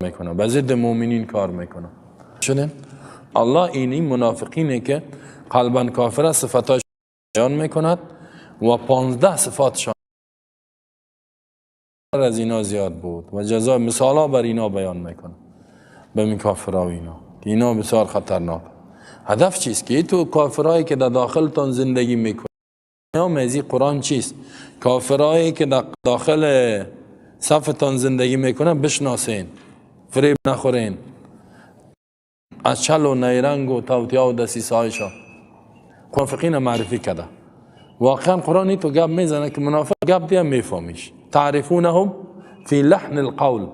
میکنه، به ضد مؤمنین کار میکنه. شدین؟ الله اینی منافقینه که قلبا کافر صفاتش بیان میکند و 15 صفاتشان از اینا زیاد بود و جزای مثالا بر اینا بیان میکنه به این کافرها و اینا که اینا بسیار خطرناک. هدف چیست؟ که تو کافرهایی که در داخلتان زندگی میکنه میزی قرآن چیست؟ کافرهایی که در داخل صفتان زندگی میکنه بشناسین، فریب نخورین، از چل و نیرنگ و توتیا و دسیسه هایشان منافقین معرفی کرده. واقعا قرآن تو گپ میزنه که منافق گپ دیم میفهمیش. تعرفونهم فی لحن القول،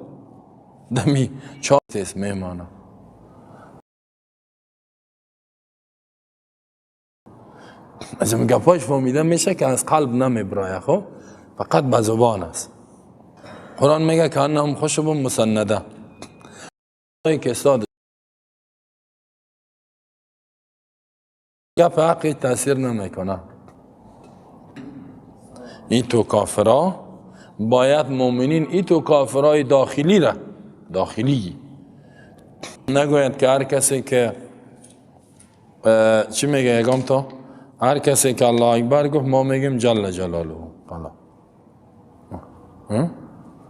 دمی چارتیس میمانه. از این گپاش فهمیده میشه که از قلب نمیبرایه، خب فقط به زبان است. قرآن میگه که انهم خشب مسنده، که استاد گپ حقی تاثیر نمیکنه. این تو کافرها باید مؤمنین این تو کافرهای داخلی نگوید که هر کسی که چی میگه یکم تو؟ هر کسی که الله اکبر گفت ما میگیم جل جلاله.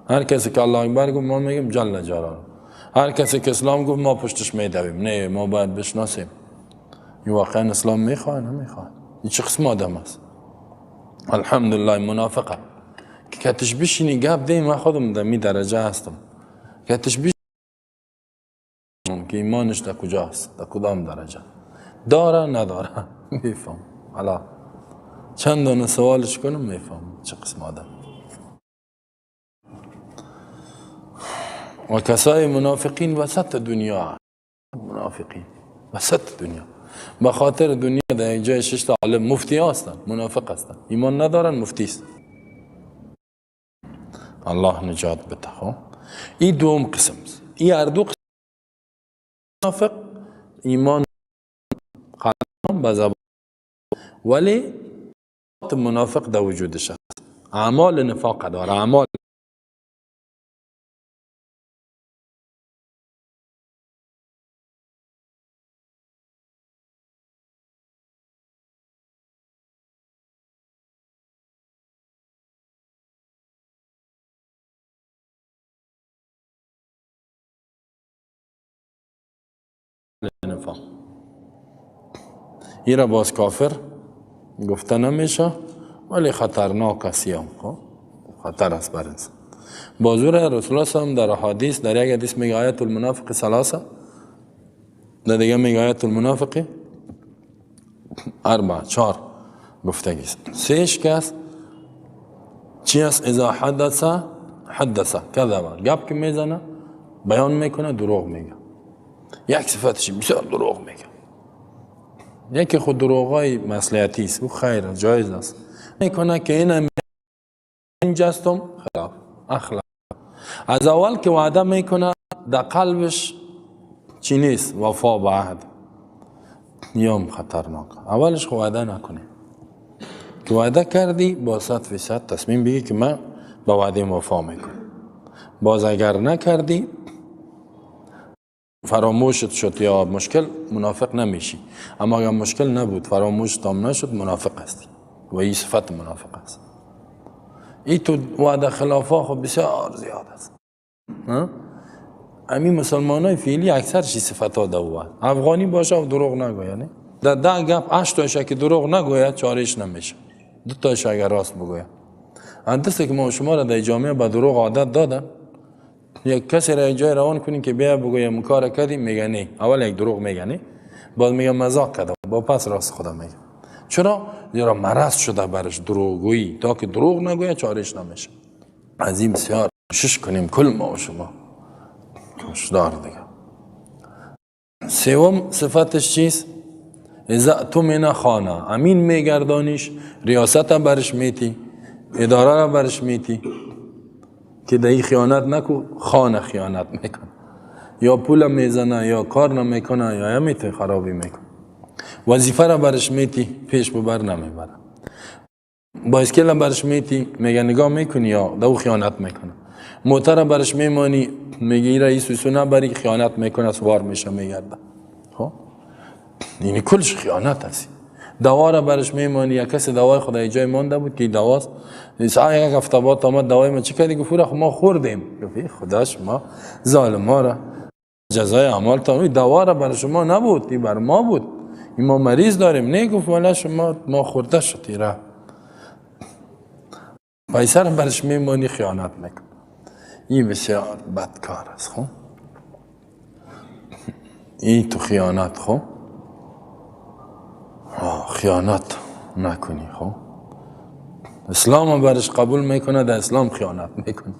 هر کسی که الله اکبر گفت ما میگیم جل جلاله. هر کسی که اسلام گفت ما پشتش میدویم. نه، ما باید بشناسیم این واقعا اسلام میخواه نمیخواه. این چه قسم آدم است؟ الحمدلله منافقه که کتش بشینی گپ دی من خودم در می درجه هستم، کتش بشینی که ایمانش در کجاست، در کدام درجه داره نداره میفهم. حالا چند دونه سوالش کنم میفهم چه قسم آدم. و کسای منافقین وسط دنیا، منافقین وسط دنیا به خاطر دنیا در اینجا 6 تا عالم مفتی هستن، منافق هستن، ایمان ندارن، مفتی است. الله نجات بده. خب این دوم قسم است. این هر دو قسم منافق ایمان قلم به زبان ولی منافق در وجودش هست، اعمال نفاق داره، اعمال نفاق. این را باز کافر گفته نمیشه ولی خطرناک است. خطر است بر انسان. بازور رسول الله صلی در حدیث در یک حدیث میگه آیت المنافق ثلاثه، در دیگه میگه آیت المنافق اربع، 4 گفتگی است. سهش که است چی است؟ اذا حدث کذب، گپ که میزنه بیان میکنه دروغ میگه. یک صفتش بسیار دروغ میگه. یکی خود دروغای مصلحتی است و خیر جایز است میکنه که این اینجاستم خلاف اخلاق. از اول که وعده میکنه در قلبش چی نیست؟ وفا به عهد. یوم خطرناک. اولش وعده نکنه که وعده کردی با 100% تصمیم بگی که من با وعده وفا میکنم. باز اگر نکردی فراموشت شد یا مشکل، منافق نمیشی. اما اگر مشکل نبود فراموش تام نشد منافق هستی و این صفت منافق است. این تو وعده خلافا خب بسیار زیاد است. امی مسلمان های فعلی اکثرشی صفت ها دواد. افغانی باشه و دروغ نگوید، نه؟ در 10 گپ 8 تاش که دروغ نگوید چارش نمیشه. 2 تاش اگر راست بگوید. اندسته که ما شما را در جامعه با دروغ عادت دادن. یک کسی را جای روان کنین که بیا بگویم کار کردیم، میگه نه. اول یک دروغ میگه نه، بعد میگه مزاق کردم، با پس راست خدا میگه. چرا؟ زیرا مرض شده برش دروغگویی، تا که دروغ نگوید چارش نمیشه. از این بسیار کوشش کنیم کل ما و شما کشدار دیگه. سوم صفتش چیست؟ اذا اؤتمن خان، امین میگردانیش، ریاست برش میتی، اداره را برش میتی که در این خیانت نکو، خانه خیانت میکن، یا پول میزنه یا کار نمیکنه یا میته خرابی میکن. وظیفه را برش میتی پیش ببر نمیبره. با اسکیل برش میتی میگه نگاه میکنی یا دو خیانت میکنه. موتر برش میمانی میگی رئیس سوسو نبری، خیانت میکنه، سوار میشه میگرده. خب یعنی کلش خیانت هستی. دوا را برش میمانی، یک کسی دوای خدای جای مانده بود که دواست، ساعت یک هفته بعد آمد دوای ما چی کردی؟ گفت ما خوردیم. گفت خداش ما ظالم ها را جزای اعمال تا دوا را برای شما نبود، این بر ما بود، این ما مریض داریم. نه گفت والا شما ما خورده شدی را پیسه را برش میمانی خیانت میکن. این بسیار بدکار است. خب این تو خیانت، خب خیانت نکنی. خب اسلام برش قبول میکنه، در اسلام خیانت میکنه.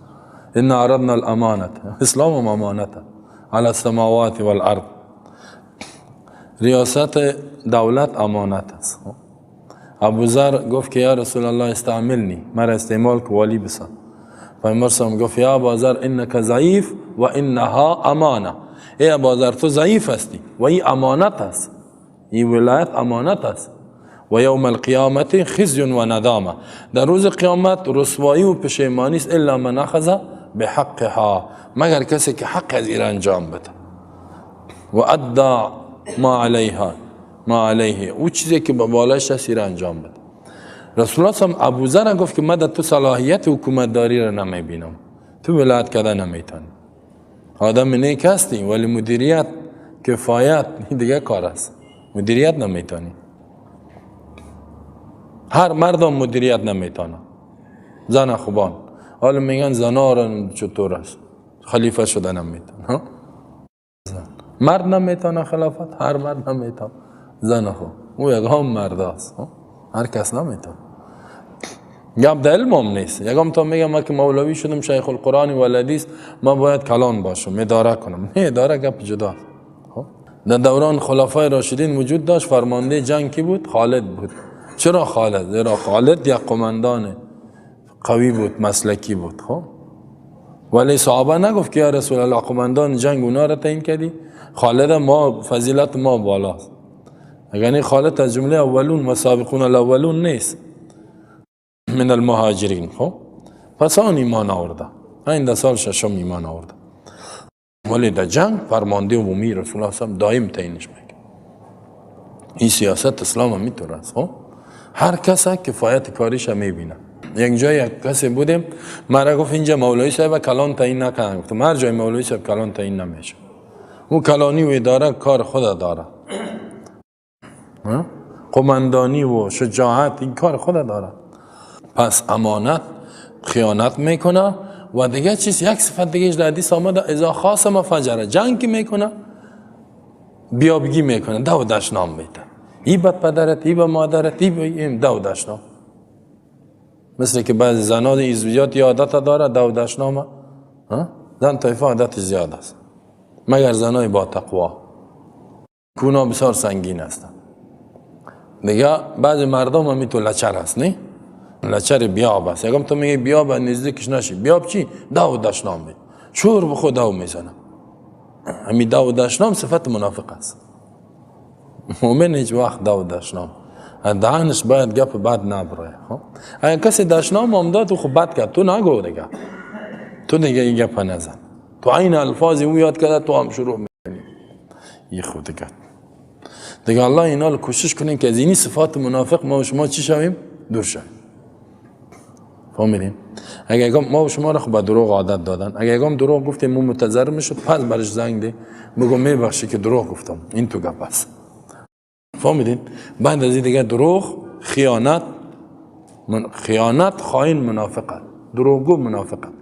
ان عرضنا الامانت، اسلام هم امانته، علی السماوات والارض. ریاست دولت امانت است. ابو ذر گفت که یا رسول الله استعملنی، مرا استعمال که ولی بسان. پیامبر گفت یا ابو ذر انک ضعیف و انها امانه. ای ابو ذر تو ضعیف هستی و این امانت است، این ولایت امانت است. و یوم القیامت خزی و ندامه، در روز قیامت رسوایی و پشیمانی است الا من اخذ بحقها، مگر کسی که حق از این انجام بده. و ادى ما علیها ما علیه، او چیزی که به بالایش است این انجام بده. رسول الله هم ابو ذر گفت که من در تو صلاحیت حکومت داری را نمیبینم، تو ولایت کده نمیتونی، آدم نیک هستی ولی مدیریت کفایت دیگه کار است، مدیریت نمیتونی. هر مردم مدیریت نمیتونه. زن خوبان حالا میگن زنارن چطور است، خلیفه شده نمیتونه. مرد نمیتونه خلافت، هر مرد نمیتونه. زن خوب او یکم مرد است، هر کس نمیتونه. گپ در علم هم نیست. یکم تا میگم من که مولوی شدم شیخ القرآن و الحدیث من باید کلان باشم، اداره کنم. نه، اداره گپ جدا. در دوران خلفای راشدین وجود داشت، فرمانده جنگ کی بود؟ خالد بود. چرا خالد؟ زیرا خالد یک قماندان قوی بود، مسلکی بود. خب ولی صحابه نگفت که یا رسول الله قماندان جنگ اونا را تعیین کردی؟ خالد ما فضیلت ما بالاست. یعنی خالد از جمله اولون و سابقون الاولون نیست من المهاجرین. خب پس آن ایمان آورده، این ده سال ششم ایمان آورده. ولی در جنگ فرمانده عمومی رسول الله صلی دائم تعیینش میکنه. این سیاست اسلام هم میتونه است. خب هر کس کفایت کاریش میبینه. یک جای یک کسی بودیم، مرا گفت اینجا مولوی صاحب کلان تعیین نکنه. گفتم هر جای مولوی صاحب کلان تعیین نمیشه، او کلانی و اداره کار خود داره، قماندانی و شجاعت این کار خود داره. پس امانت خیانت میکنه. و دیگه چیز یک صفت دیگه در حدیث آمده اذا خاصم فجر، جنگ که میکنه بیابگی میکنه، دو دشنام میده، ای بد پدرت، ای به مادرت، ای به این دو دشنام. مثل که بعضی زنان ایزویات عادت داره دو دشنامه، زن طایفه عادت زیاد است، مگر زنای با تقوا کونا بسیار سنگین هستن. دیگه بعضی مردم هم تو لچر هست، نه لچر بیاب است. یکم تو میگی بیاب نزدیکش نشی، بیاب چی؟ دو دشنام می شور به خود دو میزنه. همین دو دشنام صفت منافق است. مومن هیچ وقت دو دشنام دهنش باید گپ بد نبره. اگه کسی دشنام هم داد تو خب بد کرد، تو نگو دیگه، تو دیگه این گپ نزن، تو این الفاظی او یاد کرده تو هم شروع میکنی یه خود دیگه. دیگه الله اینا رو کوشش کنیم که از اینی صفات منافق ما و شما چی شویم؟ دور شویم. فهمیدیم؟ اگه ما و شما را خب دروغ عادت دادن، اگه دروغ گفتیم مو متضرر میشد، پس برش زنگ ده بگو میبخشی که دروغ گفتم، این تو گپ است. فهمیدین؟ بعد از این دیگه دروغ، خیانت خائن منافقت، دروغگو منافقت،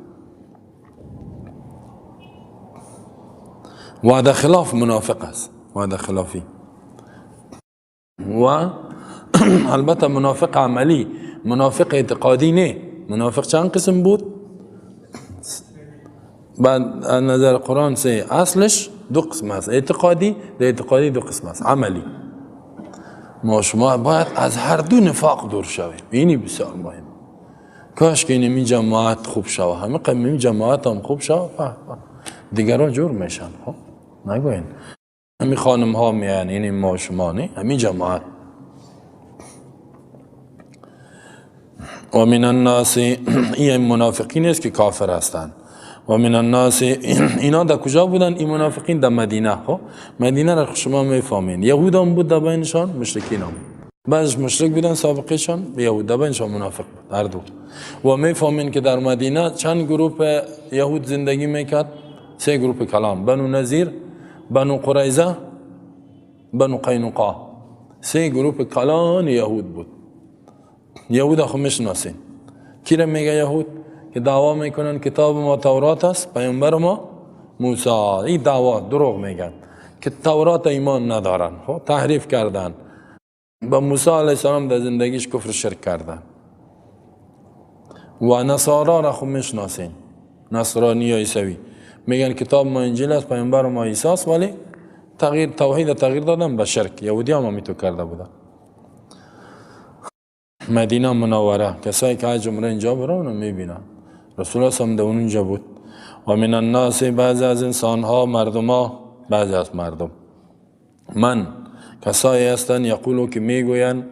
وعده خلاف منافق است، وعده خلافی. و البته منافق عملی، منافق اعتقادی نه. منافق چند قسم بود؟ بعد از نظر قرآن سه اصلش دو قسم است، اعتقادی، در اعتقادی دو قسم است، عملی. ما شما باید از هر دو نفاق دور شویم، اینی بسیار مهم. کاش که این جماعت خوب شوه، همه قیم این جماعت هم خوب شوه، دیگران جور میشن. نگوین همین خانم ها میان، این ما شما نه، همین جماعت. و من الناس این منافقین است که کافر هستند. و من الناس اینا در کجا بودن؟ این منافقین در مدینه. خب مدینه را شما میفهمین. یهود هم بود در بینشان، مشرکین هم. بعضش مشرک بودن سابقشان، یهود در بینشان منافق بود هر دو. و میفهمین که در مدینه چند گروه یهود زندگی میکرد؟ 3 گروه کلان: بنو نذیر، بنو قریظه، بنو قینقاع. 3 گروه کلان یهود بود. یهود خو میشناسین. کی را میگه یهود؟ که دعوا میکنن کتاب ما تورات است، پیامبر ما موسی. این دعوا دروغ میگن که تورات ایمان ندارن. خب تحریف کردن. با موسی علیه السلام در زندگیش کفر شرک کردن. و نصارا را خو میشناسین. نصرانی و عیسوی میگن کتاب ما انجیل است، پیامبر ما عیسی است، ولی توحید تغییر دادن به شرک. یهودی هم تو کرده بودن. مدینه منوره کسایی که حج عمره اینجا برون میبینن. رسول الله هم در اونجا بود. و من الناس، بعضی از انسان ها، مردم ها، بعضی از مردم، من کسایی هستند یقولو که میگوین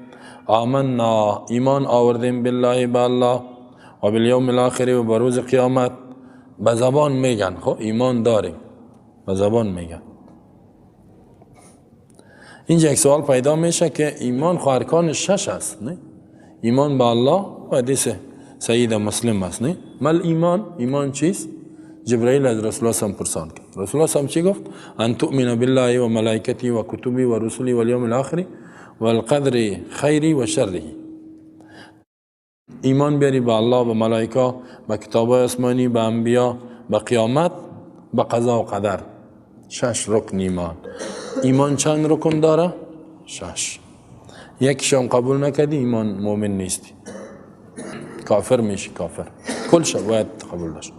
آمنا، ایمان آوردیم، بالله با الله، و بالیوم الاخر، و بروز قیامت. به زبان میگن خب ایمان داریم، به زبان میگن. اینجا یک سوال پیدا میشه که ایمان خو ارکان 6 است، نه؟ ایمان به الله و حدیث سید مسلم است، نه؟ مل ایمان چیست؟ جبرائیل از رسول الله سم پرسان کرد. رسول الله سم چی گفت؟ ان تؤمن بالله و ملائکته و کتبه و رسله و الیوم الاخر و القدر خیره و شره. ایمان بیاری به الله، به ملائکه، به کتاب آسمانی، به انبیا، به قیامت، به قضا و قدر. 6 رکن ایمان. ایمان چند رکن داره؟ 6. یکیشون قبول نکردی ایمان مؤمن نیستی، کافر میشی. کافر کلش باید قبول داشت.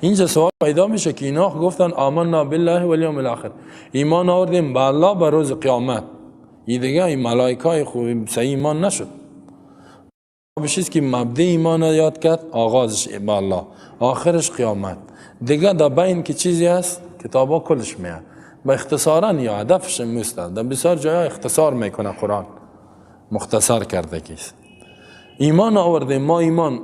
اینجا سوال پیدا میشه که اینا گفتن آمنا بالله و الیوم الاخر، ایمان آوردیم به الله، به روز قیامت. این دیگه این ملائکه خوب صحیح ایمان نشد. بشید که مبدأ ایمان یاد کرد، آغازش به الله، آخرش قیامت. دیگه در بین که چیزی هست کتابا کلش میاد. با اختصارا یا هدفش میستن. در بسیار جاها اختصار میکنه قرآن، مختصر کرده کیست. ایمان آورده ما ایمان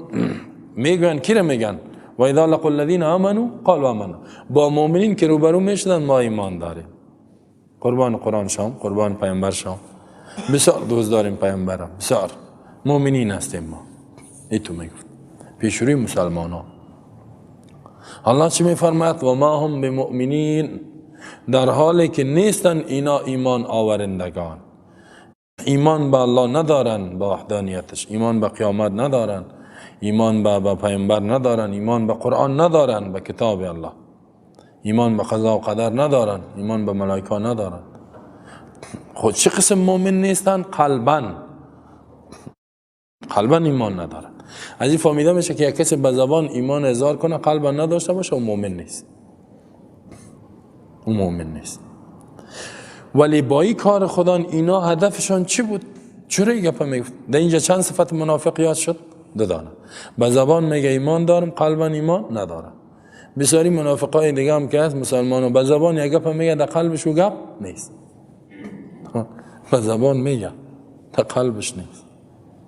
میگن کی را میگن؟ و اذا لقوا الذين امنوا قالوا آمنا. با مؤمنین که روبرو میشدن ما ایمان داریم. قربان قرآن شام، قربان پیامبر شام. بسیار دوست داریم پیامبرم، بسیار مؤمنین هستیم ما. ایتو میگفت پیشروی مسلمان ها. الله چی میفرماید؟ و ما هم بمؤمنین، در حالی که نیستن اینا ایمان آورندگان. ایمان به الله ندارن، به وحدانیتش، ایمان به قیامت ندارن، ایمان به پیامبر ندارن، ایمان به قرآن ندارن، به کتاب الله، ایمان به قضا و قدر ندارن، ایمان به ملائکه ندارن. خود چه قسم مؤمن نیستن؟ قلبا ایمان ندارن. از این فهمیده میشه که یک کسی به زبان ایمان اظهار کنه قلبا نداشته باشه، اون مؤمن نیست. اون مؤمن نیست. ولی با این کار خدا اینا هدفشان چی بود؟ چرا گپ میگفت؟ در اینجا چند صفت منافق یاد شد؟ دادانه. به زبان میگه ایمان دارم، قلبا ایمان ندارم. بسیاری منافقای دیگه هم که هست مسلمانو، به زبان یک گپ میگه، در قلبش او گپ نیست. به زبان میگه، در قلبش نیست.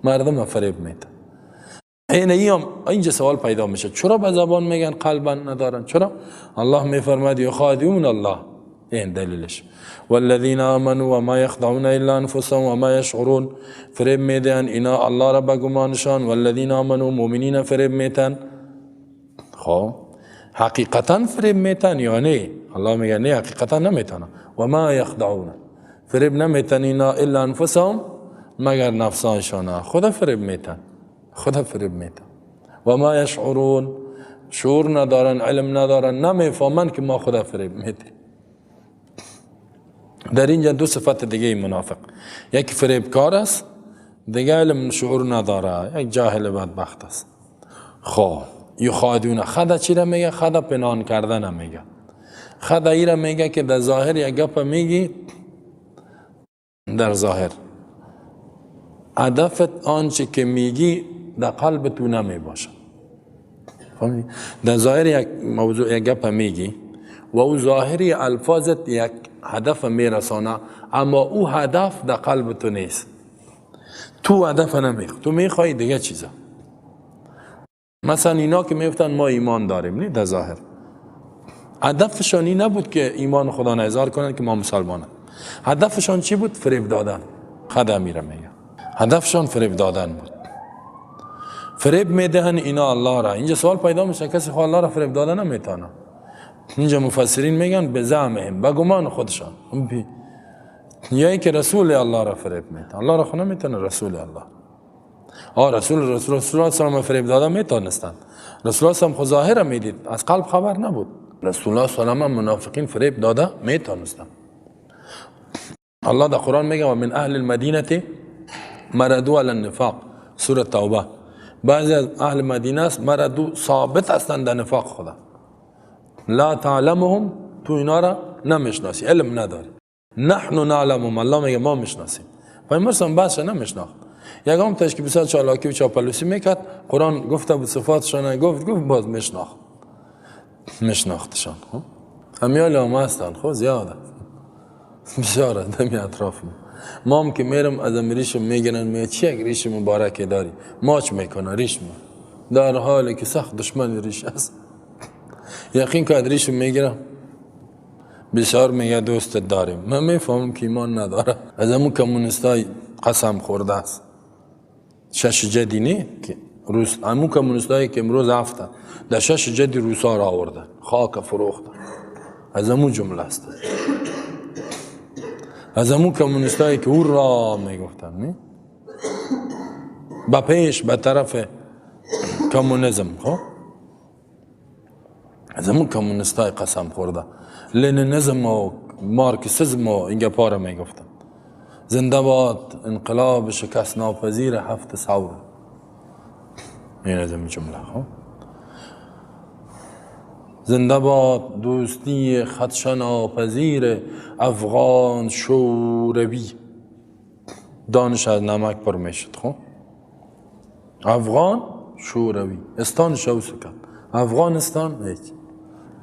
مردم فریب میده. اینجا سوال پیدا میشه چرا به زبان میگن قلبا ندارن؟ چرا؟ الله میفرماید یخادعون الله. این دلیلش. والذین آمنوا وما یخدعون الا انفسهم وما یشعرون. فریب میدن اینا الله را به گمانشان. والذین آمنوا، مؤمنین فریب میتن. خب حقیقتا فریب میتن یا نه؟ الله میگه نه، حقیقتا نمیتن. وما یخدعون، فریب نمیتن اینا الا انفسهم، مگر نفسانشان. خدا فریب میتن، خدا فریب میتن. وما یشعرون، شعور ندارن، علم ندارن، نمیفهمن که ما خدا فریب میتن. در اینجا دو صفت دیگه منافق، یک فریبکار است، دیگه علم شعور نداره، یک جاهل بدبخت است. خب یخادعون، خدا چی را میگه؟ خدا پنهان کردن میگه. خدا ای را میگه که در ظاهر یک گپ میگی، در ظاهر هدفت آنچه که میگی در قلب تو نمی باشه. فهمیدی؟ در ظاهر یک موضوع یک گپ میگی و او ظاهری الفاظت یک هدف میرسانه، اما او هدف در قلب تو نیست. تو هدف نمیخوای، تو میخوای دیگه چیزا. مثلا اینا که میفتن ما ایمان داریم، نه در ظاهر هدفشان این نبود که ایمان خدا را اظهار کنند که ما مسلمانم. هدفشان چی بود؟ فریب دادن. خدا میره میگه هدفشان فریب دادن بود. فریب میدهن اینا الله را. اینجا سوال پیدا میشه کسی خود الله را فریب دادن نمیتونه. اینجا مفسرین میگن به زعمهم، به گمان خودشان، یا که رسول الله را فریب میده. الله را خود نمیتونه رسول الله. رسول الله صلی الله علیه و فریب دادن میتونستند. رسول الله هم خود ظاهر میدید، از قلب خبر نبود. رسول الله صلی الله علیه و منافقین فریب داده میتونستند. الله در قرآن میگه و من اهل المدینه مردوا علی النفاق، سوره توبه. بعضی از اهل مدینه است مردو ثابت هستند در نفاق خدا. لا تعلمهم، تو اینا را نمیشناسی، علم نداری. نحن نعلمهم، الله میگه ما میشناسیم. پیامبرم بحث نمیشناخت. یگام تاش که بسیار چالاکی و چاپلوسی میکرد، قرآن گفته بود صفاتشان گفت باز میشناختشان. امیال هم هستن خب زیاده بسیار دمی اطراف ما هم که میرم از ریشم میگنن میگه چی یک ریش مبارکه داری؟ ماچ میکنه ریش ما، در حالی که سخت دشمن ریش است. یقین که از ریشم میگیرم بسیار میگه دوست داریم. من میفهمم که ایمان نداره. از همون کمونستای قسم خورده است. شش جدی نه که روس، همون کمونستایی که امروز هفته در شش جدی روسا را آورده خاک فروخته، از همون جمله است. از همون کمونستایی که او را میگفتن نه با پیش به طرف کمونیسم. خب از همون کمونستای قسم خورده، لنینیسم و مارکسیسم و اینگه پاره میگفتن. زنده باد انقلاب شکست ناپذیر 7 ثور. این از این جمله. خب زنده باد دوستی خدشه ناپذیر افغان شوروی. دانش از نمک پر میشد. خب افغان شوروی استان شوسکن افغانستان هیچ.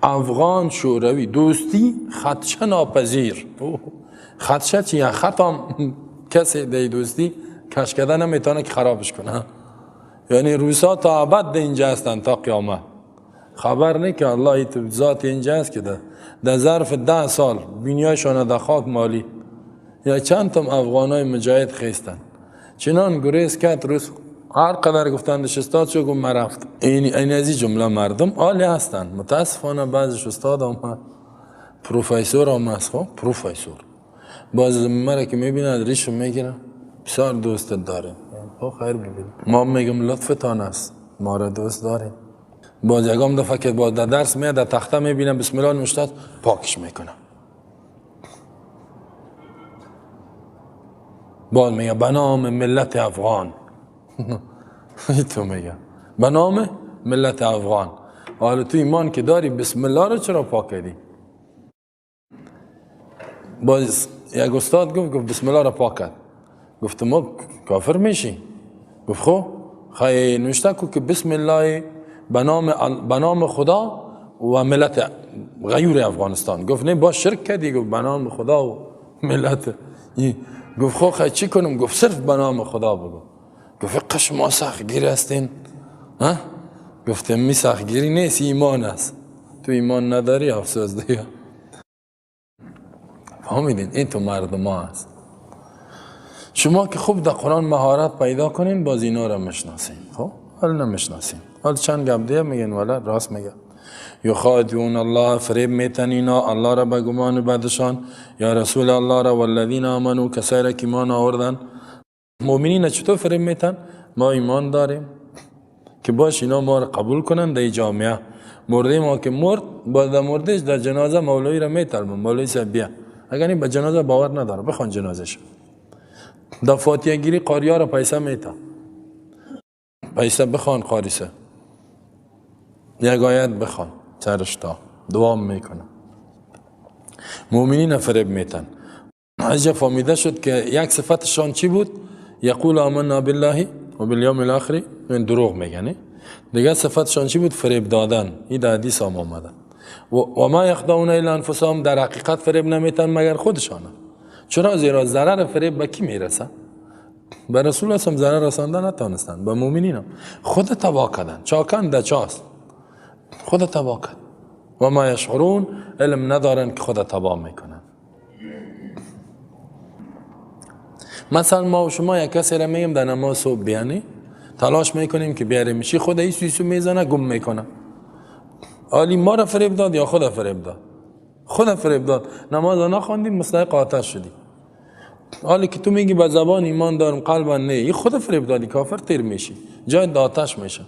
افغان شوروی دوستی خدشه ناپذیر. خدشه چیه؟ خطام کسی دی دوستی کش کده نمیتونه که خرابش کنه. یعنی روسا تا ابد اینجا هستن تا قیامت. خبر نه که الله تو ذات اینجا است که در ظرف 10 سال بینیایشان در خاک مالی یا چند تم افغانای مجاهد خیستن. چنان گریز کرد روس هر قدر گفتن استاد شو گم رفت. این از این جمله مردم عالی هستن. متاسفانه بعضیش استاد هم پروفسور هم هست. خب پروفسور باز مرا که میبیند ریشو میگیره بسیار دوست داره. خب خیر ببین ما میگم لطفتان است ما را دوست داریم. باز یکم دفعه که باز در درس میاد در تخته میبینم بسم الله نوشته پاکش میکنم. باز میگه به نام ملت افغان. تو میگه به نام ملت افغان. حالا تو ایمان که داری بسم الله رو چرا پاک کردی؟ باز یک استاد گفت بسم الله رو پاک کرد. گفتم ما کافر میشی؟ گفت خب خیلی نوشته که بسم الله به نام خدا و ملت غیور افغانستان. گفت نه با شرک کردی. گفت به نام خدا و ملت. گفت خب خیلی چی کنم؟ گفت صرف به نام خدا بگو. گفت قش ما سختگیری هستین؟ گفتم می سختگیری نیست ایمان است. تو ایمان نداری افسوس دیگه. فهمیدین؟ این تو مردم ها هست. شما که خوب در قرآن مهارت پیدا کنین باز اینا را مشناسین. خب حالا نمیشناسین. حالا چند گپ دیگه میگن ولی راست میگه. یخادعون الله فریب میتن اینا الله را به گمان بدشان یا رسول الله را والذین آمنوا کسایی را که ایمان آوردن. مؤمنین چطور فریب میتن؟ ما ایمان داریم که باش اینا ما را قبول کنن در جامعه. مرده ما که مرد باز در مردش در جنازه مولوی را میطلبن. مولوی صاحب بیا. اگر این به جنازه باور نداره بخوان جنازش. در فاتحه گیری قاریا را پیسه میتن. پیسه بخوان قاریسه. یک آیت بخوان سرش تا دعا میکنه. مؤمنین فریب میتن. از جا فهمیده شد که یک صفتشان چی بود؟ یقول آمنا بالله و بالیوم الاخر. این دروغ میگن. دیگه صفتشان چی بود؟ فریب دادن. این در حدیث هم آمده. و ما یخدعون الا انفسهم، در حقیقت فریب نمیتن مگر خودشانه. چرا؟ زیرا ضرر فریب به کی میرسه؟ به رسول الله هم ضرر رسانده نتونستن. به مؤمنین هم خود تباه کردن. چاکن در چاست خود تباه کرد. و ما یشعرون، علم ندارن که خود تباه میکنن. مثلا ما و شما یک کسی را میگیم در نماز صبح بیانی، تلاش میکنیم که بیاریمشی، خود این سویسو میزنه گم میکنه. عالی ما را فریب داد یا خود فریب داد؟ خود فریب داد. نماز را نخواندیم مستحق آتش شدی. حالی که تو میگی به زبان ایمان دارم قلبا نه، این خود فریب دادی، کافر تیر میشی، جای آتش میشه.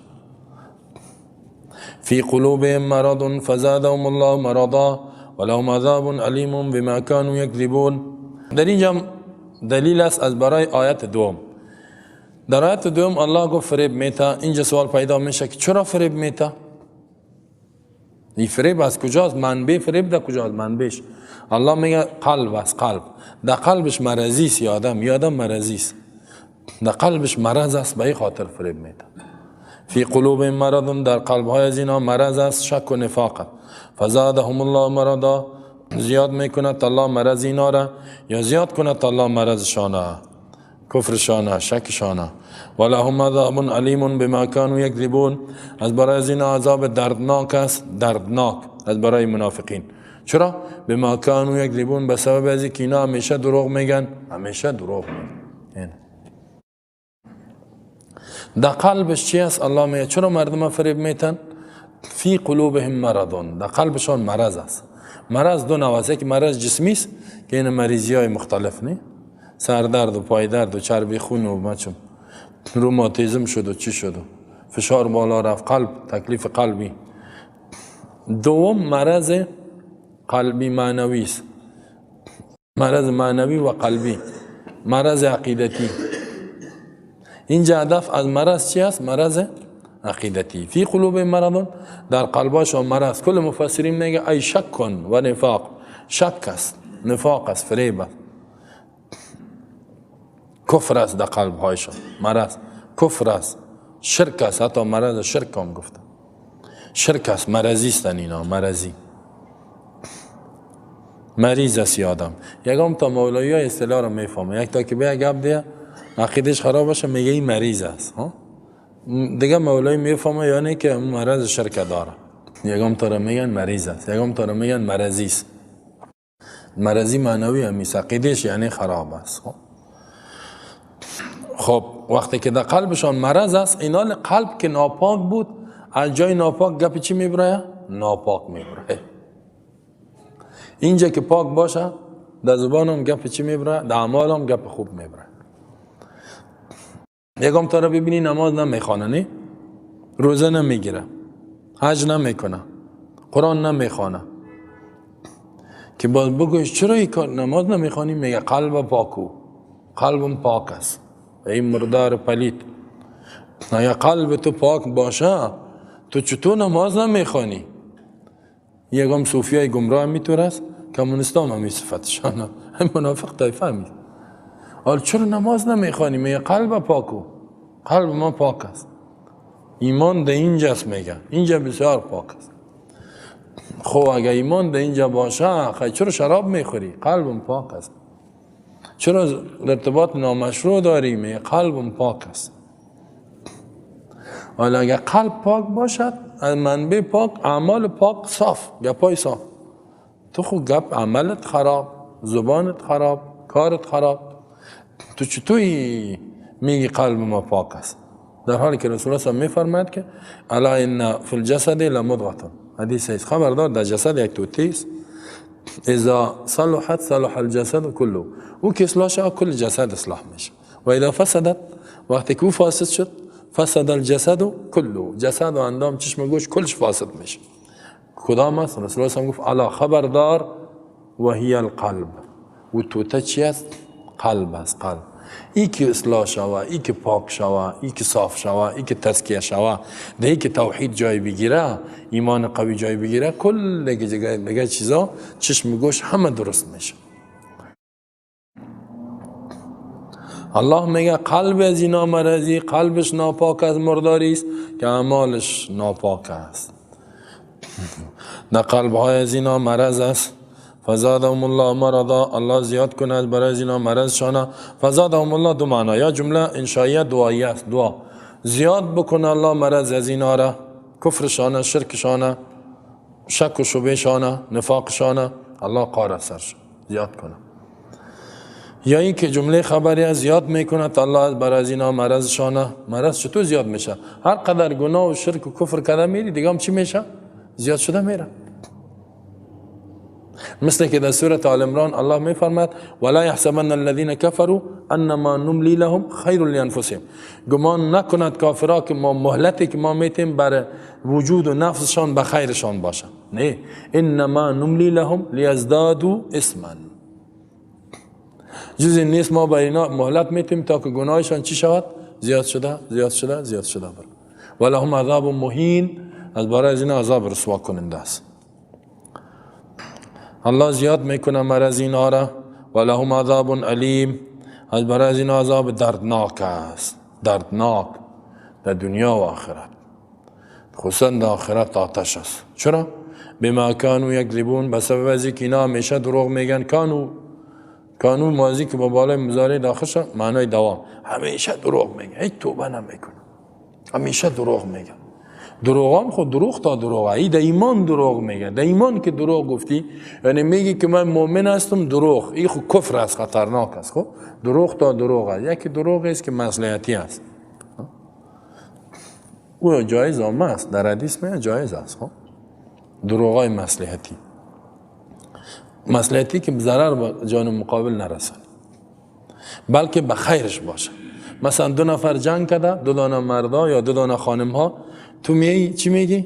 فی قلوبهم مرض فزادهم الله مرضا ولهم عذاب علیم بما كانوا یکذبون. در اینجا دلیل است از برای آیت دوم. در آیت دوم الله گفت فریب میتا. اینجا سوال پیدا میشه که چرا فریب میتا؟ این فریب از کجاست؟ منبع فریب در کجاست؟ منبعش الله میگه قلب است. قلب در قلبش مرضی است. یادم مرضی است، در قلبش مرض است، به این خاطر فریب میتا. فی قلوب مرض، در قلب های از اینا مرض است، شک و نفاق. فزادهم الله مرضا، زیاد میکند الله مرض اینا را، یا زیاد کند الله مرض شانه، کفر شانه، شک شانه. ولهم عذاب علیم بما كانوا یکذبون، از برای از اینا عذاب دردناک است، دردناک از برای منافقین. چرا؟ بما كانوا یکذبون، به سبب از اینکه اینا همیشه دروغ میگن، همیشه دروغ میگن. در قلبش چی است؟ الله میگه چرا مردم فریب میتن؟ فی قلوبهم مرض، در قلبشان مرض است. مرض دو نوع است، که مرض جسمی است که این مریضی های مختلف نه، سردرد و پای درد و چربی خون و مچم روماتیزم شد و چی شد، فشار بالا رفت، قلب، تکلیف قلبی. دوم مرض قلبی معنوی است، مرض معنوی و قلبی، مرض عقیدتی. اینجا هدف از مرض چی است؟ مرض عقیدتی. فی قلوب مرض، در قلباشون مرض. کل مفسرین میگه ای شک و نفاق، شک است، نفاق است، فریب است، کفر است در قلب هایشان، مرض کفر است، شرک است، حتی مرض شرک هم گفتن، شرک است، مرضی استن اینا، مرضی، مریض است آدم. یکم تا مولایی های اصطلاح رو میفهمه، یک تا که به گپ دیگه عقیدش خراب باشه میگه این مریض است، دیگه مولایی میفهمه یعنی که مرض شرک داره. یکم تا رو میگن مریض است، یکم تا رو میگن مرضی است. مرضی معنوی هم است، عقیدش یعنی خراب است. خب وقتی که در قلبشان مرض است، اینا قلب که ناپاک بود، از جای ناپاک گپ چی میبره؟ ناپاک میبره. اینجا که پاک باشه، در زبان هم گپ چی میبره؟ در اعمال هم گپ خوب میبره. یکم تا رو ببینی نماز نمیخوانه، نه؟ روزه نمیگیره، حج نمیکنه، قرآن نمیخوانه، که باز بگویش چرا این کار نماز نمیخوانی؟ میگه قلب پاکو، قلبم پاک است، این مردار پلید. یا قلب تو پاک باشه تو چطور نماز نمیخوانی؟ یکم صوفیای گمراه میتور است، کمونستان هم صفتشانه، هم منافق طایفه همید. حال چرا نماز نمیخوانی؟ میگه قلب پاکو، قلب ما پاک است، ایمان ده اینجاست، میگه اینجا بسیار پاک است. خب اگه ایمان ده اینجا باشه، خیلی چرا شراب میخوری؟ قلبم پاک است. چرا ارتباط نامشروع داری؟ میگه قلبم پاک است. حالا اگه قلب پاک باشد، از منبع پاک، اعمال پاک، صاف، گپای صاف، تو خود گپ عملت خراب، زبانت خراب، کارت خراب، تو چطوری میگی قلب ما پاک است؟ در حالی که رسول الله میفرماید که الا ان فی الجسد لمضغه، حدیث است، خبردار در جسد یک توتی است، اذا صلحت صلح الجسد كله، او که اصلاح شد کل جسد اصلاح میشه، و اذا فسدت، وقتی که او فاسد شد، فسد الجسد كله، جسد و اندام، چشم و گوش کلش فاسد میشه. کدام است؟ رسول الله گفت الا خبردار و هی القلب، و توته چی است؟ قلب است. قلب ای که اصلاح شوه، ای که پاک شوه، ای که صاف شوه، ای که تزکیه شوه، ده ای که توحید جای بگیره، ایمان قوی جای بگیره، کل دیگه چیزا، چشم گوش همه درست میشه. الله میگه قلب از اینا مرضی، قلبش ناپاک از مرداری است که اعمالش ناپاک است. در قلب های از اینا مرض است. فزادهم الله مرضا، الله زیاد کنه از برای اینا مرض شانه. فزادهم الله دو معنی، یا جمله انشائیه دعایی است، دعا زیاد بکنه الله مرض از اینا را، کفر شانه، شرک شانه، شک و شبهشانه، نفاقشانه الله قار سرش زیاد کنه. یا این که جمله خبری از زیاد میکنه تا الله بر از اینا مرضشانه. مرض چطور زیاد میشه؟ هر قدر گناه و شرک و کفر کرده میری دیگه هم چی میشه؟ زیاد شده میره. مثل که در سوره آل عمران الله میفرماید ولا يحسبن الذين كفروا انما نملي لهم خير لانفسهم. گمان نکند کافرها که ما مهلتی که ما میتیم برای وجود و نفسشان به خیرشان باشه. نه، انما نملي لهم ليزدادوا اثما. جزی نیست ما برای اینا مهلت میتیم تا که گناهشان چی شود؟ زیاد شده بر. ولهم عذاب مهین. از برای از اینا عذاب رسوا کننده است. الله زیاد میکنه مرض اینا را. ولهم عذاب علیم. از برای از اینا عذاب دردناک است. دردناک در دنیا و آخرت. خصوصا در آخرت آتش است. چرا؟ بما کانوا یکذبون. بسبب از اینکه اینا همیشه دروغ میگن. کانو ماضی که با بالای مضارع داخل شد معنای دوام. همیشه دروغ میگن، هیچ توبه نمیکنه، همیشه دروغ میگن. دروغ هم خود دروغ تا دروغ. ای در ایمان دروغ میگه. در ایمان که دروغ گفتی یعنی میگی که من مؤمن هستم، دروغ. این خود کفر است، خطرناک است. خب دروغ تا دروغ است. یکی دروغ است که مصلحتی است. او جایز هم است، در حدیث میگه جایز است. خب دروغای مصلحتی، مصلحتی که ضرر به جان مقابل نرسد بلکه به خیرش باشه. مثلا دو نفر جنگ کرده، دو دانه مردا یا دو دانه خانم ها، تو میگی چی میگی؟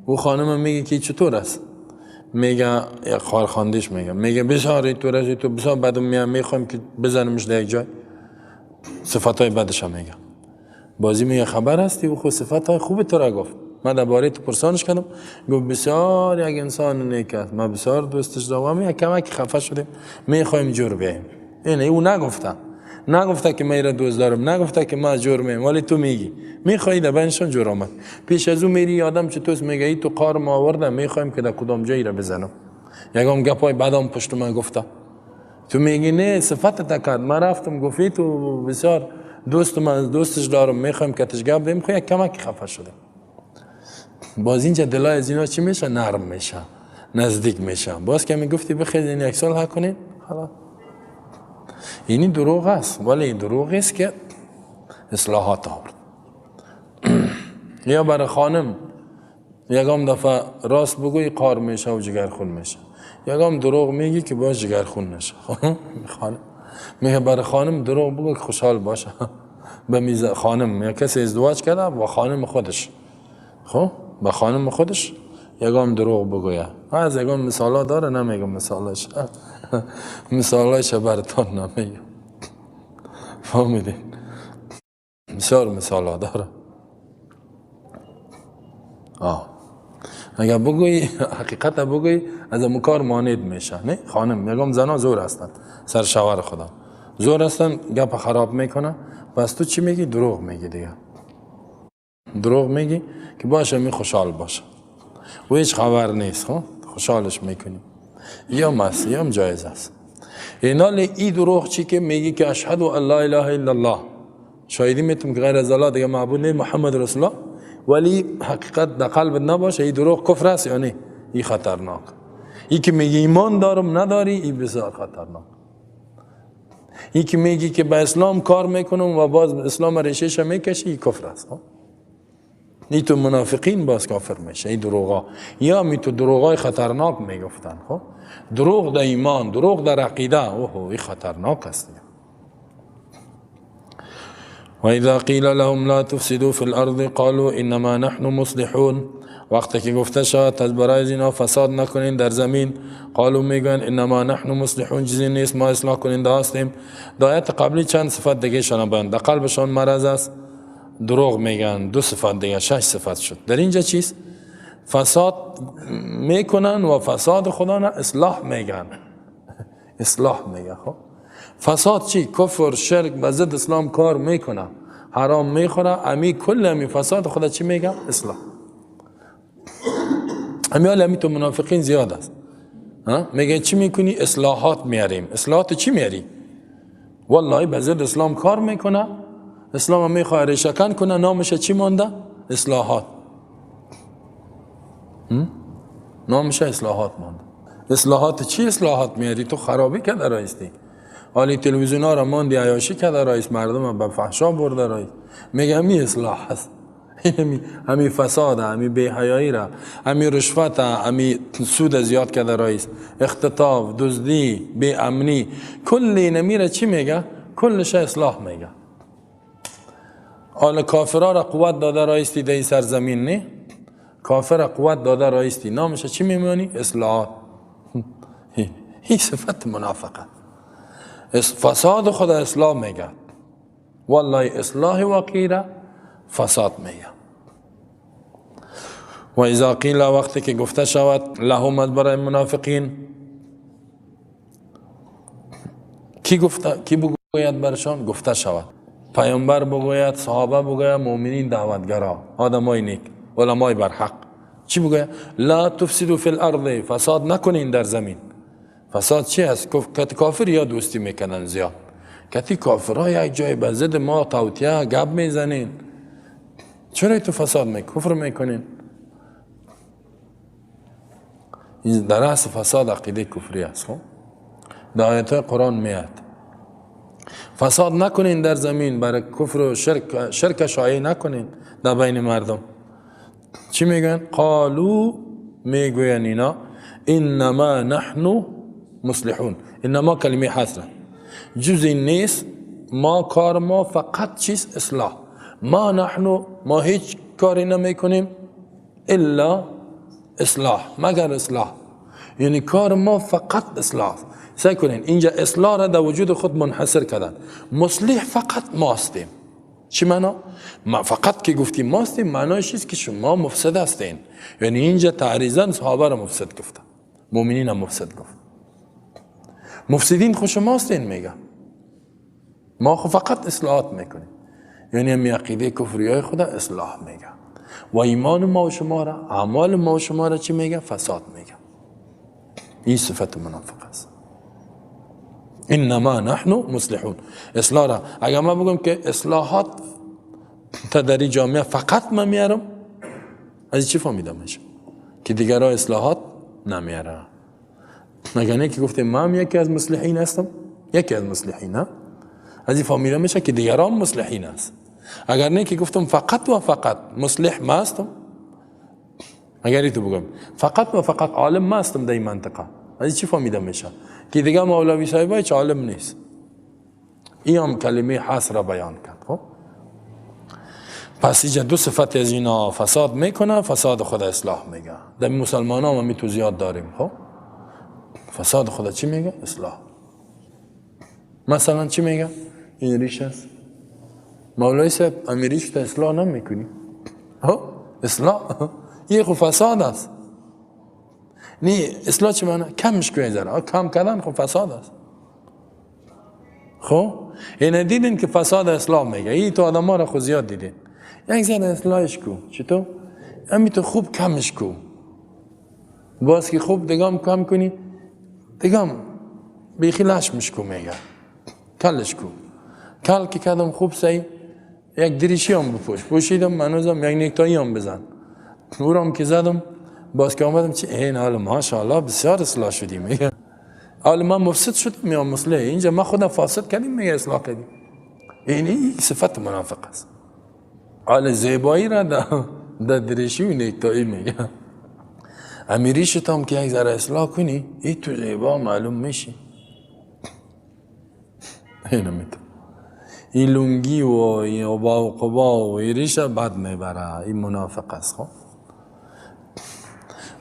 او خانم میگه که چطور است؟ میگه یا خارخاندیش میگه بسیار اینطور است، تو بسیار بدم میام، میخوایم که بزنمش در یک جای. صفاتای بدش میگه. بازی میگه خبر هستی او خود صفاتای خوب تو را گفت. من درباره تو پرسانش کردم، گفت بسیار یک انسان نیک است، ما بسیار دوستش دارم، یک کمک خفه شدیم میخوایم جور بیاییم. اینه او نگفته که من را دوست دارم، نگفته که ما جور میایم، ولی تو میگی میخوای در بینشان جور آمد. پیش از او میری آدم چطور میگه ای تو قار ما آورده، میخوایم که در کدام جایی را بزنم. یکم گپای بعدم پشت من گفته، تو میگی نه صفت تکرد. من رفتم گفتی تو بسیار دوستش دارم، میخوایم که تش گپ دیم، یک کمک خفه شده. باز اینجا دلای از اینا چی میشه؟ نرم میشه، نزدیک میشه. باز که میگفتی بخیر این یک سال حق کنین، حالا اینی دروغ است، ولی دروغ است که اصلاحات آورد. یا برای خانم یکم دفعه راست بگوی قار میشه و جگرخون میشه، یکم دروغ میگی که باز جگرخون نشه. خانم میگه برای خانم دروغ بگو که خوشحال باشه. به میز خانم یا کسی ازدواج کرده با خانم خودش، خب با خانم خودش یکم دروغ بگویه. از یکم مثالا داره، نمیگم مثالاش براتون نمیگم، فهمیدین؟ بسیار مثالا داره. اگر بگویی حقیقت بگویی از اون کار مانید میشه. نه خانم یکم زنا زور هستن، سر شوهر خدا زور هستن، گپ خراب میکنه. پس تو چی میگی؟ دروغ میگی دیگه. دروغ میگی که باشه می خوشحال باشه و هیچ خبر نیست، خوشحالش میکنی. یا مست یا جایز است. اینال ای دروغ چی که میگی که اشهد ان لا اله الا الله، شاهدی میتونم که غیر از الله دیگه معبود نیست، محمد رسول الله، ولی حقیقت در قلبت نباشه، ای دروغ کفر است یا نه؟ ای خطرناک. ای که میگی ایمان دارم نداری، ای بسیار خطرناک. ای که میگی که به اسلام کار میکنم و باز اسلام ریشهش میکشی، ای کفر است. ای تو منافقین باز کافر میشه. ای دروغا، یا می تو دروغای خطرناک میگفتن. خب دروغ در ایمان، دروغ در عقیده، ای خطرناک است. و اذا قیل لهم لا تفسدوا في الارض قالوا انما نحن مصلحون. وقتی که گفته شد از برای اینا فساد نکنین در زمین، قالوا میگن انما نحن مصلحون، چیزی نیست ما اصلاح کننده هستیم. در آیت قبلی چند صفت دیگه شان بیان، در قلبشان مرض است، دروغ میگن، دو صفت دیگه، 6 صفت شد. در اینجا چیست؟ فساد میکنن و فساد خدا نه اصلاح میگن. اصلاح میگن. خب فساد چی؟ کفر، شرک، به ضد اسلام کار میکنه، حرام میخوره، امی کل امی فساد خدا چی میگه؟ اصلاح. امی تو منافقین زیاد است. میگه چی میکنی؟ اصلاحات میاریم. اصلاحات چی میاری؟ والله به ضد اسلام کار میکنه، اسلام میخواد ریشه‌کن کنه، نامش چی مانده؟ اصلاحات. نامش اصلاحات ماند. اصلاحات چی اصلاحات میاری؟ تو خرابی کرده رایستی. حالی تلویزیون ها را ماندی عیاشی کرده رئیس، مردم به فحشا برده رئیس. میگه همین اصلاح هست. همین فساد، همین بی‌حیایی را، همین رشوت، همین سود زیاد کرده رئیس، اختطاف، دزدی، بی امنی، کل اینا میره چی میگه؟ کلش اصلاح میگه. حالا کافرها را قوت داده رئیستی در این سرزمین، نه؟ کافر قوت داده رئیستی، نامش چی میمونی؟ اصلاحات. هی صفت منافقه. فساد خود اصلاح میگه. والله اصلاح واقعی فساد میگه. و اذا قیل، وقتی که گفته شود، لهم برای منافقین، کی بگوید برشان؟ گفته شود پیامبر بگوید، صحابه بگوید، مؤمنین، دعوتگرا، آدمای نیک، علمای برحق. چی بگوید؟ لا تفسدوا فی الارض، فساد نکنین در زمین. فساد چی است؟ کافر یا دوستی میکنن زیاد. کتی کافرها یک جای به ضد ما توطیه گپ میزنین، چرا تو فساد کفر میکنین؟ این در اصل فساد عقیده کفری است. در آیات قرآن میاد فساد نکنین در زمین، برای کفر و شرک شایع نکنین در بین مردم. چی میگن؟ قالو، میگوین اینا، انما نحن مصلحون. انما کلمه حسره، جز این نیست، ما کار ما فقط چیز؟ اصلاح. ما نحن، ما هیچ کاری نمیکنیم الا اصلاح، مگر اصلاح. یعنی کار ما فقط اصلاح. سعی کنین اینجا اصلاح را در وجود خود منحصر کردن. مصلح فقط ماستیم. چی معنا؟ ما فقط که گفتیم ماستیم، معنایش چیست که شما مفسد هستین. یعنی اینجا تعریضاً صحابه را مفسد گفته، مؤمنین هم مفسد گفت. مفسدین خود شماستین میگه، ما خود فقط اصلاحات میکنیم. یعنی همی عقیده کفری های خدا اصلاح میگه. و ایمان ما و شما را، اعمال ما و شما را چی میگه؟ فساد میگه. این صفت منافق است. انما نحن مصلحون. اصلاح را اگر ما بگم که اصلاحات تا در این جامعه فقط من میارم، از چی فهمیدم میشه؟ که دیگرها اصلاحات نمیاره. مگر نه که گفتیم ما هم یکی از مصلحین هستم، یکی از مصلحین، ها؟ از این فهمیدم میشه که دیگرها هم مصلحین است. اگر نه که گفتم فقط و فقط مصلح ما هستم، اگر ای تو بگم فقط و فقط عالم ما هستم در این منطقه، از چی فهمیدم میشه؟ که دیگه مولوی صاحب هیچ عالم نیست. این هم کلمه حصر بیان کرد. خب پس اینجا دو صفت از اینا فساد میکنه، فساد خود اصلاح میگه. در مسلمان هم می تو زیاد داریم. خب فساد خود چی میگه؟ اصلاح. مثلا چی میگه؟ این ریش است. مولوی صاحب امیریش تا اصلاح نمیکنی. اصلاح این خود فساد است. نه اصلاح چی معنی؟ کمش کنی ذره. کم کردن خود فساد است. خب این دیدین که فساد اصلاح میگه. این تو آدم ها را خود زیاد دیدین. یک ذره اصلاحش کو. چطور؟ امی تو خوب کمش کو. باز که خوب دگام کم کنی، دگام بیخی لشمش کو میگه. کلش کو. کل که کردم خوب سی، یک دریشی هم بپوش. پوشیدم منوزم یک نیکتایی هم بزن. نورم که زدم، باز که آمدم چی؟ این حال ماشاءالله بسیار اصلاح شدیم میگه. حال من مفسد شدم یا مصلح؟ اینجا ما خودم فاسد کردیم میگه اصلاح کردیم. این صفت منافق است. حال زیبایی را در دریشی و نیکتایی میگه. امیریشت هم که یک ذره اصلاح کنی، این تو زیبا معلوم میشی. اینو میتون. این لنگی و این عبا و قبا و این ریشه بد میبره. این منافق است. خب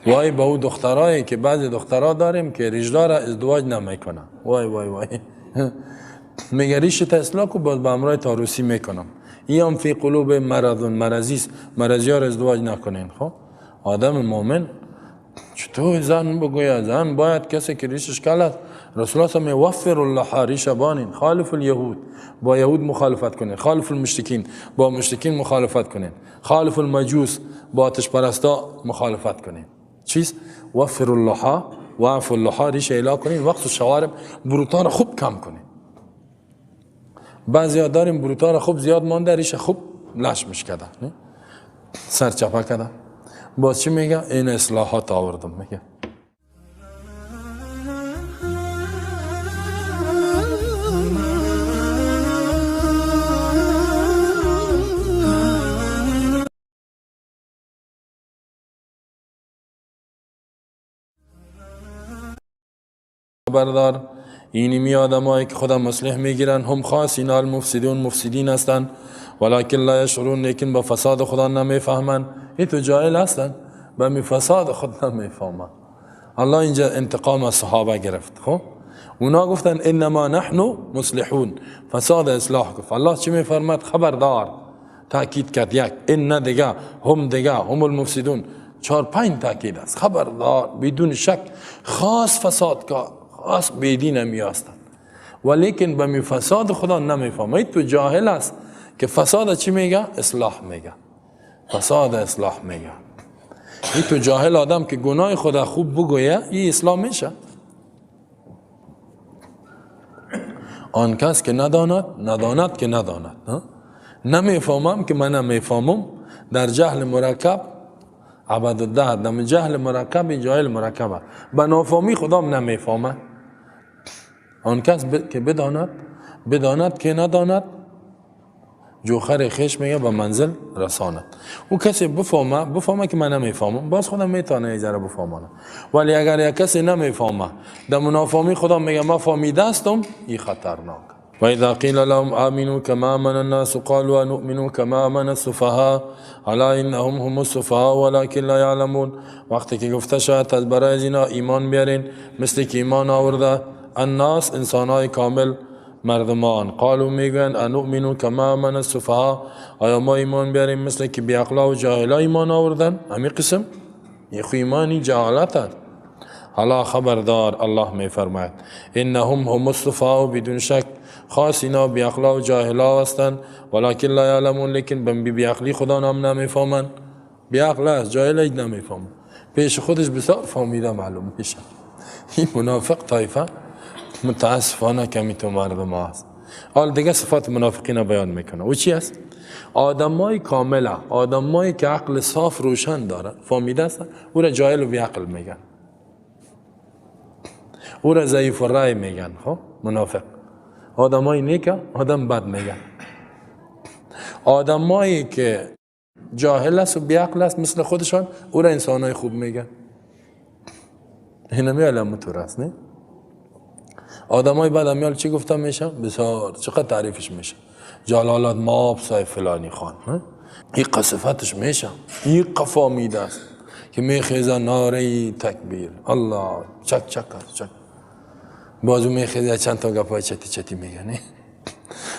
وای با او دخترایی که بعضی دخترها داریم که ریشدار ازدواج نمیکنن. وای وای وای میگه ریشت اصلاح کو، باز با امرای تاروسی میکنم. این هم فی قلوب مرضون، مرضیست، مرضی ها را ازدواج نکنین. خب آدم مومن چطور زن بگوید؟ زن باید کسی که ریشش کل است. رسول الله صلی الله وفر الله ریش بانین، خالف الیهود، با یهود مخالفت کنین. خالف المشرکین، با مشرکین مخالفت کنین. خالف المجوس، با آتش پرستا مخالفت کنین. چیز؟ وفر الله وعف الله، ریش اعلا کنین. وقت شوارب بروتا را خوب کم کنین. بعضی ها داریم بروتا را خوب زیاد مانده، ریش خوب لشمش کرده، سر چپا کرده. باز چی میگه؟ این اصلاحات آوردم میگه. خبردار اینمی آدمایی که خدا مصلح میگیرن هم خاص اینا المفسدون مفسدین هستن ولکن لا یشعرون لیکن با فساد خدا نمیفهمن. این تو جاهل هستن با می فساد خود نمیفهمن. الله اینجا انتقام از صحابه گرفت. خب اونا گفتن انما نحن مصلحون، فساد اصلاح گفت. الله چی میفرماد؟ خبردار، تاکید کرد. یک ان دیگه، هم دیگه، هم المفسدون، 4-5 تاکید است. خبردار بدون شک خاص فساد کا خاص بیدین همی هستند ولیکن به فساد خدا نمیفهمه. تو جاهل است که فساد چی میگه؟ اصلاح میگه. فساد اصلاح میگه. این تو جاهل آدم که گناه خدا خوب بگویه این اصلاح میشه. آن کس که نداند که نداند. نمیفهمم که من نمیفهمم. در جهل مرکب عبدالده، در جهل مرکب جاهل مرکبه. به نافهمی خدام نمیفهمه. آن کس که بداند که نداند جوخر خیش میگه به منزل رساند. او کسی بفهمه که من نمیفهمم باز خودم میتونه ایجاره بفهمانه. ولی اگر یک کسی نمیفهمه در نافهمی خدا میگه ما فهمیده استم، این خطرناک. و اذا قیل لهم آمنوا كما آمن الناس قالوا نؤمن كما آمن السفهاء الا انهم هم السفهاء ولكن لا يعلمون. وقتی که گفته شد از برای اینا ایمان بیارین مثل که ایمان آورده الناس انسانای کامل مردمان، قالوا میگن انؤمن كما آمن السفهاء، آیا ما ایمان بیاریم مثل که بی عقلا و جاهلا ایمان آوردن؟ همین قسم این خو ایمانی جهالت است. حالا خبردار الله میفرماید انهم هم السفهاء، بدون شک خاص اینا بی عقلا و جاهلا هستند ولکن لا یعلمون، لیکن بی عقلی خدا نام نمیفهمن. بی عقل است، جاهل اید نمیفهمن، پیش خودش بسیار فهمیده معلوم میشه. این منافق طایفه متاسفانه کمی تو مردم هست. حال دیگه صفات منافقین بیان میکنه. او چی است؟ آدمای کامله، آدمایی که عقل صاف روشن داره فهمیده است، او را جاهل و بی عقل میگن، او را ضعیف الرأی میگن. خب منافق. آدمای نیکه آدم بد میگن. آدمایی که جاهل است و بی عقل است مثل خودشان او را انسانای خوب میگن. اینمی علامت است. نه آدمای بعد امیال چی گفته میشه؟ بسیار چقدر تعریفش میشه. جلالت ماب صاحب فلانی خان. این قصفتش میشه. این قفا میده است که میخیزه ناره تکبیر الله چک چک است چک. بازو میخیزه چند تا گپای چتی چتی میگه. نه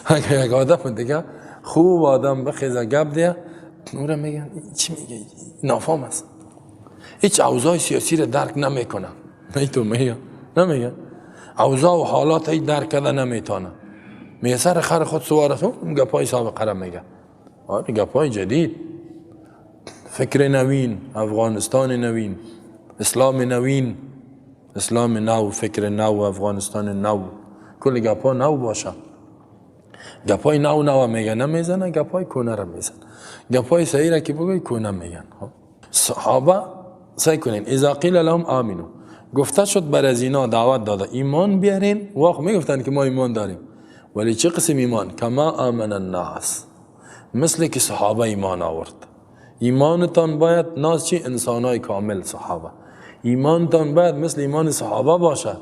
اگر یک آدم دیگه خوب آدم بخیزه گپ دیه نورا میگن چی میگه؟ نافهم است. هیچ اوضاع سیاسی را درک نمیکنه. نه تو میگه نمیگه اوضاع و حالات ای درک کرده نمیتونه. میگه سر خر خود سوار است. گپای سابقه را میگه. آره گپای جدید، فکر نوین، افغانستان نوین، اسلام نوین، اسلام نو، فکر نو، افغانستان نو، کل گپا نو باشه. گپای نو میگه نمیزنه، گپای کونه را میزنه. گپای صحیح را که بگوی کونه میگن. صحابه سعی کنین اذا قیل لهم آمنو، گفته شد بر از اینا دعوت داده ایمان بیارین، واقع میگفتن که ما ایمان داریم ولی چه قسم ایمان؟ کما آمن الناس، مثل که صحابه ایمان آورد. ایمانتان باید ناس چی؟ انسانای کامل صحابه. ایمانتان باید مثل ایمان صحابه باشد.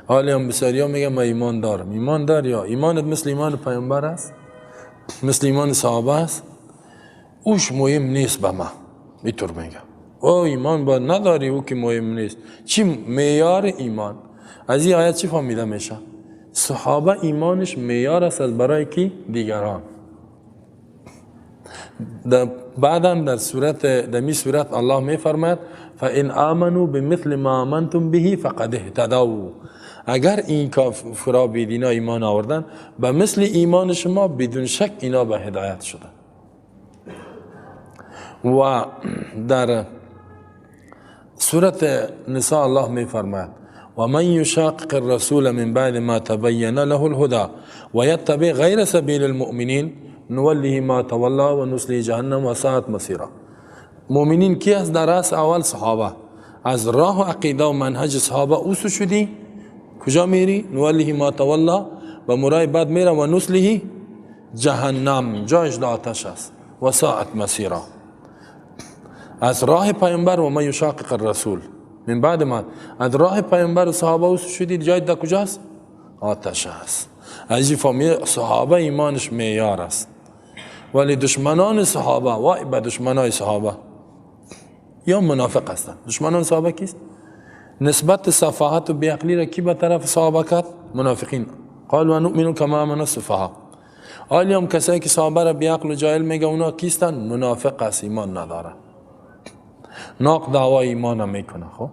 حالی هم بسیاری ها میگم من ایمان دارم. ایمان دار یا ایمانت مثل ایمان پیامبر است؟ مثل ایمان صحابه است؟ اوش مهم نیست به ما. اینطور میگم او ایمان باید نداری، او که مهم نیست. چی معیار ایمان؟ از این آیت چی فهمیده میشه؟ صحابه ایمانش معیار است از برای کی؟ دیگران. بعدا در صورت الله میفرماید فان آمنوا بمثل ما آمنتم به فقد اهتدوا، اگر این کافرها بیدینا ایمان آوردن به مثل ایمان شما بدون شک اینا به هدایت شدن. و در سورت نساء الله میفرماید و من یشاقق الرسول من بعد ما تبین له الهدى و یتبع غیر سبیل المؤمنین نوله ما تولا و نصله جهنم و ساعت مصیرا. مؤمنین کی از در رأس اول صحابه، از راه و عقیده و منهج صحابه اوسو شدی کجا میری؟ نوله ما تولا و مرای بعد میره و نصله جهنم، جایش آتش است و ساعت مصیرا. از راه پیامبر و ما یشاقق الرسول من بعد ما از راه پیامبر و صحابه اوسو شدی جای در کجاست؟ آتش است. از این فهمید صحابه ایمانش معیار است، ولی دشمنان صحابه وای به دشمنای صحابه یا منافق هستند. دشمنان صحابه کیست؟ نسبت صفاحت و بیعقلی را کی به طرف صحابه کرد؟ منافقین. قال و نؤمن کما آمن السفهاء. حالی هم کسایی که صحابه را بیعقل و جاهل میگه اونا کیستن؟ منافق است، ایمان نداره، ناق دعوای ایمان میکنه. خب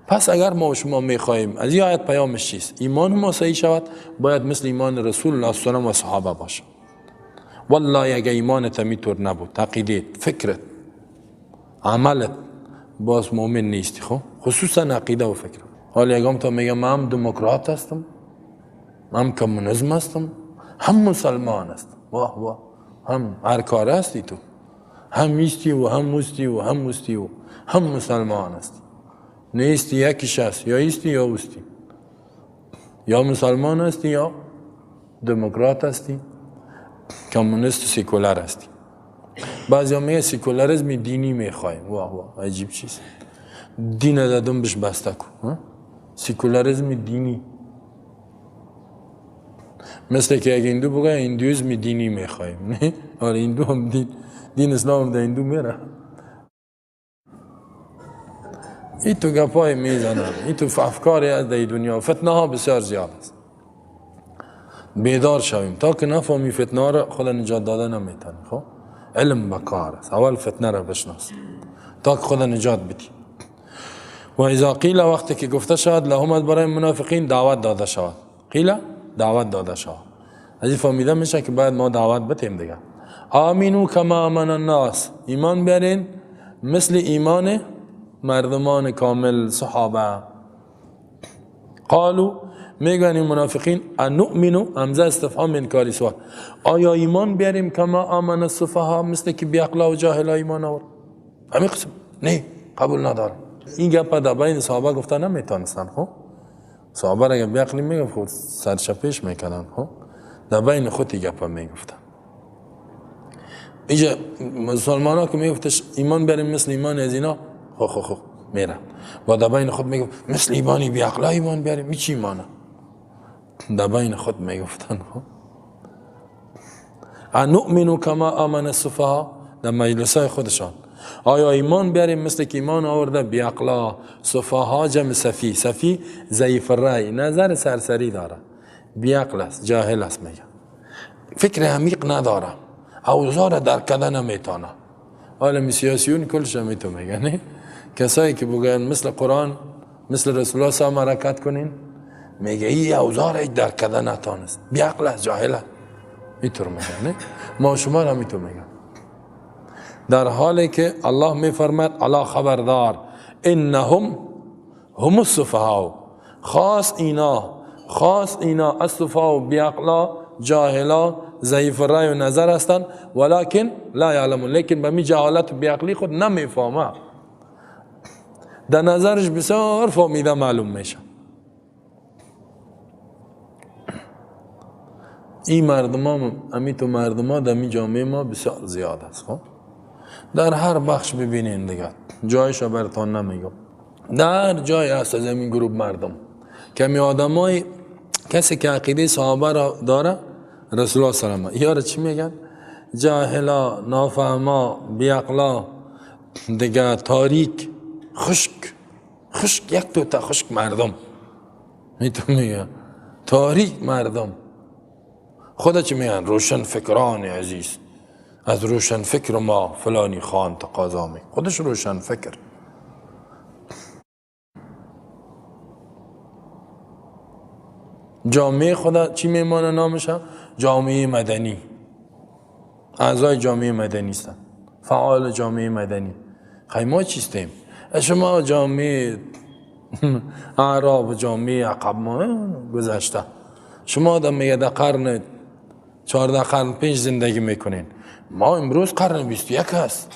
پس اگر ما و شما میخواهیم از این آیت پیامش چیست؟ ایمان ما صحیح شود، باید مثل ایمان رسول الله صلی الله علیه و صحابه باشه. والله اگه ایمانت میطور نبود، عقیدت، فکرت، عملت، باز مؤمن نیستی. خب خصوصا عقیده و فکر. حالی اگه تا میگم من هم دموکرات هستم، من کمونیسم هستم، هم مسلمان هستم، واه واه، هم هر کار هستی تو، هم ایستی و هم مستی و هم مستی و هم مسلمان هستی. نیستی یکیش هست، یا ایستی یا اوستی، یا مسلمان هستی یا دموکرات هستی، کمونیست و سیکولر هستی. بعضی هم میگه سیکولاریسم دینی میخوایم. واه واه عجیب چیست، دین دادم بهش بسته کن. سیکولاریسم دینی مثل که اگه هندو بگه هندویسم دینی میخوایم. نه آره هندو هم دین اسلام هم در هندو میره. این تو گپای میزنن، این تو افکاری از در دنیا. فتنه ها بسیار زیاد است، بیدار شویم. تا که نفهمی فتنه ها را خدا نجات داده نمیتونه. خب علم بکار است، اول فتنه را بشناس تا که خدا نجات بدی. و اذا قیل وقتی که گفته شود لهم برای منافقین دعوت داده شود، قیل دعوت داده شود، از این فهمیده میشه که باید ما دعوت بتیم دیگه. آمینو کما آمن الناس، ایمان بیارین مثل ایمان مردمان کامل صحابه. قالو میگن این منافقین انؤمنو، همزه استفهام انکاری سوال، آیا ایمان بیاریم کما آمن السفهاء، مثل که بیعقلا و جاهلا ایمان آورد؟ همین قسم نه، قبول ندارم. این گپ در بین صحابه گفته نمیتونستن. خب صحابه را اگر بیعقلی میگفت خود سرچپش میکردن. خب در بین خودی گپ میگفتن. اینجا مسلمان ها که میگفتش ایمان بیاریم مثل ایمان از اینا، خو میره و در بین خود میگفت مثل ایمانی بیعقلا ایمان بیاریم، این چی ایمانه؟ در بین خود میگفتن. انؤمنو کما آمن السفهاء، در مجلسای خودشان آیا ایمان بیاریم مثل که ایمان آورده بیعقلا. سفهاء جمع سفی، سفی ضعیف الرأی، نظر سرسری داره، بیعقل است، جاهل است، میگه فکر عمیق نداره، اوضاع درک کردن نمیتونه. حالا سیاسیون کلش میتونه میگه نه، کسایی که بگن مثل قرآن مثل رسول الله صلی الله علیه و حرکت کنین، میگه این اوضاع درک کردن نتونست، بیعقل است، جاهل است، میتونه میگه نه. ما شما را میتونه میگه، در حالی که الله میفرماد الا خبردار انهم هم السفهاء، خاص اینا السفهاء بیعقلا، جاهلا، ضعیف رأی و نظر هستند، ولکن لا یعلمون، لیکن به می جهالت و بیعقلی خود نمیفهمه، در نظرش بسیار فهمیده معلوم میشه. این مردم ها، امیتو مردم ها در می جامعه ما بسیار زیاد است. خب در هر بخش ببینین دیگه، جایش رو براتون نمیگم، در جای هست از این گروه مردم. کمی آدمای کسی که عقیده صحابه را داره، رسول الله صلی الله علیه و یارو چی میگن؟ جاهلا، نافهما، بیعقلا، دیگه تاریک، خشک، یک دوتا خشک مردم میتون میگن، تاریک مردم. خدا چی میگن؟ روشن فکران عزیز، از روشن فکر ما فلانی خان تقاضا می، خودش روشن فکر. جامعه خدا چی میمانه نامش؟ جامعه مدنی، اعضای جامعه مدنی هستن، فعال جامعه مدنی. خیلی ما چیستیم؟ شما جامعه اعراب، جامعه عقب ما گذشته، شما در میگه در قرن 14 قرن پیش زندگی میکنین. ما امروز قرن 21 هست.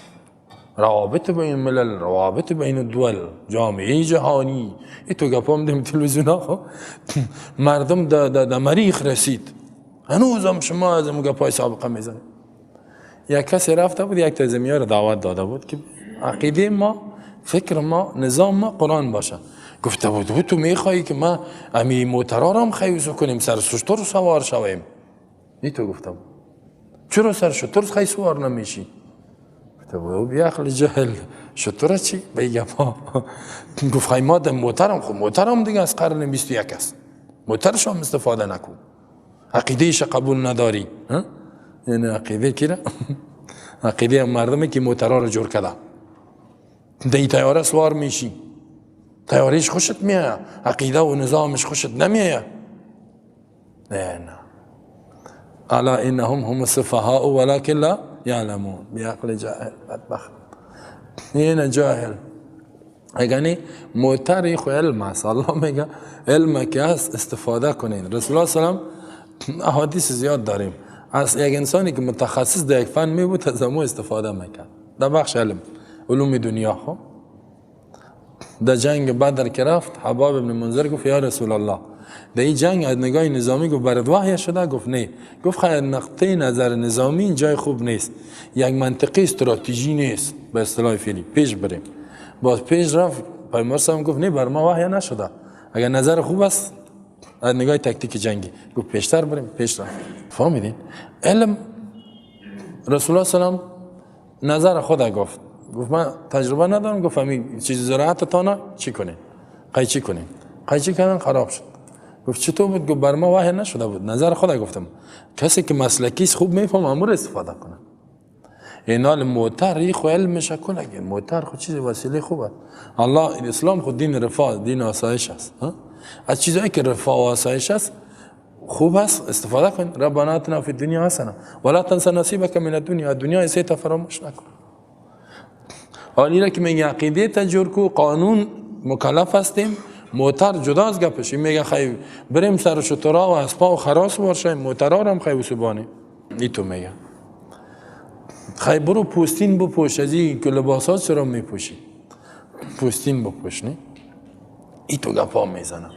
روابط بین ملل، روابط بین دول، جامعه جهانی، ای تو گپام دیم تلویزیون ها مردم در مریخ رسید. هنوزم شما از اون گپای سابقه میزنید. یک کسی رفته بود یک تزمیه رو دعوت داده بود که عقیده ما، فکر ما، نظام ما قرآن باشه. گفته بود تو میخوایی که ما امی موترا رو هم خیوز کنیم سر شتر سوار شویم؟ ای تو گفته بود چرا سر شتر خیلی سوار نمیشی؟ گفته بود بیاخل جهل شتر چی؟ بگم گفت خیلی ما در موترم، خب موترم دیگه از قرن 21 است، موترش هم استفاده نکن، عقیدهش قبول نداری. یعنی عقیده کی را؟ عقیده مردمی که موترها رو جور کرده. دی تیاره سوار میشی، تیارهش خوشت میاد، عقیده و نظامش خوشت نمیاد. نه الا انهم هم السفهاء ولكن لا يعلمون. بعقل جاهل بدبخت. این جاهل. یعنی موتر خو علم است. الله میگه علم که هست استفاده کنین. رسول الله صلی الله علیه و احادیث زیاد داریم از یک انسانی که متخصص در یک فن می بود از امو استفاده میکرد در بخش علوم دنیا. خب در جنگ بدر که رفت حباب ابن منذر گفت یا رسول الله در این جنگ از نگاه نظامی گفت برات وحی شده؟ گفت نه. گفت خیلی نقطه نظر نظامی این جای خوب نیست، یک منطقه استراتژی نیست به اصطلاح فعلی، پیش بریم. باز پیش رفت پیامبر صلی گفت نه بر ما وحی نشده، اگر نظر خوب است از نگاه تکتیک جنگی گفت پیشتر بریم، پیش رفت. فهمیدین؟ علم رسول الله صلی الله علیه و نظر خود گفت من تجربه ندارم. گفت همین چیز زراعت تانا چی کنین؟ قیچی کنین. قیچی کردن خراب شد. گفت چطور بود؟ گفت بر ما وحی نشده بود، نظر خود گفتم. کسی که مسلکی است خوب میفهمه امور استفاده کنه. اینال موتر ریخ و علمش کنه. موتر خود چیز وسیله خوبه. الله اسلام خود دین رفاه، دین آسایش است. از چیزایی که رفاه و آسایش است خوب است استفاده کن. ربنا آتنا فی الدنیا حسنه ولا تنس نصیبک من الدنیا. دنیا ایسه تا فراموش نکن. حالی را که میگه عقیده تجور کو، قانون مکلف هستیم، موتر جداست گپش. میگه خیلی بریم سر شترا و اسبا و خراس ورشیم، موترها هم خیلی سبانه. ای تو میگه خیلی برو پوستین بپوش، از این که لباسات چرا میپوشی؟ پوستین بپوش. نه ای تو گپا میزنه.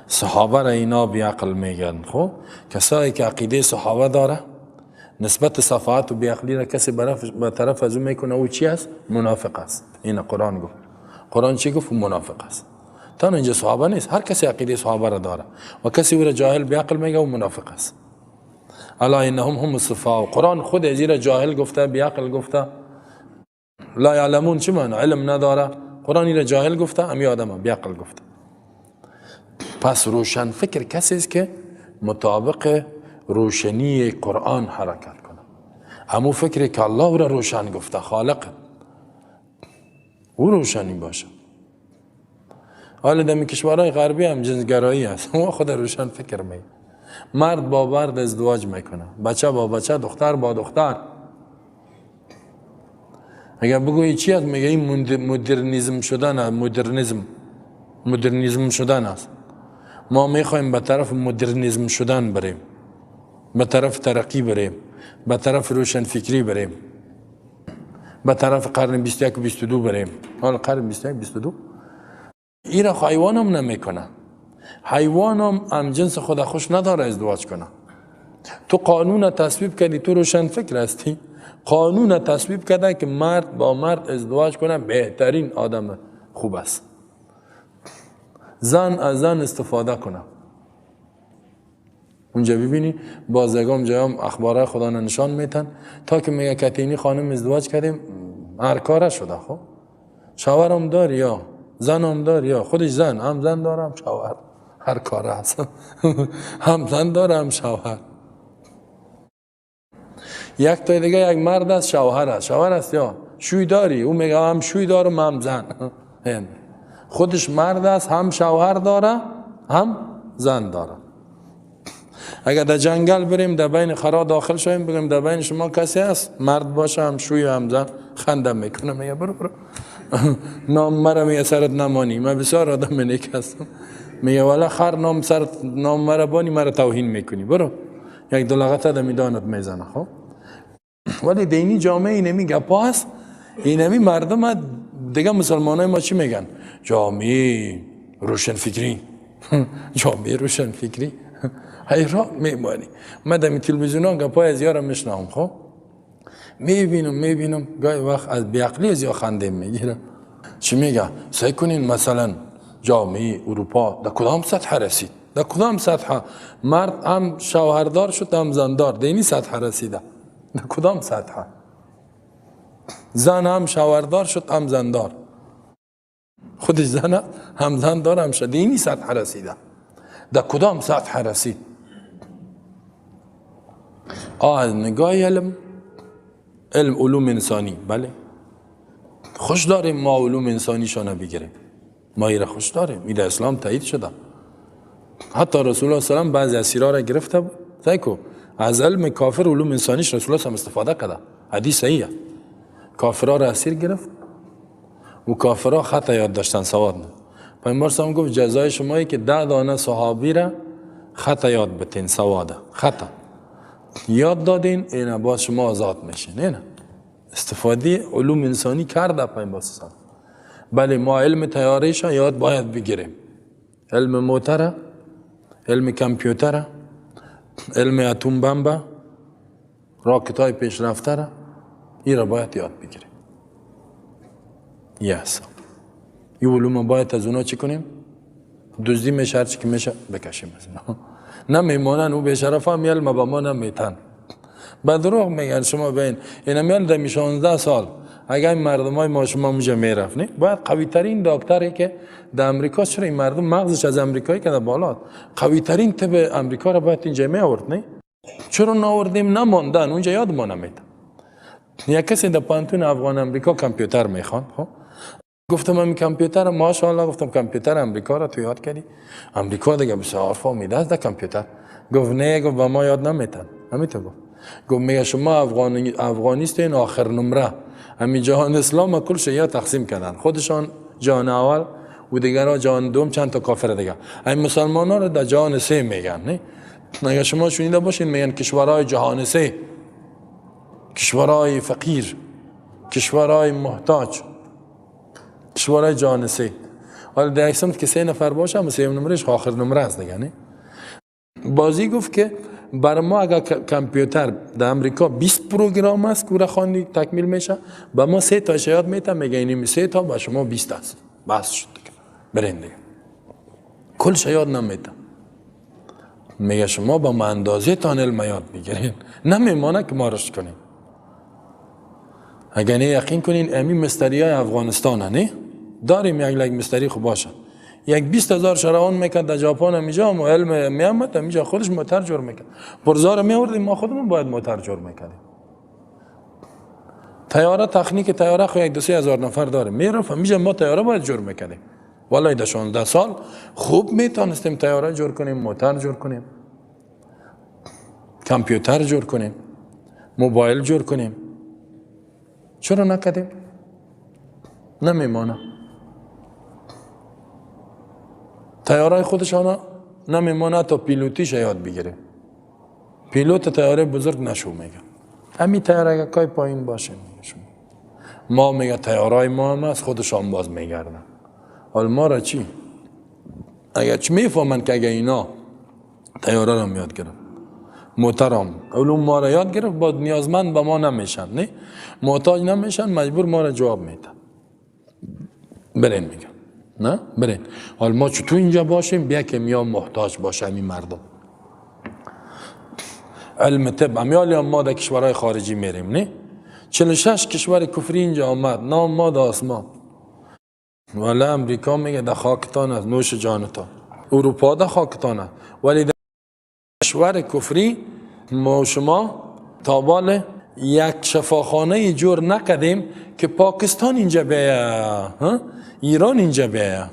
صحابه را اینا بیعقل میگن. خب کسایی که عقیده صحابه داره نسبت صفات و بیعقلی را کسی به طرف از اون میکنه او چی است؟ منافق است. این قرآن گفت. قرآن چی گفت؟ منافق است. تا اینجا صحابه نیست، هر کسی عقیده صحابه را داره و کسی او را جاهل بیعقل میگه او منافق است. الا انهم هم السفهاء. قرآن خود از را جاهل گفته، بیعقل گفته. لا یعلمون چی معنی؟ علم نداره. قرآن را جاهل گفته، امی آدم بیعقل گفته. پس روشن فکر کسی است که مطابق روشنی قرآن حرکت کنه. همون فکری که الله او را روشن گفته، خالق او روشنی باشه. حالا در کشورهای غربی هم جنسگرایی هست، او خود روشن فکر می. مرد با مرد ازدواج میکنه، بچه با بچه، دختر با دختر. اگر بگویی چی هست؟ میگه این مدرنیزم شدن، مدرنیزم شدن است. ما میخوایم به طرف مدرنیزم شدن بریم، به طرف ترقی بریم، به طرف روشن فکری بریم، به طرف قرن 21 و 22 بریم. حالا قرن 21 22 ایرا حیوان هم نمیکنه. حیوان هم جنس خود خوش نداره ازدواج کنه. تو قانون تصویب کردی، تو روشن فکر هستی، قانون تصویب کرده که مرد با مرد ازدواج کنه بهترین آدم خوب است. زن از زن استفاده کنه. اونجا ببینی بازگام جایم اخباره خدا نشان میتن تا که میگه کتینی خانم ازدواج کردیم هر کاره شده. خب شوهر هم داری یا زن هم داری یا خودش زن هم زن داره هم شوهر، هر کاره هست هم زن داره هم شوهر. یک تا دیگه یک مرد است شوهر است یا شوی داری، او میگه هم شوی دارم هم زن. خودش مرد است هم شوهر داره هم زن داره. اگر در جنگل بریم در بین خرا داخل شویم بگیم در بین شما کسی هست مرد باشه هم شوی هم زن، خنده میکنه میگه برو نام مرا میگه سرت نمانی. من بسیار آدم نیک هستم. میگه والا خر نام مربانی مرا توهین میکنی، برو یک دلغته در میدانت میزنه. خب ولی دینی جامعه اینمی گپا هست، اینمی مردم دیگه مسلمان های ما چی میگن؟ جامعه روشن فکری جامعه روشن فکری حیران میمانی. من در تلویزیون ها گپای از یارم میشنم، خب میبینم گاهی وقت از بیعقلی از یا خنده میگیرم. چی میگه؟ سعی کنین مثلا جامعه اروپا در کدام سطح رسید؟ در کدام سطح؟ مرد هم شوهردار شد هم زندار، دینی سطح رسیده. در کدام سطح؟ زن هم شوهردار شد هم زندار، خودش زن هم زندار هم شد، دینی سطح رسیده. در کدام سطح رسید؟ از نگاه علم علوم انسانی، بله خوش داریم ما علوم انسانی شانه بگیریم، ما ایره خوش داریم، ایره اسلام تایید شده. حتی رسول الله صلی الله علیه و بعضی اسیرا را گرفته بود، سایکو از علم کافر علوم انسانیش رسول الله هم استفاده کرده، حدیث صحیحه. کافرها را اسیر گرفت و کافرها خطا یاد داشتن، سواد نه. پیامبر صلی الله علیه و گفت جزای شمایی که 10 دانه صحابی را خطا یاد بتین، سواده خطا یاد دادین، اینا باز شما آزاد میشین. نه استفاده علوم انسانی کرده پیامبر صلی الله علیه و بله ما علم طیاره‌اش یاد باید بگیریم، علم موتور، علم کامپیوتر، علم اتم بمب، راکت‌های پیشرفته، این را باید یاد بگیریم. یس این علوم باید از اونا چی کنیم؟ دزدی میشه، هرچی که میشه بکشیم از اونا. نمیمانن او بیشرف هم علم با ما نمیتن. به دروغ میگن. شما بین این میال در 16 سال اگر این مردم های ما شما اونجا میرفت، نه باید قوی ترین دکتری که در امریکا، چرا این مردم مغزش از امریکایی که در بالا، قوی ترین طب امریکا را باید اینجا می آورد، نه چرا نآوردیم؟ نماندن اونجا، یاد ما نمیاد. یک کسی در پانتون افغان امریکا کامپیوتر میخوان، خب گفتم من کامپیوتر ماشاءالله، گفتم کامپیوتر امریکا را تو یاد کردی؟ امریکا دیگه بسیار فهمیده است در کامپیوتر. گفت نه، گفت با ما یاد نمیتن. همینطور گفت میگه شما افغانیستین آخر نمره، همین جهان اسلام کل شیعه تقسیم کردن، خودشان جهان اول و دیگرها جهان دوم، چند تا کافر دیگه. این مسلمان ها رو در جهان سه میگن. نه اگه شما شنیده باشین میگن کشورهای جهان سه، کشورهای فقیر، کشورهای محتاج، کشورهای جهان سه. حالا در یک سمت که 3 نفر باشه، اما 3 نمرهش آخر نمره است دیگه. نه بازی گفت که بر ما اگر کامپیوتر در امریکا 20 پروگرام است که خواندی تکمیل میشه، به ما 3 تا یاد میته، میگه این 3 تا به شما 20 است، بس شد دیگه، برین دیگه. کل یاد نمیته، میگه شما با ما اندازه تان علم یاد میگیرین، نمیمانه که ما رشد کنیم. اگر نه یقین کنین امی مستری های افغانستان نه داریم، یک مستری خوب باشه، یک 20,000 شراون میکرد در ژاپن، همیجا ما علم میامد، همیجا خودش موتور جور میکرد، پرزار میوردیم، ما خودمون باید موتور جور میکردیم. طیاره، تکنیک طیاره خو 1-2 هزار نفر داره، میرفت همیجا ما طیاره باید جور میکردیم. والله در 16 سال خوب میتونستیم طیاره جور کنیم، موتور جور کنیم، کامپیوتر جور کنیم، موبایل جور کنیم. چرا نکردیم؟ نمیمانه. طیاره خودشان نمیمانه تا پیلوتیش یاد بگیره. پیلوت طیاره بزرگ نشو میگه. همین طیاره اگه کای پایین باشه میگه شما. ما میگه طیاره ما هم از خودشان باز میگردن. حال ما را چی؟ اگه چی میفهمن که اگه اینا طیاره را یاد گرفت، محترم علوم ما را یاد گرفت، با نیازمند به ما نمیشن، نه محتاج نمیشن، مجبور ما را جواب میدن. برین میگن نه برین. حال ما چطور اینجا باشیم بیا که میا محتاج باشه همین مردم. علم طب امیالی ما در کشورهای خارجی میریم، نه 46 کشور کفری اینجا آمد، نام ما در آسمان. ولی امریکا میگه در خاکتان است، نوش جانتان. اروپا در خاکتان است، ولی در کشور کفری ما شما تابال یک شفاخانه جور نکردیم که پاکستان اینجا بیا، ایران اینجا بیا.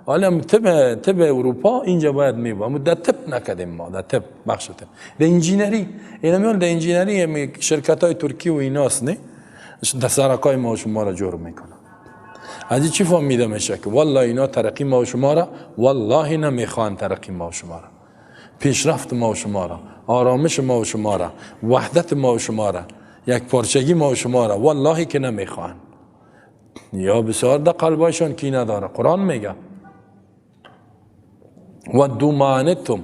حالا طب اروپا اینجا باید میبا، اما در طب نکردیم ما، در طب بخش طب. در انجینری، اینا میان در انجینری شرکت های ترکی و ایناست، نه در سرکای ما شما را جور میکنن. از چی فهمیده میشه که والله اینا ترقی ما و شما را والله نمیخوان، ترقی ما و شما را، پیشرفت ما و شما را، آرامش ما و شما را، وحدت ما و شما را، یک پارچگی ما و شما را والله که نمیخوان. یا بسیار در قلبایشان کی نداره. قرآن میگه ودوا ما عنتم،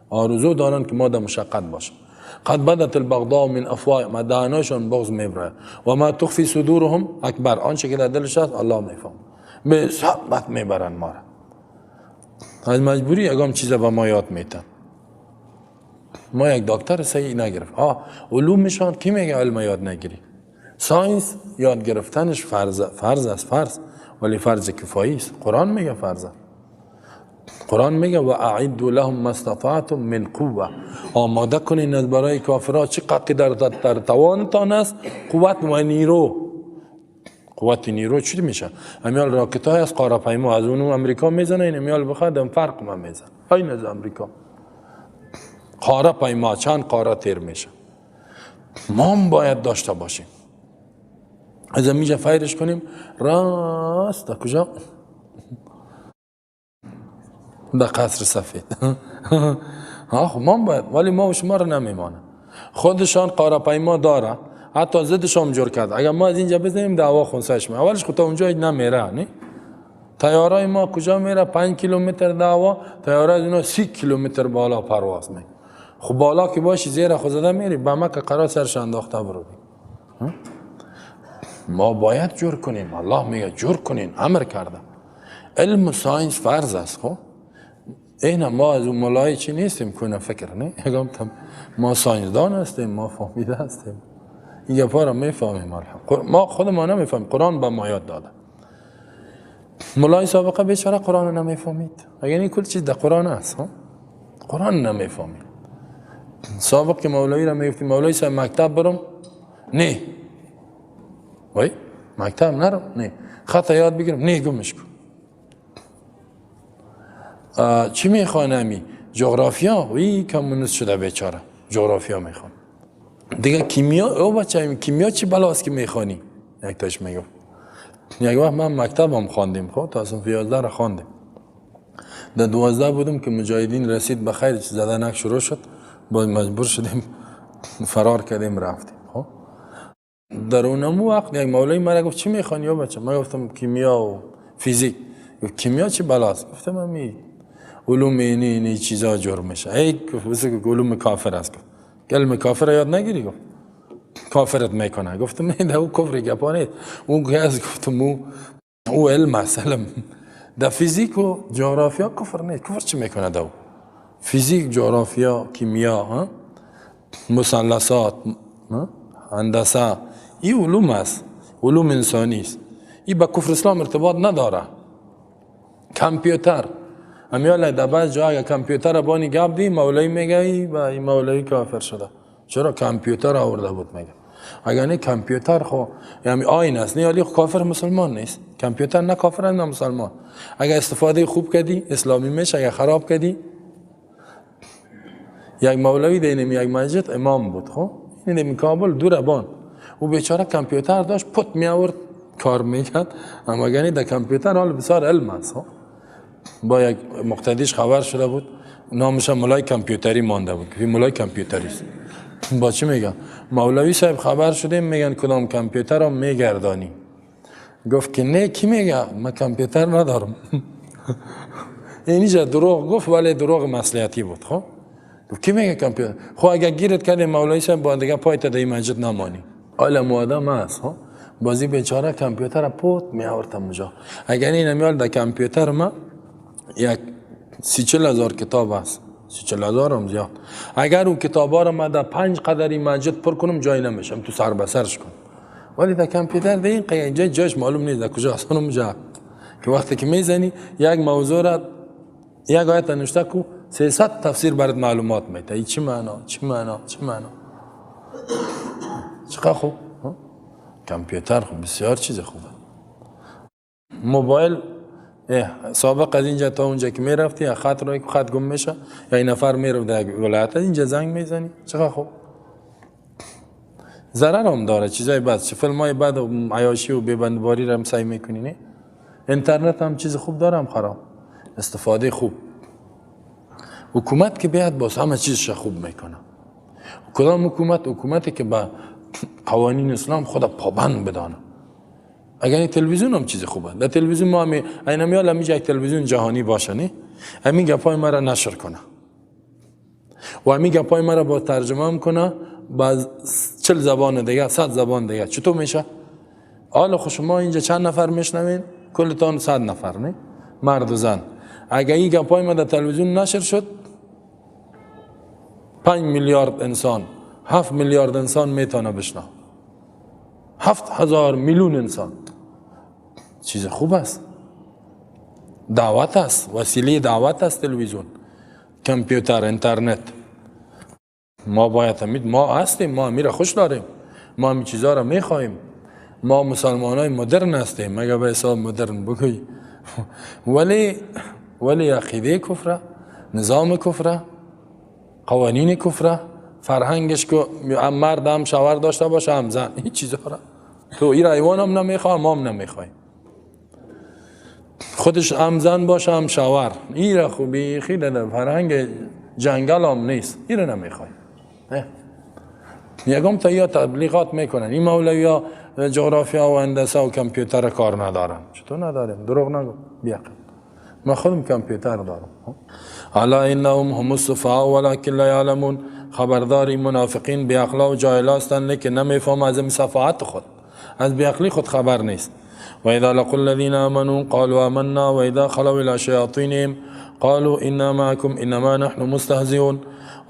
آرزو دارن که ما در مشقت باشیم. قد بدت البغضاء من افواههم، مدانشان بغض میبره و ما تخفی صدورهم اکبر، آنچه که در دلش هست الله میفهم. به صحبت میبرن ما را، از مجبوری یکم چیزا به ما یاد میتن. ما یک دکتر صحیح نگرفت. علومشان کی میگه علم یاد نگیری؟ ساینس یاد گرفتنش فرض است، فرض، ولی فرض کفایی است. قرآن میگه فرض. قرآن میگه و اعدوا لهم ما استطعتم من قوه، آماده کنین از برای کافرها چقدر در توانتان است قوت و نیرو. قوت نیرو چی میشه؟ امیال راکت های از قاره پیما از اون امریکا میزنه، این امیال بخواد هم فرق ما میزنه. این از امریکا قاره پیما چند قاره تیر میشه. ما هم باید داشته باشیم. از میجا فایرش کنیم راست در کجا؟ در قصر سفید. ما باید، ولی ما و شما رو نمیمانه. خودشان قاره پیما داره، حتی ضدشان جور کرد. اگر ما از اینجا بزنیم دعوا خونسش میشه. اولش خود تا اونجا نمیره. نه طیاره ما کجا میره؟ 5 کیلومتر دعوا، طیاره از اینا 30 کیلومتر بالا پرواز میکنه. خب بالا که باشی زیر خودت میری، به ما که قرار سرش انداخته برو. ما باید جور کنیم. الله میگه جور کنین، امر کرده. علم و ساینس فرض است. خب اینا ما از اون ملای چی نیستیم کنه فکر نه. ما ساینسدان هستیم، ما فهمیده هستیم. این گپا را میفهمیم. ما خود ما نمیفهمیم، قرآن به ما یاد داده. ملای سابقه بیچاره قرآن رو نمیفهمید. اگر این کل چیز در قرآن است، قرآن نمیفهمید. سابق که مولوی را میگفتیم مولوی صاحب مکتب برم، نه وای مکتب نرم، نه خط یاد بگیرم، نه گمش کن. چی میخوانمی؟ جغرافیا. وی کمونیست شده بیچاره، جغرافیا میخوان. دیگه کیمیا، او بچه کیمیا چی بلاست که میخوانی؟ یک تاش میگفت یک وقت من مکتبم خواندیم، خب تا صنف 11 را خواندیم. در 12 بودم که مجاهدین رسید به خیر، زدنک شروع شد، باید مجبور شدیم فرار کردیم رفتیم. خب در اونم وقت یک مولوی مرا گفت چی میخوانی یا بچه؟ من گفتم کیمیا و فیزیک. گفت کیمیا چی بلاست؟ گفتم امی علوم اینی چیزا جور میشه. ای گفت علوم کافر است. علم کافر یاد نگیری. گفت کافرت میکنه. گفتم نه او کفر گپا نیست، اون که از گفتم او علم است. علم در فیزیک و جغرافیا کفر نیست. کفر چی میکنه دو؟ فیزیک، جغرافیا، کیمیا، مثلثات، هندسه، این علوم است، علوم انسانی است. این با کفر اسلام ارتباط نداره. کامپیوتر امیال در بعض جای کامپیوتر بانی گپ دی مولوی میگه این مولوی کافر شده. چرا؟ کامپیوتر آورده بود. میگه اگر نه کامپیوتر خو یعنی آین است، نه ولی کافر مسلمان نیست. کامپیوتر نه کافر نه مسلمان. اگر استفاده خوب کردی اسلامی میشه، اگر خراب کردی. یک مولوی دینم یک مسجد امام بود. خب این کابل دور بان، او بیچاره کامپیوتر داشت پت می آورد کار میکرد، اما یعنی در کامپیوتر حال بسیار علم است. با یک مقتدیش خبر شده بود، نامش مولای کامپیوتری مانده بود که مولای کامپیوتری است. با چی میگم؟ مولوی صاحب خبر شدیم میگن کدام کامپیوتر رو میگردانی. گفت که نه کی میگه من کامپیوتر ندارم. اینجا دروغ گفت ولی دروغ مصلحتی بود. خب گفت کی میگه کامپیوتر؟ خب اگر گیرت کردیم مولوی صاحب با دیگه پایت در این مسجد نمانی. علم آدم است. بازی بیچاره کامپیوتر پوت می آورد اونجا. اگر این میال در کامپیوتر ما یک 30-40 هزار کتاب است. 30-40 هزار هم زیاد. اگر اون کتابا رو ما در 5 قدری مسجد پر کنم جای نمیشم، تو سر به سرش کنم. ولی در کامپیوتر در این قیجه جاش معلوم نیست در کجا است. اونجا که وقتی که میزنی یک موضوع را یک آیت نوشته کو 300 تفسیر برات معلومات میده. این چی معنا؟ چی معنا؟ چی معنا؟ چقدر خوب. کامپیوتر خوب، بسیار چیز خوبه. موبایل سابق از اینجا تا اونجا که میرفتی خط روی خط گم میشه یا این نفر میرفت در ولایت اینجا زنگ میزنی. چقدر خوب. ضرر هم داره، چیزای بد، فیلم های بد و عیاشی و بیبندباری رو هم سعی میکنی نه. اینترنت هم چیز خوب داره هم خراب، استفاده خوب. حکومت که بیاد باز همه چیزش خوب میکنه. کدام حکومت؟ حکومتی که با قوانین اسلام خدا پابند بدانه. اگر این تلویزیون هم چیز خوبه، در تلویزیون ما هم اینا میال همیشه یک تلویزیون جهانی باشه نه، همین گپای ما را نشر کنه و همین گپای ما را با ترجمه هم کنه با 40 زبان دیگه، 100 زبان دیگه. چطور میشه؟ حالا خود شما اینجا چند نفر میشنوین؟ کلتان 100 نفر نه، مرد و زن. اگر این گپای ما در تلویزیون نشر شد، 5 میلیارد انسان، 7 میلیارد انسان میتونه بشنوه، 7,000 میلیون انسان. چیز خوب است، دعوت است، وسیله دعوت است تلویزیون، کامپیوتر، اینترنت. ما باید همین، ما هستیم، ما میره خوش داریم، ما همین چیزها را میخواهیم. ما مسلمان های مدرن هستیم، مگه به حساب مدرن بگوی ولی عقیده کفره، نظام کفره، قوانین کفره، فرهنگش که مرد هم شوهر داشته باشه هم زن، این چیزها را تو این ایوان هم نمیخواه، ما هم نمیخواهیم. خودش هم زن باشه هم شوهر، این را خوبی خیلی در فرهنگ جنگل هم نیست، این را نمیخواهیم. یکم تا یا تبلیغات میکنن این مولوی ها جغرافیا و هندسه و کامپیوتر کار ندارن. چطور نداریم؟ دروغ نگو، بیاقل ما خودم کامپیوتر دارم. الا انهم هم السفهاء ولكن لا يعلمون. خبرداری منافقین بیاقلا و جاهل هستند لیکن نمیفهم از این صفات خود، از بیاقلی خود خبر نیست. و اذا لقوا الذين امنوا قالوا آمنا و اذا خلوا الى شياطينهم قالوا انا معكم انما نحن مستهزئون.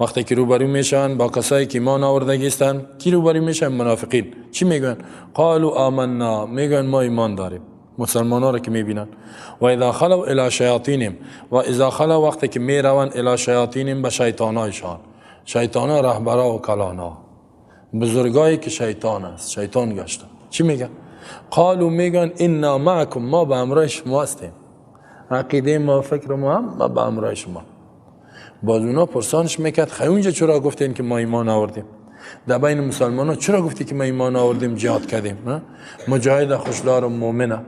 وقتی که روبرو میشن با کسایی که ایمان آوردگی هستند، کی روبرو میشن؟ منافقین. چی میگن؟ قالوا آمنا، میگن ما ایمان داریم. مسلمان‌ها را که میبینن. و اذا خلوا الی شیاطینهم، و اذا خلوا وقتی که میروند الی شیاطینهم، به شیطانایشان. شیطانا رهبرا و کلانا، بزرگایی که شیطان است، شیطان گشتن. چی میگن؟ قالوا، میگن انا معکم، ما به همراه شما هستیم، عقیده ما، فکر ما هم به همراه شما. باز اونا پرسانش میکرد خیلی اونجا چرا گفتین که ما ایمان آوردیم؟ در بین مسلمان ها چرا گفتی که ما ایمان آوردیم جهاد کردیم؟ مجاهد خوشدار و مؤمنه،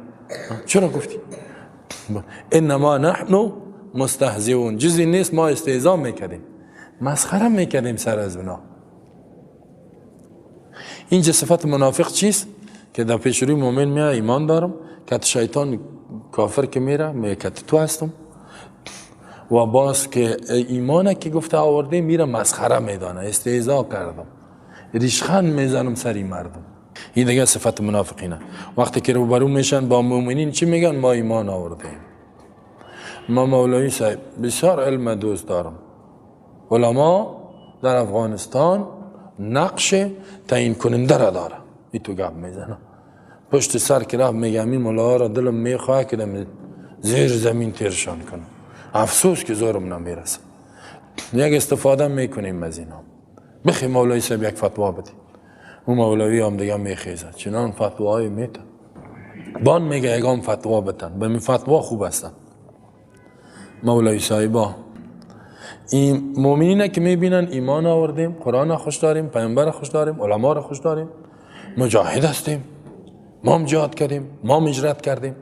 چرا گفتی؟ انما نحن مستهزئون، جزی نیست ما استهزا میکردیم، مسخره میکردیم سر از اونا. اینجا صفت منافق چیست؟ که در پیش روی مؤمن میاد ایمان دارم، که شیطان کافر که میره میگه که تو هستم، و باز که ایمانه که گفته آورده میره مسخره میدانه، استهزا کردم، ریشخند میزنم سری مردم. این دیگه صفت منافقینه. وقتی که روبرو میشن با مؤمنین چی میگن؟ ما ایمان آورده ایم. ما مولوی صاحب بسیار علم دوست دارم، علما در افغانستان نقش تعیین کننده را داره. این تو گپ میزنه پشت سر که رفت میگم این ملاها را دلم میخواه که زیر زمین تیرشان کنم، افسوس که زورم نمیرسه. یک استفاده میکنیم از اینا. بخی مولوی صاحب یک فتوا بدید، اون مولوی هم دیگه میخیزه، چنان فتواهای میتن بان میگه یکم فتوا بتن، به می فتوا خوب هستن مولوی صاحبا. این مؤمنین که میبینن ایمان آوردیم، قرآن خوش داریم، پیامبر خوش داریم، علما را خوش داریم، مجاهد هستیم، ما هم جهاد کردیم، ما هم هجرت کردیم.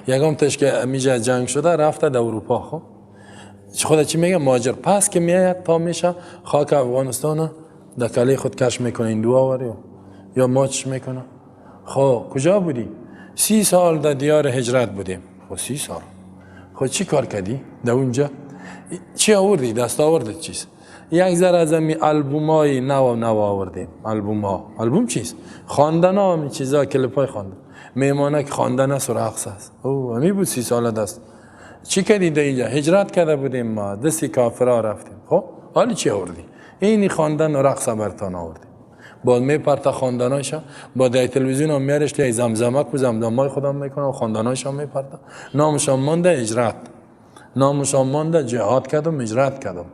یکم تش که میجه جنگ شده رفته در اروپا. خب خدا چی میگه؟ مهاجر پس که میاد تا میشه خاک افغانستان در کله خود کش میکنه، این دو آوری یا ماچش میکنه. خب کجا بودی؟ 30 سال در دیار هجرت بودیم. خب 30 سال خب چی کار کردی در اونجا؟ چی آوردی؟ دست آورده چیز؟ یک ذره از این البومای نو آوردیم. البوم چیست؟ خواندن ها، همین چیزا، کلیپای خواندن، میمانه که خواندن است و رقص است. او همی بود 30 سال دست. چی کردی در اینجا؟ هجرت کرده بودیم ما، دستی کافرها رفتیم. خب حالی چی آوردی؟ اینی خواندن و رقص برتان آوردیم. باز میپرته خواندنایشا، با در تلویزیون هم میارش لی زمزمک و زمزمای خودم میکنه و خواندنایشا میپرته. نامشان مانده هجرت، نامشان مانده جهاد کردم، هجرت کردم.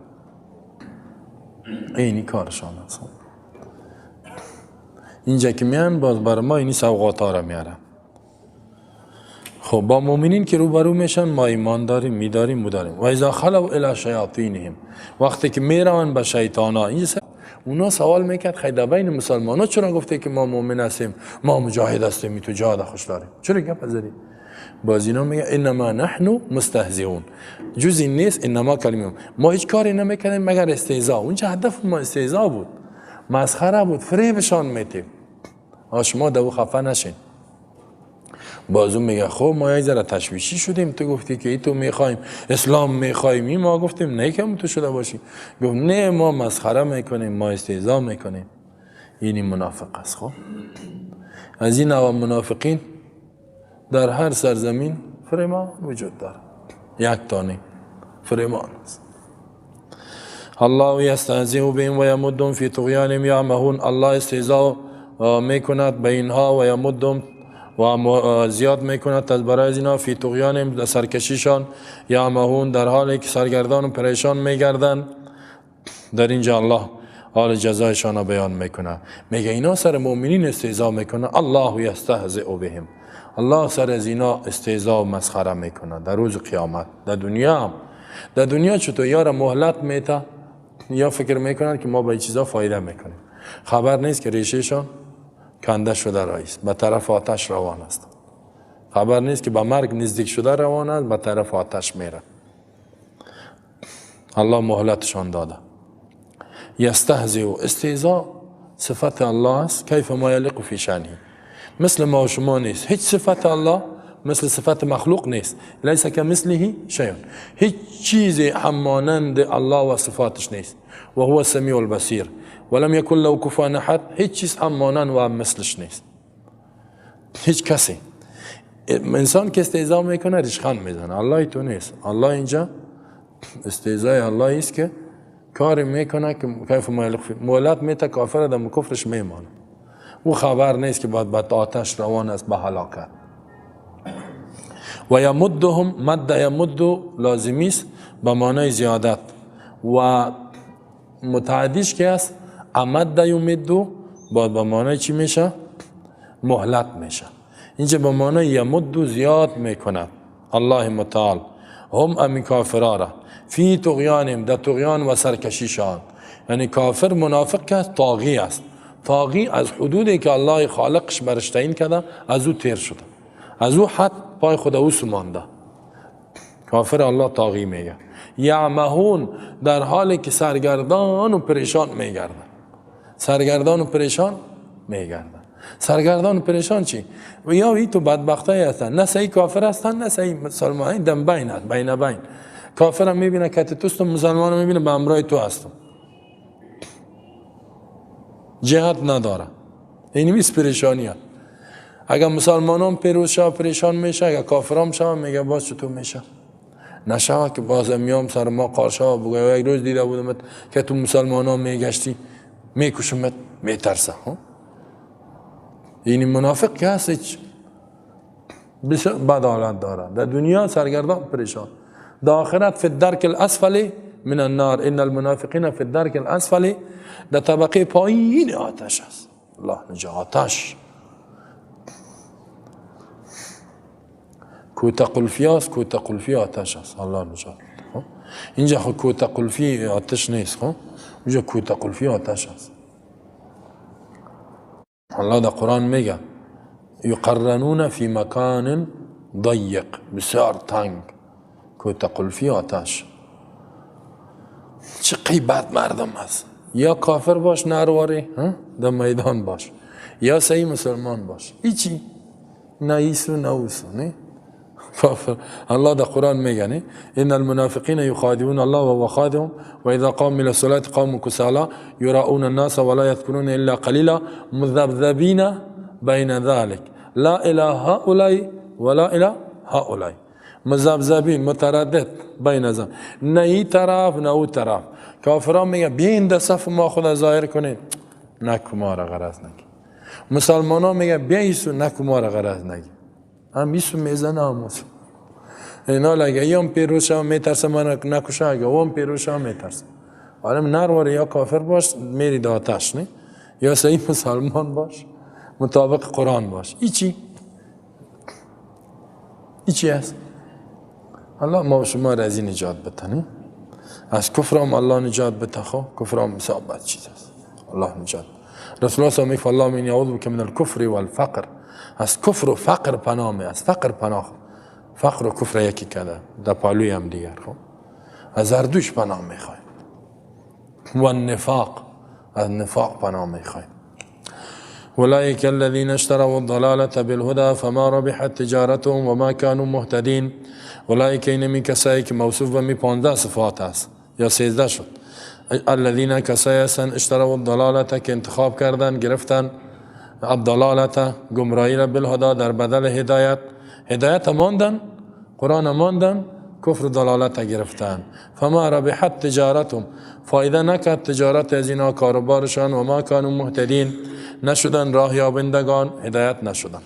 اینی کارشان است. اینجا که میان باز بر ما اینی سوغات ها را میارن. خب با مؤمنین که روبرو میشن ما ایمان داریم، میداریم، مداریم. و اذا خلوا الی شیاطینهم، وقتی که میروند به شیطانا، اونا سوال میکرد خیلی بین مسلمان ها چرا گفته که ما مؤمن هستیم، ما مجاهد هستیم، تو جهاد خوش داریم، چرا گپ ازری؟ باز اینا میگه انما نحن مستهزئون، جز این نیست، انما کلمه ما هیچ کاری نمیکنیم مگر استهزاء. اونجا هدف ما استهزاء بود، مسخره بود، فریبشان میدیم. شما دو خفه نشین. بازو میگه خب ما یک ذره تشویشی شدیم، تو گفتی که ای تو میخوایم اسلام میخوایم، ما گفتیم نه که تو شده باشی. گفت نه ما مسخره میکنیم، ما استهزاء میکنیم. اینی منافق است. خب از این نوع منافقین در هر سرزمین فریمان وجود داره، یک تانی فریمان است. الله یستهزئ بهم و یمدهم فی طغیانهم یعمهون، الله استهزاء میکند به اینها و یمدهم و زیاد میکند از برای اینا فی طغیانهم در سرکشیشان، یعمهون در حالی که سرگردان و پریشان میگردند. در اینجا الله حال جزایشان بیان میکنه، میگه اینا سر مؤمنین استهزاء میکنه. الله یستهزئ بهم، الله سر از اینا استهزاء و مسخره میکنه در روز قیامت. در دنیا هم، در دنیا چطور یار مهلت میته، یا فکر میکنن که ما با این چیزا فایده میکنیم، خبر نیست که ریشهشان کنده شده رئیس به طرف آتش روان است، خبر نیست که به مرگ نزدیک شده روان است، به طرف آتش میره. الله مهلتشان داده. یستهزئ، استهزاء صفت الله است، کیف ما یلیق فی شأنه، مثل ما و شما نیست. هیچ صفت الله مثل صفت مخلوق نیست. لیس کمثله شیء، هیچ چیزی همانند الله و صفاتش نیست. و هو السمیع البصیر ولم یکن له کفوا احد، هیچ چیز همانند و مثلش نیست. هیچ کسی. انسان که استهزاء میکنه ریشخند میزنه، الله تو نیست. الله اینجا استهزاء الله است که کاری میکنه که کیف ما یلیق فی، مولات میته کافر در کفرش میمانه، او خبر نیست که بعد به آتش روان است به هلاکت. و یمدهم، مد یمد لازمی است به معنای زیادت و متعدیش که است امد یمد بعد به معنای چی میشه؟ مهلت میشه. اینجا به معنای یمد زیاد میکند الله متعال هم امی کافرارا فی طغیانهم، در طغیان و سرکشیشان. یعنی کافر منافق که طاغی است، طاغی از حدودی که الله خالقش برش تعیین کرده از او تیر شده، از او حد پای خود او سمانده. کافر الله طاغی میگه. یعمهون، در حالی که سرگردان و پریشان میگردن. سرگردان و پریشان میگردن. سرگردان و پریشان چی؟ و یا ای تو بدبختای هستن، نه صحیح کافر هستن نه صحیح مسلمان، دم بین هست، بین بین. کافر هم میبینه که توست، مسلمان هم میبینه به امرای تو هستم، جهت نداره. این میست پریشانی هست. اگر مسلمانان پیروز شد پریشان میشه، اگر کافران شد میگه باز چطور میشه؟ نشوه که باز میام سر ما قارشا بگه یک روز دیده بودم که تو مسلمانان میگشتی میکشمت، میترسه. این منافق که هست هیچ بد حالت داره، در دنیا سرگردان پریشان، در آخرت فی الدرک الاسفل من النار، ان المنافقین فی الدرک الاسفل، در طبقه پایین آتش است. الله نجا آتش کوتا قلفی است، کوتا قلفی آتش است. الله نجات. اینجا کوتا قلفی آتش نیست، اینجا کوتا قلفی آتش است. الله در قرآن میگه یقرنون فی مکان ضیق، بسیار تنگ، کوتا قلفی آتش. چه قیبت مردم هست، یا کافر باش نرواری در میدان باش، یا صحیح مسلمان باش، هیچی نه ایسو نه اوسو، نه کافر. الله در قرآن میگه نه ان المنافقین یخادعون الله وهو خادعهم و اذا قاموا الى الصلاة قاموا كسالى يراؤون الناس ولا يذكرون الا قليلا مذبذبین بین ذلك لا الى هؤلاء ولا الى هؤلاء، مذبذبین متردد بین ذلك، نه این طرف نه اون طرف. کافران میگه بیاین در صف ما خود ظاهر کنین، نه ما را غرض نگی. مسلمانان میگه بیایسو، نه ما را غرض نگی. هم ایسو میزنه هموز اینا لگه یا هم پیروش هم میترسه من نکشه، اگه هم پیروش هم میترسه. آدم نرواره، یا کافر باش میری داتش، نه یا صحیح مسلمان باش مطابق قرآن باش. ایچی هست. الله ما شما را از این نجات بده، از کفر هم الله نجات بده. خب کفر هم مسابت چیز هست. الله نجات. رسول الله صلی الله علیه و آله من یعوذ بک من الکفر والفقر. از کفر و فقر پناه می، از فقر پناه. فقر و کفر یکی کده در پالوی هم دیگر. خب از هر دوش پناه میخوایم. و النفاق، از نفاق پناه میخوایم. اولئک الذین اشتروا الضلالة بالهدى فما ربحت تجارتهم وما كانوا مهتدین. اولئک اینمی کسایی که موصوف به می 15 صفات است یا 13 شد. الذین کسایی هستند اشتروا الضلالة که انتخاب کردن گرفتن الضلالة گمراهی را بالهدى در بدل هدایت. هدایت ماندن، قرآن ماندن، کفر و ضلالت گرفتن. فما ربحت تجارتهم فایده نکرد تجارت از اینا کاروبارشان و ما کانوا مهتدین نشدن راه یابندگان هدایت نشدن.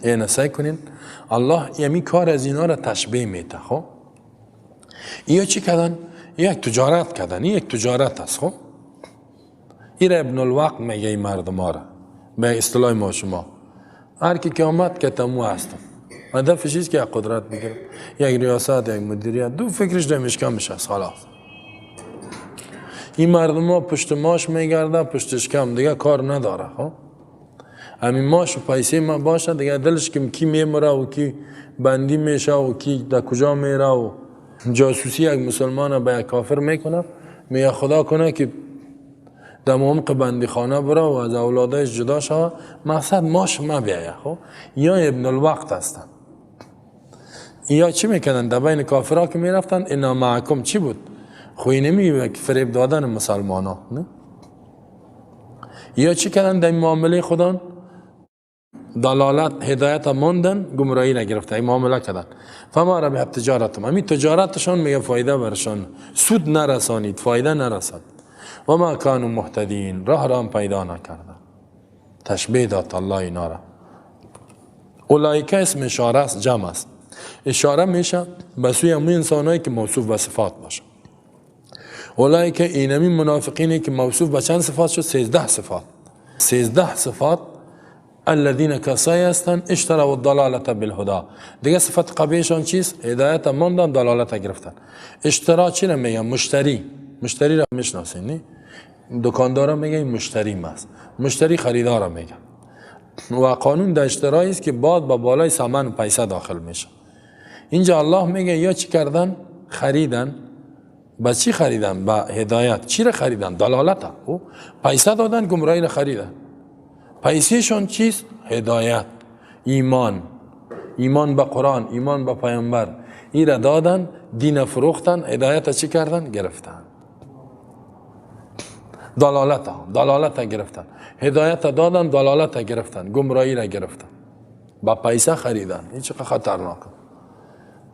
این سعی کنین الله یمی کار از اینا را تشبیه میده. خب یا چی کردن؟ یک تجارت کردن، یک تجارت است. خب این ابن الوقت میگه این مردم ها را به اصطلاح ما شما هر کی که آمد که تمو هستم هدفش است که قدرت بگیره، یک ریاست، یک مدیریت، دو فکرش دمشکم بشه خلاص. این مردم ها پشت ماش میگرده، پشتش کم دیگه کار نداره. خب همین ماش و پیسه ما باشه دیگه دلش که کی میمره و کی بندی میشه و کی در کجا میره و جاسوسی یک مسلمان به یک کافر میکنه، میگه خدا کنه که در عمق بندی خانه بره و از اولادش جدا شود، مقصد ماش ما بیایه. خب یا ابن الوقت هستن. یا چی میکنن در بین کافرها که میرفتن انا معکم چی بود؟ خوی نمیگه که فریب دادن مسلمان ها نه؟ یا چی کردن در معامله خودان؟ دلالت هدایت ماندن گمراهی نگرفته این معامله کردن. فما ربحت تجارتهم همین تجارتشان میگه فایده برشان سود نرسانید، فایده نرسد. و ما کانوا مهتدین راه را هم پیدا نکردن. تشبیه داد الله اینا را. اولئک اسم اشاره است، جمع است. اشاره میشه به سوی همون انسانایی که موصوف به صفات باشه. اولئک اینمی منافقینی که موصوف به چند صفات شد؟ 13 صفات. 13 صفات. الذين کسایی هستند اشتروا الضلالة بالهدى. دیگه صفت قبیحشان چیست؟ هدایت ماندن، دلالت گرفتن. اشترا چی را میگن؟ مشتری. مشتری را میشناسین نه؟ دکاندارا میگن مشتری است. مشتری خریدار میگن. و قانون در اشترایی است که بعد با بالای ثمن پیسه داخل میشه. اینجا الله میگه یا چی کردن؟ خریدن. با چی خریدن؟ با هدایت. چی را خریدن؟ دلالت. پیسه دادن، گمراهی را خریدن. پیسهشون چیست؟ هدایت، ایمان، ایمان به قرآن، ایمان به پیامبر. این را دادن، دین فروختن، هدایت چی کردن؟ گرفتن. دلالت گرفتن. هدایت دادن، دلالت گرفتن، گمراهی را گرفتن. با پیسه خریدن. این چقدر خطرناکه.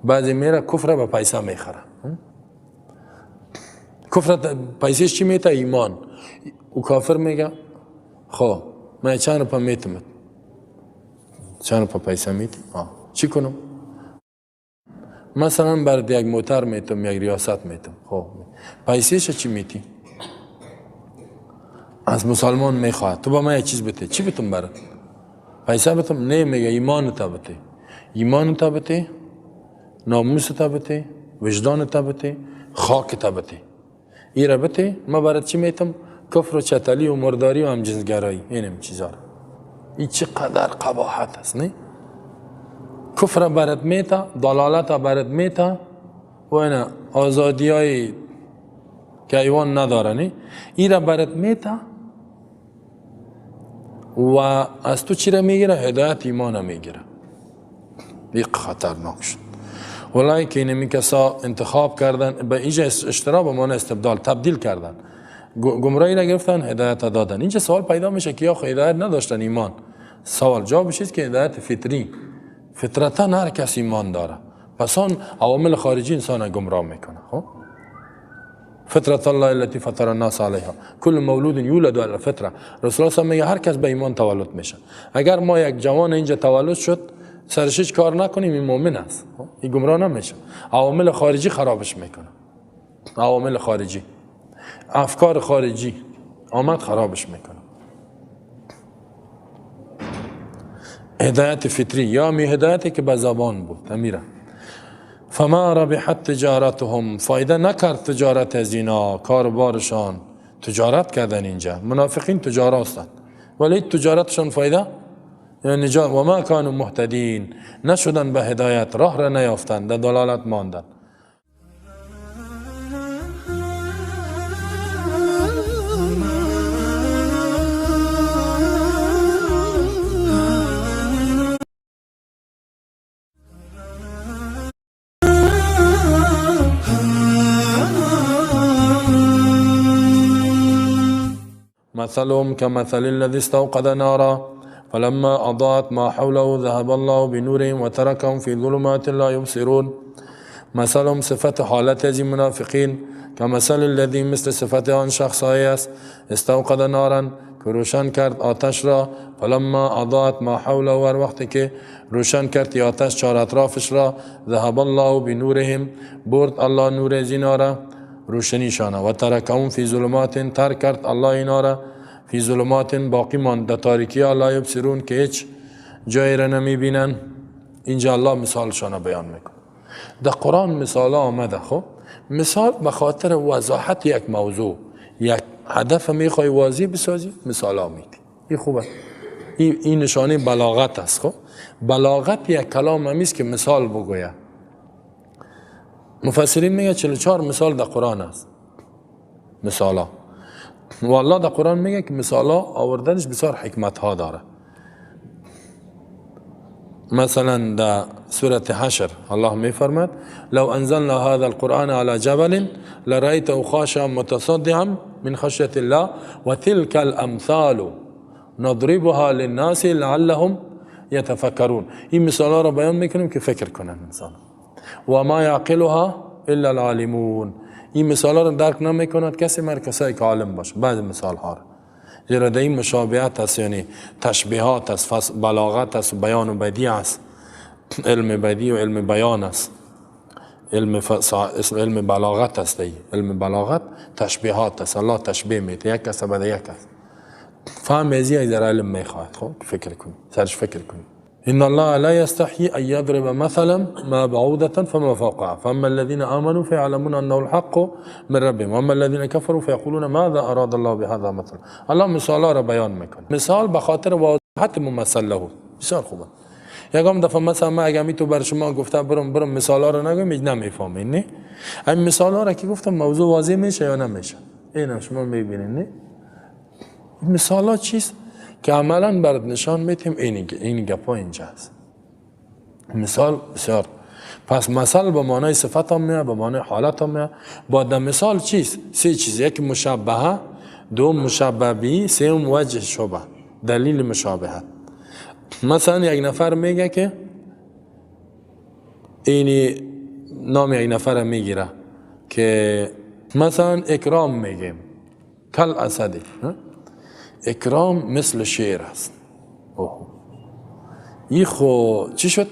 بعضی میره کفر به پیسه میخره. کفر پیسهش چی میته؟ ایمان. او کافر میگه خب من چند روپا میتم؟ چند روپا پیسه میتی؟ چی کنم؟ مثلا برد یک موتر میتم، یک ریاست میتم. خب پیسهش چی میتی؟ از مسلمان میخواد تو با من یک چیز بده. چی بتم برد؟ پیسه بتم؟ نه میگه ایمان تا بده. ایمان تا بده، ناموس تا بده، وجدان تا بده، خاک تا بده. این را بده ما برد چی میتم؟ کفر و چتلی و مرداری و همجنسگرایی. اینم چیزا. این چقدر قباحت است نه؟ کفر برد میتا، دلالت برد میتا و اینا آزادی های که ایوان نداره نه؟ این را برد میتا و از تو چی را میگیره؟ هدایت ایمان میگیره. این خطرناک شد. ولای که اینمی کسا انتخاب کردن به اینجا اشترا به معنی استبدال تبدیل کردن، گمراهی را گرفتن، هدایت دادن. اینجا سوال پیدا میشه که یا هدایت نداشتن ایمان. سوال جوابش است که هدایت فطری، فطرتا هر کس ایمان داره. پس آن عوامل خارجی انسان گمراه میکنه. خب فطرت الله التي فطر الناس عليها كل مولود يولد على الفطره. رسول الله میگه هر کس به ایمان تولد میشه. اگر ما یک جوان اینجا تولد شد سرش کار نکنیم این مؤمن است، این گمراه نمیشه. عوامل خارجی خرابش میکنه. عوامل خارجی، افکار خارجی آمد خرابش میکنه. هدایت فطری یا می هدایتی که به زبان بود امیره. فما ربحت تجارتهم فایده نکرد تجارت از اینا، کاربارشان، تجارت کردن اینجا. منافقین تجار هستند ولی تجارتشون فایده یعنی نجات. و ما کانوا مهتدین، نشدن به هدایت، راه را نیافتند، در دلالت ماندن. مثلهم كمثل الذي استوقد نارا فلما أضاءت ما حوله ذهب الله بنورهم وتركهم في ظلمات لا يبصرون. مثلهم صفت حالت از منافقین كمثل الذي مثل صفت آن شخصایی است استوقد نارا که روشن کرد آتش را فلما اضاءت ما حوله هر وقتی که روشن کرد آتش چهار اطرافش را ذهب الله بنورهم برد الله نور از اینا را روشنیشان و ترکهم فی ظلمات ترک کرد الله اینا را فی ظلمات باقی ماند در تاریکی لا یبصرون که هیچ جایی را نمی بینن. اینجا الله مثالشان بیان میکنه. در قرآن مثال آمده. خب مثال به خاطر وضاحت یک موضوع یک هدف میخوای واضح بسازی مثال میدی. این خوبه. این نشانه بلاغت است. خب بلاغت یک کلام همیست که مثال بگوید. مفسرین میگه 44 مثال در قرآن است. مثالا و الله در قرآن میگه که مثالا آوردنش بسیار حکمت ها داره. مثلا در سوره حشر الله میفرماد لو انزلنا هذا القرآن على جبل لرأيته خاشعا متصدعا من خشية الله وتلك الامثال نضربها للناس لعلهم يتفكرون. این مثالا را بیان میکنیم که فکر کنن انسان. و ما یعقلها الا العالمون. این مثال ها رو درک نمیکند کسی مگر کسایی که عالم باشه. بعض مثال ها را زیرا در این مشابهت است، یعنی تشبیهات است، بلاغت است، بیان و بدیع است. علم بدیع و علم بیان است. علم بلاغت است. علم بلاغت تشبیهات است. الله تشبیه میده یک کس بعد یک کس. فهم ازی در علم میخواهد. خب فکر کنید، سرش فکر کنید. إن الله لا يستحيي أن يضرب مثلا ما بعوضة فما فوقها فأما الذين آمنوا فيعلمون أنه الحق من ربهم وأما الذين كفروا فيقولون ماذا أراد الله بهذا مثلا. الله مثالا را بیان میکنه. مثال به خاطر وضاحت ممثل له. بسیار خوبه. یکم دفعه مثلا ما اگه تو بر شما گفتم برم مثالا را نگم نمیفهمین. نه این مثالا را که گفتم موضوع واضح میشه یا نمیشه. اینا شما میبینین. نه مثالا چیست که عملا برات نشان میتیم این گپا اینجا است. مثال بسیار. پس مثال به معنای صفت هم میاد، به معنای حالت هم میاد. با در مثال چیست؟ سه چیز. یک مشابهه، دو مشابه به، سوم وجه شبه، دلیل مشابهت. مثلا یک نفر میگه که اینی نام یک نفر میگیره که مثلا اکرام میگیم کل اسدی. اکرام مثل شیر است. این خو چی شد؟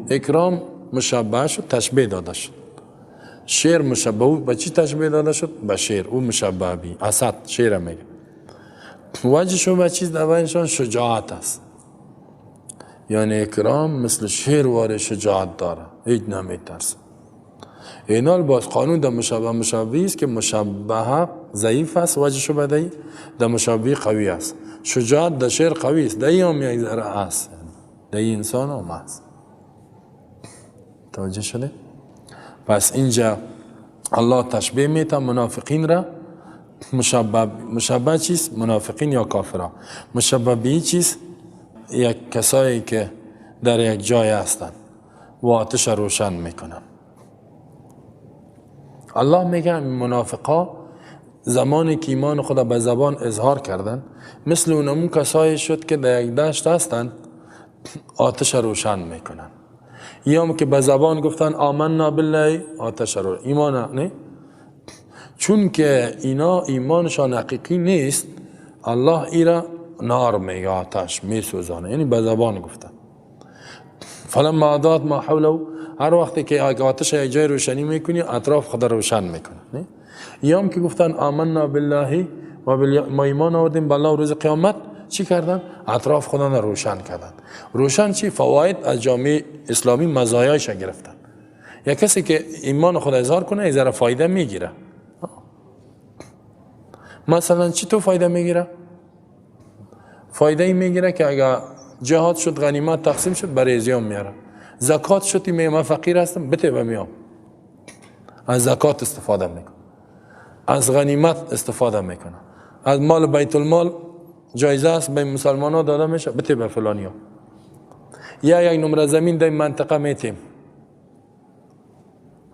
اکرام مشابه شد، تشبیه داده شد. شیر مشابه به چی تشبیه داده شد؟ به شیر. او مشابه بی اسد شیر میگه. وجه شو به چیز دوانشان شجاعت است. یعنی اکرام مثل شیر واره شجاعت داره، هیچ نمیترسه. اینال باز قانون در مشابه است که مشابه ضعیف است، وجه شو بدهی در مشابه قوی است. شجاعت در شیر قوی است، در این هم یک ذره است، در این انسان هم است. توجه شده؟ پس اینجا الله تشبیه میته منافقین را. مشابه چیست؟ منافقین یا کافرها. مشابه به چیست؟ یک کسایی که در یک جای هستند و آتش روشن میکنن. الله میگه منافقا زمانی که ایمان خدا به زبان اظهار کردن مثل اونمون کسایی شد که در یک دشت هستند آتش روشن میکنن. یا هم که به زبان گفتن آمنا بالله آتش رو ایمان نه، چون که اینا ایمانشان حقیقی نیست الله ایرا نار میگه آتش میسوزانه، یعنی به زبان گفتن. فلما اضاءت ما حوله، هر وقتی که آتش یک جای روشنی میکنی اطراف خدا روشن میکنه. یا هم که گفتن آمنا بالله و ما ایمان آوردیم بالله و روز قیامت، چی کردن؟ اطراف خدا را روشن کردن. روشن چی؟ فواید از جامعه اسلامی مزایایش گرفتن. یا کسی که ایمان خدا اظهار کنه از ذره فایده میگیره. مثلا چی تو فایده میگیره؟ فایده ای میگیره که اگر جهاد شد غنیمت تقسیم شد برای زیام میاره. زکات شد من فقیر هستم بده و میام از زکات استفاده میکنم، از غنیمت استفاده میکنه، از مال بیت المال جایزه است به مسلمان ها داده میشه بده به فلانی ها. یا یک نمره زمین در منطقه میتیم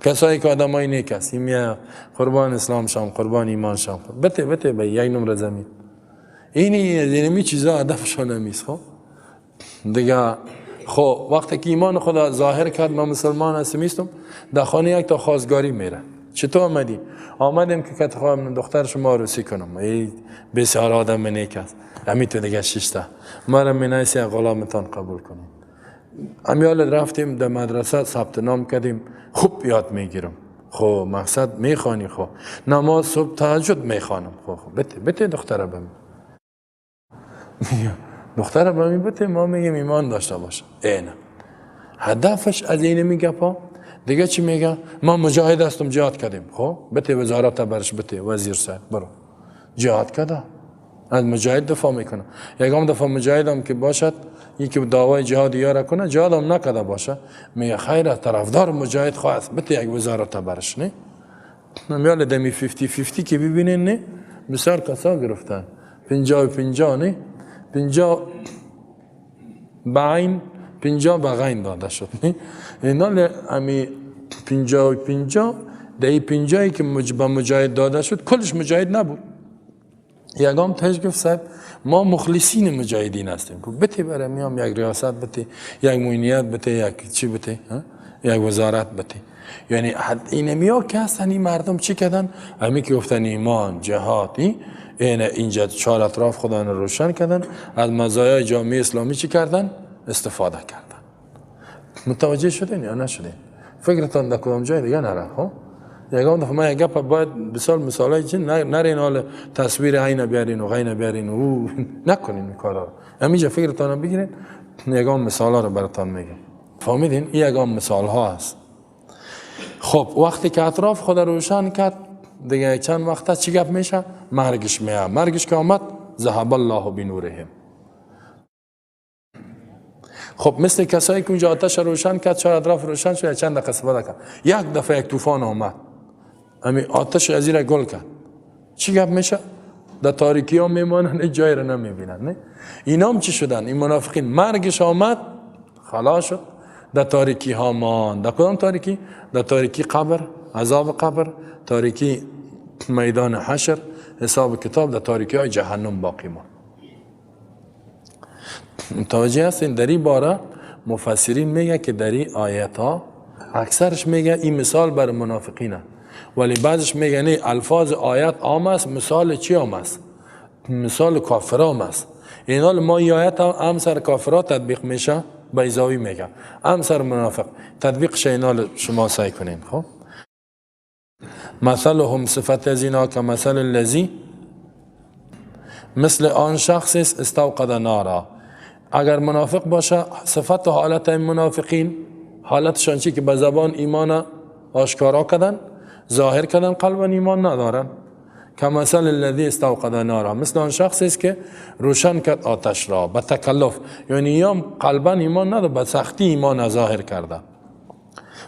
کسایی که آدم های نیک است یا قربان اسلام شام قربان ایمان شام بده به یک نمره زمین. اینی چیزا هدفشان نمیست. خب دیگه خب وقتی که ایمان خدا ظاهر کرد من مسلمان هستم میستم در خانه یک تا خواستگاری میره. چطور آمدی؟ آمدیم که کت خواهم دختر شما عروسی کنم. ای بسیار آدم نیک است. همین تو دیگه ششته مرا مینایسی غلامتان قبول کنیم. امیال رفتیم در مدرسه ثبت نام کردیم خوب یاد میگیرم. خب مقصد میخوانی. خب نماز صبح تهجد میخوانم. خب بده دختره بهم. دختره بهم بده ما میگیم ایمان داشته باشه. اینه هدفش از این میگه پا دیگه چی میگه؟ ما مجاهد هستم جهاد کردیم. خب بده وزارت برش بده وزیر صاحب برو جهاد کرده از مجاهد دفاع میکنه. یکم دفعه مجاهدم که باشد یکی دعوای جهاد یاره کنه جهادم نکرده باشه میگه خیر طرفدار مجاهد خواست بده یک وزارت برش. نه نمیال دمی 50-50 که ببینین نه بسیار کسا گرفتن 50-50 نه 50 بعین 50 بغین داده شد. نه اینا امی 50-50 دهی 50 که به مجاهد داده شد کلش مجاهد نبود. یکم تاش گفت صاحب ما مخلصین مجاهدین هستیم. بده برای میام یک ریاست بده یک معینیت بده یک چی بده یک وزارت بده. یعنی این میا که هستن این مردم چی کردن؟ همی که گفتن ایمان جهادی اینجا چهار اطراف خدا رو روشن کردن از مزایای جامعه اسلامی چی کردن؟ استفاده کردن. متوجه شدین یا نشدین؟ فکرتان در کدام جای دیگه نره. ها یکم دفعه من یک گپ باید بسیار مثالای چی نرین حال تصویر عین بیارین و غین بیارین و نکنین این کارا رو. همینجا فکرتان بگیرین یکم مثالا رو براتون میگم. فهمیدین؟ این یکم مثال ها هست. خب وقتی که اطراف خدا روشن کرد دیگه چند وقته چی گپ میشه؟ مرگش میاد. مرگش که آمد ذهب الله بنورهم. خب مثل کسایی که اونجا آتش روشن کرد چهار اطراف روشن شد چند دقیقه استفاده کرد یک دفعه یک طوفان آمد همین آتش از زیر گل کرد چی گپ میشه؟ در تاریکی ها میمانن جای را نمیبینن. نه اینا هم چی شدن؟ این منافقین مرگش آمد خلاص شد در تاریکی ها مان. در کدام تاریکی؟ در تاریکی قبر عذاب قبر تاریکی میدان حشر حساب کتاب در تاریکی های جهنم باقی مان. متوجه هستین؟ در این باره مفسرین میگه که در این آیت ها اکثرش میگه این مثال بر منافقینه ولی بعضش میگه نه الفاظ آیت عام است مثال چی عام است؟ مثال کافر عام است. این حال ما این آیت هم سر کافرها تطبیق میشه بیضاوی میگه هم سر منافق تطبیق شینال شما سعی کنین. خب مثلهم صفت از اینا که مثل الذی مثل آن شخص است استوقد نارا. اگر منافق باشه صفت و حالت این منافقین حالتشان چی که به زبان ایمان آشکارا کردن ظاهر کردن قلبا ایمان ندارن که مثل الذی استوقد نارا مثل آن شخص است که روشن کرد آتش را به تکلف یعنی یا قلبا ایمان نداره به سختی ایمان ظاهر کرده.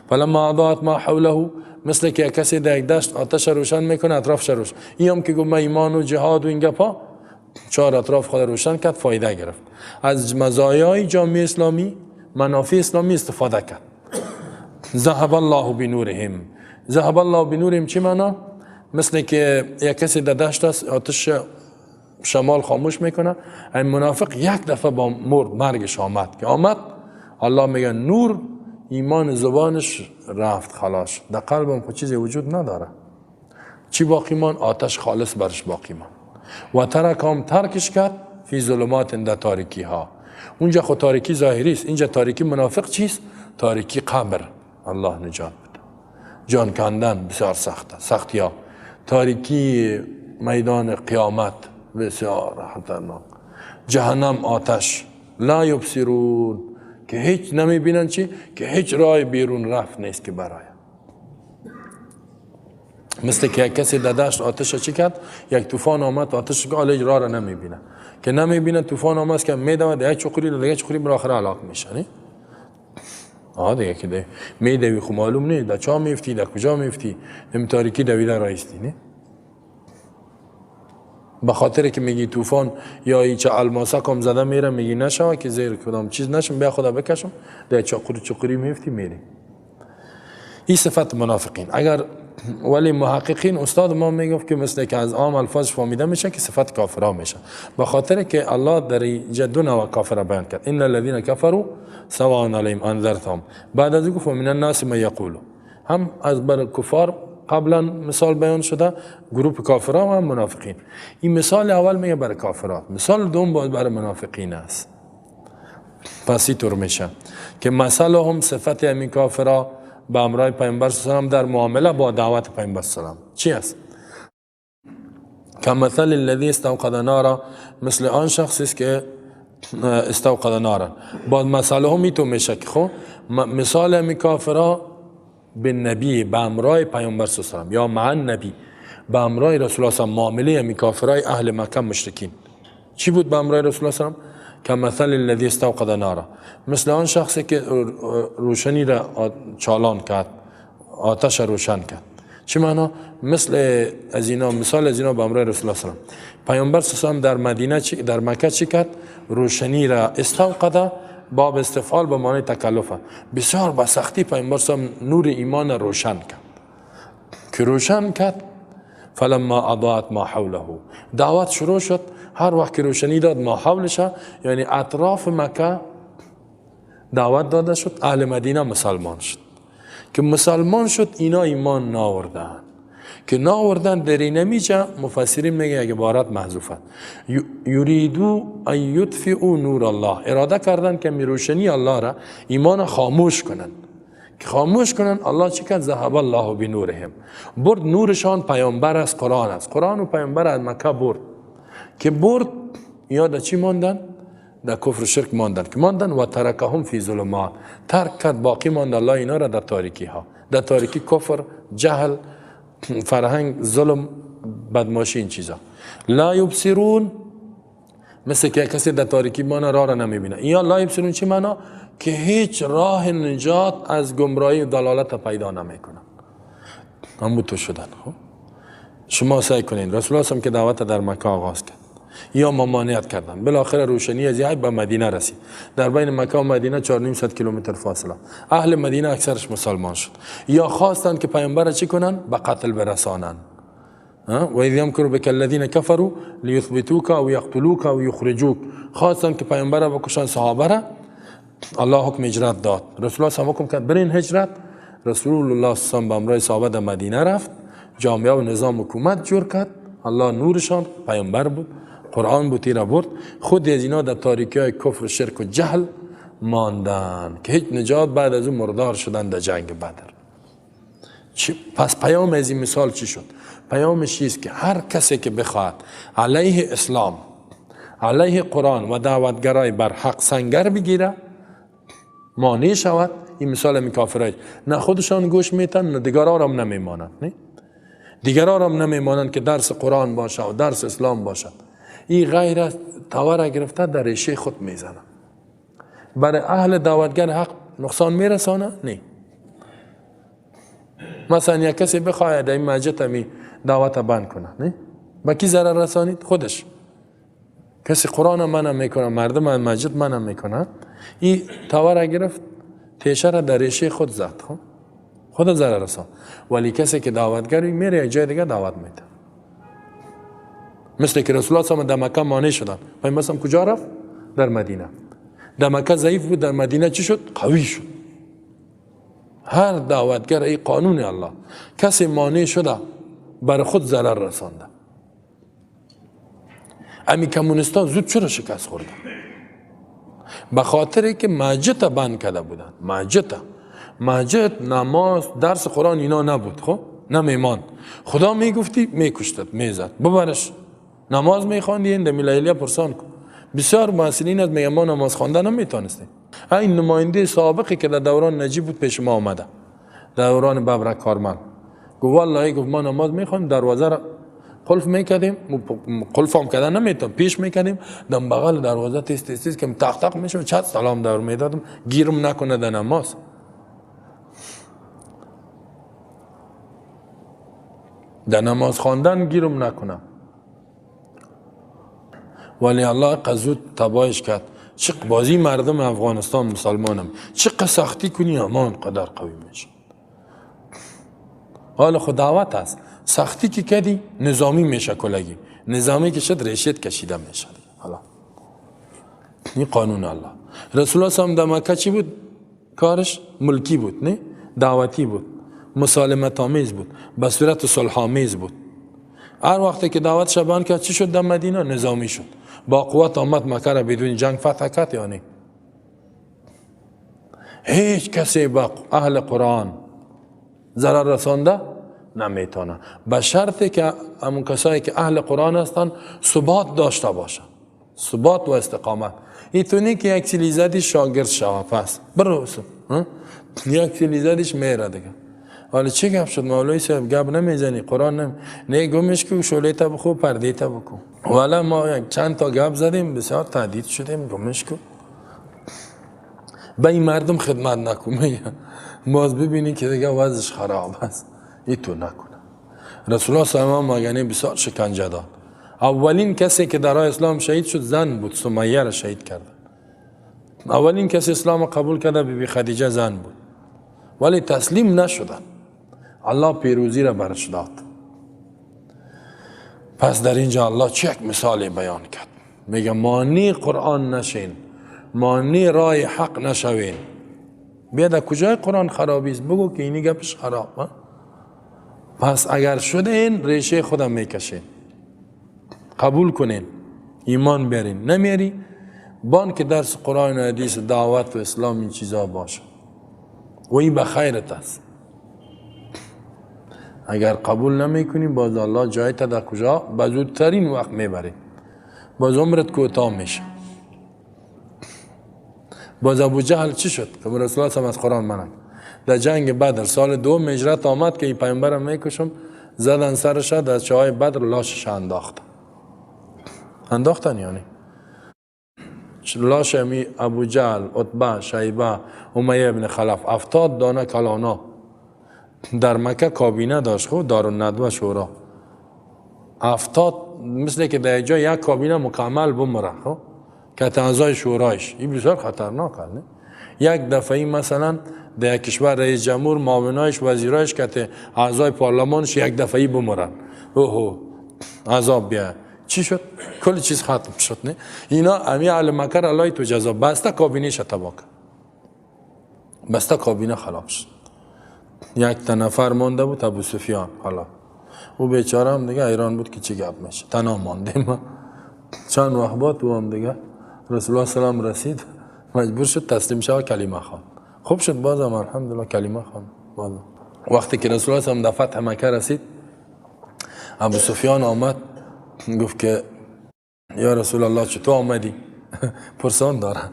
فلما اضاءت ما حوله مثل که کسی در یک دشت آتش روشن میکنه اطرافش روشن اینم که گفت ایمان و جهاد و این گپا چهار اطراف خود روشن کرد فایده گرفت از مزایای جامعه اسلامی منافع اسلامی استفاده کرد. ذهب الله بنورهم. ذهب الله بنورهم چی معنی؟ مثل که یک کسی در دشت است آتش شمال خاموش میکنه این منافق یک دفعه با مرگش آمد که آمد الله میگه نور ایمان زبانش رفت خلاص در قلبم خود چیزی وجود نداره چی باقی مان؟ آتش خالص برش باقی مان و ترکم ترکش کرد فی ظلمات در تاریکی ها. اونجا خود تاریکی ظاهری است اینجا تاریکی منافق چیست؟ تاریکی قبر. الله نجات بده. جان کندن بسیار سخته سختی ها. تاریکی میدان قیامت بسیار خطرناک. جهنم آتش لا یبصرون که هیچ نمی بینن چی؟ که هیچ راه بیرون رفت نیست که برای مثل که یک کسی در دشت آتش چی کرد، یک طوفان آمد آتش گاله راه را نمیبینه، که نمیبینه طوفان آمد که میدوه در یک چقری در یک چقری بالاخره هلاک میشه. دیگه که ده میدوی خو معلوم نیست در چا میفتی، در کجا میفتی، در تاریکی دویده رایستی. نه به خاطر که میگی طوفان یا هیچ الماسه کم زده میره، میگی نشوه که زیر کدام چیز نشم بیا خدا بکشم، در چقری میفتی میری. این صفت منافقین. اگر ولی محققین استاد ما میگفت که مثل که از عام الفاظ فهمیده میشه که صفت کافرها میشه، به خاطر که الله در جد نوع کافر بیان کرد، ان الذين كفروا سواء عليهم انذرتهم، بعد از گفت من الناس ما یقولوا، هم از بر کفار قبلا مثال بیان شده، گروه کافرها و هم منافقین. این مثال اول میگه برای کافرها، مثال دوم باید برای منافقین است. پس اینطور میشه که مثلهم صفت همین کافرها با امرای پیامبر صلی الله علیه و آله در معامله با دعوت پیامبر صلی الله علیه و آله چی است؟ کمثل الذی استوقد نارا، مثل آن شخصی است که استوقد نارا. بعد مثلهم این تو میشه که خب مثال همین کافرها به نبی با امرای پیامبر صلی الله علیه و آله یا مع نبی با امرای رسول الله صلی الله علیه و آله، معامله همین کافرای اهل مکه مشرکین چی بود با امرای رسول الله صلی الله علیه و آله؟ کمثل الذی استوقد نارا، مثل آن شخصی که روشنی را چالان کرد، آتش روشن کرد. چی معنا؟ مثل از اینا، مثال از اینا به امرای رسول الله صلی الله علیه و آله. پیامبر صلی الله علیه و آله در مدینه در مکه چی کرد؟ روشنی را استوقد، باب استفعال به معنی تکلف، بسیار با سختی پیامبر صلی الله علیه و آله نور ایمان روشن کرد. که روشن کرد، فلما اضاءت ما حوله، دعوت شروع شد. هر وقت که روشنی داد ما حولش، یعنی اطراف مکه دعوت داده شد، اهل مدینه مسلمان شد. که مسلمان شد اینا ایمان ناوردن، که ناوردن در این نمیشه مفسرین میگه یک عبارت محذوفه، یریدو ان یطفئوا نور الله، اراده کردن که روشنی الله را ایمان خاموش کنن. که خاموش کنن الله چی کرد؟ ذهب الله بنورهم، برد نورشان پیامبر است، قرآن است. قرآن و پیامبر از مکه برد، که برد یاد چی ماندن؟ در کفر و شرک ماندن، که ماندن و ترکهم فی ظلمات، ترک کرد باقی ماند الله اینا را در تاریکی ها، در تاریکی کفر، جهل، فرهنگ، ظلم، بدماشی، این چیزا. لا یبصرون، مثل که کسی در تاریکی مانه راه را نمیبینه. یا لا یبصرون چی معنا؟ که هیچ راه نجات از گمراهی و دلالت پیدا نمیکنن. همون تو شدن. خب شما سعی کنین. رسول الله که دعوت در مکه آغاز کرد، یا ممانعت کردن، بالاخره روشنی از به مدینه رسید. در بین مکه و مدینه 400 کیلومتر فاصله. اهل مدینه اکثرش مسلمان شد، یا خواستن که پیامبر چی کنن؟ به قتل برسانن. و اذ یمکر بک الذین کفروا لیثبتوک او یقتلوک او یخرجوک، خواستن که پیامبر را بکشن. صحابه را الله حکم هجرت داد، رسول الله هم حکم کرد برین هجرت. رسول الله صلی الله علیه و آله به امرای صحابه در مدینه رفت، جامعه و نظام حکومت جور کرد. الله نورشان پیامبر بود، قرآن بود، تیرا برد. خود از اینا در تاریکی های کفر و شرک و جهل ماندن که هیچ نجات، بعد از اون مردار شدن در جنگ بدر. پس پیام از این مثال چی شد؟ پیامش چیست؟ که هر کسی که بخواهد علیه اسلام، علیه قرآن و دعوتگرای بر حق سنگر بگیره، مانع شود. این مثال می کافرای نه خودشان گوش میتن، نه دیگران هم نمیمانند. نه دیگران هم نمیمانند که درس قرآن باشه و درس اسلام باشه. این غیر تاور گرفته در ریشه خود میزنه. برای اهل دعوتگر حق نقصان میرسانه؟ نه. مثلا یک کسی بخواهد در این مسجد می دعوت بند کنه، نه با کی ضرر رسانید؟ خودش. کسی قرآن منع میکنه، مردم از مسجد منع میکنه، این تاور گرفت، تیشه را در ریشه خود زد، خود ضرر رسان. ولی کسی که دعوتگری میره یک جای دیگه دعوت میده. مثل که رسول الله صلی الله علیه و در مکه مانع شدن، پیامبر کجا رفت؟ در مدینه. در مکه ضعیف بود، در مدینه چی شد؟ قوی شد. هر دعوتگر ای قانون الله، کسی مانع شده بر خود ضرر رسانده. امی کمونیستا زود چرا شکست خوردن؟ به خاطر که مسجد بند کرده بودن. مسجد، نماز، درس قرآن اینا نبود. خب نمیمان، خدا میگفتی میکشتد، میزد، ببرش. نماز میخواندی این دمیلیلیه پرسان کن. بسیار مسئولین از میگه ما نماز خوانده نمیتونستیم. این نماینده سابقی که در دوران نجیب بود پیش ما آمده، دوران ببرک کارمل، گفت والله گفت ما نماز میخوام دروازه را قلف میکردیم، قلف هم کردن نمیتونم، پیش میکردیم دم بغل دروازه تیز که تق تق میشم چت سلام دور میدادم گیرم نکنه در نماز. در نماز خواندن گیرم نکنم. ولی الله قزود تبایش کرد. چه بازی مردم افغانستان مسلمانم چه سختی کنی امان قدر قوی میشه. حالا خود دعوت است، سختی که کردی نظامی میشه کلگی، نظامی که شد ریشت کشیده میشه. حالا این قانون الله. رسول الله صلی در مکه چی بود کارش؟ ملکی بود، نه دعوتی بود، مسالمت آمیز بود، به صورت صلح آمیز بود. هر وقتی که دعوت شبان کرد چی شد در مدینه؟ نظامی شد، با قوت آمد مکه را بدون جنگ فتح کرد یا نه؟ هیچ کسی با اهل قرآن ضرر رسانده نمیتونه، به شرطی که همون کسایی که اهل قرآن هستن ثبات داشته باشن، ثبات و استقامت. اینطوری که یک سیلی زدی شاگرد شوه پس بروسو یک سیلی زدیش میره دیگه. حالا چه گپ شد مولوی صاحب گپ نمیزنی قرآن نه گمش که شعله تا بخو پرده تا بکن. والا ما یک چند تا گپ زدیم بسیار تهدید شدیم گمش کو به این مردم خدمت نکنه باز ببینی که دیگه وضعش خراب است ای تو نکنه. رسول الله صلی الله علیه و آله بسیار شکنجه داد. اولین کسی که در راه اسلام شهید شد زن بود، سمیه را شهید کردن. اولین کسی اسلام قبول کرده بی خدیجه زن بود، ولی تسلیم نشدن. الله پیروزی را برش داد. پس در اینجا الله چه یک مثال بیان کرد، میگه مانی قرآن نشین، مانی راه حق نشوین. بیا در کجای قرآن خرابی است بگو که اینی گپش خراب. پس اگر شدین ریشه خودم میکشین، قبول کنین، ایمان بیارین. نمیاری بان که درس قرآن و حدیث دعوت و اسلام این چیزا باشه و این بخیرت است. اگر قبول نمیکنی باز الله جایت در کجا به زودترین وقت میبره، باز عمرت کوتاه میشه. باز ابو جهل چی شد که رسول الله از قرآن منع؟ در جنگ بدر سال 2 هجرت آمد که این پیامبرم میکشم، زدن سرش در چاه بدر لاشش انداختن یعنی لاش امی ابو جهل، عتبه، شیبه، امیه ابن خلف 70 دانه کلانا در مکه کابینه داشت خود دارالندوه شورا 70 مثل که در جا یک کابینه مکمل بمره خب که اعضای شورایش. این بسیار خطرناک است. یک دفعه مثلا در یک کشور رئیس جمهور معاونایش وزیرایش که اعضای پارلمانش یک دفعه بمرن، اوه عذاب بیا چی شد؟ کل چیز ختم شد. نه اینا امی اهل مکه را الله تو جزا بسته کابینه تباک، بسته کابینه خراب شد. یک تا نفر مانده بود ابو سفیان. حالا او بیچاره هم دیگه ایران بود که چی گپ میشه، تنها مانده ما. چند وقت بعد او هم دیگه رسول الله سلام رسید مجبور شد تسلیم شد کلمه خوان. خوب شد بازم الحمدلله کلمه خوان. بازم وقتی که رسول الله سلام در فتح مکه رسید ابو سفیان آمد گفت که یا رسول الله چطور آمدی؟ پرسان دارن.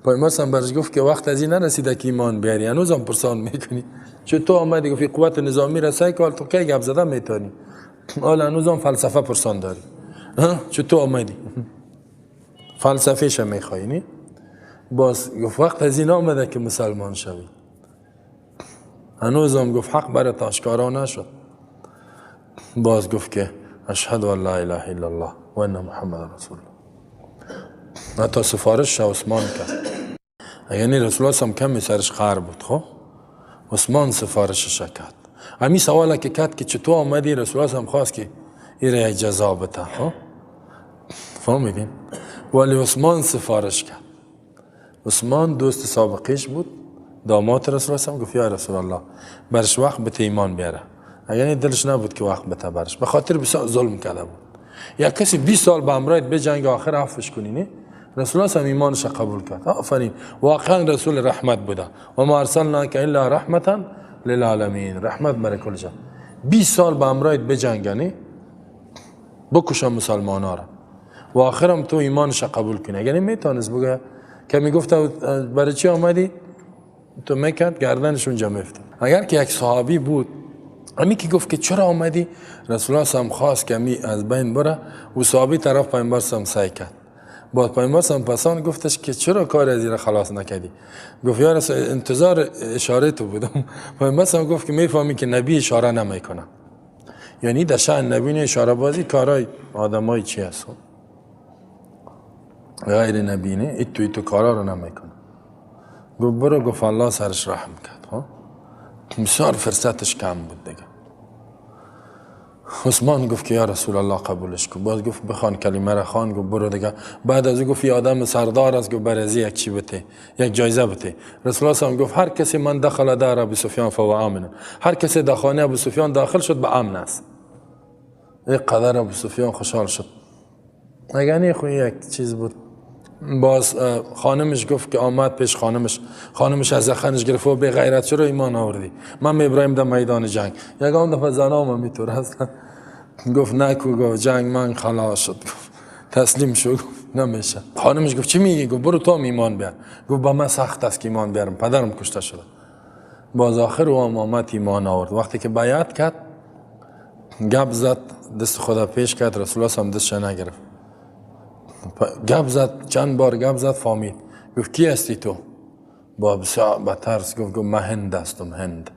پیامبر هم برش گفت که وقت از این نرسیده که ایمان بیاری، هنوز هم پرسان میکنی چطور آمدی؟ گفت قوت نظامی رسای که تو کی گپ زدن میتونی، حالا هنوز هم فلسفه پرسان داری. چطور آمدی؟ فلسفهش میخوای نی؟ باز گفت وقت از این آمده که مسلمان شوی. هنوز هم گفت حق برات آشکارا نشد. باز گفت که اشهد ان لا اله الا الله و ان محمد رسول الله. حتی سفارش عثمان کرد. یعنی رسول الله هم کمی سرش خار بود. خب عثمان سفارشش کرد. همین سواله که کرد که چطور آمدی، رسول الله هم خواست که این جزا بده. خب فهمیدین؟ ولی عثمان سفارش کرد. عثمان دوست سابقیش بود، داماد رسول الله هم گفت یا رسول الله برش وقت بته ایمان بیاره. یعنی دلش نبود که وقت بته برش، به خاطر بسیار ظلم کرده بود. یا کسی 20 سال با امرایت به جنگ آخر عفوش کنی نه؟ رسول الله هم ایمانش قبول کرد. آفرین، واقعا رسول رحمت بوده. و ما ارسلناک الا رحمتا للعالمین، رحمت برای کل جهان. 20 سال با امرایت به جنگ نه؟ بکشم مسلمانا را و آخرم تو ایمانش قبول کنی. یعنی میتونست بگه که میگفت برای چی آمدی؟ تو میکرد گردنشون جمع افتاد. اگر که یک صحابی بود امی که گفت که چرا آمدی، رسول الله هم خواست که امی از بین بره و صحابی طرف پیامبر هم سعی کرد. بعد پیامبر هم پسان گفتش که چرا کار از این خلاص نکردی؟ گفت یا رسول انتظار اشاره تو بودم. پیامبر هم گفت که میفهمی که نبی اشاره نمیکنه، یعنی در شأن نبی اشاره بازی کارای آدمای چی هست، غیر نبی نه ایتو کارا رو نمیکنه. گفت برو، گفت الله سرش رحم کرد. بسیار فرصتش کم بود دیگه. عثمان گفت که یا رسول الله قبولش کن. باز گفت بخوان کلمه را خوان. گفت برو دیگه. بعد از گفت یه آدم سردار است، گفت برازی یک چی بده، یک جایزه بده. رسول الله گفت هر کسی من دخل دار ابو سفیان فهو آمن، هر کسی در خانه ابو سفیان داخل شد به امن است. یک قدر ابو سفیان خوشحال شد. اگه خو یک چیز بود. باز خانمش گفت که آمد پیش خانمش از زخنش گرفت و به غیرت چرا ایمان آوردی؟ من میبرایم در میدان جنگ. یگان دفعه زنام هم میتور هستن. گفت نکو، گفت جنگ من خلاص شد، گفت تسلیم شو، گفت نمیشه. خانمش گفت چی میگی؟ گفت برو تو ایمان بیار. گفت با من سخت است که ایمان بیارم، پدرم کشته شده. باز آخر او آمد ایمان آورد. وقتی که بیعت کرد گپ زد، دست خدا پیش کرد، رسول الله هم دستش نگرفت. گپ زد، چند بار گپ زد، فهمید. گفت کی هستی تو؟ با ترس گفت من هند هستم. هند.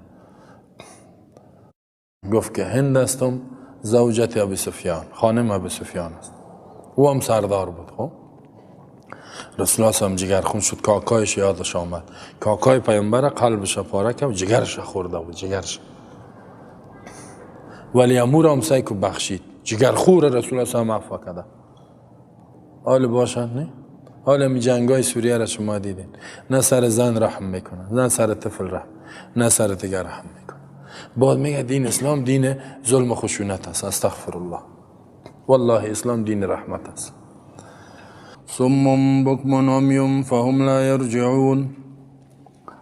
گفت که هند هستم، زوجت ابی سفیان، خانم ابی سفیان است. او هم سردار بود. خب رسول الله هم جگرخون شد، کاکایش یادش آمد. کاکای پیامبر قلبش پاره کرد، جگرش خورده بود، جگرش. ولی امور هم سعی کو بخشید، جگرخور رسول الله هم عفو کرد. حال باشن نه؟ حال می جنگای سوریه را شما دیدین، نه سر زن رحم میکنه، نه سر طفل رحم، نه سر دیگر رحم میکنه. بعد میگه دین اسلام دین ظلم و خشونت است. استغفر الله. والله اسلام دین رحمت است. صم بكم عمي فهم لا يرجعون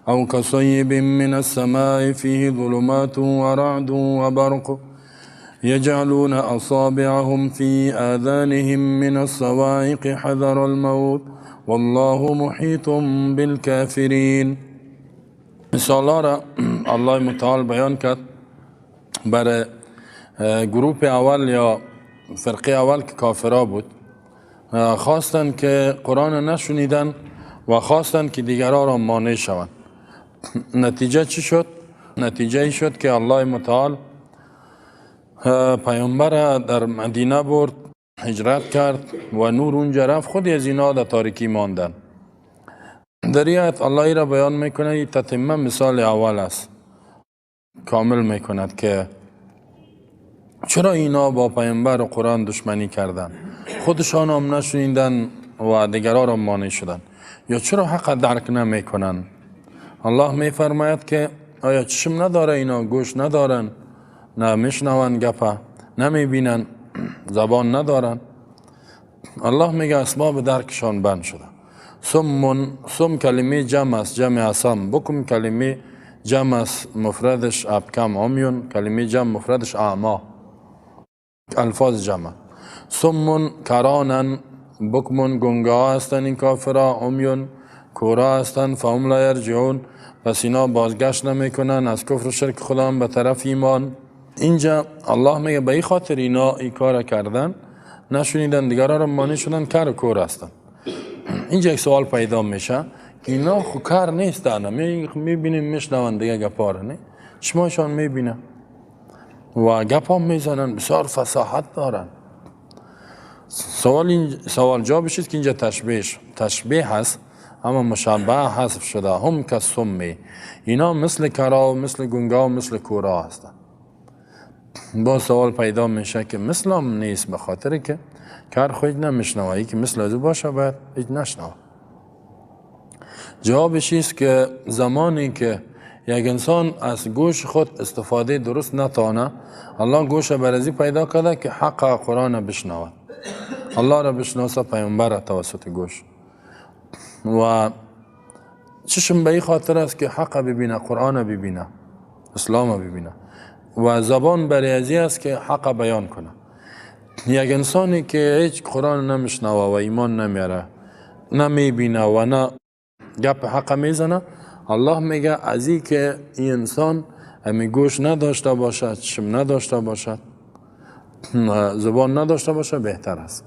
او كصيب من السماء فيه ظلمات ورعد وبرق يجعلون أصابعهم في آذانهم من الصواعق حذر الموت والله محيط بالكافرين. مثالا را الله متعال بیان کرد برای گروپ اول یا فرقه اول که کافرا بود. خواستن که قرآن نشنیدن و خواستن که دیگران را مانع شوند. نتیجه چی شد؟ نتیجه ای شد که الله متعال پیامبر در مدینه برد، هجرت کرد و نور اونجا رفت، خود از اینا در تاریکی ماندن. در این آیت الله ای را بیان میکنه، این تتمه مثال اول است، کامل میکند که چرا اینا با پیامبر و قرآن دشمنی کردن، خودشان هم نشنیدن و دیگران را مانع شدن، یا چرا حق درک نمیکنن. الله میفرماید که آیا چشم نداره اینا، گوش ندارن، نه میشنون گپا، نمیبینن، زبان ندارن. الله میگه اسباب درکشان بند شده. سم کلمه جمع است، جمع اسم. بکم کلمه جمع است، مفردش ابکم. عمیون کلمه جمع مفردش اعما. الفاظ جمع. سم کرانن، بکمون گنگاه هستن این کافرها، عمیون کورا هستن، فهم لا یرجعون، پس اینا بازگشت نمیکنن از کفر و شرک خدا به طرف ایمان. اینجا الله میگه به این خاطر اینا این کار کردن، نشونیدن دیگران را مانع شدن، کر و کور هستن. اینجا یک سوال پیدا میشه که اینا خو کار نیستن، میبینیم میشنون دیگه گپا را، نه چشمایشان میبینه و گپ هم میزنن، بسیار فصاحت دارن. سوال جوابش است که اینجا تشبیه هست، اما مشابه حذف شده. هم کالصم، اینا مثل کرا و مثل گنگا و مثل کورا هستن. با سوال پیدا میشه که مثل هم نیست، به خاطر که کر خود نمیشنوه، ای که مثل ازو باشه باید هیچ نشنوه. جوابش است که زمانی که یک انسان از گوش خود استفاده درست نتانه، الله گوش برزی پیدا کرده که حق قرآن بشنوه، الله را بشناسه، پیامبر توسط گوش. و چشم به این خاطر است که حق ببینه، قرآن ببینه، اسلام ببینه. و زبان برای ازی است که حق بیان کنه. یک انسانی که هیچ قرآن نمیشنوه و ایمان نمیاره، نمیبینه و نه گپ حق میزنه، الله میگه ازی که این انسان امی گوش نداشته باشد، چشم نداشته باشد، زبان نداشته باشد بهتر است.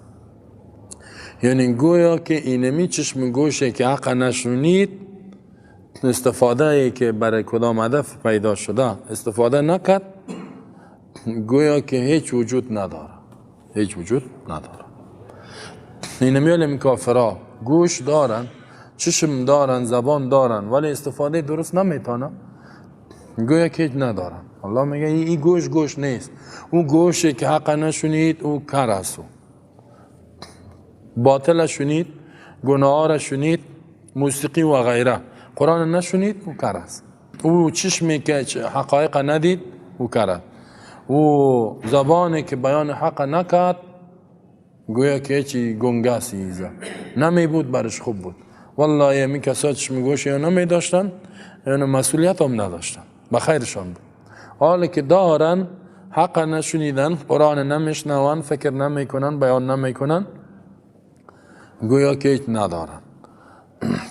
یعنی گویا که اینمی چشم گوشه که حق نشونید، استفاده ای که برای کدام هدف پیدا شده استفاده نکرد، گویا که هیچ وجود نداره، هیچ وجود نداره. اینمی علم کافرها گوش دارن، چشم دارن، زبان دارن، ولی استفاده درست نمیتونن، گویا که هیچ ندارن. الله میگه این گوش نیست، او گوشه که حق نشونید او کر است، باطل شنید، گناه را شنید، موسیقی و غیره، قرآن نشنید او کر است. او چشمی که حقایق ندید او کر است. او زبانی که بیان حق نکرد گویا که چی گنگاسی نمی بود، برش خوب بود. والله یمی کسا چشم گوشی یا نمی داشتن، یعنی مسئولیت هم نداشتن، بخیرشان بود. حالی که دارن حق نشنیدن، قرآن نمیشنون، فکر نمی کنن، بیان نمی کنن، گویا که هیچ ندارن.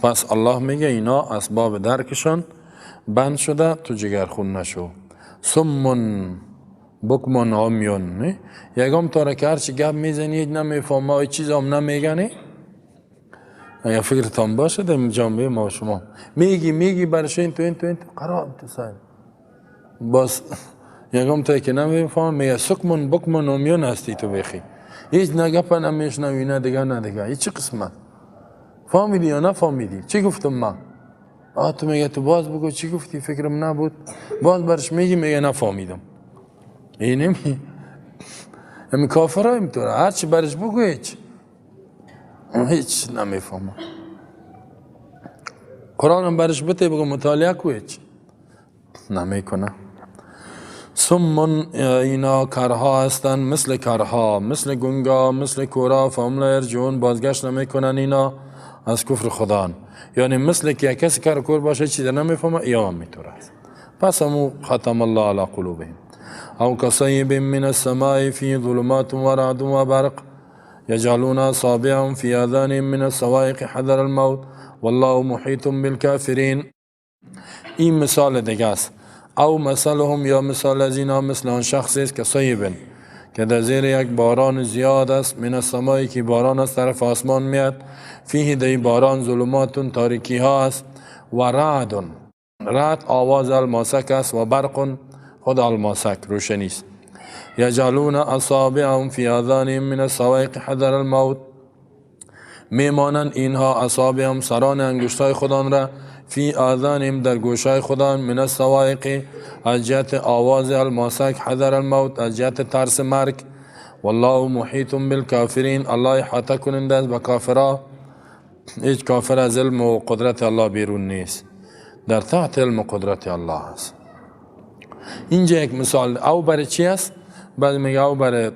پس الله میگه اینا اسباب درکشان بند شده، تو جگرخون نشو. سمون بکمون عمیون، یکم تا که هرچی گپ میزنید نمیفهمه، ای چیز هم نمیگنی. اگر فکرتان باشه در جامعه ما شما میگی برش این تو قرار تو سایم باز یکم تا که نمیفهم میگه سکمون بکمون عمیون هستی تو بخی، هیچ نگپ نمیشنوی، نه دیگه هیچ قسمت. فهمیدی یا نفهمیدی؟ چی گفتم من؟ تو میگه تو باز بگو چی گفتی، فکرم نبود. باز برش میگه نفهمیدم. اینه همین کافر ها اینطوره، هرچی برش بگو هیچ نمیفهمه. قرآن هم برش بته بگو مطالعه کو هیچ نمیکنه. سمون اینا کرها هستن، مثل کرها، مثل گنگا، مثل کورا، فهم لا یرجعون، بازگشت نمیکنن اینا از کفر خدا. یعنی مثل که کسی کار باشه چیز نمیفهمه، یا هم میطور است. پس همو ختم الله علی قلوبهم. او کصیب من السماء فی ظلمات و رعد و برق یجعلون اصابعهم فی آذانهم من الصواعق حذر الموت والله محیط بالکافرین. این مثال دیگه است. او مثلهم، یا مثال از اینا مثل آن شخصی است که صیبن که در زیر یک باران زیاد است، من السماء که باران از طرف آسمان میاد، فیه در باران ظلمات تاریکی ها است، و رعد آواز الماسک است، و برق خود الماسک روشنی است. یجعلون اصابعهم فی آذانهم من الصواعق حذر الموت، میمانند اینها اصابعهم سران انگشتای خودان را، فی آذانهم در گوشای خودان، من الصواعق از جهت آواز الماسک، حذر الموت از جهت ترس مرگ. والله محیط بالکافرین، الله احاطه کننده است به کافرها. هیچ کافر از علم و قدرت الله بیرون نیست، در تحت علم و قدرت الله است. اینجا یک مثال او برای چی است؟ بعد میگه او برای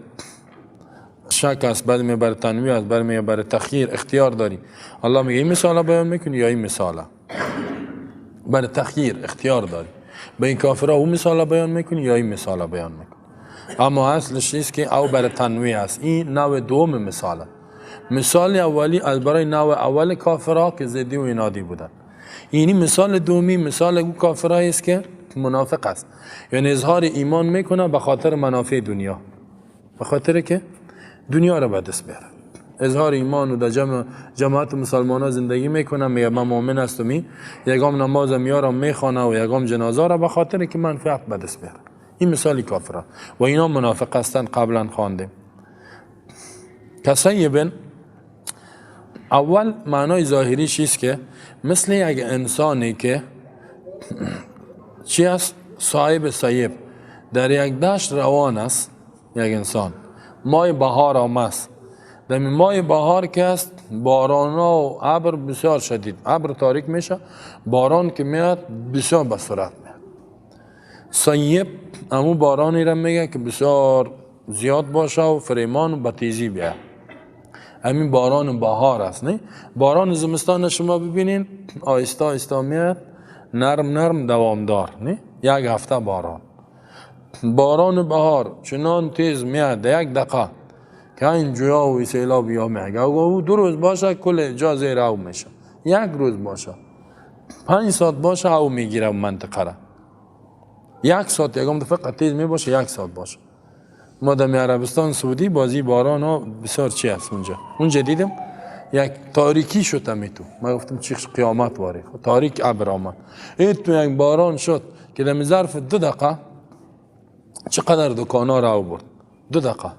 شک است، بعد میگه برای تنویع است، بعد میگه برای تخییر، اختیار داری. الله میگه این مثال بیان میکنی یا این مثال، برای تخییر اختیار داری. به این کافرها اون مثال بیان میکنی یا این مثال بیان میکنی. اما اصلش است که او برای تنویع است. این نوع دوم مثاله. مثال اولی از برای نوع اول کافرها که ضدی و عنادی بودن. اینی مثال دومی مثال او کافرهایی است که منافق است، یعنی اظهار ایمان میکنه به خاطر منافع دنیا، به خاطر که دنیا را به دست بیاره. اظهار ایمان و در جماعت مسلمان ها زندگی میکنه، میگه من مؤمن هستم، یگام نماز میارم میخوانه و یگام جنازه را به خاطر که منفعت به دست بیاره. این مثالی کافره و اینا منافق هستند. قبلا خواندیم. کسیبن اول معنای ظاهریش است که مثل یک انسانی که چی است؟ صاحب سیب در یک دشت روان است. یک انسان ماه بهار آمد، در ماه بهار که است باران و ابر بسیار شدید، ابر تاریک میشه، باران که میاد بسیار به سرعت میاد. سیب امو بارانی را میگه که بسیار زیاد باشه و فریمان و بتیزی بیاد. همین باران بهار است. نه باران زمستان شما ببینین آهسته آهسته میاد، نرم دوامدار، نه یک هفته باران بهار چنان تیز میاد یک دقیقه که این جویا و سیلاب یا میگه و 2 روز باشه کل جا زیر او میشه، 1 روز باشه 5 ساعت باشه او میگیره منطقه را، یک ساعت یکم دفعه تیز می باشه، یک ساعت باشه. ما در عربستان سعودی بازی باران ها بسیار چی هست اونجا دیدم یک تاریکی شد میتو. ما گفتم چی قیامت واره، تاریک ابر آمد. تو یک باران شد که در ظرف 2 دقیقه چقدر دکان ها را برد. 2 دقیقه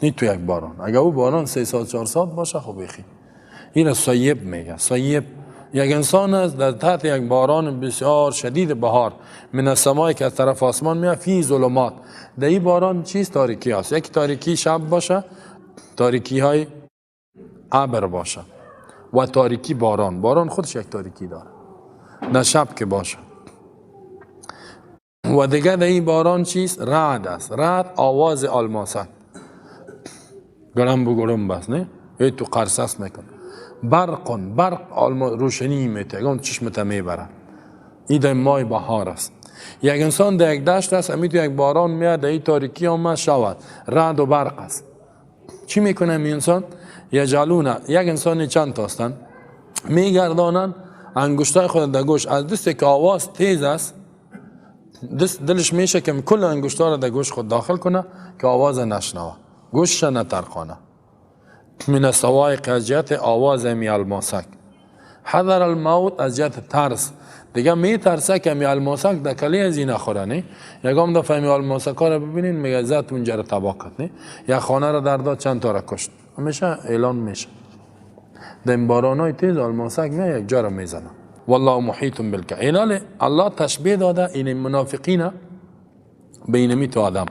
این تو یک باران. اگر او باران 3 ساعت 4 ساعت باشه خب بخی. این صیب میگه. صیب یک انسان است در تحت یک باران بسیار شدید بهار من السماء که از طرف آسمان میاد فی ظلمات. در این باران چیز تاریکی است. یک تاریکی شب باشه، تاریکی های ابر باشه و تاریکی باران. باران خودش یک تاریکی داره نه شب که باشه. و دیگه در این باران چیز رعد است. رعد آواز الماسک گرم بگرم بس نه ای تو قرصص میکن. برق روشنی میته اون چشمت میبره. این در ماه بهار است. یک انسان در یک دشت است، امی تو یک باران میاد در این تاریکی آمد شود رعد و برق است. چی میکنه این انسان؟ یجعلون، یک انسان چند تا هستن میگردانن انگشتای خود در گوش. از دستی که آواز تیز است دلش میشه که کل انگشتا را در گوش خود داخل کنه که آواز نشنوه، گوشش نترخانه. من الصواعق از جهت آواز می الماسک. حذر الموت از جهت ترس. دیگه می ترسه که می الماسک در کلی از این نخوره نه. یکم دفعه می الماسک ها را ببینین میگه زد اونجا را تباه کرد نه. یک خانه را در داد چند تا را کشت. همیشه اعلان میشه. در باران های تیز الماسک می یک جا را میزنه. والله محیط بالکافرین. الله تشبیه داده این منافقین به اینمی تو آدم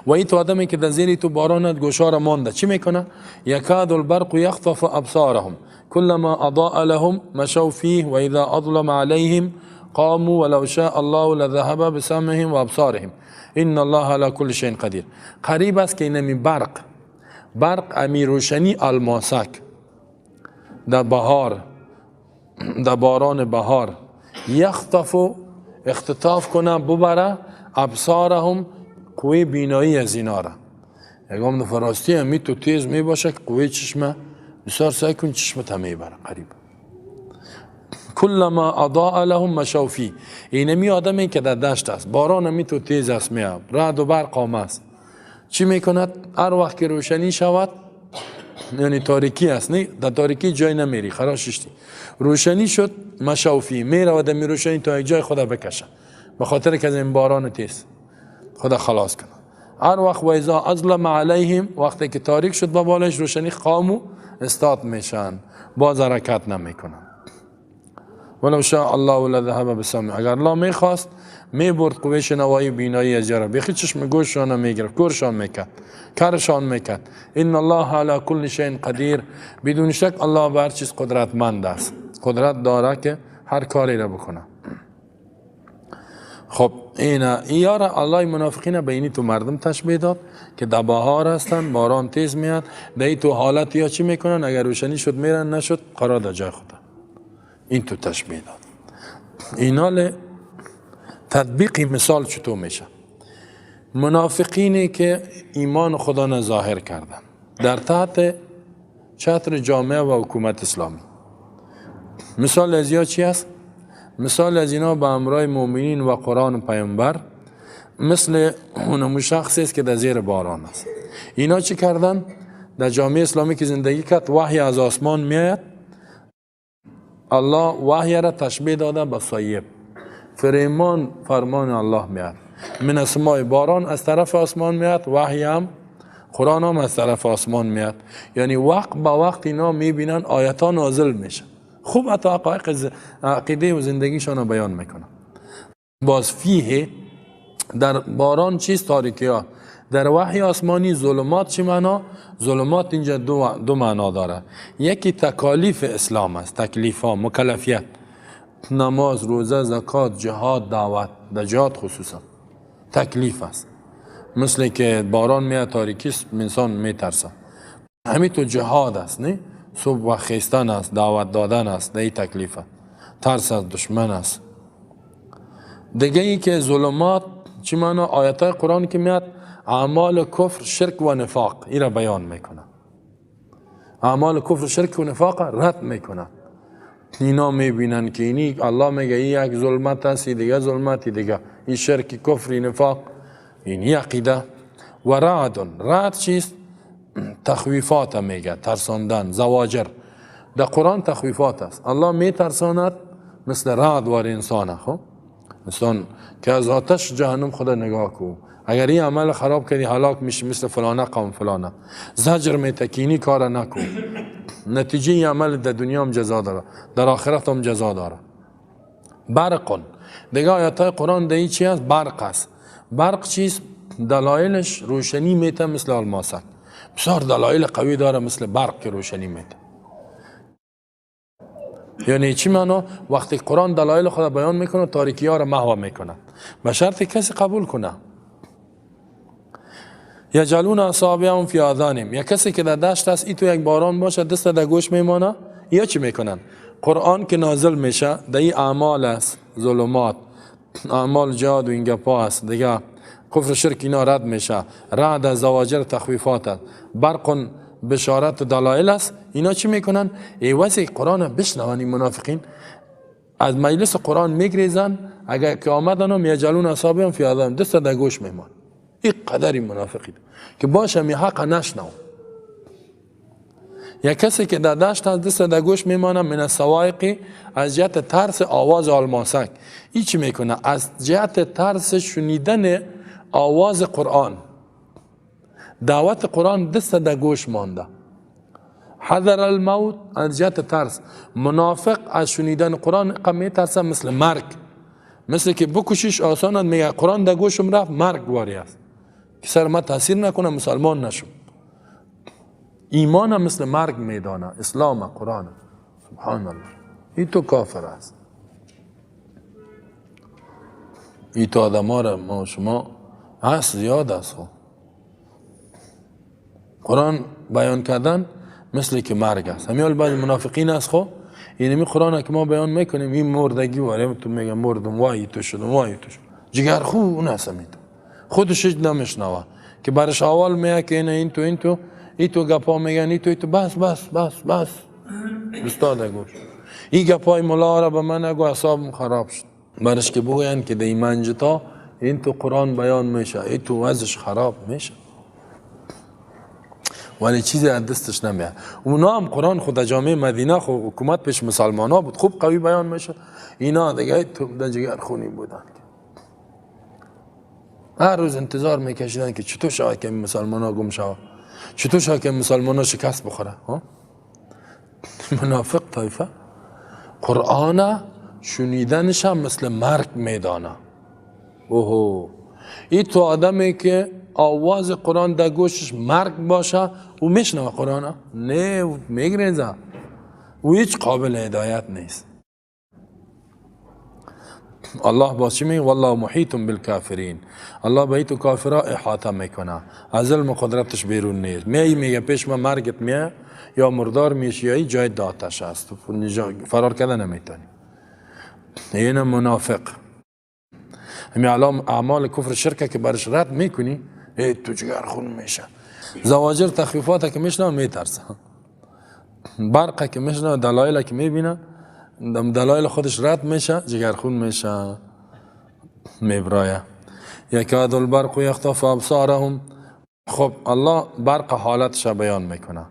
و این تو آدمی که در زیر تو بارانت گوشا مانده چی میکنه؟ یکاد البرق یخطف ابصارهم كلما اضاء لهم مشوا فيه و اذا اظلم عليهم قاموا ولو شاء الله لذهب بسمعهم و ابصارهم ان الله على كل شيء قدیر. قریب است که اینمی برق امی روشنی الماسک در بهار، در باران بهار یخطف اختطاف کنه ببره ابصارهم قوی بینایی از اینا را. یکم دفعه راستی همی تو تیز می باشه که قوی چشمه بسیار سعی کن چشمت هم میبره قریب. کلما اضاء لهم مشوا فیه. اینمی آدمی که در دشت است باران همی تو تیز است میاد رعد و برق است چی میکند؟ هر وقت که روشنی شود یعنی تاریکی است نه در تاریکی جای نمیری خراششتی روشنی شد مشوا فیه میره و دمی روشنی تا جای خدا بکشه به خاطر که از این باران تیز خدا خلاص کنه. هر وقت و اذا اظلم علیهم وقتی که تاریک شد با بالش روشنی قامو استاد میشن باز حرکت نمیکنن. ولو شاء الله لذهب بسمع. اگر الله میخواست میبرد قوه شنوایی بینایی از جرا بخی چشم گوششان میگرفت کورشان میکرد کارشان میکرد. ان الله على كل شيء قدیر. بدون شک الله بر چیز قدرتمند است، قدرت داره که هر کاری را بکنه. خب این یارا الله منافقین به اینی تو مردم تشبیه داد که در بهار هستن باران تیز میاد در این تو حالت یا چی میکنن اگر روشنی شد میرن نشد قرار در جای خدا. این تو تشبیه داد. اینال تطبیقی مثال چطور میشه؟ منافقینی که ایمان خدا را ظاهر کردن در تحت چتر جامعه و حکومت اسلامی. مثال از یا چی است؟ مثال از اینا به امرای مؤمنین و قرآن و پیامبر مثل اون شخصی است که در زیر باران است. اینا چی کردن؟ در جامعه اسلامی که زندگی کرد وحی از آسمان میاد. الله وحی را تشبیه داده به صیب. فرمان الله میاد. من السماء باران از طرف آسمان میاد، وحی هم قرآن هم از طرف آسمان میاد. یعنی وقت با وقت اینا میبینن آیتا نازل میشه. خوب حتی حقایق عقیده و زندگیشان رو بیان میکنن. باز فیه در باران چیز تاریکی ها. در وحی آسمانی ظلمات چی معنا؟ ظلمات اینجا دو معنا داره. یکی تکالیف اسلام است، تکلیف ها، مکلفیت، نماز، روزه، زکات، جهاد، دعوت. در جهاد خصوصا تکلیف است. مثل که باران میاد تاریکی است انسان میترسه. همین تو جهاد است نه؟ صبح و خیستن است، دعوت دادن است، در این تکلیف است. ترس از دشمن است. دیگه ای که ظلمات چی معنا؟ آیات قرآن که میاد اعمال کفر، شرک و نفاق این را بیان میکنه. اعمال کفر، شرک و نفاق رد میکنه. اینا میبینن که اینی الله میگه یک ظلمت است، دیگه ظلمتی دیگه این شرک کفری نفاق این عقیده. و رعد چیست؟ تخویفات میگه، ترساندن، زواجر. در قرآن تخویفات است، الله می ترساند مثل رعد وار انسانه. خب انسان که از آتش جهنم خدا نگاه کو، اگر این عمل خراب کردی هلاک میشی مثل فلانه قوم فلانه. زجر می تکینی کار نکو، نتیجه این عمل در دنیا هم جزا داره، در آخرت هم جزا داره. برق دیگه آیات های قرآن دیگه چی است؟ برق است. برق چیست؟ دلایلش روشنی میته مثل الماسک. بسیار دلایل قوی داره مثل برق که روشنی میته. یعنی چی معنا؟ وقتی قرآن دلایل خود بیان میکنه تاریکی ها را محو میکنه، به شرط کسی قبول کنه. یجعلون اصابعهم فی آذانهم، یا کسی که در دشت است، ای تو یک باران باشه دست در گوش میمانه، یا چی میکنن؟ قرآن که نازل میشه در این اعمال است، ظلمات، اعمال جهاد و این گپا است دیگه، کفر شرک اینا رد میشه، رعد زواجر تخویفات است، برق بشارت و دلایل است. اینا چی میکنن؟ ایوازی قرآن بشنوانی منافقین از مجلس قرآن میگریزن، اگر که آمدن هم یجعلون اصابعهم فی آذانهم، دست در گوش میمان. این قدری منافقین که باشه می حق نشنو. یا کسی که در دشت از دست در گوش میمانه، من الصواعق، از جهت ترس آواز الماسک. این چی میکنه؟ از جهت ترس شنیدن آواز قرآن، دعوت قرآن، دست در گوش مانده. حذر الموت، از جهت ترس. منافق از شنیدن قرآن می ترسه مثل مرگ، مثل که بکشیش آسانت، میگه قرآن در گوشم رفت مرگ واری است که سر ما تاثیر نکنه مسلمان نشم. ایمان مثل مرگ میدانه، اسلام قرآن. سبحان الله، این تو کافر است. این تو آدم ها را ما شما هست زیاد است. قرآن بیان کردن مثل که مرگ است. همیال بعضی منافقین است. خب اینمی قرآن که ما بیان میکنیم این مردگی واره، تو میگه مردم وای تو شدم وای تو شدم، جگر خو اون هستمید خودش نمیشنوه که برش اول میگه که این تو گپا میگن، این تو بس استاد گوش این گپای ملا را به من نگو، اعصابم خراب شد. برش که بگوین که دی منجتا این تو قرآن بیان میشه، این تو وضعش خراب میشه، ولی چیزی از دستش نمیاد. اونا هم قرآن خود جامعه مدینه خود حکومت پیش مسلمان ها بود، خوب قوی بیان میشه. اینا دیگه تو در جگر خونی بودن، هر روز انتظار میکشیدن که چطور شاید که مسلمان ها گم شود، چطور شاید که مسلمان ها شکست بخوره. منافق طایفه قرآن شنیدنش هم مثل مرگ میدانه. اوهو، این تو آدمی که آواز قرآن در گوشش مرگ باشه او میشنوه قرآن؟ نه، میگریزه، او هیچ قابل هدایت نیست. الله باز چی میگه؟ والله محیط بالکافرین، الله به تو کافرها احاطه میکنه، از علم و قدرتش بیرون نیست. میگه پیش ما مرگت میه یا مردار میشی یا جای داتش هست، فرار کردن نمیتونی. این منافق. همین الان اعمال کفر شرک که برش رد میکنی تو جگر خون میشه. زواجر تخفیفات که میشنه میترسه، برق که میشنه دلایل که میبینه دلایل خودش رد میشه، جگر خون میشه، میبرایه. یکاد البرق یخطف ابصارهم. خب الله برق حالتش بیان میکنه،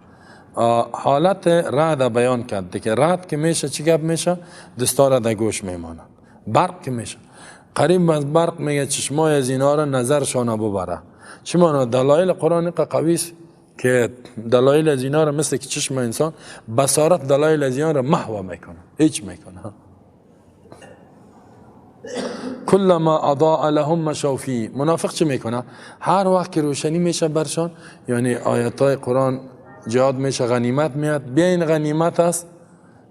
حالت رعد بیان کرد که رعد که میشه چی گپ میشه؟ دستار در گوش میمانه. برق که میشه قریب از برق میگه چشمای از اینا را نظرشان ببره. چی معنی؟ دلایل قرآن قوی است که دلایل از اینا را مثل که چشم انسان بصارت دلایل از اینا را محو میکنه، هیچ میکنه. کلما اضاء لهم مشوا فیه. منافق چی میکنه؟ هر وقت که روشنی میشه برشان، یعنی آیات های قرآن جهاد میشه، غنیمت میاد، بیاین غنیمت است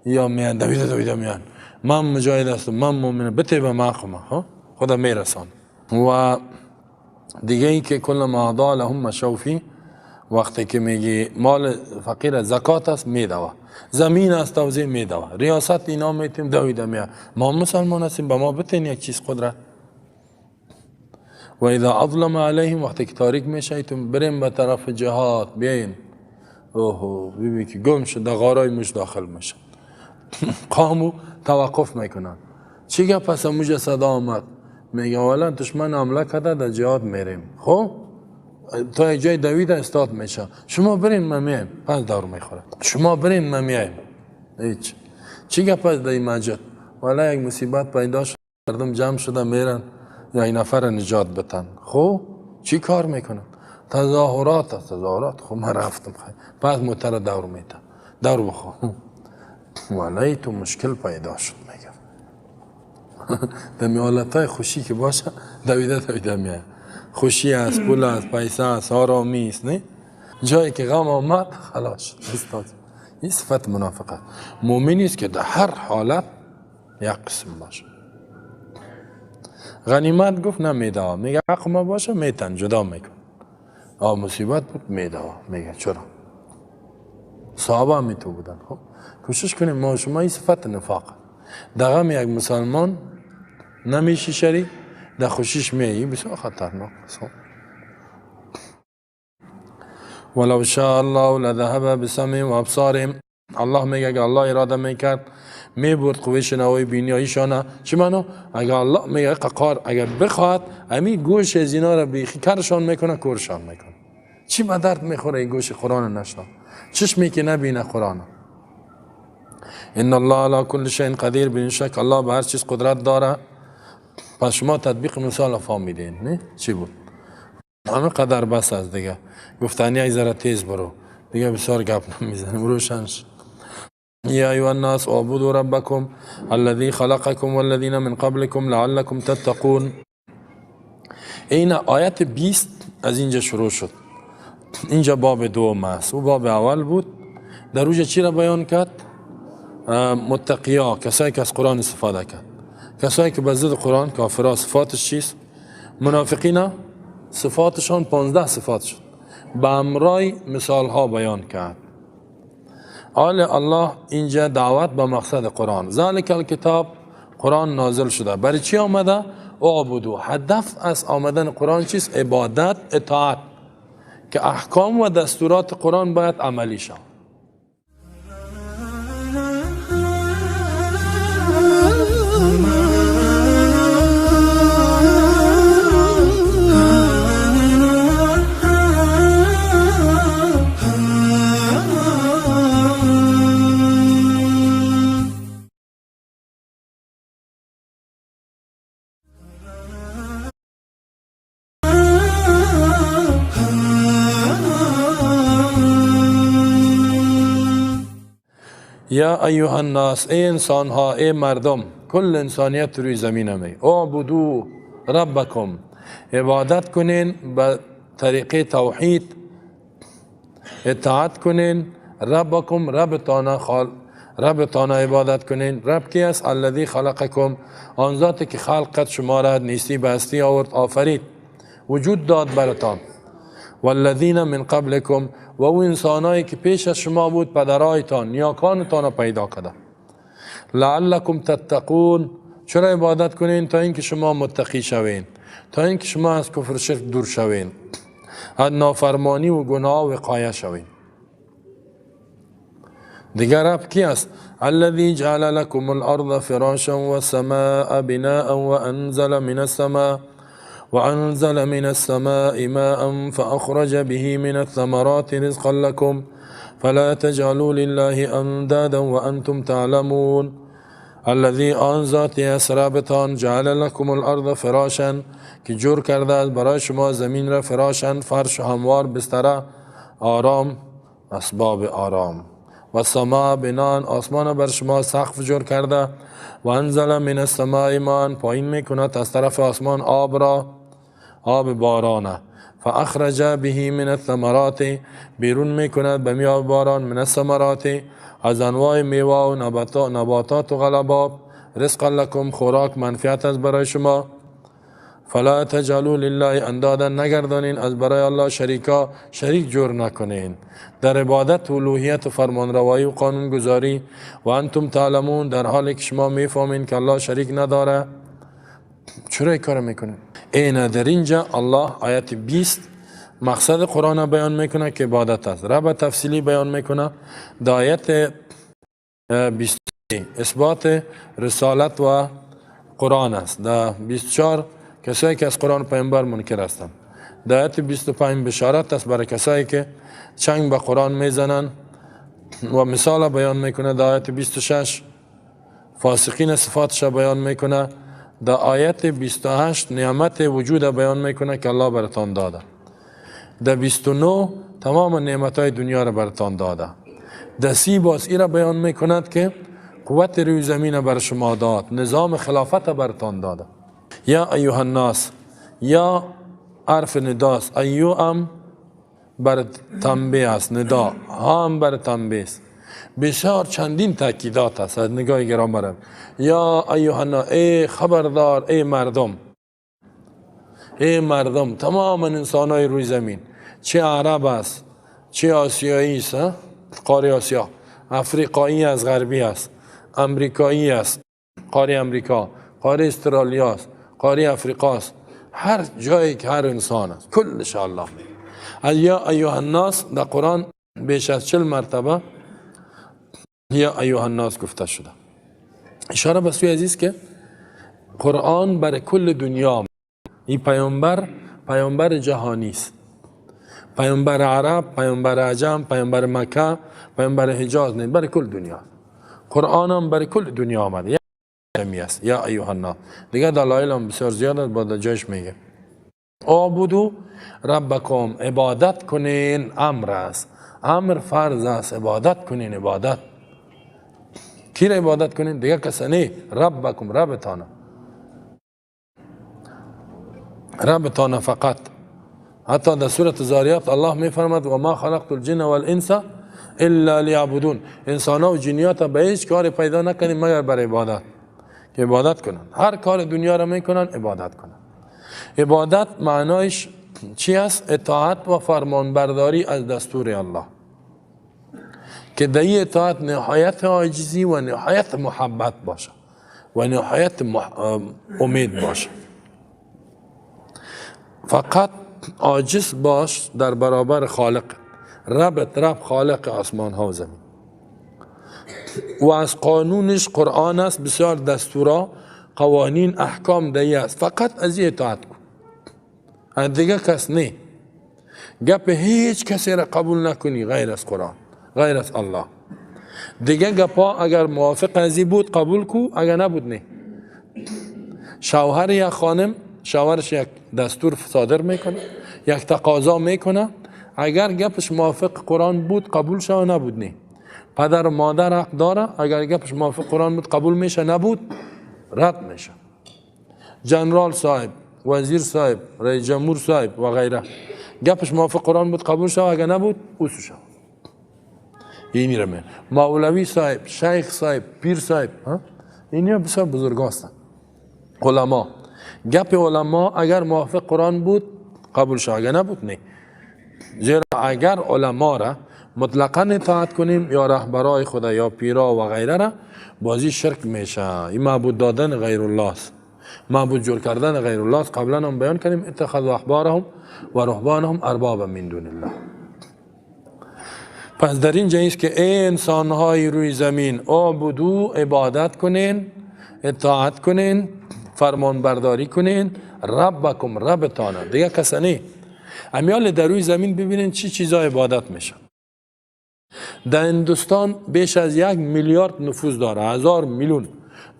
یا میان دویده میان، من مجاهد هستم، من مؤمنم، بته به ما خدا میرسان. و دیگه ای که کلما اضاء لهم مشوا فیه، وقتی که میگی مال فقیر زکات است میدوه، زمین است توزیع میدوه، ریاست اینا میتیم دویده میاد، ما مسلمان هستیم به ما بتین یک چیز قدرت. و اذا اظلم علیهم، وقتی که تاریک میشه ایتون بریم به طرف جهاد بیاین، اوهو ببین که گم شد در غارای مش داخل میشن. قامو توقف میکنن، چی گپ پس موج صدا آمد؟ میگه والا دشمن حمله کرده در جهاد میریم. خب تا جای دوید استاد میشه، شما برین من میایم. پس دور میخوره، شما برین من میایم. هیچ چی گپ است در این مسجد؟ والا یک مصیبت پیدا شد، مردم جمع شده میرن یا این نفر نجات بتن. خب چی کار میکنن؟ تظاهرات است. تظاهرات. خب من رفتم پس موتر دور میتم، دور بخو. والا تو مشکل پیدا شد. میگم در حالتهای خوشی که باشه دویده میاد. خوشی است، پول است، پیسه است، آرامی است. نه جایی که غم آمد خلاص استاد. این صفت منافقت. مؤمنی است که در هر حالت یک قسم باشه. غنیمت گفت نمیده، میگه حق ما باشه میتن جدا میکن. مصیبت بود میده، میگه چرا؟ صحابه هم تو بودن. خب کوشش کنیم ما شما این صفت نفاق در غم یک مسلمان نمیشی شریک، در خوشیش میایی، بسیار خطرناک است. ولو شاء الله لذهب بسمعهم و ابصارهم. الله میگه اگر الله اراده میکرد میبرد قوه شنوایی بیناییشان. چی منو؟ اگر الله میگه قهار اگر بخواد امی گوش از اینا را بیخی کرشان میکنه، کورشان میکنه. چی به درد میخوره این گوش قرآن نشنو، چشمی که نبینه قرآن. ان الله علی کل شیء قدیر. بدون شک الله به هر چیز قدرت داره. پس شما تطبیق مثال فهمیدین نه؟ چی بود؟ همه قدر بس از دیگه. گفتنی ای ذره تیز برو دیگه، بسیار گپ نمیزنیم. روشنش. یا ایها الناس اعبدوا ربکم الذی خلقکم والذین من قبلکم لعلکم تتقون. این آیت 20 از اینجا شروع شد. اینجا باب دوم است. او باب اول بود. در روز چی را بیان کرد؟ متقیا، کسایی که از قرآن استفاده کرد. کسایی که به ضد قرآن کافرها صفاتش چیست؟ منافقین صفاتشان 15 صفات شد. به امرای مثال ها بیان کرد. حال الله اینجا دعوت به مقصد قرآن. ذالک الکتاب، قرآن نازل شده. برای چی آمده؟ اعبدو. هدف از آمدن قرآن چیست؟ عبادت، اطاعت، که احکام و دستورات قرآن باید عملی شود. یا ایها الناس، ای انسان ها، ای مردم، کل انسانیت روی زمین می. اعبدو ربکم، عبادت کنین به طریقه توحید، اطاعت کنین. ربکم، ربتانا عبادت کنین. رب کی است؟ الذی خلقکم، آن ذاتی که خلقت شما را نیستی به هستی آورد، آفرید، وجود داد براتان. والذین من قبلکم، و او انسانایی که پیش از شما بود، پدرایتان، نیاکانتان را پیدا کرده. لعلکم تتقون، چرا عبادت کنین؟ تا اینکه شما متقی شوین، تا اینکه شما از کفر و شرک دور شوین، از نافرمانی و گناه وقایه شوین. دیگر رب کی است؟ الذی جعل لكم الارض فراشا والسماء بناء وأنزل من السماء ماء فأخرج به من الثمرات رزقا لكم فلا تجعلوا لله أندادا وأنتم تعلمون. الذي ذات اسرابتان جعل لكم الارض فراشا، که جور کرده است برای شما زمین را، فراشا فرش و هموار، بستر آرام، اسباب آرام. و سما بنان، آسمان بر شما سقف جور کرده. و انزل من السماء ماء، پایین میکند از طرف آسمان آب را، آب بارانه. فاخرج به من الثمرات، بیرون میکند به می آب باران، من الثمرات، از انواع میوه و نباتات و غلباب، رزقا لکم، خوراک منفعت است برای شما. فلا تجعلوا لله اندادا، نگردانین از برای الله شریکا، شریک جور نکنین در عبادت و الوهیت و فرمانروایی و قانون گذاری. و انتم تعلمون، در حالی که شما میفهمین که الله شریک نداره. چرا این کار میکنه؟ این در اینجا الله آیت 20 مقصد قرآن بیان میکنه که عبادت است. رب تفصیلی بیان میکنه. در آیت 20 اثبات رسالت و قرآن است. در 24 کسایی که از قرآن پیامبر منکر هستند. در آیت 25 بشارت است برای کسایی که چنگ به قرآن میزنن و مثال بیان میکنه. در آیت 26 فاسقین صفاتش بیان میکنه. در آیت 28 نعمت وجود بیان میکنه که الله براتان داده. در 29 تمام نعمت های دنیا را براتان داده. در 30 باز ای را بیان میکند که قوت روی زمین بر شما داد، نظام خلافت براتان داده. یا ایها الناس، یا حرف نداست، ایوام بر تنبیه است، ندا هم بر تنبیه است. بسیار چندین تاکیدات است از نگاه گرامر. یا ایها الناس، ای خبردار، ای مردم، ای مردم، تمام انسان های روی زمین، چه عرب است، چه آسیایی است، قاره آسیا، افریقایی از غربی است، امریکایی است، قاره امریکا، قاره استرالیا است، قاره افریقا است، هر جایی که هر انسان است، کلش الله. یا ایها الناس در قرآن بیش از 40 مرتبه یا ایها الناس گفته شده. اشاره به سوی عزیز که قرآن برای کل دنیا، این پیامبر جهانی است. پیامبر عرب، پیامبر عجم، پیامبر مکه، پیامبر حجاز نه، برای کل دنیا. قرآن هم برای کل دنیا آمده. یا جمعی است. یا ایها الناس. دیگه دلایل هم بسیار زیاد است، بعد جایش میگه. اعبدوا ربکم، عبادت کنین، امر است. امر فرض است، عبادت کنین. عبادت کی را عبادت کنین؟ دیگه کسی نه، ربکم، ربتان فقط. حتی در سورة زاریات الله میفرماد و ما خلقت الجن والانس الا لیعبدون. انسان و جنیات به هیچ کاری پیدا نکنیم مگر برای عبادت، که عبادت کنن. هر کار دنیا را میکنن عبادت کنن. عبادت معنایش چی است؟ اطاعت و فرمانبرداری از دستور الله، که در این اطاعت نهایت عاجزی و نهایت محبت باشه و نهایت امید باشه. فقط عاجز باش در برابر خالق. رب خالق آسمان ها و زمین و از قانونش قرآن است. بسیار دستورا، قوانین، احکام دهی است. فقط از این اطاعت کن، از دیگه کس نه. گپ هیچ کسی را قبول نکنی غیر از قرآن، غیر از الله. دیگه گپا اگر موافق ازی بود قبول کو، اگر نبود نه. شوهر یا خانم، شوهرش یک دستور صادر میکنه، یک تقاضا میکنه، اگر گپش موافق قرآن بود قبول شو، نبود نه. پدر و مادر حق داره، اگر گپش موافق قرآن بود قبول میشه، نبود رد میشه. جنرال صاحب، وزیر صاحب، رئیس جمهور صاحب و غیره، گپش موافق قرآن بود قبول شو، اگر نبود اوسو شو. اینی رو میگه. مولوی صاحب، شیخ صاحب، پیر صاحب، اینی بسیار بزرگ هستند. علما، گپ علما اگر موافق قرآن بود قبول شو، اگر نبود نه. زیرا اگر علما را مطلقا اطاعت کنیم یا رهبرای خدا یا پیرا و غیره را، بازی شرک میشه. این معبود دادن غیر الله است، معبود جور کردن غیر الله است. قبلا هم بیان کردیم اتخذوا احبارهم و رهبانهم اربابا من دون الله. پس در این جاییست که ای انسان های روی زمین، اعبدو، عبادت کنین، اطاعت کنین، فرمان برداری کنین، ربکم، ربتانه، دیگه کسی نه. امیال در روی زمین ببینین چی چیزا عبادت میشه. در هندوستان بیش از 1 میلیارد نفوذ داره، 1000 میلیون،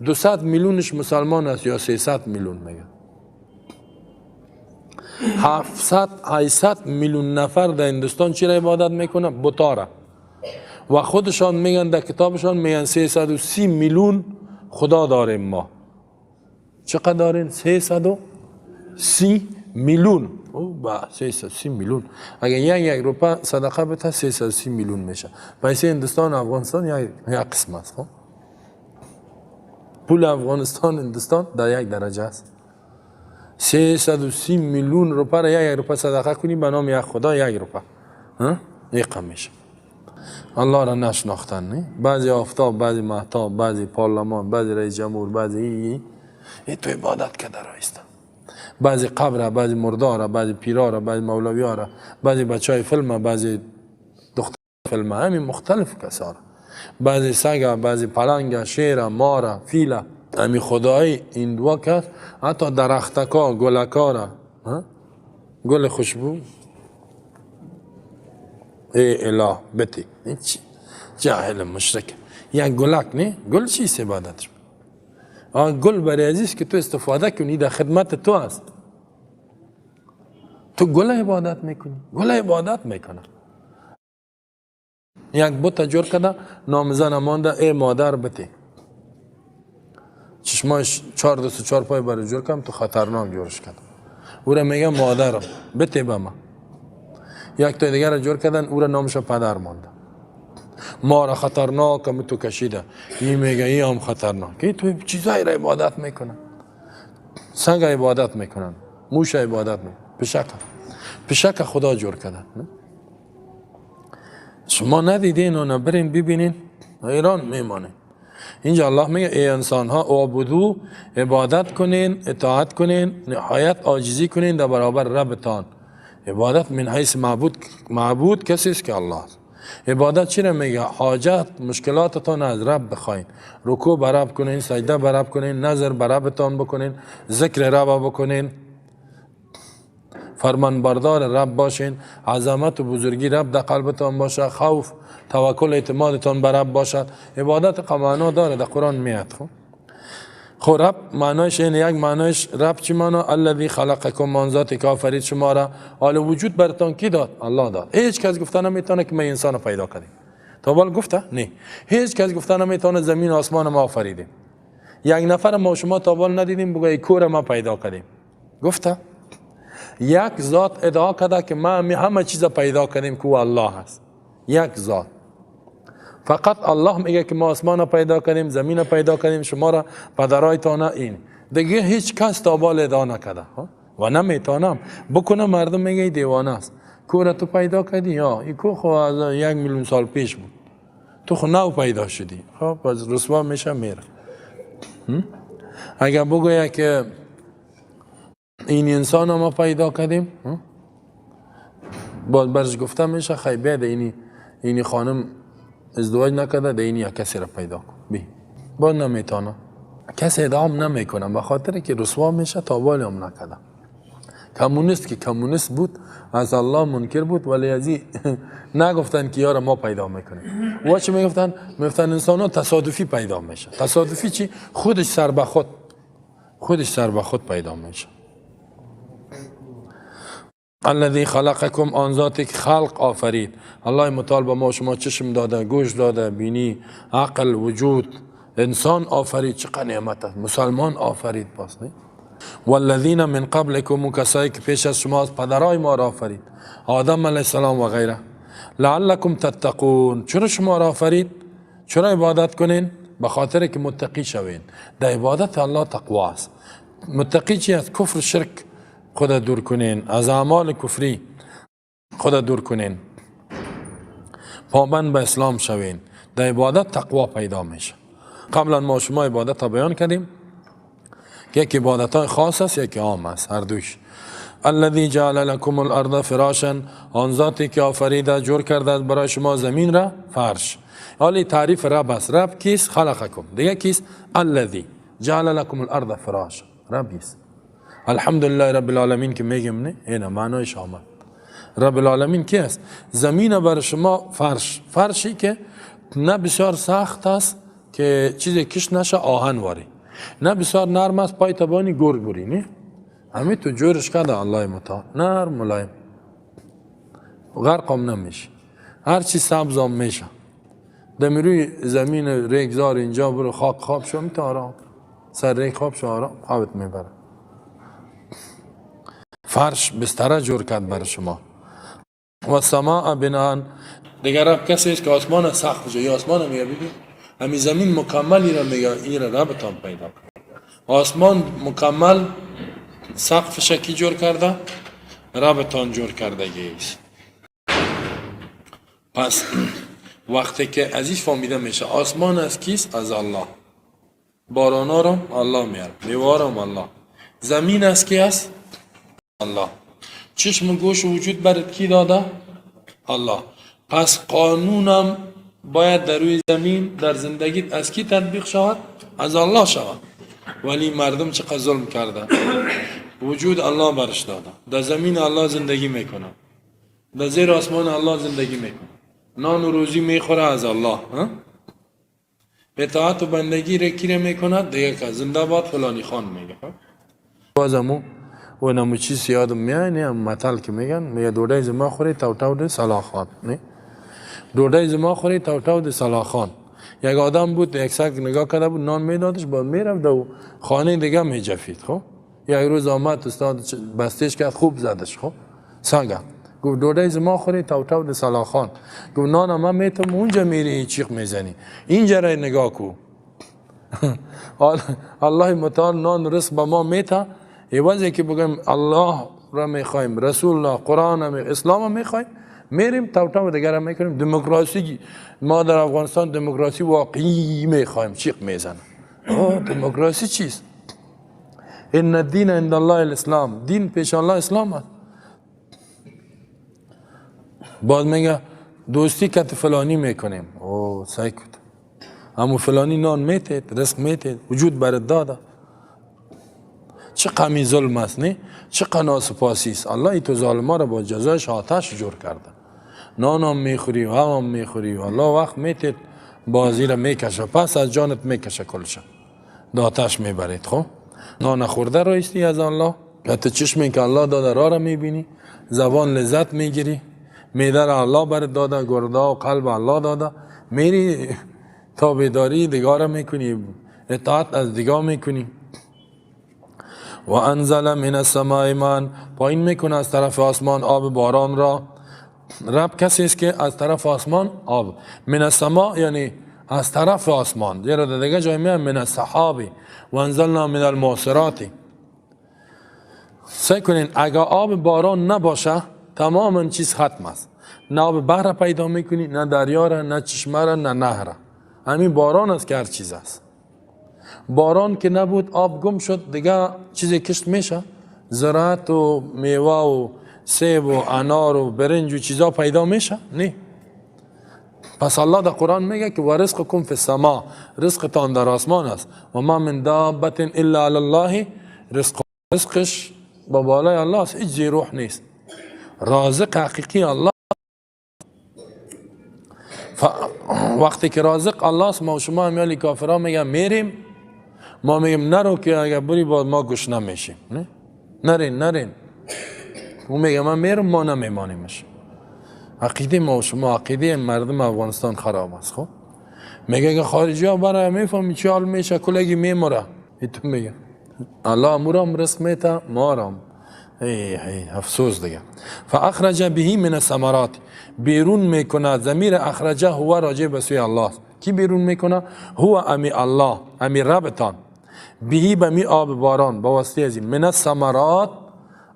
200 میلیونش مسلمان است یا 300 میلیون میگه. 700 میلیون نفر در هندوستان چی را عبادت میکنه؟ بتاره. و خودشان میگن در کتابشان میگن 330 میلیون خدا داریم ما. چقدر دارین؟ 330 میلیون. او با 330 میلیون اگر یک روپا صدقه بده 330 میلیون میشه. پیسه هندوستان و افغانستان یک قسم است. خب پول افغانستان هندوستان در یک درجه است. 330 میلیون روپا را یک روپا صدقه کنی به نام یک خدا، یک روپا یک میشه. الله را نشناختن نه. بعضی آفتاب، بعضی مهتاب، بعضی پارلمان، بعضی رئیس جمهور، بعضی این تو عبادت که در ایستن. بعضی قبر، بعضی مردار، بعضی پیرار، بعضی مولویار، بعضی بچهای فیلم، بعضی دختر فیلم، همین مختلف کسار. بعضی سگ، بعضی پلنگ، شیر، مار، فیل، امی خدای این دعا کرد حتی درختکا گلکارا گل خوشبو ای اله بتی این چی جاهل مشرک یک گلک نه گل چیست عبادتش گل برای عزیز که تو استفاده کنی در خدمت تو است تو گل عبادت میکنی گل عبادت میکنه یک بوت جور کده نامزن مانده ای مادر بتی چشماش 4 دست و 4 پای برای جور کم تو خطرناک جورش کده او را میگه مادرم بتی به من یک تا دیگر را جور کردن او را نامش پدر مانده ما را خطرناک هم تو کشیده این میگه این هم خطرناک این تو چیزایی را عبادت میکنن سنگ عبادت میکنن موش عبادت میکنن پشک خدا جور کردن شما ندیدین و نبرین ببینین ایران میمانه اینجا الله میگه ای انسان ها اعبدو عبادت کنین اطاعت کنین نهایت عاجزی کنین در برابر ربتان عبادت من حیث معبود کسی است که الله است عبادت چی را میگه حاجت مشکلاتتان از رب بخواین رکوع بر رب کنین سجده بر رب کنین نظر بر ربتان بکنین ذکر رب بکنین فرمان بردار رب باشین عظمت و بزرگی رب در قلبتان باشه خوف توکل اعتمادتان بر رب باشد عبادت معنا داره در قرآن میاد خب رب معنایش اینه یک معنایش رب چی معنا الذی خلقکم من ذاتی که آفرید شما را حال وجود برتان کی داد الله داد هیچ کس گفته نمیتونه که من انسان پیدا کردیم تا بال گفته نه هیچ کس گفته نمیتونه زمین و آسمان ما آفریدیم یک نفر ما شما تا بال ندیدیم بگه کور ما پیدا کردیم گفته یک ذات ادعا کرده که ما همه چیز پیدا کردیم که الله هست یک ذات فقط الله میگه که ما آسمان پیدا کردیم زمین پیدا کردیم شما را پدرایتان این دیگه هیچ کس تا بال ادعا نکرده و نمیتونم بکنه مردم میگه دیوانه است کور تو پیدا کردی یا این کو خو از 1,000,000 سال پیش بود تو خو نو پیدا شدی خب از رسوا میشه میره اگر بگویه که این انسان ما پیدا کردیم باز برش گفته میشه خیلی بیاد اینی خانم ازدواج نکرده ده اینی کسی را پیدا کن بی باز نمیتونه کسی ادعام نمیکنه به خاطر که رسوا میشه تا بالی هم نکرده کمونیست که کمونیست بود از الله منکر بود ولی ازی نگفتن که یار ما پیدا میکنیم و چی میگفتن انسان ها تصادفی پیدا میشه تصادفی چی خودش سر به خود پیدا میشه الذی خلقکم آن ذاتی که خلق آفرید الله متعال به ما شما چشم داده گوش داده بینی عقل وجود انسان آفرید چقدر نعمت است مسلمان آفرید باز نه والذین من قبلکم کسایی که پیش از شما پدرای ما را آفرید آدم علیه السلام و غیره لعلکم تتقون چرا شما را آفرید چرا عبادت کنین به خاطر که متقی شوین در عبادت الله تقوا است متقی چی از کفر شرک خود دور کنین از اعمال کفری خود دور کنین پابند به اسلام شوین در عبادت تقوا پیدا میشه قبلا ما شما عبادت ها بیان کردیم که یک عبادت های خاص است یکی عام است هر دوش الذی جعل لکم الارض فراشا آن ذاتی که آفریده جور کرده برای شما زمین را فرش حالی تعریف رب است رب کیست خلقکم دیگه کیست الذی جعل لکم الارض فراشا رب است الحمدلله رب العالمین که میگم نه اینه معنایش آمد رب العالمین کی است زمین بر شما فرشی که نه بسیار سخت است که چیزی کش نشه آهن واری نه بسیار نرم است پای تبانی گرگ بری نه همین تو جورش کرده الله متعال نرم ملایم غرق هم نمیشه هر چی سبز هم میشه دمیروی زمین ریگزار اینجا برو خاک خواب شو میتو آرام سر ریگ خواب شو آرام خوابت میبره فرش بستره جور کرد بر شما و سماع بنان دیگر رب کسی است که آسمان سخت بشه یا آسمان میگه ببین همین زمین مکملی را میگه این را ربتان پیدا کرد آسمان مکمل سقفش کی جور کرده ربتان جور کرده است پس وقتی که عزیز فهمیده میشه آسمان از کیست از الله بارانا رو الله میاره میوارم الله زمین از کی است الله چشم گوش وجود برات کی داده الله پس قانونم باید در روی زمین در زندگیت از کی تطبیق شود از الله شود ولی مردم چقدر ظلم کرده. وجود الله برش داده، در زمین الله زندگی میکنه، در زیر آسمان الله زندگی میکنه، نان و روزی میخوره از الله. اطاعت و بندگی را کی میکنه؟ دیگه که زنده باد فلانی خان میگه. بازمو و نمو چیز یادم میاد، نه مثال که میگه دوډای زما خوری تاو ده صلاح نه دوډای زما خوری تاو ده صلاح. یک آدم بود، یک سگ نگاه کرده بود، نان میدادش، بعد میرفت و خانه دیگه میجفید. خب یک روز آمد استاد بستش کرد، خوب زدش. خب سگا گفت دوډای زما خوری تاو ده صلاح. گفت نان ما میتم اونجا میری چیخ میزنی، اینجا را نگاه کو. الله متعال نان رزق با ما میته، ایوازی که بگم الله را میخوایم، رسول الله، قرآن اسلام میخوایم، میریم تاو دیگر را میکنیم. دموکراسی، ما در افغانستان دموکراسی واقعی میخوایم، چیخ میزنه. دموکراسی چیست؟ ان الدین عند الله الاسلام، دین پیش الله اسلام است. بعد میگه دوستی که فلانی میکنیم، سعی کن همو فلانی نان میتید، رزق میتید، وجود برات داده. چه قمی ظلم است، نه؟ چه ناسپاسی است. الله ای تو ظالما را با جزایش آتش جور کرده. نان هم میخوری و هم میخوری و الله وقت میتید بازی را میکشه، پس از جانت میکشه کلشه، دا آتش میبرید. خب نان خورده رایستی از الله، حتی چشمی که الله داده را میبینی، زبان لذت میگیری، معده را الله برات داده، گرده و قلب الله داده، میری تابعداری دیگه را میکنی، اطاعت از دیگه میکنی. و انزل من السماء ماء، پایین میکنه از طرف آسمان آب باران را. رب کسی است که از طرف آسمان آب، من السماء یعنی از طرف آسمان، زیرا در دیگه جای میگه من السحاب و انزلنا من المعصرات. سعی کنین اگر آب باران نباشه تماما چیز ختم است. نه آب بحر پیدا میکنی، نه دریا را، نه چشمه را، نه نهر را. همین باران است که هر چیز است. باران که نبود آب گم شد، دیگه چیزی کشت میشه؟ زراعت و میوه و سیب و انار و برنج و چیزا پیدا میشه؟ نه. پس الله در قرآن میگه که و رزقکم فی السماء، رزقتان در آسمان است. و ما من دابت الا علی الله رزق، رزقش با بالای الله است، هیچ روح نیست. رازق حقیقی الله. وقتی که رازق الله است، ما و شما امیالی کافرها میگن میریم، ما میگیم نرو که اگر بری باید ما گشنه میشیم. نرین. اون میگه من میرم، ما نمیمانیمش. عقیده ما و شما، عقیده مردم افغانستان خراب است. خب میگه که خارجی ها برای میفهمی چی حال میشه، کلگی میموره. تو میگه الله امورم رزق میته، ما رام افسوس دیگه. فاخرج به من الثمرات، بیرون میکنه. ضمیر اخرجه هو راجع به سوی الله. کی بیرون میکنه؟ هو امی الله، امی ربتان. بهی به می آب باران، با واسطه از این من الثمرات،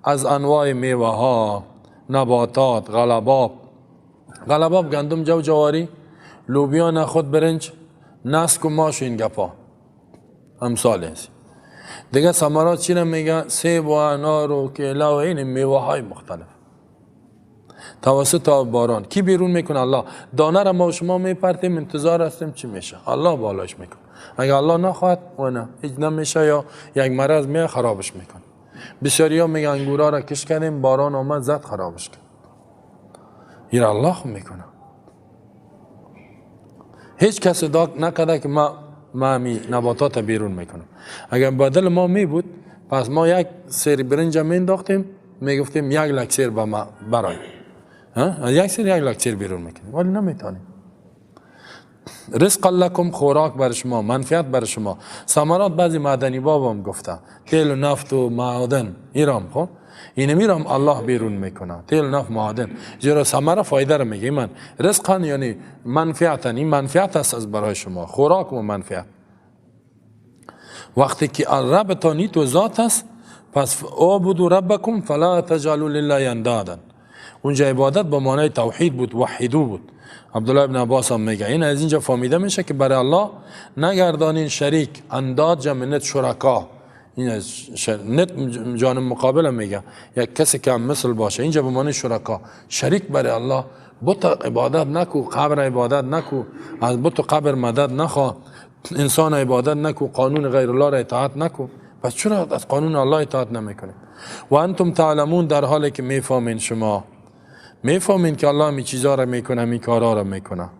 از انواع میوه ها، نباتات، غلباب گندم، جو جواری، لوبیا، نخود، برنج، نسک و ماش، این گپا امثال هست. دیگه ثمرات چی میگه؟ سیب و انار و کیله و این میوه های مختلف توسط آب باران. کی بیرون میکنه؟ الله. دانه را ما و شما میپرتیم، انتظار هستیم چی میشه؟ الله بالاش میکنه. اگر الله نخواد و نه هیچ نمیشه، یا یک مرض میاد خرابش میکنه. بسیاری ها میگن انگورا را کش کردیم، باران آمد زد خرابش کرد. این الله خود میکنه. هیچ کس ادعا نکرده که ما همی نباتات بیرون میکنم. اگر بدل ما می بود، پس ما یک سیر برنج مینداختیم، میگفتیم یک لک سیر با ما برای یک سیر یک لک سیر بیرون میکنیم، ولی نمیتونیم. رزق لکم، خوراک بر شما، منفعت بر شما. ثمرات بعضی معدنی باب هم گفته، تیل و نفت و معادن، ایرام. خب این میرم الله بیرون میکنه، تیل، نفت، معادن. زیرا ثمره فایده رو میگه. من رزقان یعنی منفعتن، این منفعت است از برای شما، خوراک و منفعت. وقتی که ربتانی تو ذات است، پس اعبدوا ربکم فلا تجعلوا لله اندادا. اونجا عبادت به معنای توحید بود، وحیدو بود. عبدالله ابن عباس هم میگه این از اینجا فهمیده میشه که برای الله نگردانین شریک. انداد جمع نت، شرکا. این از نت جانب مقابل میگه یک کسی که مثل باشه، اینجا به معنی شرکا، شریک برای الله. بت عبادت نکو، قبر عبادت نکو، از بت و قبر مدد نخوا، انسان عبادت نکو، قانون غیر الله را اطاعت نکو، پس چرا از قانون الله اطاعت نمیکنید؟ و انتم تعلمون، در حالی که میفهمین، شما میفهمین که الله می چیزا را میکنه، می کارا را میکنه.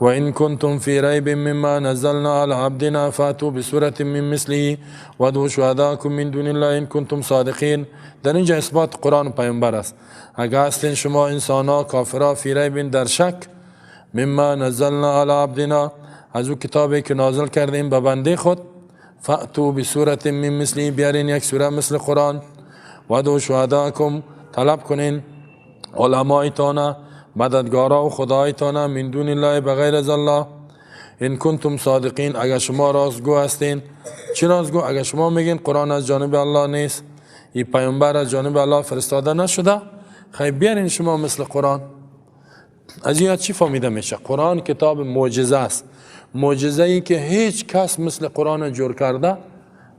و ان کنتم فی ریب مما نزلنا علی عبدنا فاتوا بسوره من مثله وادعوا شهداءکم من دون الله ان کنتم صادقین. در اینجا اثبات قرآن پیامبر است. اگر هستین شما انسانا کافرا فی ریب، در شک، مما نزلنا علی عبدنا، از او کتابی که نازل کردیم به بنده خود، فاتوا بسوره من مثله، بیارین یک سوره مثل قرآن، وادعوا شهداءکم، طلب کنین علمایتان، مددگارا و خدایتان، من دون الله، بغیر از الله، ان کنتم صادقین، اگر شما راستگو هستین. چی راستگو؟ اگر شما میگین قرآن از جانب الله نیست، این پیامبر از جانب الله فرستاده نشده، خیلی بیارین شما مثل قرآن. از این چی فهمیده میشه؟ قرآن کتاب معجزه است، معجزه ای که هیچ کس مثل قرآن جور کرده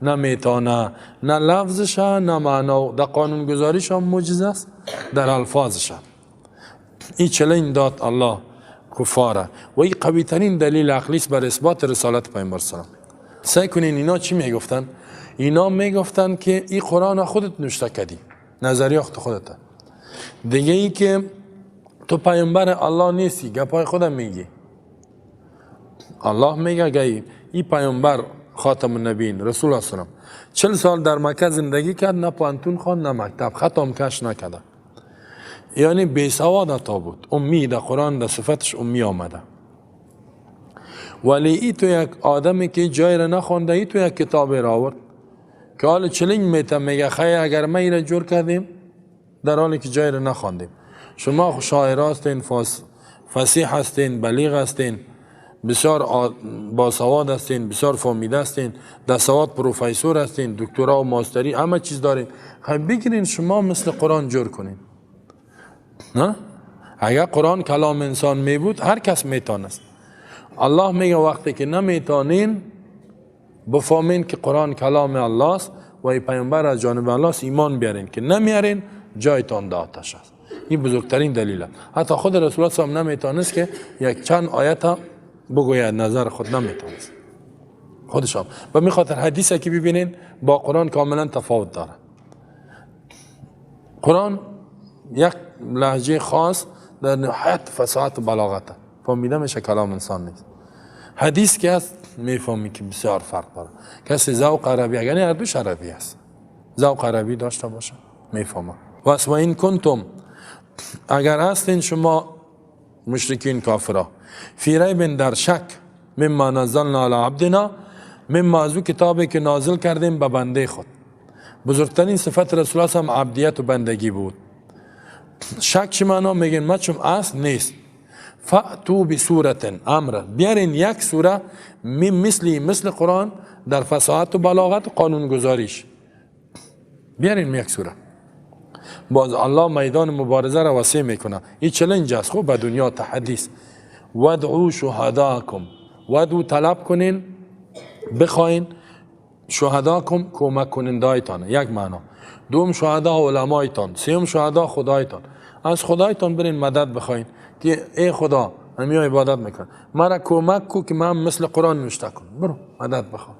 نمیتونه، نه لفظش نه معنا. در قانون گذاریش هم معجزه است، در الفاظش هم. این چلین داد الله کفاره و این قوی ترین دلیل عقلی است بر اثبات رسالت پیامبر سلام. سعی کنین اینا چی میگفتن؟ اینا میگفتن که این قرآن خودت نوشته کردی، نظریات خودت. دیگه ای که تو پیامبر الله نیستی، گپای خودم میگی. الله میگه گئی این پیامبر خاتم النبیین رسول الله سلام 40 سال در مکه زندگی کرد، نه پانتون خواند، نه مکتب ختم کش نکرده، یعنی بیسواد تا بود، امی. در قرآن در صفتش امی آمده. ولی ای تو یک آدمی که جای را نخونده، ای تو یک کتاب را آورد که حال چلنگ میتم، میگه خیلی اگر ما را جور کردیم در حالی که جای را نخوندیم. شما شاعر هستین، فصیح هستین، بلیغ هستین، بسیار باسواد هستین، بسیار فهمیده هستین، در سواد پروفیسور هستین، دکترا و ماستری، همه چیز دارین. خیلی بگیرین شما مثل قرآن جور کنین. نه؟ اگر قرآن کلام انسان می بود هر کس میتونست. الله میگه وقتی که نمیتونین بفهمین که قرآن کلام الله است و ای پیامبر از جانب الله است، ایمان بیارین، که نمیارین جایتان در آتش است. این بزرگترین دلیل است. حتی خود رسول الله صلی الله علیه و نمیتونست که یک چند آیت بگوید، نظر خود نمیتونست خودش هم. و میخاطر حدیثی که ببینین با قرآن کاملا تفاوت داره. قرآن یک لهجه خاص در نهایت فصاحت و بلاغت، فهمیده میشه کلام انسان نیست. حدیث که هست میفهمی که بسیار فرق داره. کسی ذوق عربی، یعنی هر دوش عربی است، ذوق عربی داشته باشه میفهمه. و این کنتم، اگر هستین شما مشرکین کافرا، فی ریب، در شک، مما نزلنا علی عبدنا، مما از او کتابی که نازل کردیم به بنده خود. بزرگترین صفت رسول الله هم عبدیت و بندگی بود. شک چی معنا؟ میگن ما چون اصل نیست. فاتو بسورت، امر، بیارین یک سوره مثل قرآن در فصاحت و بلاغت و قانون گذاریش، بیارین یک سوره. باز الله میدان مبارزه را وسیع میکنه. این چلنج است. خوب به دنیا تحدیث. ودعو شهداکم، ودعو طلب کنین، بخواین، شهداکم کمک کنندایتان، یک معنا. دوم شهدا علمایتان، سوم شهدا خدایتان. از خدایتان برین مدد بخواین که ای خدا همین عبادت میکن، مرا کمک کو که من مثل قرآن نوشته کنم، برو مدد بخواه.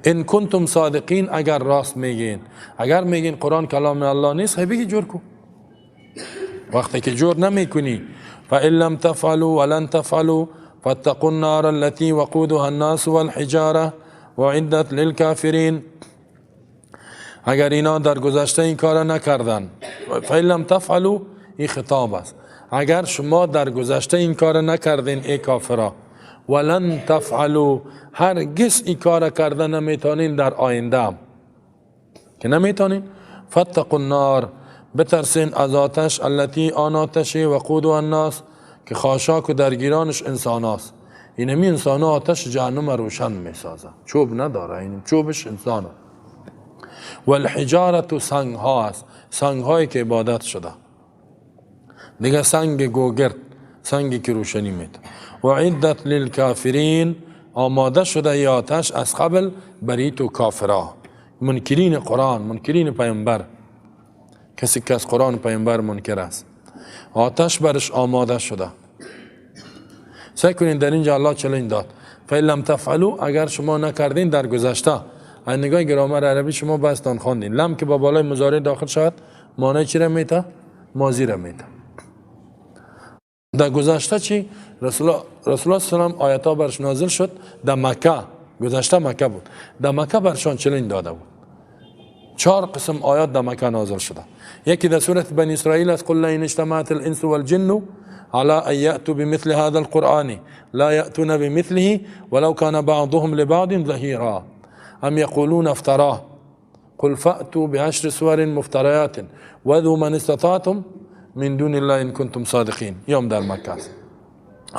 ان کنتم صادقین، اگر راست میگین، اگر میگین قرآن کلام الله نیست، خیلی بگی جور کو. وقتی که جور نمیکنی، فإن لم تفعلوا ولن تفعلوا فاتقوا النار التي وقودها الناس والحجاره وعدت للكافرین. اگر اینا در گذشته این کار نکردن، فإن لم تفعلوا، این خطاب است. اگر شما در گذشته این کار نکردین ای کافرا، ولن تفعلوا، هرگز این کار کردن نمیتونین در آینده هم که نمیتونین، فاتقوا النار، بترسین از آتش، التي، آن آتش، وقودها الناس، که خاشاک و درگیرانش انسان هاست. این همی انسان ها آتش جهنم روشن میسازن، چوب نداره، این چوبش انسان هست. والحجارت، سنگ ها است، سنگ هایی که عبادت شده دیگه، سنگ گوگرد، سنگی که روشنی میده. و عدت للکافرین، آماده شده ای آتش از قبل برای تو کافرها، منکرین قرآن، منکرین پیامبر. کسی که از قرآن پیامبر منکر است، آتش برش آماده شده. سعی کنین در اینجا الله چلنج داد فإن لم تفعلوا، اگر شما نکردین در گذشته. از نگاه گرامر عربی شما بستان خواندین لم که با بالای مضارع داخل شود معنی چی را میده؟ ماضی را میده. در گذشته چی؟ رسول الله سلام آیات ها برش نازل شد در مکه، گذشته مکه بود، در مکه برشان چلنج داده بود. 4 قسم آیات در مکه نازل شده. یکی در سوره بنی اسرائیل است قل لئن اجتمعت الانس والجن على ان یأتوا بمثل هذا القرآن لا یأتون بمثله ولو كان بعضهم لبعض ظهیرا ام یقولون افتراه قل فأتوا بعشر سور مفتريات وذو من استطعتم من دون الله ان كنتم صادقين. يوم در مكة.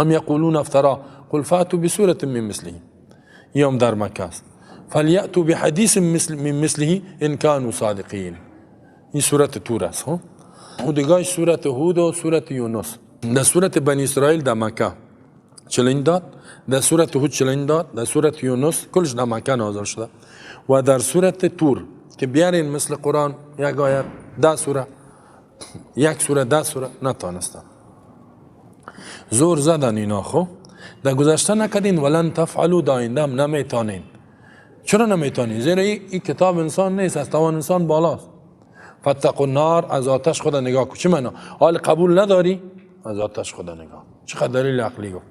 ام يقولون افتراه قل فأتوا بسورة من مثله. يوم در مكة. فليأتوا بحديث من مثله ان كانوا صادقين. این سورة تور است. خودگاهش سورة هود و سورة یونس. در سورة بنی اسرائیل در مکه چلنج داد، در سورة هود چلنج داد، در سورة یونس کلش در مکه نازل شده و در سورة تور که بیارین مثل قرآن یک آیت 10 سوره، یک سوره 10 سوره نتانستن. زور زدن اینا. خو در گذشته نکردین ولن تفعلوا، داینده هم نمیتانین. چرا نمیتانین؟ زیرا این کتاب انسان نیست، از توان انسان بالاست. فتقوا النار، از آتش خدا نگاه کن. چه معنا؟ حال قبول نداری از آتش خدا نگاه. چقدر دلیل عقلی گفت.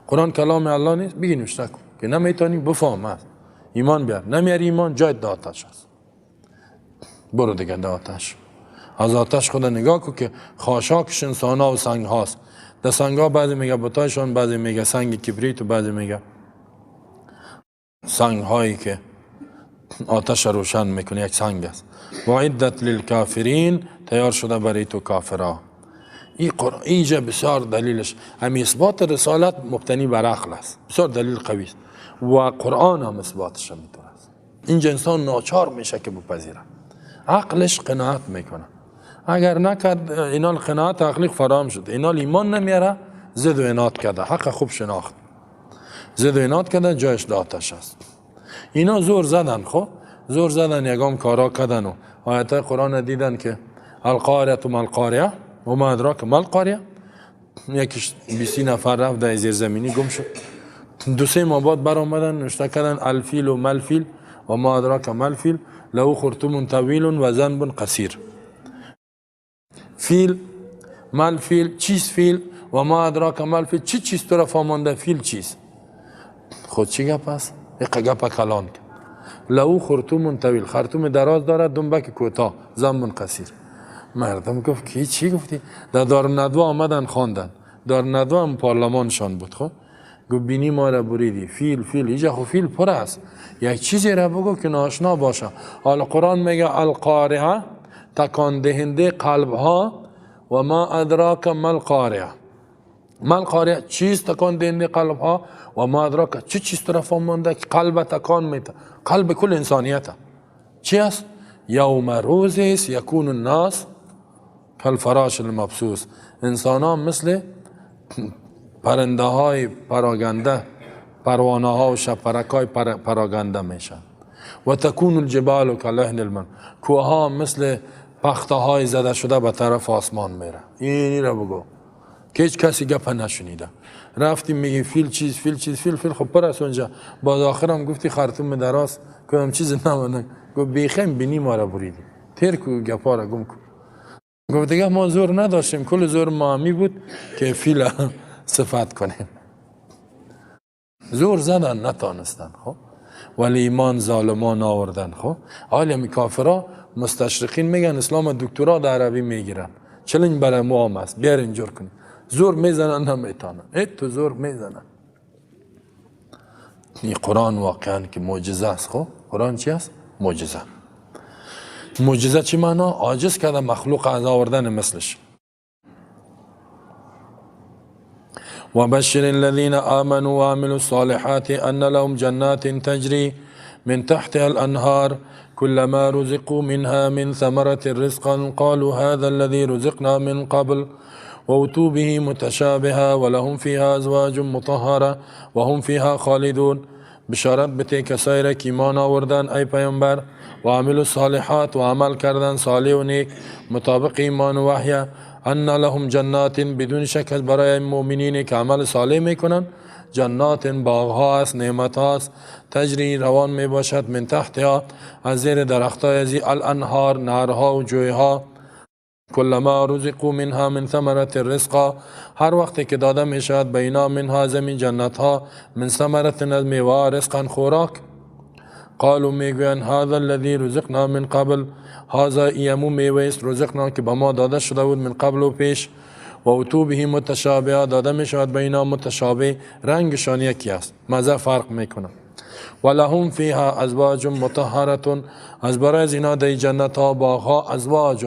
قرآن کلام الله نیست؟ بگی نوشته کن که نمیتونی بفهم. است ایمان بیار، نمیاری ایمان جای آتش است. برو دیگه در آتش. از آتش خدا نگاه کن که خاشاکش انسان ها و سنگ هاست. در سنگ ها بعضی میگه بتایشان، بعضی میگه سنگ کبریت و بعضی میگه سنگ هایی که آتش روشن میکنه یک سنگ است. وعدت للکافرین، تیار شده برای تو کافرها. این قرآن اینجا بسیار دلیلش همی اثبات رسالت مبتنی بر عقل است، بسیار دلیل قوی است و قرآن هم اثباتش میتونه است. اینجا انسان ناچار میشه که بپذیره، عقلش قناعت میکنه. اگر نکرد اینال قناعت عقلی فراهم شد، اینال ایمان نمیاره، زد و عناد کرده، حق خوب شناخت، زد و عناد کرده، جایش داتش است. اینا زور زدن، خب زور زدن، یگام کارا کردن و آیات قرآن دیدن که القاریه ما القاریه و ما ادراک ما القاریه. یکیش 20 نفر رفت در زیر زمینی گم شد. 2-3 ماه بعد بر آمدن نوشته کردن الفیل و ملفیل و ما ادراک ملفیل له خرطوم طویل و ذنب قصیر. فیل، ملفیل، چیز فیل و ما ادراک ملفیل، چی چیز تو را فهمانده فیل چیز؟ خود چی گپ است؟ یک گپ کلان کرد. له خرطوم طویل، خرطوم دراز دارد، دنبک کوتاه، ذنب قصیر. مردم گفت کی چی گفتی؟ در دارالندوا آمدن خواندن. دارالندوا هم پارلمانشان بود. خب گفت بینی ما را بریدی، فیل اینجا خب فیل پر است، یک چیزی را بگو که ناشنا باشه. حالا قرآن میگه القارعه، تکان دهنده قلب ها، و ما ادراک ما القارعه. ما القارعه چیز تکان دهنده قلب ها، و ما ادراک چه چیز تو را فهمانده که قلب تکان میده؟ قلب کل انسانیت چی است؟ یوم روزی است یکون الناس کالفراش المبثوث، انسان ها مثل پرنده های پراگنده، پروانه ها و شبپرک های پراگنده میشن. و تکون الجبال کالعهن المنفوش، کوه ها مثل پخته های زده شده به طرف آسمان میره. اینی را بگو که هیچ کسی گپ نشنیده. رفتیم میگی فیل چیز، فیل چیز، فیل خب پر است اونجا. باز آخرم گفتی خرطوم دراز، کدام چیز نمونه. گفت بیخیم بینی ما را بریدی، تیر کو گپا را گم کن. گفت دیگه ما زور نداشتیم، کل زور ما همی بود که فیل صفت کنیم. زور زدن نتانستن. خب ولی ایمان ظالمان آوردن. خب حالی کافرها مستشرقین میگن اسلام دکترا در عربی میگیرن، چلنج برای ما هم است، بیار اینجور کنیم. زور میزنن نمیتانن، تو زور میزنن. این قرآن واقعا که معجزه است. خب قرآن چی است؟ معجزه. معجزه چی معنا؟ عاجز کرده مخلوق از آوردن مثلش. وبشر الذين آمنوا وعملوا الصالحات أن لهم جنات تجري من تحتها الأنهار كلما رزقوا منها من ثمرة رزقا قالوا هذا الذي رزقنا من قبل وأتوا به متشابها ولهم فيها أزواج مطهرة وهم فيها خالدون. بشارت بده کسایی را که ایمان آوردن ای پیامبر و عمل صالحات و عمل کردن صالح و نیک مطابق ایمان و وحی، ان لهم جنات بدون شک برای مؤمنین که عمل صالح میکنن جنات باغها است نعمت است تجری روان می باشد من تحتها از زیر درختای ازی الانهار نهرها و جویها کلما رزقوا منها من ثمرت الرزق هر وقت که داده می شود بینا منها زمین جنت ها من ثمرت از میوه رزقا خوراک قالوا میگوین هذا الذي رزقنا من قبل هذا ایمو میوه است رزقنا که به ما داده شده بود من قبل و پیش و اتو به متشابه داده می شود بینا متشابه رنگشان یکی است مزه فرق میکنه ولهم فيها ازواج مطهره از برای زینا در جنت ها باغها ازواج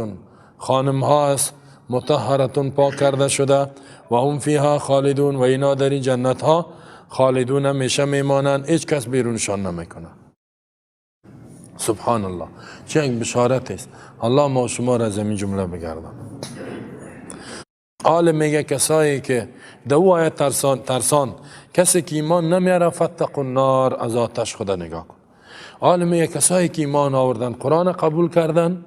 خانم ها است مطهره پاک کرده شده و هم فیها خالدون و اینا در جنت ها خالدون همیشه میمانند هیچ کس بیرونشان نمیکنه. سبحان الله چه یک بشارت است. الله ما و شما را از این جمله بگردان. حال میگه کسایی که دو آیت ترسان کسی که ایمان نمیاره فتقوا النار از آتش خدا نگاه کن. حال میگه کسایی که ایمان آوردن قرآن قبول کردن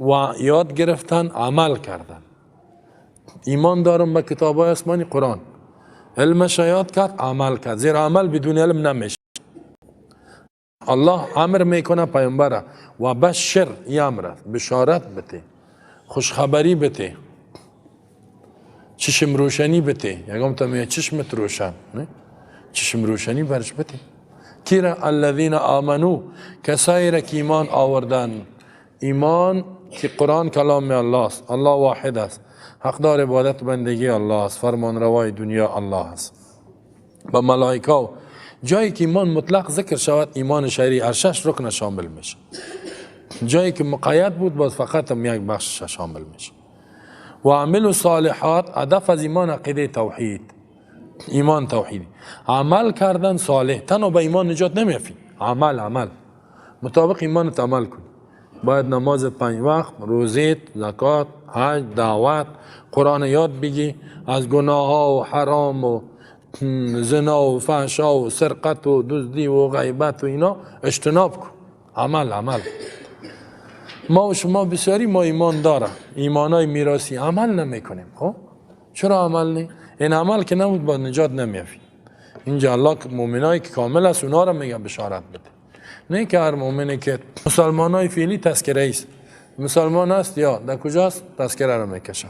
و یاد گرفتن عمل کردن ایمان دارم به کتاب های آسمانی قرآن علمش یاد کرد عمل کرد زیرا عمل بدون علم نمیشه. الله امر میکنه پیامبر و بشر امر بشارت بده خوشخبری بده چشم روشنی بده یکم تا میگه چشمت روشن نه چشم روشنی برش بده کیرا الذین آمنو کسایی را که ایمان آوردن ایمان که قرآن کلام الله است الله واحد است حقدار عبادت بندگی الله است فرمان روای دنیا الله است با ملائکه جایی که ایمان مطلق ذکر شود ایمان شرعی ارشش رکن شامل میشه جایی که مقید بود باز فقط هم یک بخش شامل میشه و عمل صالحات هدف از ایمان عقیده توحید ایمان توحیدی عمل کردن صالح تنها به ایمان نجات نمیافی عمل مطابق ایمانت عمل کن باید نماز 5 وقت روزیت زکات حج دعوت قرآن یاد بگی از گناه ها و حرام و زنا و فحشا و سرقت و دزدی و غیبت و اینا اجتناب کن عمل ما و شما بسیاری ما ایمان داره ایمانای میراثی عمل نمی کنیم خب چرا عمل نی؟ این عمل که نبود با نجات نمیافی اینجا الله مؤمنایی که کامل است اونا را میگه بشارت بده نه که هر مؤمنی که مسلمانای فعلی تذکره است مسلمان است یا در کجاست تذکره را میکشه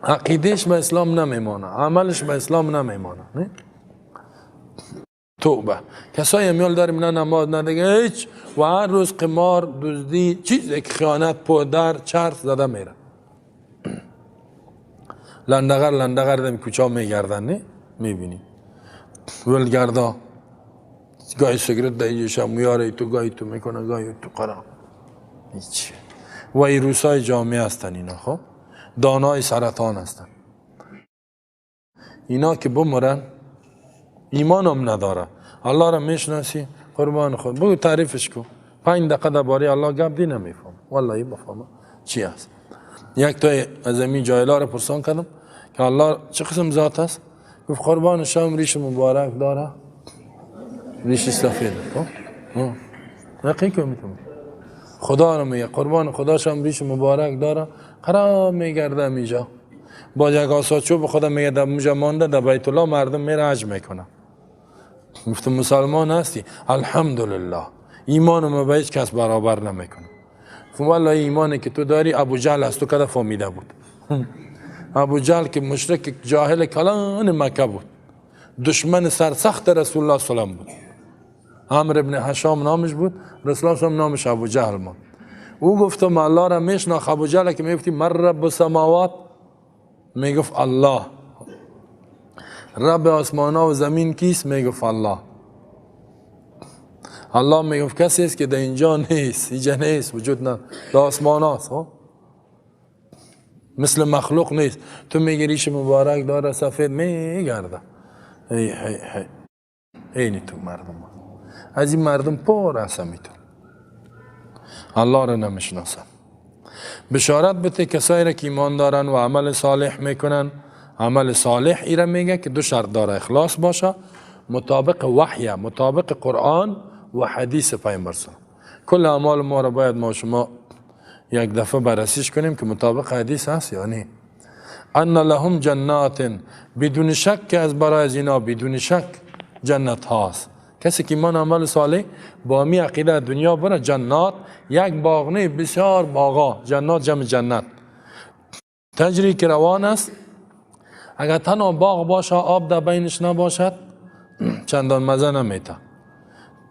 عقیدهش به اسلام نمیمانه عملش به اسلام نمیمانه نه توبه کسایی میال داریم نه نماز نه دیگه هیچ و هر روز قمار دزدی چیزی که خیانت پودر چرس زده میره لندغر دم کوچا میگردن نه میبینی ولگردا گاهی سیگرت دایجش میاره تو گاهی تو میکنه گاهی تو قرار هیچ و ویروسای جامعه هستن اینا خب دانای سرطان هستن اینا که بمرن ایمان هم نداره الله را میشناسی قربان خود بگو تعریفش کن 5 دقیقه درباره الله گپ دی نمیفهم والله بفهمم چی است یک تا از این جایلا را پرسان کردم که الله چه قسم ذات است گفت قربان شام ریش مبارک داره ریش سفید دقیقه میتونم خدا رو میگه قربان خدا شام ریش مبارک داره قرار میگرده میجا با یک آساچو به خدا میگه در موجه مانده در بیت الله مردم میره حج میکنه گفتم مسلمان هستی الحمدلله ایمان ما به هیچ کس برابر نمیکنه والله ایمانی که تو داری ابو جهل است تو کده فهمیده بود ابو جهل که مشرک جاهل کلان مکه بود دشمن سرسخت رسول الله صلی الله علیه و آله بود عمرو ابن هشام نامش بود رسول الله صلی الله علیه و آله نامش ابو جهل بود او گفتم الله را میشناخت ابو جهل که میگفتی من رب السماوات میگفت الله رب آسمان ها و زمین کیست میگفت الله الله میگفت کسی است که در اینجا نیست اینجا نیست وجود نه در آسمان هاست مثل مخلوق نیست تو میگی ریش مبارک داره سفید میگرده اینی تو مردم از این مردم پر هستم تو الله را نمیشناسن بشارت بده کسایی را که ایمان دارن و عمل صالح میکنن عمل صالح ایره میگه که 2 شرط داره اخلاص باشه مطابق وحی مطابق قرآن و حدیث پیامبر صلی کل اعمال ما را باید ما شما یک دفعه بررسیش کنیم که مطابق حدیث هست یا نه ان لهم جنات، بدون شک که از برای از اینا بدون شک جنت هاست. کسی که ایمان عمل صالح با می عقیده دنیا بره جنات، یک باغنه بسیار باغا، جنات جمع جنت، تجری که روان است. اگر تنها باغ باشه آب در بینش نباشد چندان مزه نمیته.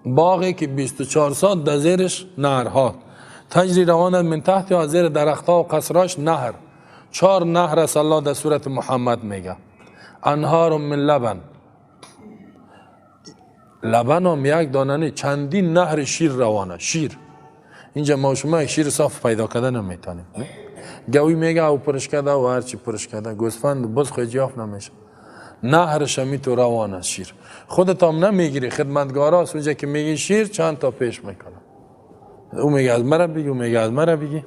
باغی که 24 ساعت در زیرش نهرها تجری روان است، من تحت یا زیر درختها و قصراش نهر. 4 نهر است الله در سورت محمد میگه. انهار من لبن، لبن هم یک دانه، چندین نهر شیر روانه. شیر اینجا ما شما یک شیر صاف پیدا کرده نمیتونیم. گوی میگه او پرش کرده و هرچی پرش کرده گوسفند بز خیلی جاف نمیشه. نهرش همی تو روانه شیر. خودت هم نمیگیری، خدمتگارا است اونجا که میگی شیر چند تا پیش میکنه. او میگه از مرا بگی، او میگه از مرا بگی.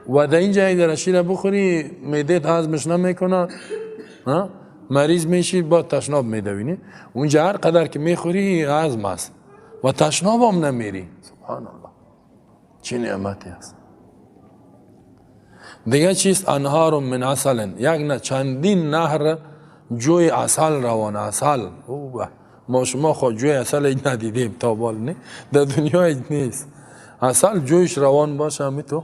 و در اینجا اگر شیر بخوری معدت هضمش نمیکنه، مریض میشی، با تشناب میدوینی. اونجا هر قدر که میخوری هضم است و تشناب هم نمیری. سبحان الله، چه نعمتی است. دیگه چیست؟ انهار من عسل، یک نه چندین نهر جوی عسل روانه. عسل ما شما خود جوی عسل هیچ ندیدیم تا بال، نه در دنیا هیچ نیست. عسل جویش روان باشه همی تو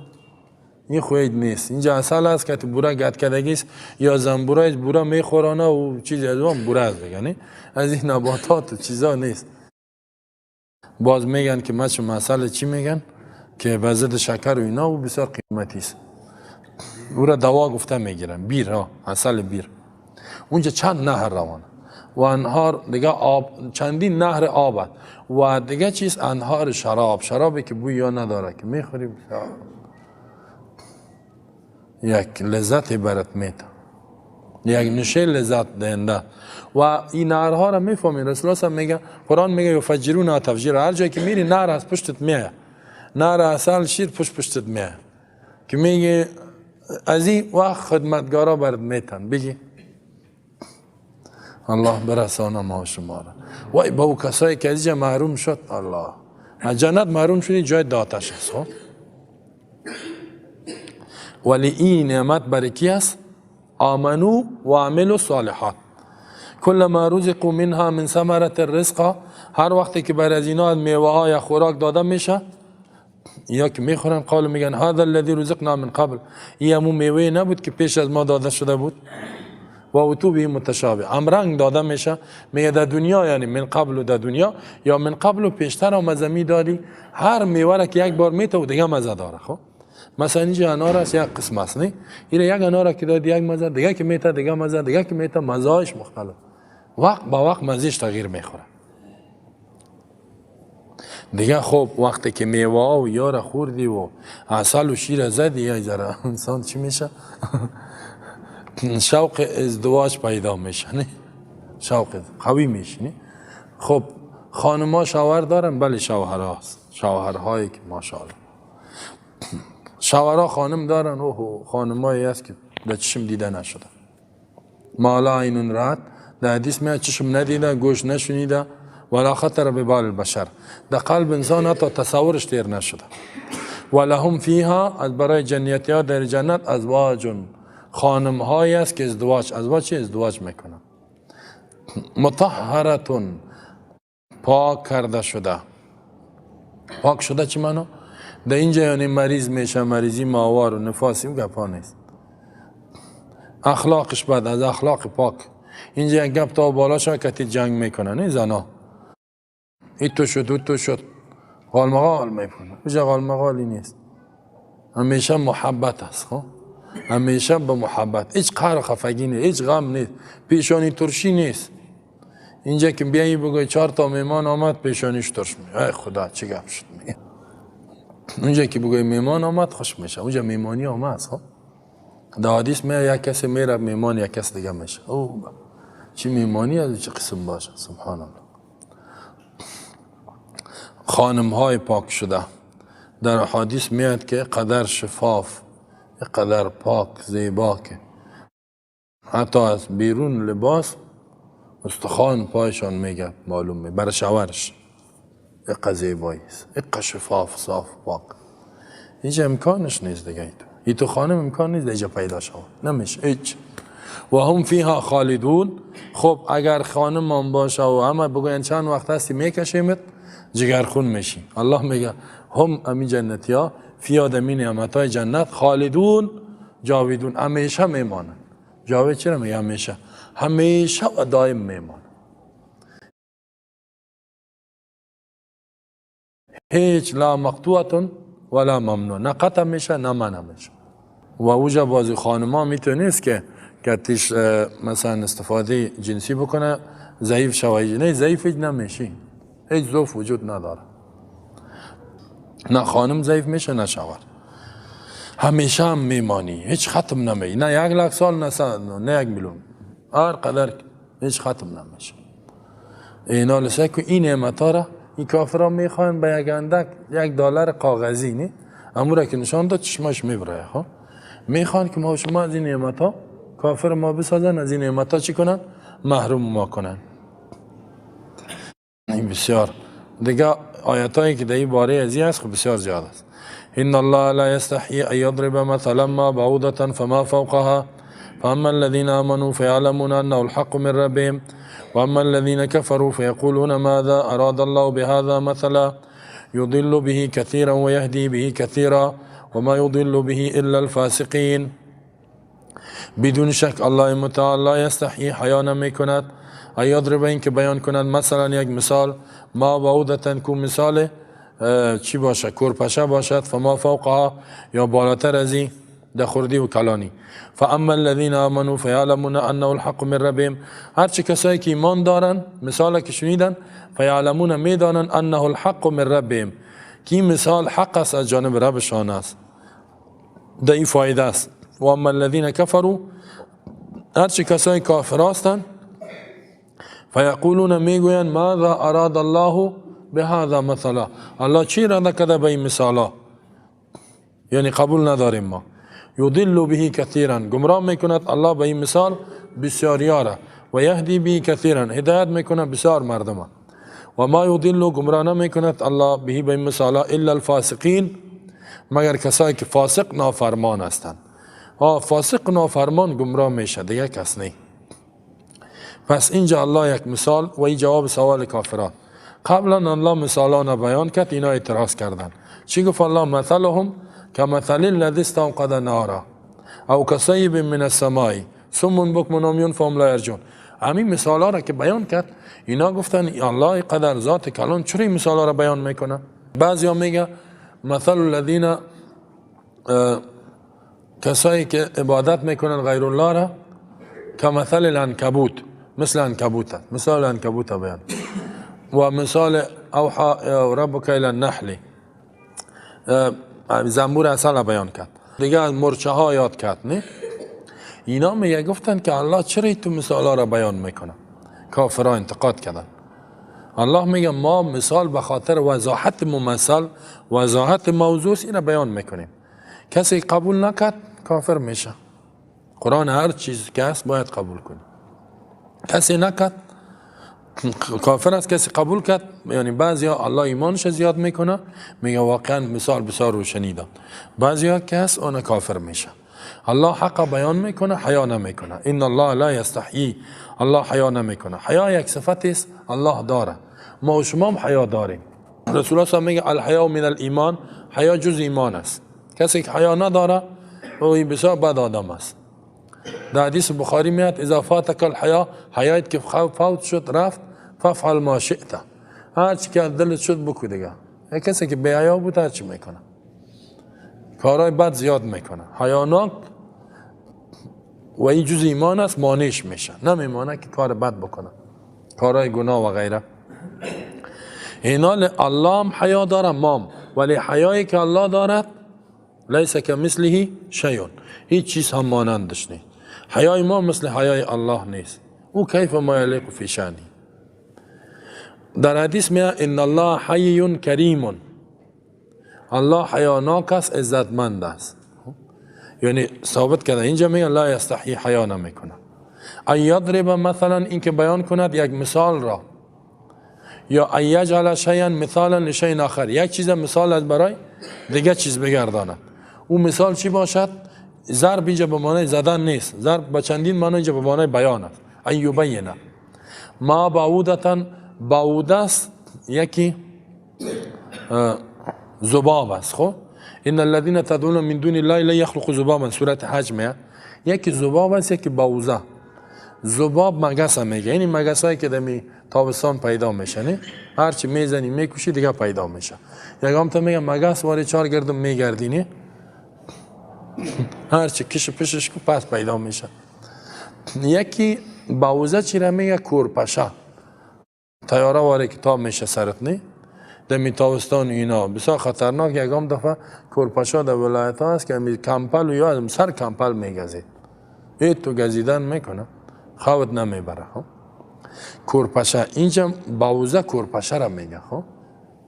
این خوید نیست. اینجا عسل است که تو بوره گد کدگیست یا زنبورایش بوره میخورانه و چیز از اون بوره است بگنی، از این نباتات و چیزا نیست. باز میگن که مچم عسل چی میگن که به ضد شکر و اینا و بسیار قیمتی است. او را دوا گفته میگیرن. بیر ها، عسل بیر. اونجا چند نهر روانه و انهار دیگه آب، چندین نهر آب هست. و دیگه چیز انهار شراب، شرابی که بوی یا نداره که میخوری یک لذت برات میده، یک نشه لذت دهنده. و این نهرها را میفهمین. رسول الله میگه، قرآن میگه یفجرون تفجیر، هر جایی که میری نهر از پشتت میه، نهر عسل شیر پشتت میه که میگه از این وقت خدمتگارا برات میتن. بگی الله برسانه ما شما را. وای با او کسایی که از اینجا محروم شد، الله از جنت محروم شدی جای داتش است. خب ولی این نعمت برای کی است؟ آمنو و عملوا صالحات. کل ما رزقوا منها من ثمرة الرزق، هر وقتی که برای از اینا از میوه های خوراک داده میشه یا که میخورن قال میگن هذا الذي رزقنا من قبل، این همون میوه نبود که پیش از ما داده شده بود. و اتو به متشابه، هم رنگ داده میشه. میگه در دنیا یعنی من قبل و در دنیا، یا من قبل و پیشتر هم مزه میدادی. هر میوه را که یک بار میته و دیگه مزه داره. خب مثلا اینجا انار است یک قسم است، نه این یک انار که داد یک مزه، دیگه که میته دیگه مزه، دیگه که میته مزهش مختلف، وقت با وقت مزهش تغییر میخوره دیگه. خب وقتی که میوه و یار خوردی و عسل و شیر زدی یک ذره انسان چی میشه؟ شوق ازدواج پیدا میشه، نه شوق قوی میشه. نه خب خانم‌ها شوهر دارن؟ بله شوهر هست، شوهرهایی که ماشاءالله شوهرها خانم دارن. اوه خانمایی هست که در چشم دیده نشده. مالا عین رأت، در حدیث میاد چشم ندیده، گوش نشنیده، ولا خطر به بال البشر، در قلب انسان حتی تصورش تیر نشده. ولهم فیها، از برای جنتی‌ها در جنت ازواج، خانم هایی است که ازدواج چی؟ ازدواج میکنن. مطهرتون، پاک کرده شده. پاک شده چی معنی؟ در اینجا یعنی مریض میشه، مریضی ماوار و نفاسی و گپا نیست. اخلاقش بد، از اخلاق پاک. اینجا یک گپ تا بالا شد که جنگ میکنه، نه زنا ای تو شد او تو شد، غالمغال میکنه. اینجا غالمغالی نیست، همیشه محبت است. خب همیشه به محبت، هیچ قهر خفگی نیست، هیچ غم نیست، پیشانی ترشی نیست. اینجا که بیایی بگوی 4 تا میمان آمد پیشانیش ترش میشه، ای خدا چه گپ شد میگه. اونجا که بگوی میمان آمد خوش میشه، اونجا میمانی آمد. خب در حدیث میگه یک کسی میره میمان یک کس دیگه میشه. او چه میمانی از چه قسم باشه. سبحان الله. خانم های پاک شده در حدیث میاد که قدر شفاف، قدر پاک زیبا که حتی از بیرون لباس استخوان پایشان میگه معلومه برای شوهرش. اقا زیبایی است، اقا شفاف صاف پاک. هیچ امکانش نیست دیگه. این تو خانم امکان نیست دیگه پیدا شود، نمیشه هیچ. و هم فیها خالدون. خب اگر خانم هم باشه و همه بگوین چند وقت هستی میکشیمت، جگرخون میشی. الله میگه هم امی جنتی ها فی آدمی نعمت های جنت خالدون جاویدون، همیشه میمانن. جاوید چرا میگه همیشه؟ همیشه و دائم میمانن. هیچ لا مقطوعتون ولا ممنون، نه قطع میشه نه منع میشه. و اوجا بازی خانما میتونیست که کتیش مثلا استفاده جنسی بکنه ضعیف شوی، نه ضعیف نمیشی، هیچ ضعف وجود نداره. نه خانم ضعیف میشه نه شوهر، همیشه هم میمانی، هیچ ختم نمیشی، نه 1,00,000 سال نه 1,000,000، هر قدر هیچ ختم نمیشه. اینا لسه که این نعمت ها را این کافران میخوان به یک اندک $1 کاغذی نه اموره که نشان داد چشمش میبره. ها میخوان که ما شما از این نعمت ها کافر ما بسازن، از این نعمت ها چی کنن؟ محروم ما کنن. این بسیار دیگه آیت هایی که در این باره ازی هست خب بسیار زیاد است. ان الله لا يستحيي ان يضرب مثلا ما بعوضة فما فوقها فاما الذين امنوا فيعلمون انه الحق من ربهم واما الذين كفروا فيقولون ماذا اراد الله بهذا مثلا يضل به كثيرا ويهدي به كثيرا وما يضل به الا الفاسقين. بدون شک الله متعال لا يستحيي حیا نمی کند ان یضرب این که بیان کند مثلا یک مثال ما بعوضة کو مثال چی باشه؟ کورپشه باشد، فما فوقها یا بالاتر از این در خردی و کلانی. فاما الذين امنوا فيعلمون انه الحق من ربهم، هرچه کسایی که ایمان دارن مثال که شنیدن فیعلمون میدانن انه الحق من ربهم که مثال حق است از جانب ربشان است، در این فایده است. و اما الذين كفروا، هرچه کسایی کافر هستند فیقولون میگوین ماذا اراد الله بهذا مثلا، الله چی اراده کرده به این مثالا، یعنی قبول نداریم ما. یضل به کثیرا، گمراه میکند الله به این مثال بسیاریا را، و یهدی به کثیرا، هدایت میکند بسیار مردم. و ما یضل، گمراه نمیکند الله به این مثالا الا الفاسقین، مگر کسایی که فاسق نافرمان هستند. فاسق نافرمان گمراه میشه، دیگه کس نه. پس اینجا الله یک مثال و این جواب سوال کافران. قبلا الله مثالان بیان کرد، اینا اعتراض کردن. چی گفت الله؟ مثلهم کمثل الذی استوقد نارا او کصیب من السماء صم بکم عمی فهم لا یرجون. همین مثالا را که بیان کرد اینا گفتن الله قدر ذات کلان چرا این مثالا را بیان میکنه؟ بعضیا میگه مثل الذین، کسایی که عبادت میکنن غیر الله را، کمثل العنکبوت، مثل عنکبوت، مثال عنکبوت بیان. و مثال اوحا ربک الی النحل، زنبور اصل بیان کرد. دیگه از مرچه ها یاد کرد. نه اینا میگه گفتن که الله چرا تو مثال ها را بیان میکنه؟ کافرها انتقاد کردن. الله میگه ما مثال به خاطر وضاحت ممثل، وضاحت موضوع اینا بیان میکنیم. کسی قبول نکرد کافر میشه. قرآن هر چیز که هست باید قبول کنیم. کسی نکرد کافر است، کسی قبول کرد یعنی بعضیا الله ایمانش زیاد میکنه، میگه واقعا مثال بسیار روشنی داد. بعضیا که هست اون کافر میشه. الله حق بیان میکنه، حیا نمیکنه. ان الله لا یستحیی، الله حیا نمیکنه. حیا یک صفت است الله داره، ما و شما هم حیا داریم. رسول الله میگه الحیا من الایمان، حیا جز ایمان است. کسی که حیا نداره او بسیار بد آدم است. در حدیث بخاری میاد اذا فاتک الحیا، حیات که فوت شد رفت، فافعل ما شئت، هر چی که دلت شد بکو دیگه. کسی که بی حیا بود هر چی میکنه، کارهای بد زیاد میکنه. حیاناک و این جز ایمان است، مانعش میشه، نمیمانه که کار بد بکنه، کارهای گناه و غیره. اینا الله هم حیا داره مام، ولی حیایی که الله دارد لیس کمثله شیء، هیچ چیز هم مانندش نیست. حیای ما مثل حیای الله نیست، او کیف ما یلیق فی شانی. در حدیث میاد ان الله حی کریم، الله حیاناک است، عزتمند است. یعنی ثابت کرده اینجا میگه لا یستحیی، حیا نمیکنه. ان یضرب مثلا، این که بیان کند یک مثال را، یا ان یجعل شیئا مثالا لشیء آخر، یک چیز مثال از برای دیگه چیز بگرداند. او مثال چی باشد؟ ضرب اینجا به معنای زدن نیست، ضرب به چندین معنی اینجا به معنای بیان است. ان یبینه ما بعودتن، بعوده است یکی ذباب است. خب ان الذين تدعون من دون الله لا يخلق ذبابا، سورت حج میاد. یکی ذباب است یکی بعوضه. ذباب مگس هم میگه، یعنی مگس هایی که دمی تابستان پیدا میشه، نه هرچی میزنی میکشی دیگه پیدا میشه. یکم تا میگه مگس واری 4 گردم میگردینی هرچی کش پشش کو پس پیدا میشه. یکی بعوضه چی را میگه؟ کورپشه. تیاره واری کتاب میشه سرت، نه دمی تابستان اینا بسیار خطرناک. یکم دفعه کورپشه در ولایت ها هست که کمپل و یا سر کمپل میگزید، این تو گزیدن میکنه خوابت نمیبره. خب کورپشه اینجا بعوضه کورپشه را میگه. خب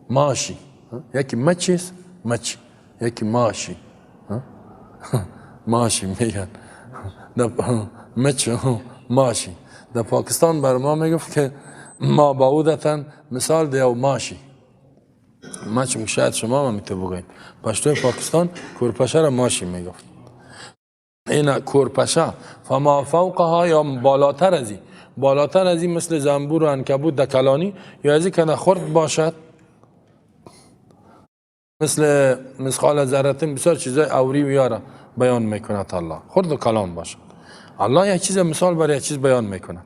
ماشی، یکی مچیست مچ، یکی ماشی ماشی میگن مچ ماشی. در پاکستان بر ما میگفت که ما بعودتن مثال دیو ماشی مچ، شاید شما هم میتو بگوین. پشتوی پاکستان کورپشه را ماشی میگفت. این کورپشه فما فوقها، یا بالاتر ازی، بالاتر ازی مثل زنبور و عنکبوت دکلانی، یا ازی که خرد باشد مثل مثقال ذره، بسیار چیزای اوری و یارا بیان میکنه الله، خرد و کلان باشد. الله یک چیز مثال برای یک چیز بیان میکنه.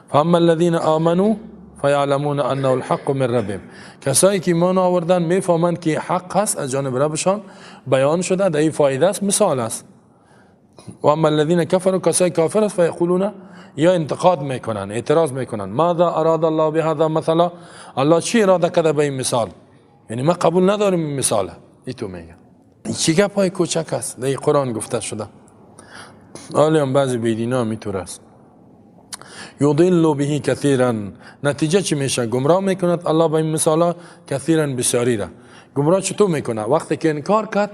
فاما الذين آمنوا فیعلمون انه الحق من ربهم، کسایی که ایمان آوردن میفهمند که حق هست از جانب ربشان بیان شده، در این فایده است، مثال است. و اما الذين كفروا، کسای کافر است، فیقولون، یا انتقاد میکنن، اعتراض میکنن، ماذا اراد الله بهذا مثلا، الله چی اراده کرده به این مثال، یعنی ما قبول نداریم این مثال. ای تو میگه چی گپای کوچک است در قرآن گفته شده. حالی هم بعضی بیدینا میتور است. یضل به کثیرا، نتیجه چی میشه؟ گمراه میکند الله با این مثالا کثیرا بسیاری را. گمراه چطور میکنه؟ وقتی که انکار کرد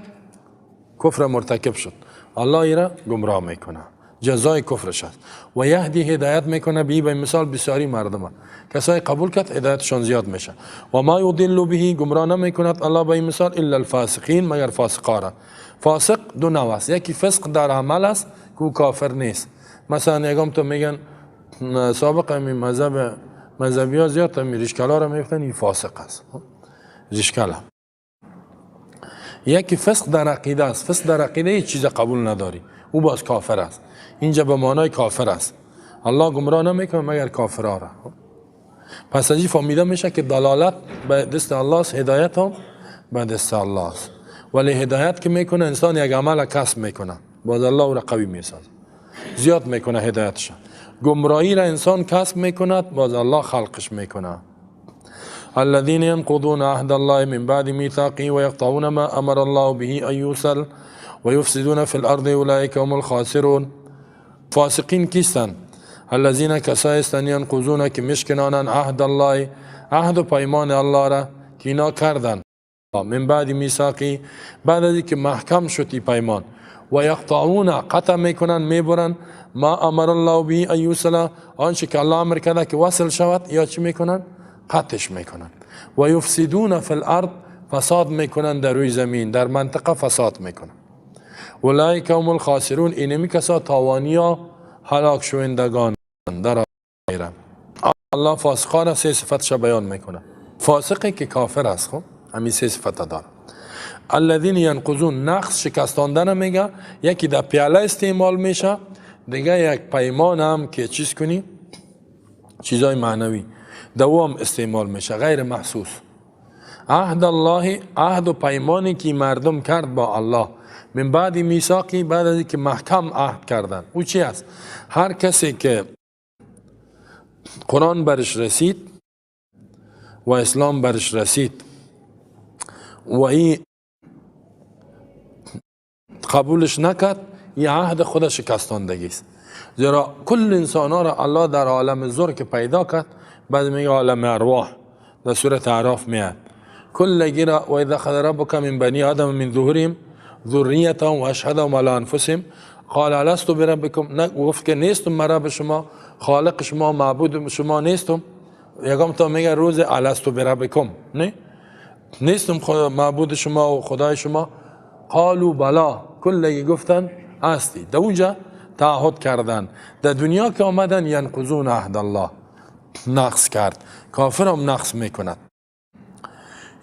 کفر مرتکب شد، الله ایرا گمراه میکنه، جزای کفرش است. و یهدی، هدایت میکنه به این مثال بسیاری مردم، کسای قبول کرد هدایتشان زیاد میشه. و ما یضل به، گمراه نمیکند الله به این مثال الا الفاسقین، مگر فاسقا. فاسق دو نوع است، یکی فسق در عمل است که او کافر نیست. مثلا یکم تو میگن سابقا می مذهبی ها زیاد تا می ریشکل ها را میفتن این فاسق است، ریشکل. یکی فسق در عقیده است، فسق در عقیده هیچ چیز قبول نداری، او باز کافر است. اینجا به معنای کافر است. الله گمراه نمیکنه مگر کافرها را. پس از این فهمیده میشه که دلالت به دست الله است، هدایت هم به دست الله است. ولی هدایت که میکنه انسان یک عمل کسب میکنه، باز الله او را قوی میسازه، زیاد میکنه هدایتش. گمراهی را انسان کسب میکند، باز الله خلقش میکنه. الذين ينقضون عهد الله من بعد ميثاقه ويقطعون ما امر الله به ان يوصل ويفسدون في الارض اولئك هم الخاسرون. فاسقین کیستند؟ الذين کسایستند ینقضون که مشکنانند عهد الله، عهد و پیمان الله را که اینا کردند من بعد میثاقی، بعد از اینکه محکم شد پیمان، و یقطعون قطع میکنن میبرن ما امر الله به ان یوصل، آنچه که الله امر کرده که وصل شود یا چی میکنن؟ قطعش میکنن. و یفسدون فی الارض، فساد میکنن در روی زمین، در منطقه فساد میکنن. اولئک هم الخاسرون، اینمی کسا تاوانیا هلاک شوندگان در آخرت. الله فاسقان را سه صفتش بیان میکنه. فاسقی که کافر است، خب همین سه صفت داره. الذين ينقضون، نقض شکستاندن میگه، یکی در پیاله استعمال میشه، دیگه یک پیمان هم که چیز کنی، چیزای معنوی دوام استعمال میشه، غیر محسوس. عهد الله، عهد و پیمانی که مردم کرد با الله من بعد میثاقی، بعد از اینکه محکم عهد کردن. او چی است؟ هر کسی که قرآن برش رسید و اسلام برش رسید و این قبولش نکرد، این عهد خود شکستاندگی است. زیرا کل انسان ها را الله در عالم ذر که پیدا کرد، بعد میگه عالم ارواح، در سورة اعراف میاد کل گیرا و اذا خذ ربک من بنی آدم من ظهورهم ذریتهم و اشهدهم علی انفسهم قال الست بربکم، گفت که نیستم مرا به شما، خالق شما، معبود شما نیستم. یکم تا میگه روز الست بربکم، نه نیستم معبود شما و خدای شما، قالوا بلا، کلی گفتن هستی. در اونجا تعهد کردن. در دنیا که آمدن ینقضون عهد الله، نقص کرد. کافر هم نقص میکند.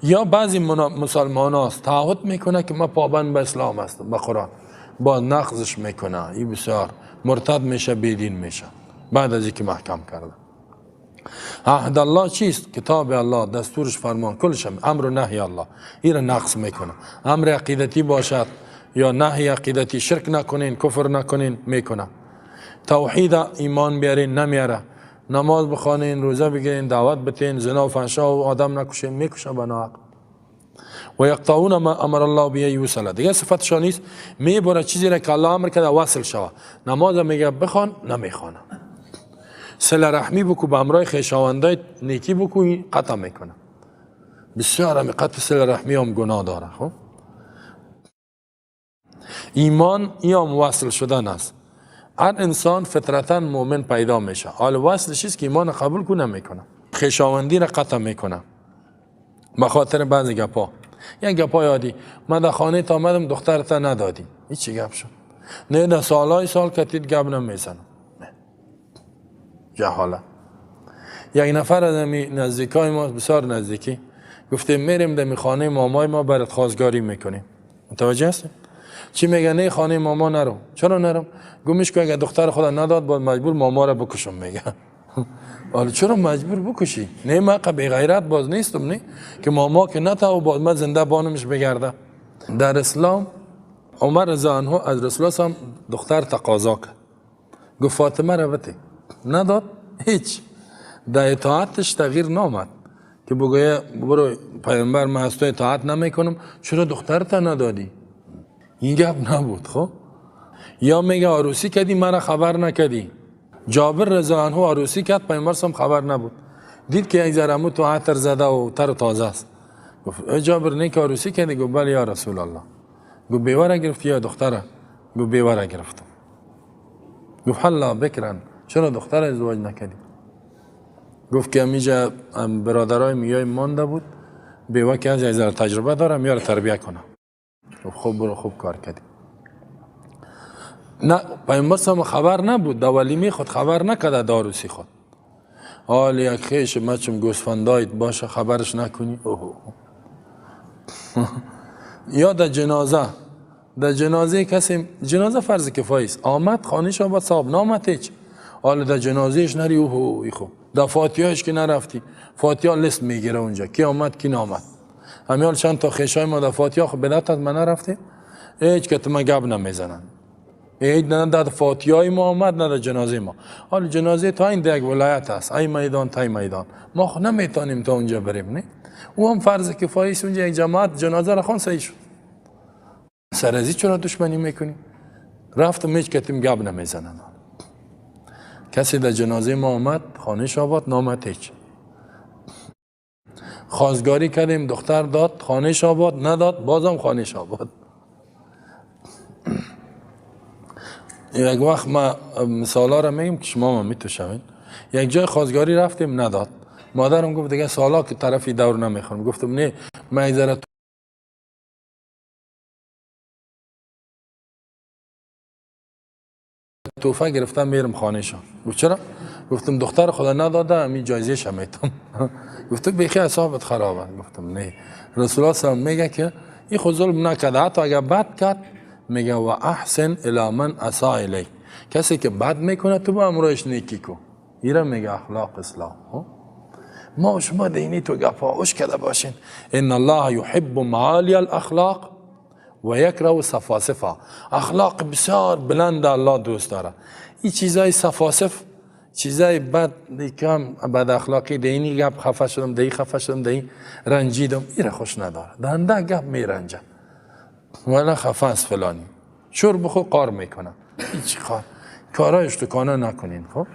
یا بعضی مسلمان هاست تعهد میکنه که ما پابند به اسلام هستم، به قرآن، با نقضش میکنه، این بسیار مرتد میشه، بیدین میشه بعد از اینکه محکم کرده. عهد الله چیست؟ کتاب الله، دستورش، فرمان، کلش امر و نهی الله، این را نقص میکنه. امر عقیدتی باشد یا نهی عقیدتی، شرک نکنین، کفر نکنین، میکنه. توحید ایمان بیارین، نمیاره. نماز بخوانین، روزه بگیرین، دعوت بتین، زنا و فحشا و آدم نکشین، میکشه بنا. و یقطعون ما امر الله به یوصل. دیگه صفتشان نیست، میبره چیزی را که الله امر کرده وصل شوه. نماز میگه بخوان، نمیخوانه. صله رحمی بکو، به امرای خویشاوندای نیکی بکو، قطع میکنه. بسیار هم قطع صله رحمی هم گناه داره. خب ایمان یا وصل شدن است. هر انسان فطرتا مؤمن پیدا میشه، حال وصل چیست که ایمان قبول کنه میکنه، خویشاوندی را قطع میکنه. به خاطر بعضی گپا، یک گپا یادی، من در خانه تا آمدم دخترت ندادی، این چی گپ شد؟ نه در سالهای سال کتید گپ نمیزنم. جهاله. یک نفر از نزدیکای ما، بسیار نزدیکی، گفته میریم در خانه مامای ما برات خواستگاری میکنیم. متوجه هستی؟ چی میگه؟ نه خانه ماما نرو. چرا نرم؟ گومش که اگه دختر خدا نداد باید مجبور ماما را بکشم. میگه حالا چرا مجبور بکشی؟ نه من بی غیرت باز نیستم، نه که ماما که نتا و باز من زنده بانمش بگرده. در اسلام عمر رضی عنه از رسول الله دختر تقاضا کرد، گفت فاطمه را بده، نداد. هیچ در اطاعتش تغییر نامد که بگویه برو پیامبر من از تو اطاعت نمیکنم، چرا دخترت ندادی؟ این گپ نبود. خب یا میگه عروسی کردی مرا خبر نکردی. جابر رضی الله عنه عروسی کرد، پیامبر هم خبر نبود، دید که یک ذره تو عطر زده و تر تازه است. گفت ای جابر نه که عروسی کردی؟ گفت بله یا رسول الله. گفت بیواره گرفتی یا دختره؟ گفت بیواره گرفتم. گفت حالا بکرن، چرا دختر ازدواج نکردی؟ گفت که همیشه برادرای میای مانده بود، بیوه که از یک ذره تجربه دارم، میاره تربیه کنم. خوب برو، خوب کار کردی. نه پیامبر هم خبر نبود، در ولیمه خود خبر نکرده، در عروسی خود. حال یک خیش مچم گوسفندایت باشه خبرش نکنی. یا در جنازه کسی، جنازه فرض کفایه است، آمد خانهش آمد صاحب، نامد هیچ، حالا در جنازهش نری ای خوب. در فاتحهش که نرفتی، فاتحه لیست میگیره اونجا کی آمد کی نامد. همیال چند تا خیشای ما در فاتحه خب بدات ما نرفتی، هیچ که ما گپ نمیزنن. نه در فاتحه ما آمد نه در جنازه ما. حالا جنازه تا این دیگه ولایت است، ای میدان تای میدان، ما خود نمیتونیم تا اونجا بریم. نه او هم فرض کفایه است، اونجا یک جماعت جنازه را خوان صحیح شد. سرازی چرا دشمنی میکنی؟ رفتم هیچ کتیم گپ نمیزنن. کسی در جنازه ما آمد، خانهش آباد، نامد هیچ. خواستگاری کردیم، دختر داد، خانهش آباد، نداد، بازم خانهش آباد. یک وقت ما مثالا را میگم که شما هم میتوشوین. یک جای خواستگاری رفتیم، نداد. مادرم گفت دیگه سالا که طرفی دور نمیخورم. گفتم نه من یک ذره توفه گرفتم میرم خانهشان. گفت چرا؟ گفتم دختر خدا نداده، همین جایزه‌ش میتم. گفت بیخی اعصابت خرابه. گفتم نه، رسول الله صلی الله علیه و میگه که این خود ظلم نکرده، حتی اگر بد کرد میگه و احسن الی من اساء الیک، کسی که بد میکنه تو با امروش نیکی کو. اینا میگه اخلاق اسلام. ما شما دینی تو گپاوش کرده باشین. ان الله یحب معالی الاخلاق و یکره سفاسفه. اخلاق بسیار بلند الله دوست داره. این چیزای سفاسف، چیزای بد، کم بد اخلاقی، دینی گپ خفه شدم، دی خفه شدم، دی رنجیدم، این خوش نداره. دنده گپ میرنجه ولی خفه از فلانی، شور بخو قار میکنه. هیچ کارای اشتکانه نکنین. خب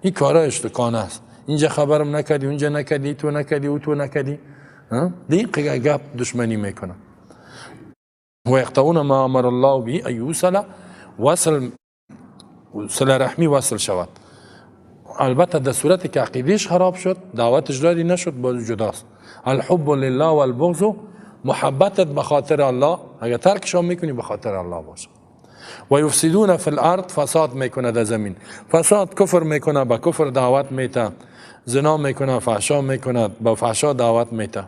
این کارای اشتکانه است. اینجا خبرم نکردی، اونجا نکردی، تو نکردی، او تو نکردی، دیگه گپ دشمنی میکنه. و یقطعون ما امر الله به ایوصل، وصل صله رحمی وصل شود. البته در صورتی که عقیدهش خراب شد، دعوتش دادی نشد، باز جداست. الحب لله والبغض محبتت به خاطر الله، اگر ترکشان میکنی به خاطر الله باشه. و یفسدون فی الارض، فساد میکنه در زمین. فساد کفر میکنه، به کفر دعوت میته. زنا میکنه، فحشا میکنه، به فحشا دعوت میته.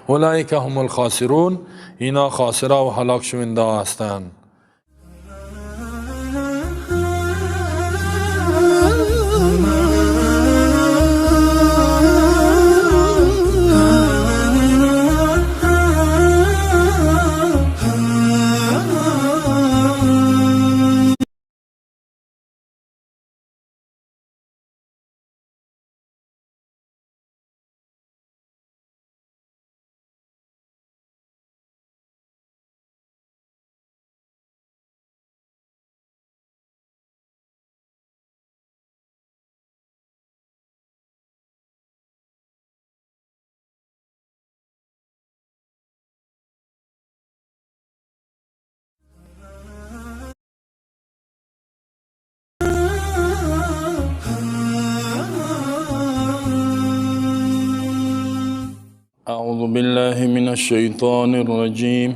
اولئک هم الخاسرون، اینا خاسره و هلاک شونده هستند. أعوذ بالله من الشيطان الرجيم.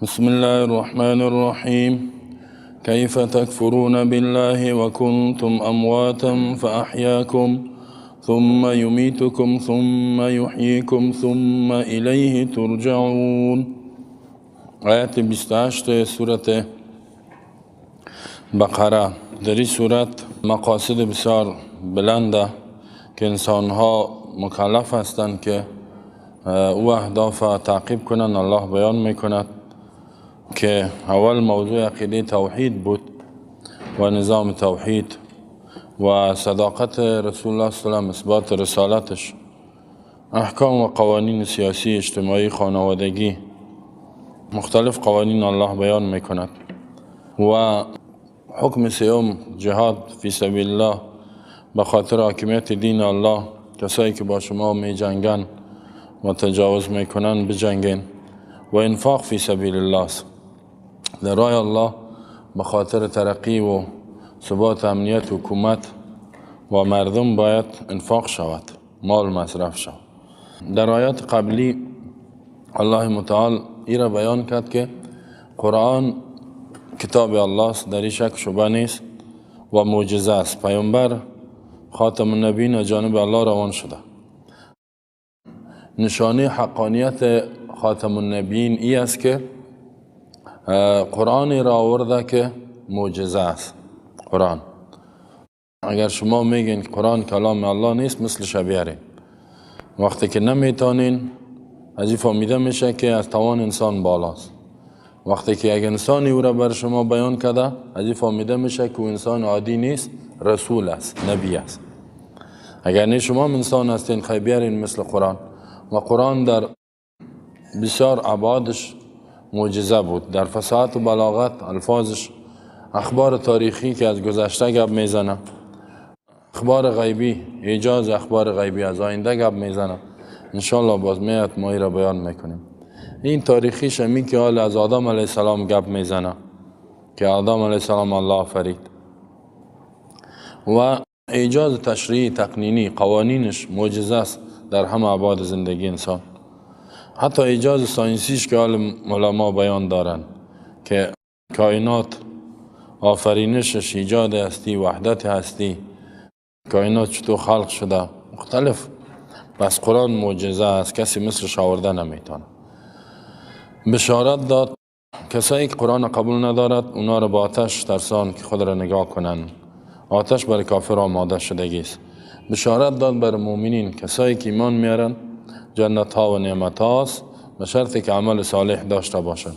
بسم الله الرحمن الرحيم. كيف تكفرون بالله وكنتم أمواتا فأحياكم ثم يميتكم ثم يحييكم ثم إليه ترجعون. آیت 28 سورة بقره. در این سورت مقاصد بسیار بلنده که انسانها مکلف هستند که او اهداف تعقیب کنند. الله بیان میکند که اول موضوع عقیده توحید بود و نظام توحید و صداقت رسول الله صلی الله علیه و اثبات رسالتش، احکام و قوانین سیاسی، اجتماعی، خانوادگی، مختلف قوانین الله بیان میکند. و حکم سیوم جهاد فی سبیل الله، به خاطر حاکمیت دین الله کسایی که با شما می جنگن و تجاوز میکنن بجنگین. و انفاق فی سبیل الله، در راه الله به خاطر ترقی و ثبات امنیت حکومت و مردم باید انفاق شود، مال مصرف شود. در آیات قبلی الله متعال ایره بیان کرد که قرآن کتاب الله است، در این شک شبه نیست و معجزه است. پیامبر خاتم النبیین از جانب الله روان شده. نشانه حقانیت خاتم النبیین ای است که قرآن را آورده که معجزه است. قرآن اگر شما میگین قرآن کلام الله نیست، مثل شبیه‌این. وقتی که نمیتونین، از این فهمیده میشه که از توان انسان بالاست. وقتی که یک انسانی او را بر شما بیان کرده، از این فهمیده میشه که او انسان عادی نیست، رسول است، نبی است. اگر نه شما انسان هستین، خیلی بیارین مثل قرآن. و قرآن در بسیار ابعادش معجزه بود، در فصاحت و بلاغت الفاظش، اخبار تاریخی که از گذشته گپ میزنه، اخبار غیبی، ایجاز اخبار غیبی از آینده گپ میزنه. انشالله باز میاد ما را بیان میکنیم. این تاریخیش همین که حال از آدم علیه السلام گپ میزنه که آدم علیه السلام الله آفرید. و ایجاز تشریعی تقنینی قوانینش معجزه است در همه ابعاد زندگی انسان. حتی ایجاز ساینسیش که حال علما بیان دارن که کائنات آفرینشش، ایجاد هستی، وحدت هستی، کائنات چطور خلق شده، مختلف. بس قرآن معجزه است، کسی مثلش آورده نمیتونه. بشارت داد کسایی که قرآن قبول ندارد اونا را با آتش ترسان که خود را نگاه کنند. آتش برای کافر آماده شدگی است. بشارت داد بر مؤمنین کسایی که ایمان میارن جنت ها و نعمت هاست، به شرطی که عمل صالح داشته باشند،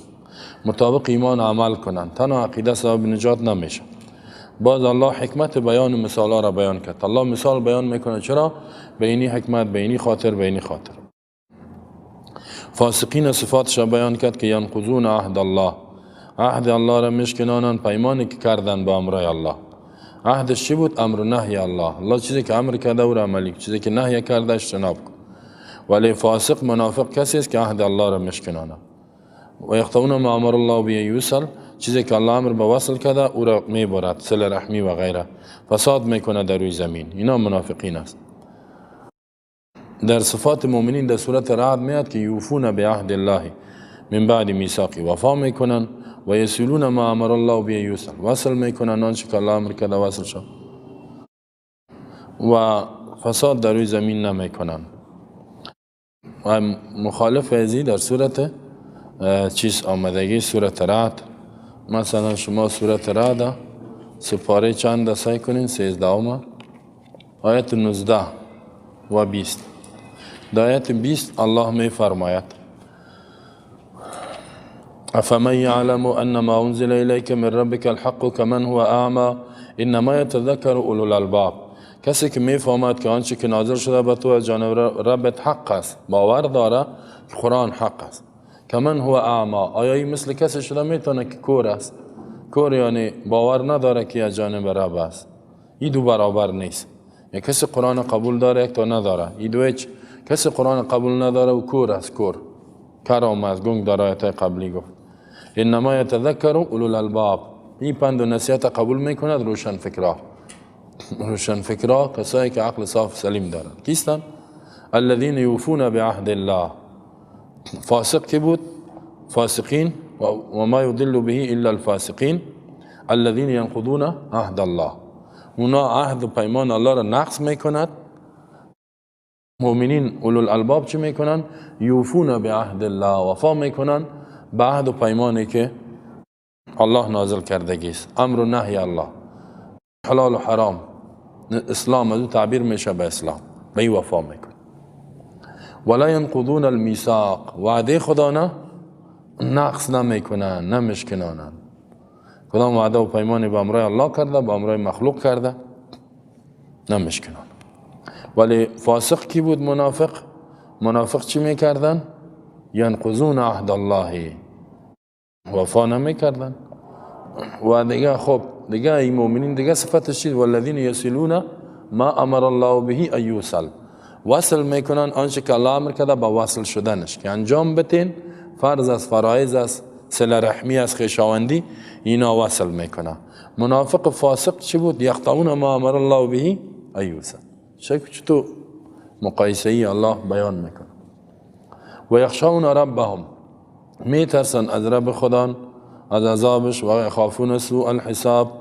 مطابق ایمان عمل کنند. تنها عقیده سبب نجات نمیشه. باز الله حکمت بیان مثال ها را بیان کرد. الله مثال بیان میکنه. چرا؟ به اینی حکمت، به اینی خاطر، به اینی خاطر. فاسقین صفاتش را بیان کرد که ینقضون عهد الله، عهد الله را میشکنانند، پیمانی که کردن با امرای الله. عهدش چی بود؟ امر و نهی الله. الله چیزی که امر کرده او را عملی، چیزی که نهی کرده اجتناب کن. ولی فاسق منافق کسی است که عهد الله را میشکنانه. و یقطعون ما امر الله به یوصل، چیزی که الله امر به وصل کرده او را میبرد، صله رحمی و غیره، فساد میکنه در روی زمین. اینا منافقین است. در صفات مؤمنین در سورة رعد میاد که یوفون بعهد الله من بعد میثاقی، وفا میکنن و یصلون ما امر الله به یوصل، وصل میکنن آنچه که الله امر کرده وصل شد و فساد در روی زمین نمیکنن. و مخالف ازی در سورة چیز آمدگی سورة رعد، مثلا شما سورة رعد سپاره چند سعی کنین، 13 آیت 19 و 20. در آیت 20 الله می فرماید افمن یعلم انما انزل الیک من ربک الحق کمن هو اعمی انما یتذکر اولو الالباب. کسی که می فهمد که آنچه که نازل شده به تو از جانب ربت حق است، باور داره که قرآن حق است. کمن هو اعمی، آیا این مثل کسی شده میتونه که کور است؟ کور یعنی باور نداره که از جانب رب است. این دو برابر نیست. یک کسی قرآن قبول داره، یک تا نداره. این دو هیچ. کسی قرآن قبول نداره و کور است، کور کرام از گنگ در آیت قبلی گفت انما یتذکر اولو الالباب. این پند و نصیحت قبول میکند روشن فکرها. روشن فکرها کسایی که عقل صاف سلیم دارند. کیستن؟ الذین یوفون بعهد الله. فاسق کی بود؟ فاسقین و ما یضل به الا الفاسقین الذین ینقضون عهد الله. اونا عهد و پیمان الله را نقض میکند. مؤمنین اولو الالباب چی میکنن؟ یوفون بعهد الله، وفا میکنن به عهد و پیمانی که الله نازل کردگی است. امر و نهی الله، حلال و حرام، اسلام از تعبیر میشه به اسلام، به این وفا میکن. ولا ینقضون المیثاق، وعده خدا نه نقص نمیکنن، نمشکنانن. کدام وعده و پیمانی با امرای الله کرده، با امرای مخلوق کرده، نمشکنان. ولی فاسق کی بود؟ منافق. منافق چی میکردن؟ ینقضون عهد الله، وفا نمیکردن. و دیگه خب دیگه این مؤمنین دیگه صفتش چیز؟ والذین یصلون ما امر الله به ان یوصل، وصل میکنن آنچه که الله امر کرده با وصل شدنش که انجام بتین، فرض از فرایض از صله رحمی از خویشاوندی، اینا وصل میکنه. منافق فاسق چی بود؟ یقطعون ما امر الله به ان یوصل. چطور مقایسه ای الله بیان میکنه. و یخشون ربهم، میترسن از رب خدا، از عذابش. و یخافون سوء الحساب،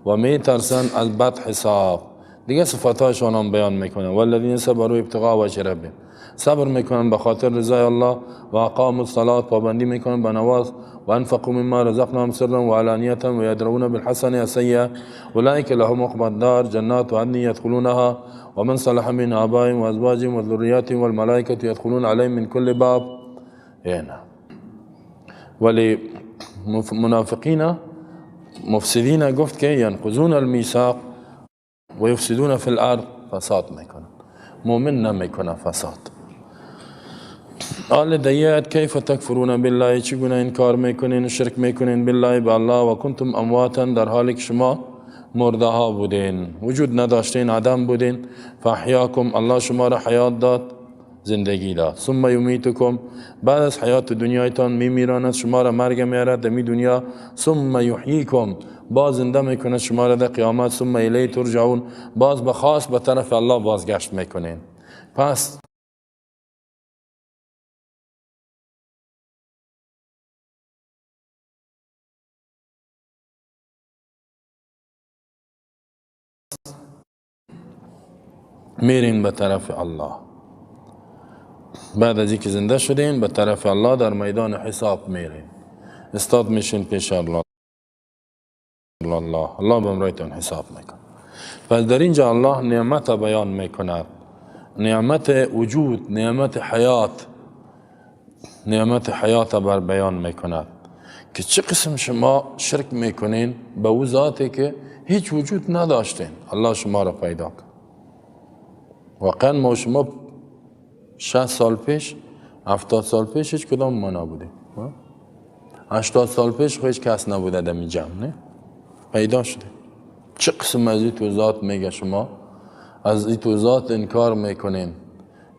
و میترسن از بد حساب. دیگه صفاتاشون هم بیان میکنه. والذین صبروا ابتغاء وجه ربهم، صبر میکنن به خاطر رضای الله. و اقاموا الصلاة، پابندی میکنن به نماز. و انفقوا مما رزقناهم سرا و علانیة و یدرؤون بالحسنة السیئة اولئک لهم عقبی الدار جنات عدن يدخلونها ومن صلح من آبائهم و ازواجهم و ذریاتهم والملائکة يدخلون عليهم من كل باب. اینا ولی منافقین مفسدین گفت که ینقضون المیثاق و یفسدون فی الارض، فساد میکنن. مؤمن نمیکنه فساد. آل دیات کیف تکفرون بالله، چگونه انکار میکنین و شرک میکنین بالله به الله و کنتم امواتا، در حالی که شما مرده ها بودین، وجود نداشتین، عدم بودین. فاحیاکم، الله شما را حیات داد، زندگی داد. ثم یمیتکم، بعد از حیات دنیایتان میمیراند شما را، مرگ میارد در دنیا. ثم یحییکم، باز زنده میکنه شما را در قیامت. ثم الیه ترجعون، باز به خاص به طرف الله بازگشت میکنین. پس میرین به طرف الله. بعد از اینکه زنده شدین به طرف الله در میدان حساب میرین، استاد میشین پیش الله. الله به امرایتان حساب میکن. پس در اینجا الله نعمت بیان میکند، نعمت وجود، نعمت حیات، نعمت حیات بر بیان میکند که چه قسم شما شرک میکنین به او ذاتی که هیچ وجود نداشتین. الله شما را پیدا کرد. واقعا ما شما 60 سال پیش، 70 سال پیش هیچ کدام ما نبودیم. 80 سال پیش هیچ کس نبوده در این جمع، نه؟ پیدا شده. چه قسم از این توضیحات میگه شما؟ از این توضیحات انکار میکنین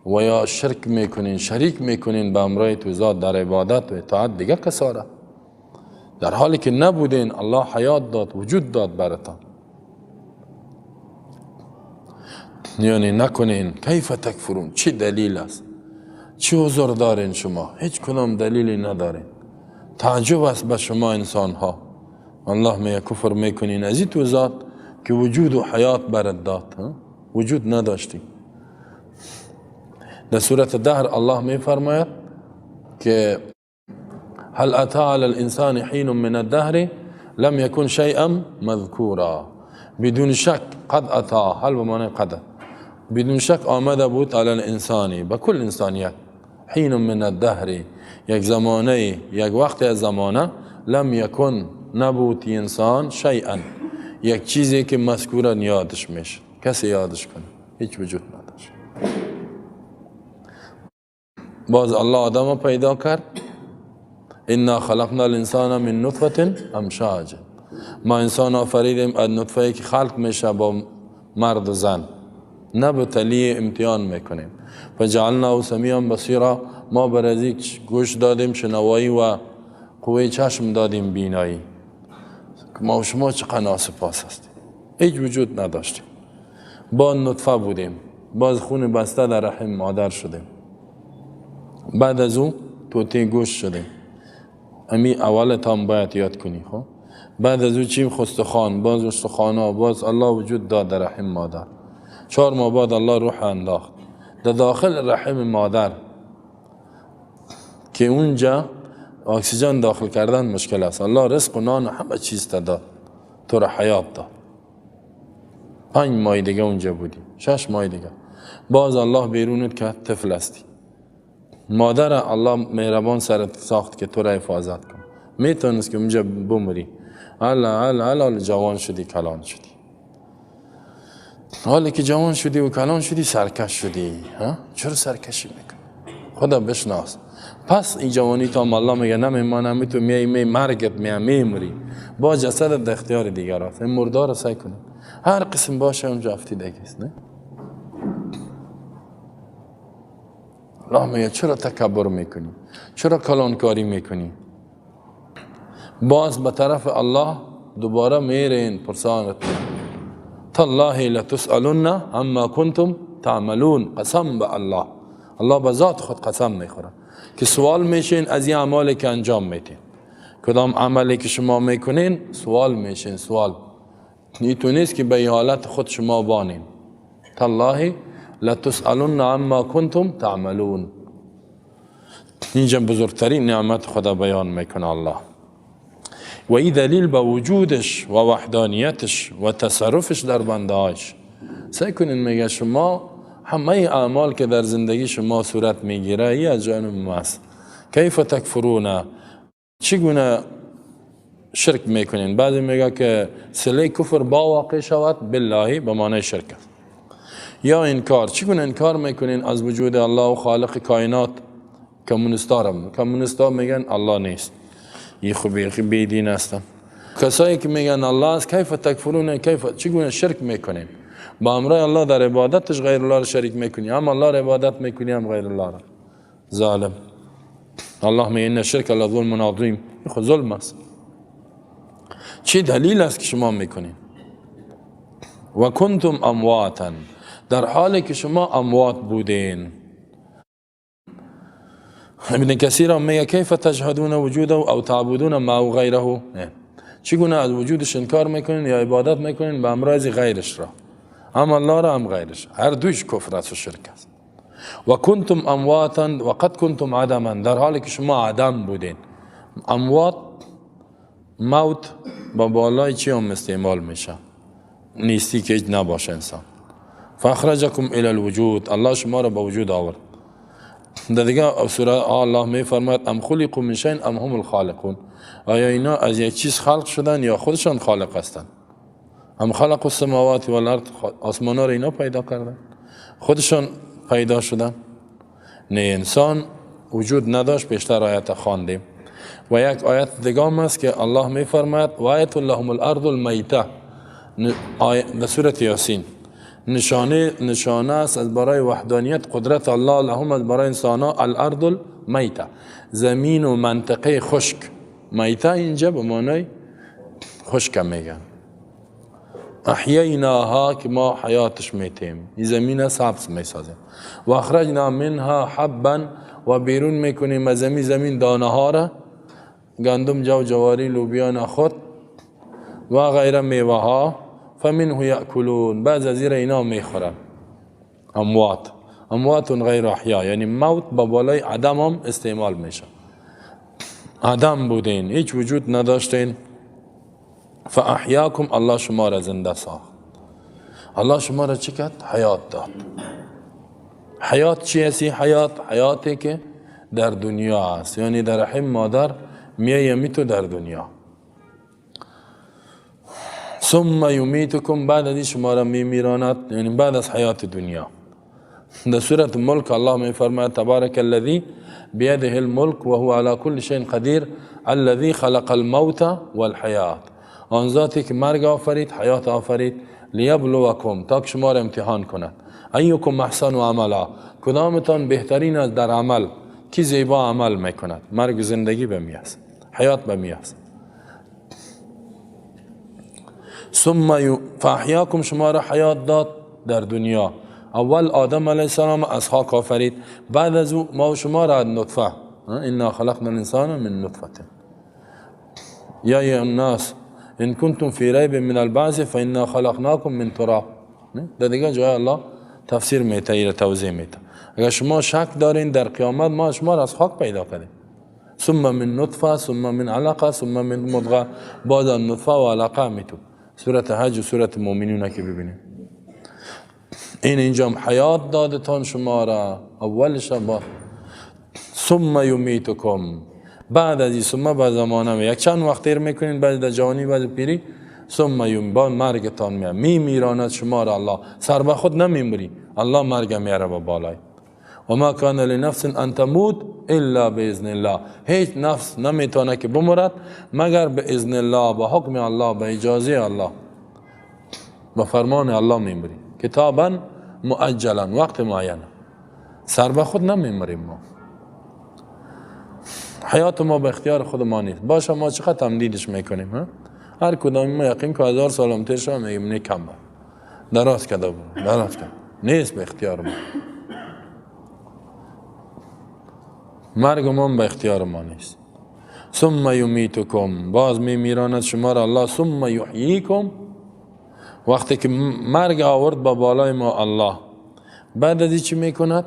و یا شرک میکنین، شریک میکنین به امرای توضیحات در عبادت و اطاعت دیگه کساره، در حالی که نبودین. الله حیات داد، وجود داد براتان. یعنی نکنین. کیف تکفرون، چی دلیل است؟ چی عذر دارین شما؟ هیچ کدام دلیلی ندارین. تعجب است به شما انسان ها. الله میگه کفر میکنین از این تو ذات که وجود و حیات برات داد، وجود نداشتی. در سورة الدهر الله میفرماید که هل اتى على الانسان حين من الدهر لم يكن شيئا مذكورا. بدون شک قد اتى، هل بمعنی قد، بدون شک آمده بود علی الانسانی، به کل انسانیت، حین من الدهر، یک زمانه، یک وقت از زمانه، لم یکن، نبود انسان، شیئا، یک چیزی که مذکورا یادش میشه، کسی یادش کنه، هیچ وجود نداشت. باز الله آدم پیدا کرد، انا خلقنا الانسان من نطفه امشاج، ما انسان آفریدیم از نطفه که خلق میشه با مرد و زن، نه به تلیه امتحان میکنیم. فجعلناه سمیعا بصیرا، ما برازی گوش دادیم شنوایی و قوه چشم دادیم بینایی. ما و شما چقدر ناسپاس هستیم، هیچ وجود نداشتیم، با نطفه بودیم، باز خون بسته در رحم مادر شدیم، بعد از اون توتی گوش شدیم. امی اولت هم باید یاد کنی. خب بعد از اون چیم؟ خستخوان، باز استخوانا، باز الله وجود داد در رحم مادر. 4 ماه بعد الله روح انداخت در داخل رحم مادر که اونجا اکسیژن داخل کردن مشکل است. الله رزق و نان همه چیز داد، تو را حیات داد. 5 ماه دیگه اونجا بودی، 6 ماه دیگه باز الله بیرونت که طفل هستی. مادر الله مهربان سرت ساخت که تو را حفاظت کن، میتونست که اونجا بمری. حالا جوان شدی، کلان شدی. حالی که جوان شدی و کلان شدی سرکش شدی. چرا سرکشی میکنی؟ خدا بشناس. پس این جوانی تا الله میگه نمیمانم، تو می مرگت میمری، با جسدت در اختیار دیگر است. این مردار رو سعی کنید هر قسم باشه اونجا افتیدگی است. نه الله میگه چرا تکبر میکنی؟ چرا کلانکاری میکنی؟ باز به طرف الله دوباره میرین پرسانت، تالله لتسألن عما کنتم تعملون. قسم به الله، الله به ذات خود قسم میخوره که سوال میشین از این اعمالی که انجام میدین. کدام عملی که شما میکنین سوال میشین. سوال نیتو نیست که به حالت خود شما بانین. تالله لتسألن عما کنتم تعملون. اینجا بزرگترین نعمت خدا بیان میکنه الله، و این دلیل به وجودش و وحدانیتش و تصرفش در بندهاش. سعی کنین میگه شما همه اعمال که در زندگی شما صورت میگیره ای از جانب ماست. کیف تکفرون، چگونه شرک میکنین؟ بعضی میگه که صله کفر با واقع شود بالله به معنی شرک است. یا انکار، چگونه انکار میکنین از وجود الله و خالق کائنات؟ کمونستا میگن الله نیست، یه خوبی بیدین هستن. کسایی که میگن الله است، کیف تکفرون، کیف چگونه شرک میکنین؟ با امرای الله در عبادتش غیر الله را شریک میکنی، هم الله را عبادت میکنی هم غیر الله را. ظالم. الله میگه ان الشرک لظلم عظیم، خود ظلم است. چی دلیل است که شما میکنین؟ و کنتم امواتا، در حالی که شما اموات بودین. ابن کثیر میگه کیف تجحدون وجوده او تعبدون معه غیره، چگونه از وجودش انکار میکنین یا عبادت میکنین به امراض غیرش را، هم الله را هم غیرش. هر دوش کفر است و شرک است. و کنتم امواتا و قد کنتم عدما، در حالی که شما عدم بودین. اموات، موت با بالای چی هم استعمال میشه؟ نیستی که نباشه انسان. فاخرجکم الی الوجود، الله شما را به وجود آورد. در دیگه سوره الله می فرماید ام خلقوا من شیء ام هم الخالقون، آیا اینا از یک چیز خلق شدن یا خودشان خالق هستند؟ ام خلقوا السماوات والارض، آسمان ها را اینا پیدا کردن؟ خودشان پیدا شدن؟ نه، انسان وجود نداشت. بیشتر آیت خواندیم و یک آیت دیگه هم است که الله می فرماید و آیت لهم الارض المیته، در سوره یاسین. نشانه است از برای وحدانیت قدرت الله لهم، از برای انسان ها، الارض المیته، زمین و منطقه خشک. میته اینجا به معنی خشک میگن. احییناها که ما حیاتش میتیم، این زمین سبز میسازیم. و اخرجنا منها حبا و بیرون میکنیم از زمین دانه ها را، گندم، جو، جواری، لوبیا، خود و غیر میوه ها. فمنه یأکلون، بعض از اینا میخورن. اموات غیر احیا، یعنی موت با بالای عدم هم استعمال میشه. عدم بودین، هیچ وجود نداشتین. فاحیاکم، الله شما را زنده ساخت. الله شما را چی کرد؟ حیات داد. حیات چی هستی؟ حیاتی که در دنیا است، یعنی در رحم مادر میایی تو در دنیا. ثم یمیتکم، بعد از شما را میمیراند، یعنی بعد از حیات دنیا. در سورة الملک الله میفرماید تبارک الذی بیده الملک و هو على كل شیء قدیر الذی خلق الموت والحیات، آن ذاتی که مرگ آفرید، حیات آفرید، لیبلوکم، تا که شما را امتحان کند. ایکم احسن عملا، کدامتان بهترین است در عمل، کی زیبا عمل میکند. مرگ زندگی به می است، حیات به می است. ثم فاحیاکم، شما را حیات داد در دنیا. اول آدم علیه السلام از خاک آفرید، بعد از او ما و شما را نطفه، انا خلقنا الانسان من نطفه. یا ایها الناس ان کنتم فی ریب من البعث فانا خلقناکم من تراب. در دیگه جای الله تفسیر میته، توضیح میته. اگر شما شک دارین در قیامت، ما شما را از خاک پیدا کردیم. ثم من نطفه، ثم من علقه، ثم من مضغه، بعد نطفه و علقه میتو. سورت حج و سورت مومنون که ببینید. اینجا حیات دادتان شما را، اولش با ثم یمیتکم، بعد از این ثم با زمانه یک چند وقت تیر میکنین، بعد از جوانی، بعد پیری، ثم یم، با مرگتان میاد، میراند شما را الله. سر به خود نمیمری، الله مرگ میاره با بالای. و ما کان لنفس ان تموت الا باذن الله، هیچ نفس نمیتونه که بمرد مگر به اذن الله، با حکم الله، به اجازه الله، با فرمان الله میمری. کتابا مؤجلا، وقت معین. سر به خود نمیمریم ما. حیات ما به اختیار خود ما نیست. باشه ما چقدر تمدیدش میکنیم، هر کدام ما یقین که 1000 سال تیر شد میگیم نه کم با دراز کرده بود، دراز کرد، نیست به اختیار ما. مرگ ما به اختیار ما نیست. ثم یمیتکم، باز میراند شما را الله. ثم یحییکم، وقتی که مرگ آورد با بالای ما الله، بعد از چی میکند؟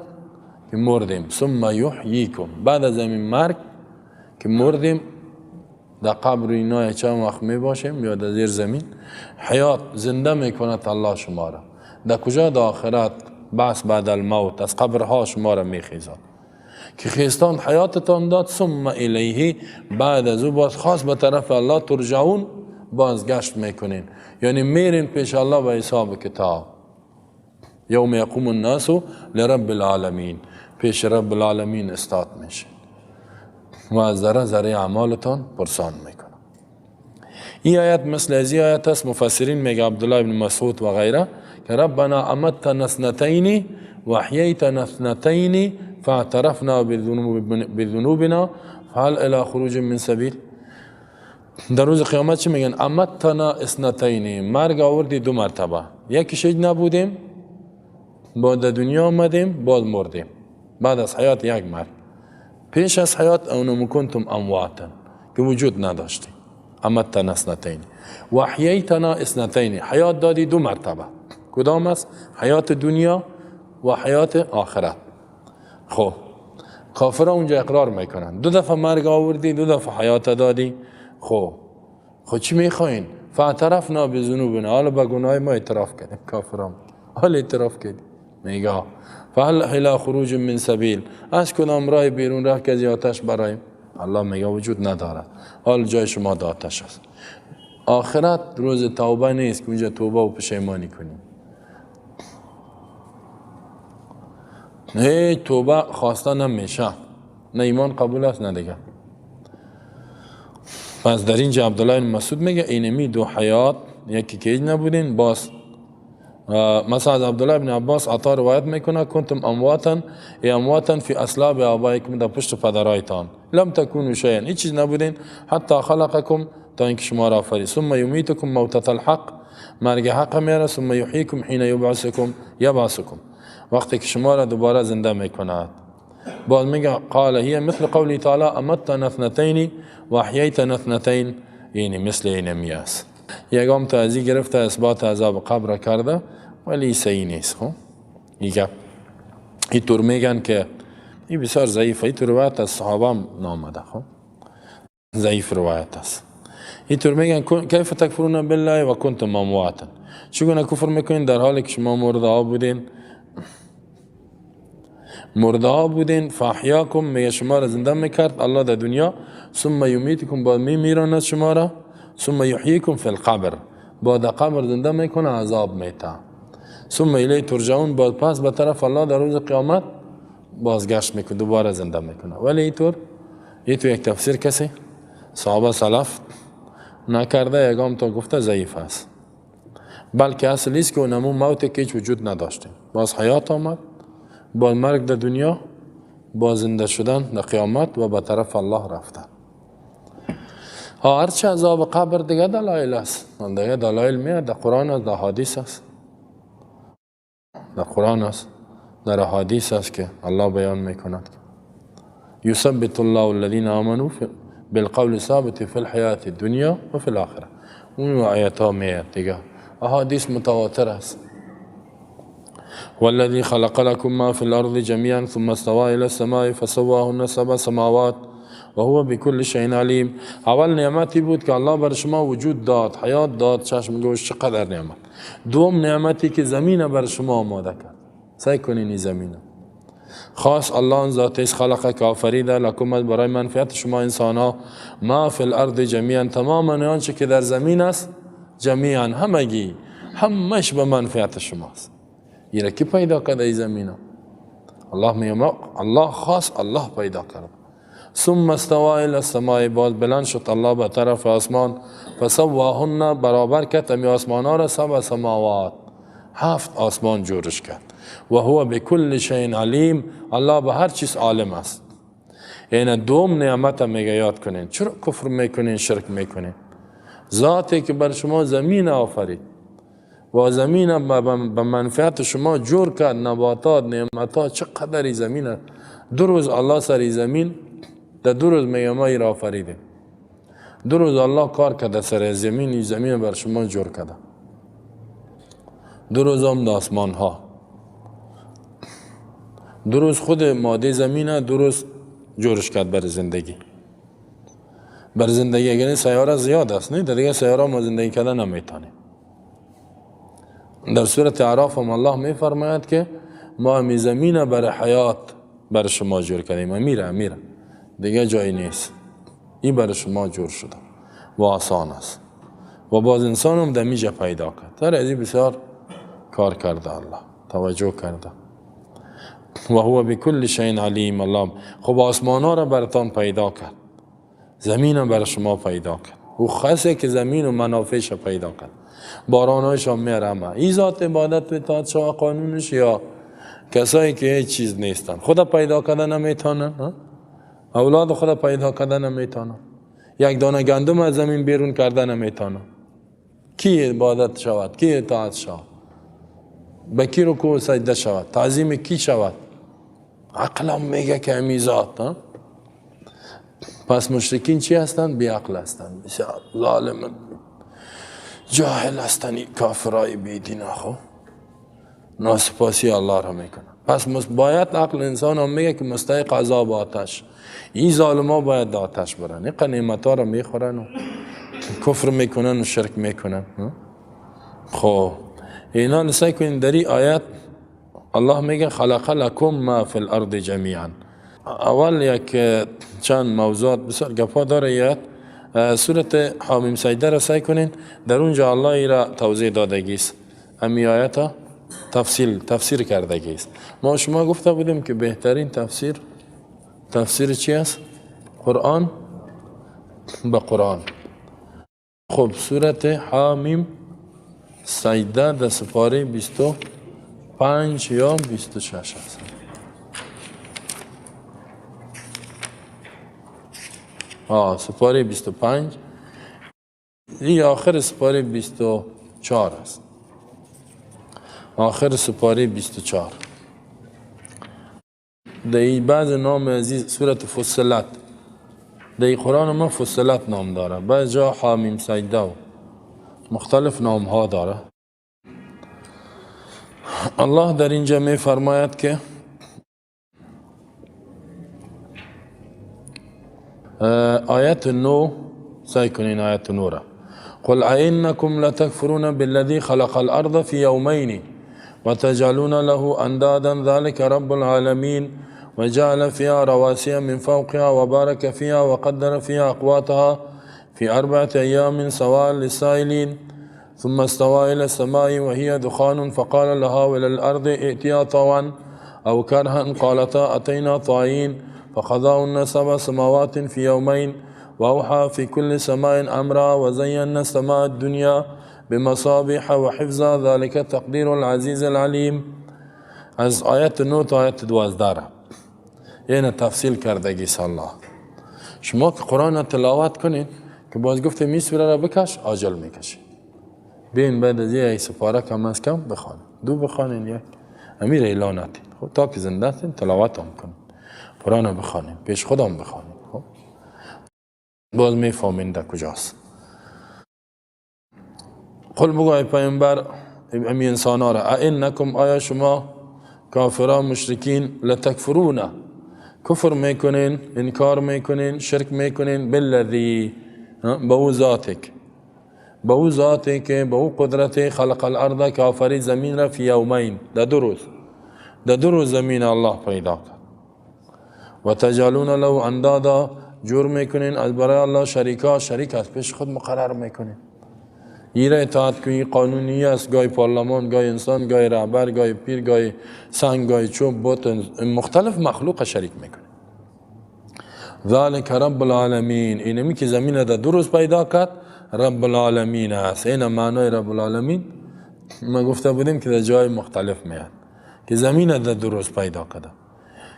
که مردیم. ثم یحییکم، بعد از این مرگ که مردیم در قبر اینا چند وقت می باشیم یا در زیر زمین، حیات زنده میکند الله شما را. در کجا؟ در آخرت، بعث بعد الموت، از قبرها شما را میخیزد که خیستان حیاتتان داد. ثم الیه، بعد از او باز خاص به طرف الله ترجعون، بازگشت میکنین، یعنی میرین پیش الله به حساب کتاب. یوم یقوم الناس لرب العالمین، پیش رب العالمین استاد میشه و از ذره ذره اعمالتان پرسان میکنه. این آیت مثل از این آیت است. مفسرین میگه عبدالله بن مسعود و غیره که ربنا امتنا اثنتین و احییتنا اثنتین فاعترفنا بذنوبنا فهل الی خروج من سبیل. در روز قیامت چی میگن؟ امتنا اثنتین، مرگ آوردی 2 مرتبه، یکیش نبودیم، بعد دنیا آمدیم، بعد مردیم، بعد از حیات یک مرگ، پیش از حیات اونم کنتم امواتا که وجود نداشتی. امتنا اثنتین و احییتنا اثنتین، حیات دادی 2 مرتبه. کدام است؟ حیات دنیا و حیات آخرت. خب کافر اونجا اقرار میکنن 2 دفعه مرگ آوردی، 2 دفعه حیات دادی. خب چی میخواین؟ فاعترفنا بذنوبنا، حالا با گناه ما اعتراف کردیم. کافران حالا اعتراف کردیم، میگه فهل الی خروج من سبیل، از کدام راه بیرون راه که از آتش برایم؟ الله میگه وجود ندارد، حال جای شما در آتش است. آخرت روز توبه نیست که اونجا توبه و پشیمانی کنیم. هیچ توبه خواسته نمیشه، نه ایمان قبول است نه دیگه. پس در اینجا عبدالله بن مسعود میگه اینمی 2 حیات، یکی که نبودین. باز مثلا از عبدالله بن عباس عطا روایت میکنه کنتم امواتا فی اصلاب آبائکم، در پشت پدرایتان، لم تکونوا شیئا، هیچ چیز نبودین، حتی خلقکم، تا اینکه شما را آفرید. ثم یمیتکم موتة الحق، مرگ حق میاره. ثم یحییکم حین یبعثکم وقتی که شما را دوباره زنده میکند. باز میگه قال هی مثل قولی تعالی امتنا اثنتین و احییتنا اثنتین، یعنی مثل این میاس. یگام تا ازی گرفته اثبات عذاب قبر کرده ولی صحیح نیست. خب اینطور میگن که این بسیار ضعیفه. اینطور روایت از صحابه هم نامده. خب ضعیف روایت است. اینطور میگن کیف تکفرون بالله و کنتم امواتا، چگونه کفر میکنین در حالی که شما مرده ها بودین. فاحیاکم، میگه شما را زنده میکرد الله در دنیا. ثم یمیتکم، بعد میمیراند شما را. ثم یحییکم فی القبر، بعد قبر زنده میکنه عذاب میته. ثم الیه ترجعون، بعد پس به طرف الله در روز قیامت بازگشت میکنه، دوباره زنده میکنه. ولی اینطور یک تفسیر کسی صحابه سلف نکرده. یگام تا گفته ضعیف است، بلکه اصل است که اونمون موت که هیچ وجود نداشته، باز حیات آمد، با مرگ در دنیا، با زنده شدن در قیامت و به طرف الله رفتن. هرچه عذاب قبر دیگه دلایل است، دیگه دلایل میاد در قرآن است، در حدیث است. در قرآن است، در حدیث است که الله بیان میکند یثبت الله الذین آمنوا بالقول ثابت فی الحیات الدنیا و فی الاخره. اون آیات ها میاد دیگه، احادیث متواتر است. والذی خلق لكم ما في الارض جميعا ثم استوى الى السماء فسواهن 7 سماوات وهو بكل شيء علیم. اول نعمتی بود که الله بر شما وجود داد، حیات داد، چشم گوش، چقدر نعمت. دوم نعمتی که زمین بر شما آماده کرد. سعی کنین این زمین خاص الله آن ذات است خلق که آفریده لکم، برای منفعت شما انسان ها، ما فی الارض جمیعا، تمام آنچه که در زمین است، جمیعا همگی، همش به منفعت شماست. این کی پیدا کرده این زمین؟ الله خاص الله پیدا کرد. ثم استوى الى السماء، بعد بلند شد الله به طرف آسمان. فسواهن، برابر کرد امی آسمان ها را 7 سماوات، 7 آسمان جورش کرد. و هو بكل شيء علیم، الله به هر چیز عالم است. این دوم نعمت میگه یاد کنین. چرا کفر میکنین، شرک میکنین؟ ذاتی که بر شما زمین آفرید و زمین به منفعت شما جور کرد، نباتات، نعمتات، چقدر زمین. 2 روز الله سر زمین، در 2 روز میگه ما را آفریدیم. 2 روز الله کار کرده سر زمین، این زمین بر شما جور کرده. 2 روز هم آسمان ها. 2 روز خود ماده زمین، 2 روز جورش کرد بر زندگی. بر زندگی اگر سیاره زیاد است، نه دیگه سیاره ما زندگی کردن نمیتونیم. در سورة اعراف هم الله می فرماید که ما می زمین بر حیات بر شما جور کردیم. امیره دیگه جایی نیست، این بر شما جور شده و آسان است. و باز انسان هم دمیجه پیدا کرد. در ازی بسیار کار کرده الله، توجه کرده. و هو بكل شيء علیم. الله خب آسمان ها را برتان پیدا کرد، زمین بر شما پیدا کرد. او خاصه که زمین و منافعش پیدا کرد، بارانهایش هم میرمه. این ذات عبادت به اطاعت شما قانونش، یا کسایی که هیچ چیز نیستن، خدا پیدا کردن نمیتونن، اولاد خدا پیدا کردن نمیتونن، یک دانه گندم از زمین بیرون کردن نمیتونن. کی عبادت شود، کی اطاعت شود، به کی رکوع سجده شود، تعظیم کی شود؟ عقلم میگه که امی ذات. پس مشرکین چی هستند؟ بی عقل هستند، بسیار ظالم جاهل هستند، کافرای بیدین. خب ناسپاسی الله را میکنن. پس باید عقل انسان هم میگه که مستحق عذاب آتش، این ظالم ها باید آتش برن. این قنیمت ها را میخورن و کفر میکنن و شرک میکنن. خب اینا نسای کنین در این آیت الله میگه خلق لکم ما فی الارض جمیعا. اول یک چند موضوعات بسیار گپا داره آیت. سورت حامیم سجده را سعی کنین، در اونجا الله ای را توضیح دادگیست، امی آیت ها تفسیر کردگیست. ما شما گفته بودیم که بهترین تفسیر چی است؟ قرآن به قرآن. خب سورت حامیم سجده در سپاره 25 یا 26 است. سپاره 25 این آخر سپاره 24 4 است. آخر سپاره 24. در بعض نام عزیز سورت فصلت در قرآن ما فصلت نام داره، بعض جا حامیم سجده و مختلف نام ها داره. الله در اینجا می فرماید که آیت 9 سعی کنین آیت 9 را قل اینکم لتکفرون بالذی خلق الارض فی یومین وتجعلون له اندادا ذلك رب العالمین وجعل فيها رواسي من فوقها وبارك فيها وقدر فيها أقواتها في 4 أيام سواء للسائلين ثم استوى إلى السماء وهي دخان فقال لها وللأرض ائتيا طوعا أو كرها قالتا أتينا طائعين فقضاهن 7 سماوات في يومين وأوحى في كل سماء أمرها وزينا السماء الدنيا بمصابيح وحفظا ذلك تقدير العزيز العليم. از آیت 9 تا آیت 12 یعنی تفصیل کردگی الله. شما که قرآن تلاوت کنید که باز گفته می سوره را بکش آجل میکشید. بین بعد از یک سپاره کم از کم بخوانید، 2 بخوانید، یک امیر اعلاناتی. خب تا که زنده هستین تلاوت هم کنید، قرآن رو بخوانید، پیش خودم بخوانید. خب باز میفهمین در کجاست. قل بگو ای پیامبر امی انسانا را اینکم آیا شما کافران مشرکین لتکفرون کفر میکنین، انکار میکنین، شرک میکنین بالذی به او ذاتک، به او ذاتی که به او قدرت خلق الارض که آفرید زمین را فی یومین در 2 روز، در 2 روز زمین الله پیدا کرد. و تجعلون له اندادا جور میکنین از برای الله شریکا، شریک از پیش خود مقرر میکنین. ایره اطاعت کنی قانونی است، گای پارلمان، گای انسان، گای رهبر، گای پیر، گای سنگ، گای چوب، بت، مختلف مخلوق شریک میکنه. ذالک رب العالمین، اینمی که زمین در 2 روز پیدا کرد رب العالمین است. این معنای رب العالمین ما گفته بودیم که در جای مختلف میاد که زمین در 2 روز پیدا کرده.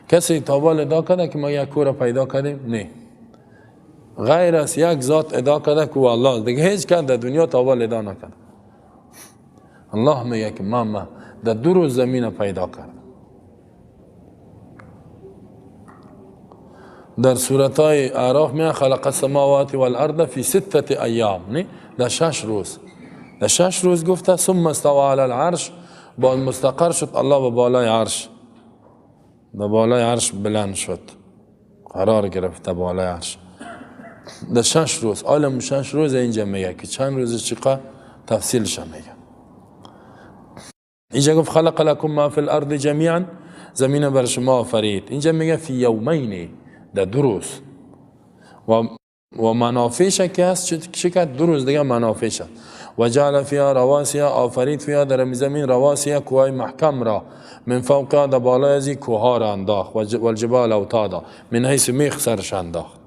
کسی تابال ادا کرده که ما یک کور پیدا کردیم؟ نه، غیر از یک ذات ادا کرده که الله دیگه هیچ کس در دنیا تابال ادا نکرده. الله میگه که ما در 2 روز زمین پیدا کرد. در سورت های اعراف میگه خلق السماوات والارض فی 6 ایام، نه در 6 روز. در 6 روز گفته ثم استوى علی العرش، باز مستقر شد الله به بالای عرش، به بالای عرش بلند شد، قرار گرفت بالای عرش در 6 روز. عالم 6 روز اینجا میگه که چند روز چقدر تفصیلش میگه. اینجا گفت خلق لكم ما فی الارض جمیعا، زمین بر شما آفرید. اینجا میگه فی یومین در 2 روز. و منافعش که هست چی که 2 روز دیگه منافعش هست. و جعل فیها رواسی، آفرید فیها در زمین رواسی کوهای محکم را، من فوقها در بالای ازی کوها را انداخت، و الجبال اوتادا من حیث میخ سرش انداخت.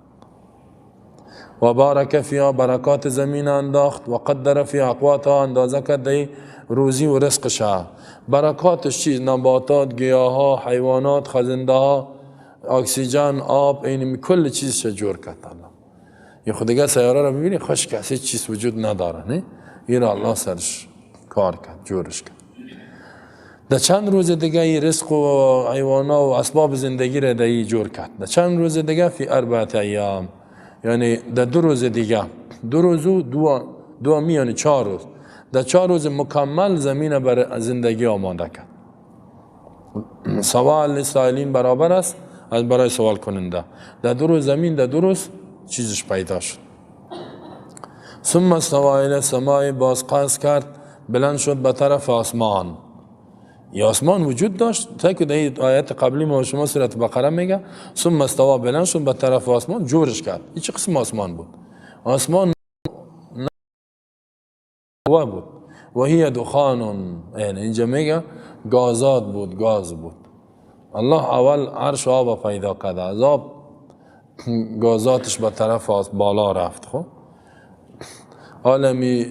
و بارک فیها برکات زمین انداخت، و قدر فیها اقواتها اندازه کرد روزی و رزقش. برکاتش چیز؟ نباتات، گیاها، حیوانات، خزنده ها، اکسیژن، آب، این کل چیزش جور کرد الله. یه خود دیگه سیاره را ببینی خشک است، هیچ چیز وجود نداره، نه؟ این را الله سرش کار کرد، جورش کرد. در چند روز دیگه ای رزق و حیوانا و اسباب زندگی را دیگه جور کرد. در چند روز دیگه فی 4 ایام، یعنی در 2 روز دیگه، 2 روز و 2 یعنی 4 روز. در 4 روز مکمل زمین بر زندگی آماده کرد. سوال للسائلین برابر است از برای سوال کننده. در 2 روز زمین، در 2 روز چیزش پیدا شد. ثم استوى الی السماء، باز قصد کرد بلند شد به طرف آسمان. یا آسمان وجود داشت تا که در آیت قبلی ما شما سورت بقره میگه ثم استوى بلند شد به طرف آسمان، جورش کرد. این چه قسم آسمان بود؟ آسمان بود و هی دخان، یعنی اینجا میگه گازات بود، گاز بود. الله اول عرش آب پیدا کرد، از آب گازاتش به طرف بالا رفت. خب عالمی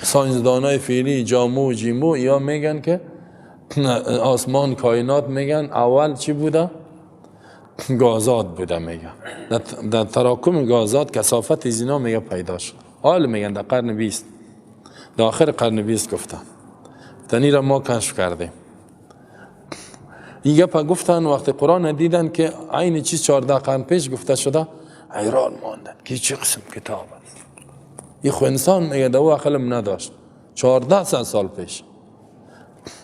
ساینسدانای فعلی جامو و جیمو یا میگن که آسمان کائنات میگن اول چی بوده؟ گازات بوده. میگن در تراکم گازات کثافت زینا میگه پیدا شد. حال میگن در قرن 20 در آخر قرن 20 گفتن تنی را ما کشف کردیم. این گپ گفتن وقتی قرآن دیدن که عین چیز 14 قرن پیش گفته شده حیران ماندن که چه قسم کتاب است. این خو انسان میگه دو عقلم نداشت 1400 سال پیش.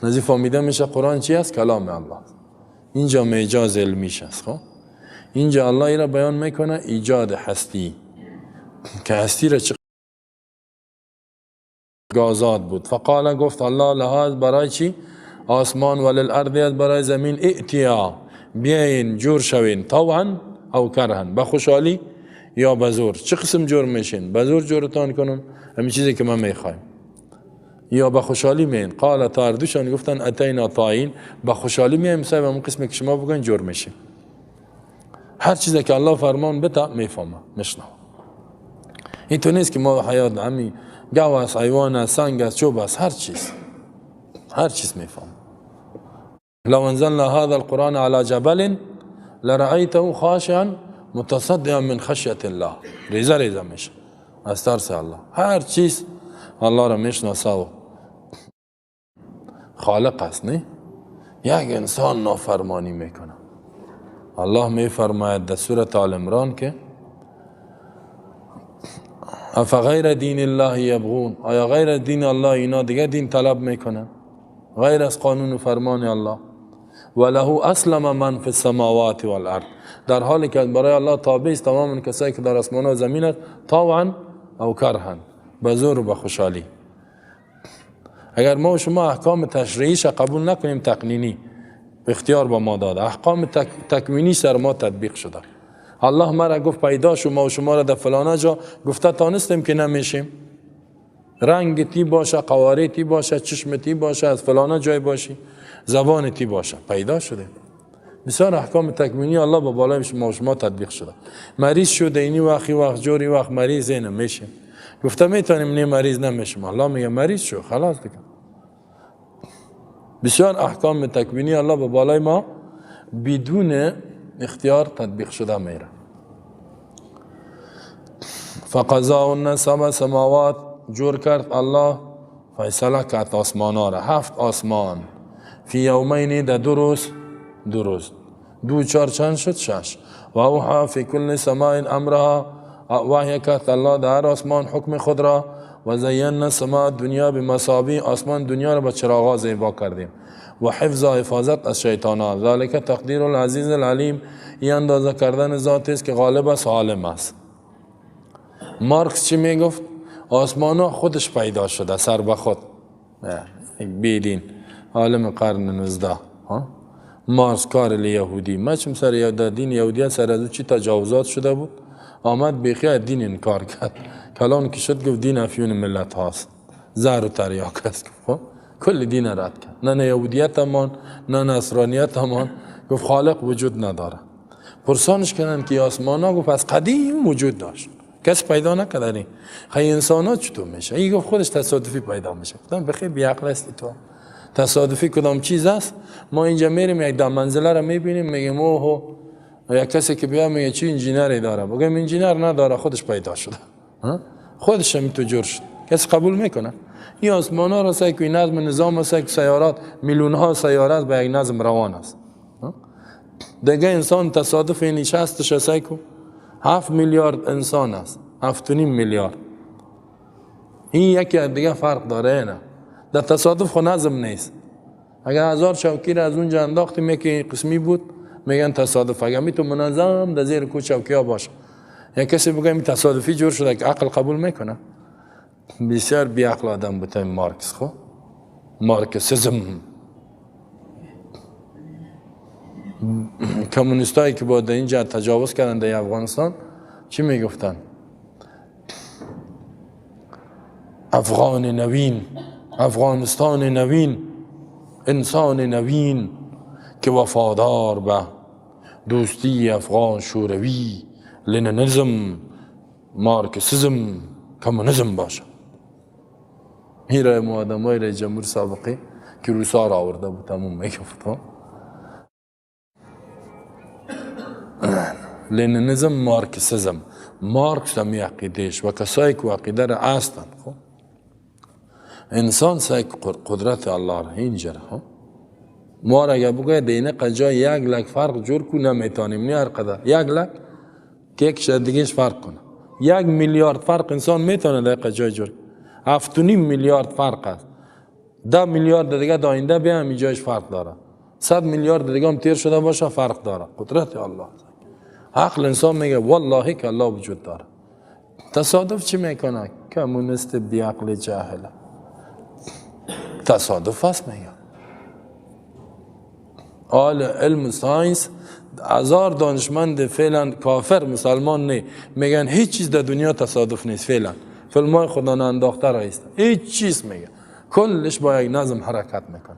نزی فهمیده میشه قرآن چی است؟ کلام الله. اینجا اجاز علمیش است. خب اینجا الله ای را بیان میکنه ایجاد هستی که هستی را چه گازاد بود. فقال گفت الله لها برای چی؟ آسمان وللارض از برای زمین ائتیا بیاین جور شوین طوعا او کرهن به خوشحالی یا به زور. چه قسم جور میشین؟ به زور جورتان کنم همین چیزی که ما میخوایم یا به خوشحالی میین؟ قال تاردوشان گفتن اتینا طائعین به خوشحالی میایم صاحب همون قسمی که شما بگین جور میشین. هر چیزی که الله فرمان بده میفهمه میشنوه. این تو نیست که ما حیات همین گاو است حیوان است سنگ است چوب است هر چیز میفهم. لو انزلنا هذا القرآن على جبل لرأيته خاشعا متصدعا من خشیة الله. ریزه میشه از ترس الله. هر چیز الله را میشناسه و خالق است. نه یک انسان نافرمانی میکنه. الله میفرماید در سوره آل عمران که افغیر دین الله یبغون، آیا غیر دین الله اینا دیگه دین طلب میکنن غیر از قانون و فرمان الله؟ وله اسلم من فی السماوات والارض، در حالی که برای الله تابع است تمام کسایی که در آسمان و زمین است طوعا او کرها به زور و به خوشحالی. اگر ما و شما احکام تشریعیش قبول نکنیم تقنینی اختیار با ما داده، احکام تکوینی سر ما تطبیق شده. الله ما را گفت پیدا شو، ما و شما را در فلانه جا گفته تانستیم که نمیشیم. رنگ تی باشه، قواره تی باشه، چشم تی باشه، از فلانه جای باشی، زبان تی باشه، پیدا شده. بسیار احکام تکوینی الله با بالای ما و شما تطبیق شده. مریض شده اینی وقت جوری وقت مریض نمیشیم. گفته میتونیم نه مریض نمیشیم، الله میگه مریض شو خلاص دیگه. بسیار احکام تکوینی الله با بالای ما بدون اختیار تطبیق شده میره. فقضاهن سبع سماوات، جور کرد الله فیصله کرد آسمان ها را، 7 آسمان، فی یومین در 2 روز، 2 روز، 2 4 چند شد 6. و اوحا فی کل سماء امرها، وحی کرد الله در هر آسمان حکم خود را. و زینا سماء دنیا بمصابیح، آسمان دنیا را با چراغا زیبا کردیم. و حفظ و حفاظت از شیطانان. ذالک تقدیر العزیز العلیم، این اندازه کردن ذاتی است که غالب است عالم است. مارکس چی میگفت؟ آسمان ها خودش پیدا شده سر به خود. بیدین عالم قرن 19 مارکس کار یهودی مچم سر دین یهودیت سر از چی تجاوزات شده بود، آمد بیخی دین انکار کرد. کلان که شد گفت دین افیون ملت هاست، زهر و تریاک است. کل دین رد کرد، نه یهودیت امان نه نصرانیت امان. گفت خالق وجود نداره. پرسانش کردن که آسمان ها، گفت از قدیم وجود داشت کس پیدا نکردنی. خیلی انسان ها چطور میشه؟ این گفت خودش تصادفی پیدا میشه. گفتم بخیر بی عقل هستی تو، تصادفی کدام چیز است؟ ما اینجا میریم یک دم منزله را میبینیم میگیم اوه، یک کسی که بیا میگه چی انجینری داره، بگم انجینر نداره خودش پیدا شده، خودش هم تو جور شد. کس قبول میکنه؟ این آسمان ها را سعی که نظم نظام است که سیارات میلیون ها سیارات به یک نظم روان است. دیگه انسان تصادف نشستش سعی کو 7 میلیارد انسان است، 7.5 میلیارد. این یکی دیگه فرق داره. نه در تصادف خو نظم نیست. اگر 1000 چوکی را از اونجا انداختیم یکی قسمی بود میگن تصادف. اگر می تو منظم در زیر کو چوکی ها باشه، یا کسی بگه این تصادفی جور شده که عقل قبول میکنه؟ بسیار بی عقل آدم بوده مارکس. خو مارکسیزم. کمونیستایی که با اینجا تجاوز کردن در افغانستان چی میگفتن؟ افغان نوین، افغانستان نوین، انسان نوین که وفادار به دوستی افغان شوروی، لنینیزم، مارکسیزم، کمونیسم باشه. میره آدمای رئیس جمهور سابقی که روسا را آورده بود تموم میگفت لنینیزم، مارکسیزم. مارکس هم عقیدهش و کسایی که عقیده را هستند انسان سعی قدرت الله را اینجره ها. ما را اگه بگه دینه قجا 1 لک فرق جور کو نمیتونیم نه هر قدر 1 لک که یک دیگهش فرق کنه. 1 میلیارد فرق انسان میتونه در قجا جور 7.5 میلیارد فرق است. 10 میلیارد دیگه داینده بیا همین جایش فرق داره. 100 میلیارد دیگه هم تیر شده باشه فرق داره. قدرت الله. عقل انسان میگه والله که الله وجود داره. تصادف چی میکنه؟ کمونیست بی عقل جاهله. تصادف هست میگه. آل علم ساینس 1000 دانشمند فعلا کافر مسلمان نه میگن هیچ چیز در دنیا تصادف نیست فعلا. فیلمای خدا انداخته رایست. هیچ چیز میگه. کلش با یک نظم حرکت میکنه.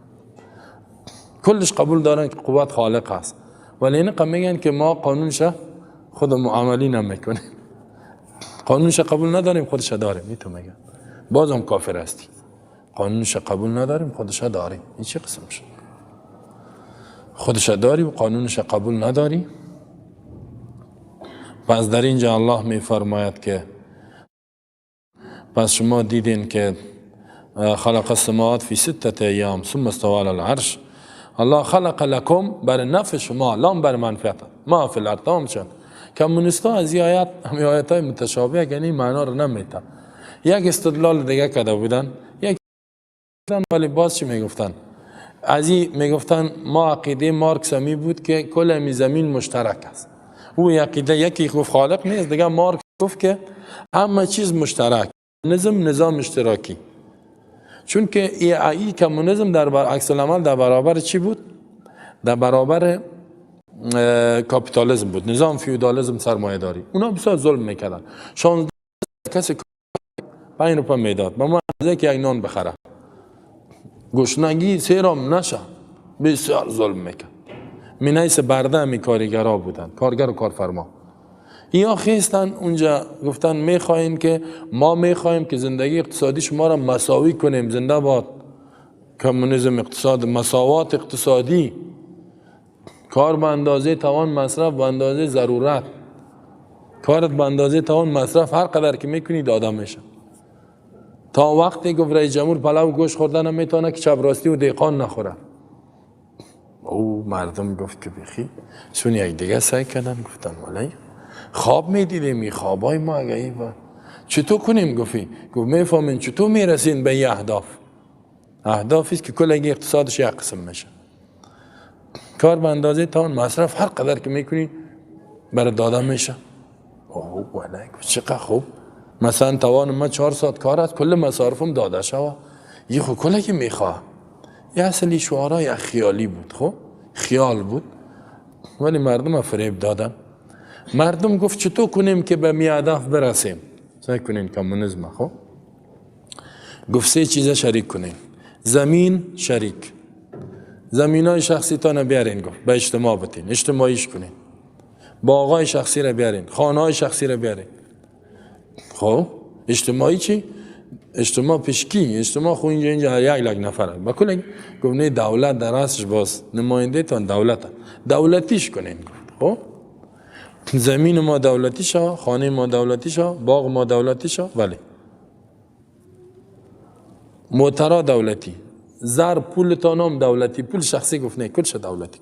کلش قبول دارن که قوت خالق است. ولی اینقدر میگن که ما قانونش خودمون عملی نمیکنیم. قانونش قبول نداریم خودش داریم. این تو میگن. بازم کافر هستی. قانونش قبول نداریم خودش داریم. این چه قسم شد؟ خودش داری و قانونش قبول نداری. پس در اینجا الله می فرماید که پس شما دیدین که خلق السماوات فی 6 ایام ثم استوى علی العرش. الله خلق لکم بر نفع شما لام بر منفعت ما فی الارض. تمام شد. کمونیستا از این آیات همین آیات های متشابه یعنی معنا رو نمیتن. یک استدلال دیگه کرده بودن. یک ولی باز چی میگفتن؟ از این میگفتن ما عقیده مارکس می بود که کل می زمین مشترک است. او عقیده یکی گفت خالق نیست، دیگه مارکس گفت که همه چیز مشترک. نظام اشتراکی. چون که این کمونیسم در عکس العمل در برابر چی بود؟ در برابر کاپیتالیسم بود. نظام فیودالیسم سرمایه داری. اونا بسیار ظلم میکردن. 16 کسی 5 روپیه میداد. با ما که یک نان بخره. گشنگی سیرام نشه. بسیار ظلم میکرد. مینایس برده همی کارگرها بودن. کارگر و کارفرما. یا خیستن اونجا گفتن میخواین که ما میخوایم که زندگی اقتصادی شما را مساوی کنیم. زنده باد کمونیسم اقتصاد، مساوات اقتصادی، کار به اندازه توان، مصرف به اندازه ضرورت. کارت به اندازه توان، مصرف هر قدر که میکنی داده میشه. تا وقتی گفت رئیس جمهور پلو گوش خوردن نمیتونه که چپراستی و دیقان نخوره. او مردم گفت که بخی سون یک دیگه سعی کردن گفتن ولی خواب میدیدیم این خوابای ما اگه ای با چطور کنیم؟ گفت میفهمین چطور میرسین به یه اهدافی است که کل اقتصادش یک قسم میشه. کار به اندازه توان، مصرف هر قدر که میکنی برای داده میشه. اوه ولی چقدر خوب. مثلا توان ما 4 ساعت کار است، کل مصارفم داده شود. یه خود کلی که میخواه. یه اصلی شعارهای خیالی بود. خب خیال بود ولی مردم فریب دادن. مردم گفت چطور کنیم که به هدف برسیم؟ سعی کنین کمونیسم. خب گفت 3 چیز شریک کنین. زمین شریک. زمینای شخصی تان بیارین. گفت به اجتماع بتین، اجتماعیش کنین. باغای شخصی را بیارین، خانه‌های شخصی را بیارین. خب اجتماعی چی؟ اجتماع پیشکی. اجتماع خو اینجا 1 لک نفره. با کل گفت نه دولت در اصلش باز نماینده تان دولتیش کنین. خب زمین ما دولتی شو، خانه ما دولتی شو، باغ ما دولتی شو. ولی موترا دولتی، زر پول تانم دولتی، پول شخصی گفت نه کلش دولتی.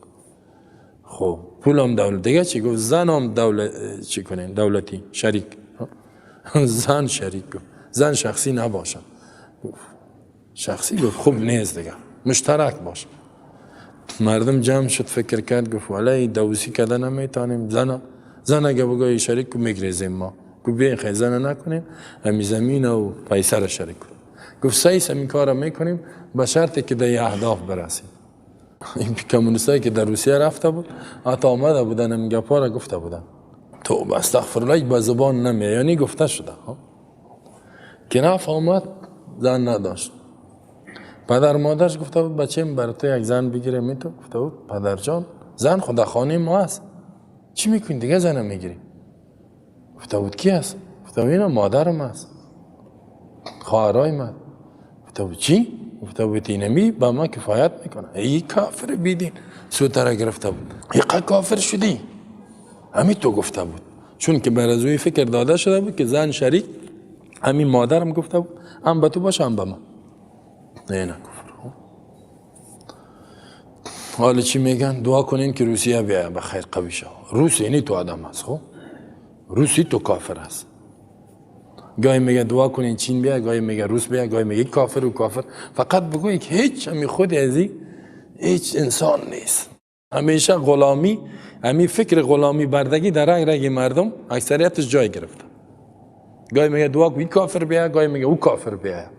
خب پول هم دولت دیگه چی گفت؟ زن هم دولت چی کنین؟ دولتی شریک. زن شریک گفت زن شخصی نباشه. شخصی گفت خوب نیست دیگه مشترک باشه. مردم جمع شد فکر کرد گفت ولی دوزی کردن نمیتونیم. زن اگه بگه شریک کو میگریزیم ما. گفت بیاین خیلی زن نکنیم همی زمین و پیسه را شریک کنیم. گفت سعی همین کار را میکنیم به شرطی که در اهداف برسیم. این کمونیستایی که در روسیه رفته بود حتی آمده بودن همین گپا را گفته بودن. تو استغفرالله به زبان نمیه یعنی گفته شده. که رفت آمد زن نداشت. پدر مادرش گفته بود بچه‌م برای تو یک زن بگیره میتو؟ گفته بود پدر جان زن خدا خانه ما هست. چی میکنی دیگه زن میگیری؟ گفته بود کی هست؟ گفته بود اینا مادرم هست. خواهرای من. گفته بود چی؟ گفته بود اینمی با ما کفایت میکنه. ای کافر بیدین. سوتره گرفته بود. یقه کافر شدی؟ همین تو گفته بود. چون که بر از اوی فکر داده شده بود که زن شریک همین مادرم گفته بود هم به تو باشه هم به ما. نه کفر. حالا چی میگن؟ دعا کنین که روسیه بیاید به خیر قوی شد. روس یعنی تو آدم هست. خب روسی تو کافر هست. گاهی میگه دعا کنین چین بیاید، گاهی میگه روس بیاید، گاهی میگه کافر و کافر. فقط بگویید که هیچ همی خود ازی هیچ انسان نیست. همیشه غلامی، همی فکر غلامی بردگی در رگ رگ مردم اکثریتش جای گرفته. گاهی میگه دعا کنین کافر بیاید، گاهی میگه او کافر بیاید.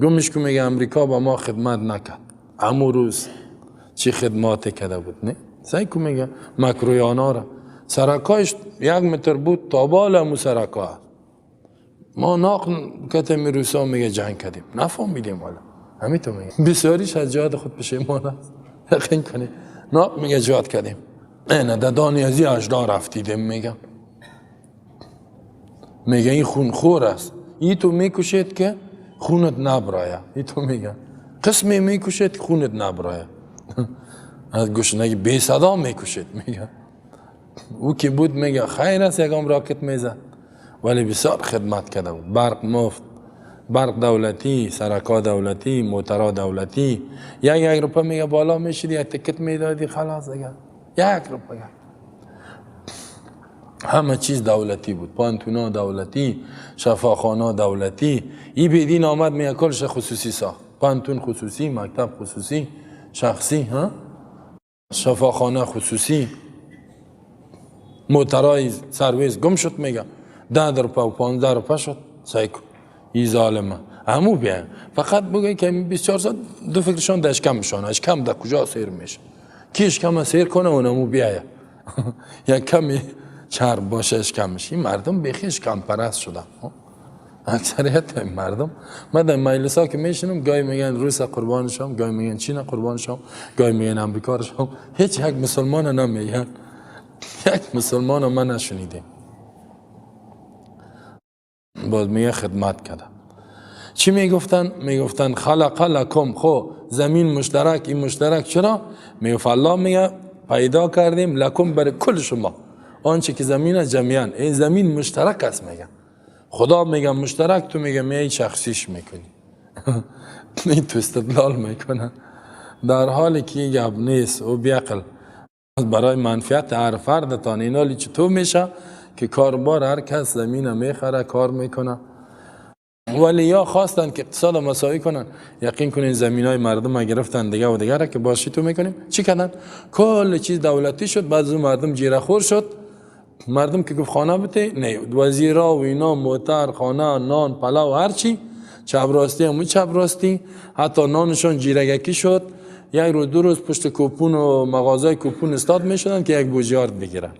گمش که میگه امریکا با ما خدمت نکرد. امو روز چی خدمات کرده بود نه؟ سعی که میگه مکرویانا را سرکایش 1 متر بود تا بالا مو سرکای. ما ناقل کتم روسا میگه جنگ کردیم نفهمیدیم. حالا همین تو میگه بسیاریش از جهاد خود پشیمان است. یقین کنی ناقل میگه جهاد کردیم. نه دادانی ازی اجدا رفتیدیم میگم. میگه این خون خور است. این تو میکشید که خونت نبرایه. این تو میگه قسمی میکشید که خونت نبرایه. از گوشنگی بی صدا میکشید میگه. او که بود میگه خیر است یکم راکت میزد ولی بسیار خدمت کرده بود. برق مفت، برق دولتی، سرکا دولتی، موترا دولتی. 1 روپه میگه بالا میشدی یک تکت میدادی خلاص دیگه 1 روپه. همه چیز دولتی بود. پانتونا دولتی، شفاخانه دولتی. این بیدین آمد میگه کلش خصوصی ساخت. پانتون خصوصی، مکتب خصوصی، شخصی، ها؟ شفاخانه خصوصی، موترای سرویس گم شد میگه 10 روپه و 15 روپه شد. سایکو این ظالمه همو بیاین. فقط بگه که 24 ساعت دو فکرشان داشت کم میشن. اشکم در کجا سیر میشه؟ کی اشکم سیر کنه اونمو بیایه. یک کمی چرب باشه اشکم میشه. این مردم بیخی اشکم پرست شدن. اکثریت مردم من در مجلسا که میشینم گاهی میگن روس قربانشم، گاهی میگن چین قربانشم، گاهی میگن امریکا شم. هیچ یک مسلمان نمیگن. یک مسلمان من نشنیدیم. باز میگه خدمت کردم. چی میگفتن؟ میگفتن خلق لکم. خو زمین مشترک، این مشترک چرا؟ میگفت الله میگه پیدا کردیم لکم برای کل شما آنچه که زمین است جمیعا. این زمین مشترک است میگه. خدا میگه مشترک، تو میگه میای شخصیش میکنی. این تو استدلال میکنه در حالی که این گپ نیست. او بیعقل برای منفعت هر فرد تان اینالی چطور میشه که کاربار هر کس زمین میخره کار میکنه. ولی یا خواستن که اقتصاد مساوی کنن. یقین کنین زمین های مردم گرفتن دیگه و دیگه را که باشی تو میکنیم. چی کردن؟ کل چیز دولتی شد. بعض مردم جیره خور شد. مردم که گفت خانه بته نه وزیرا و اینا موتر خانه نان پلاو هرچی چپ راستی همون چپ راستی. حتی نانشون جیرگکی شد. 1 روز 2 روز پشت کوپون و مغازه کوپون استاد میشدن که 1 بوجیارد بگیرن.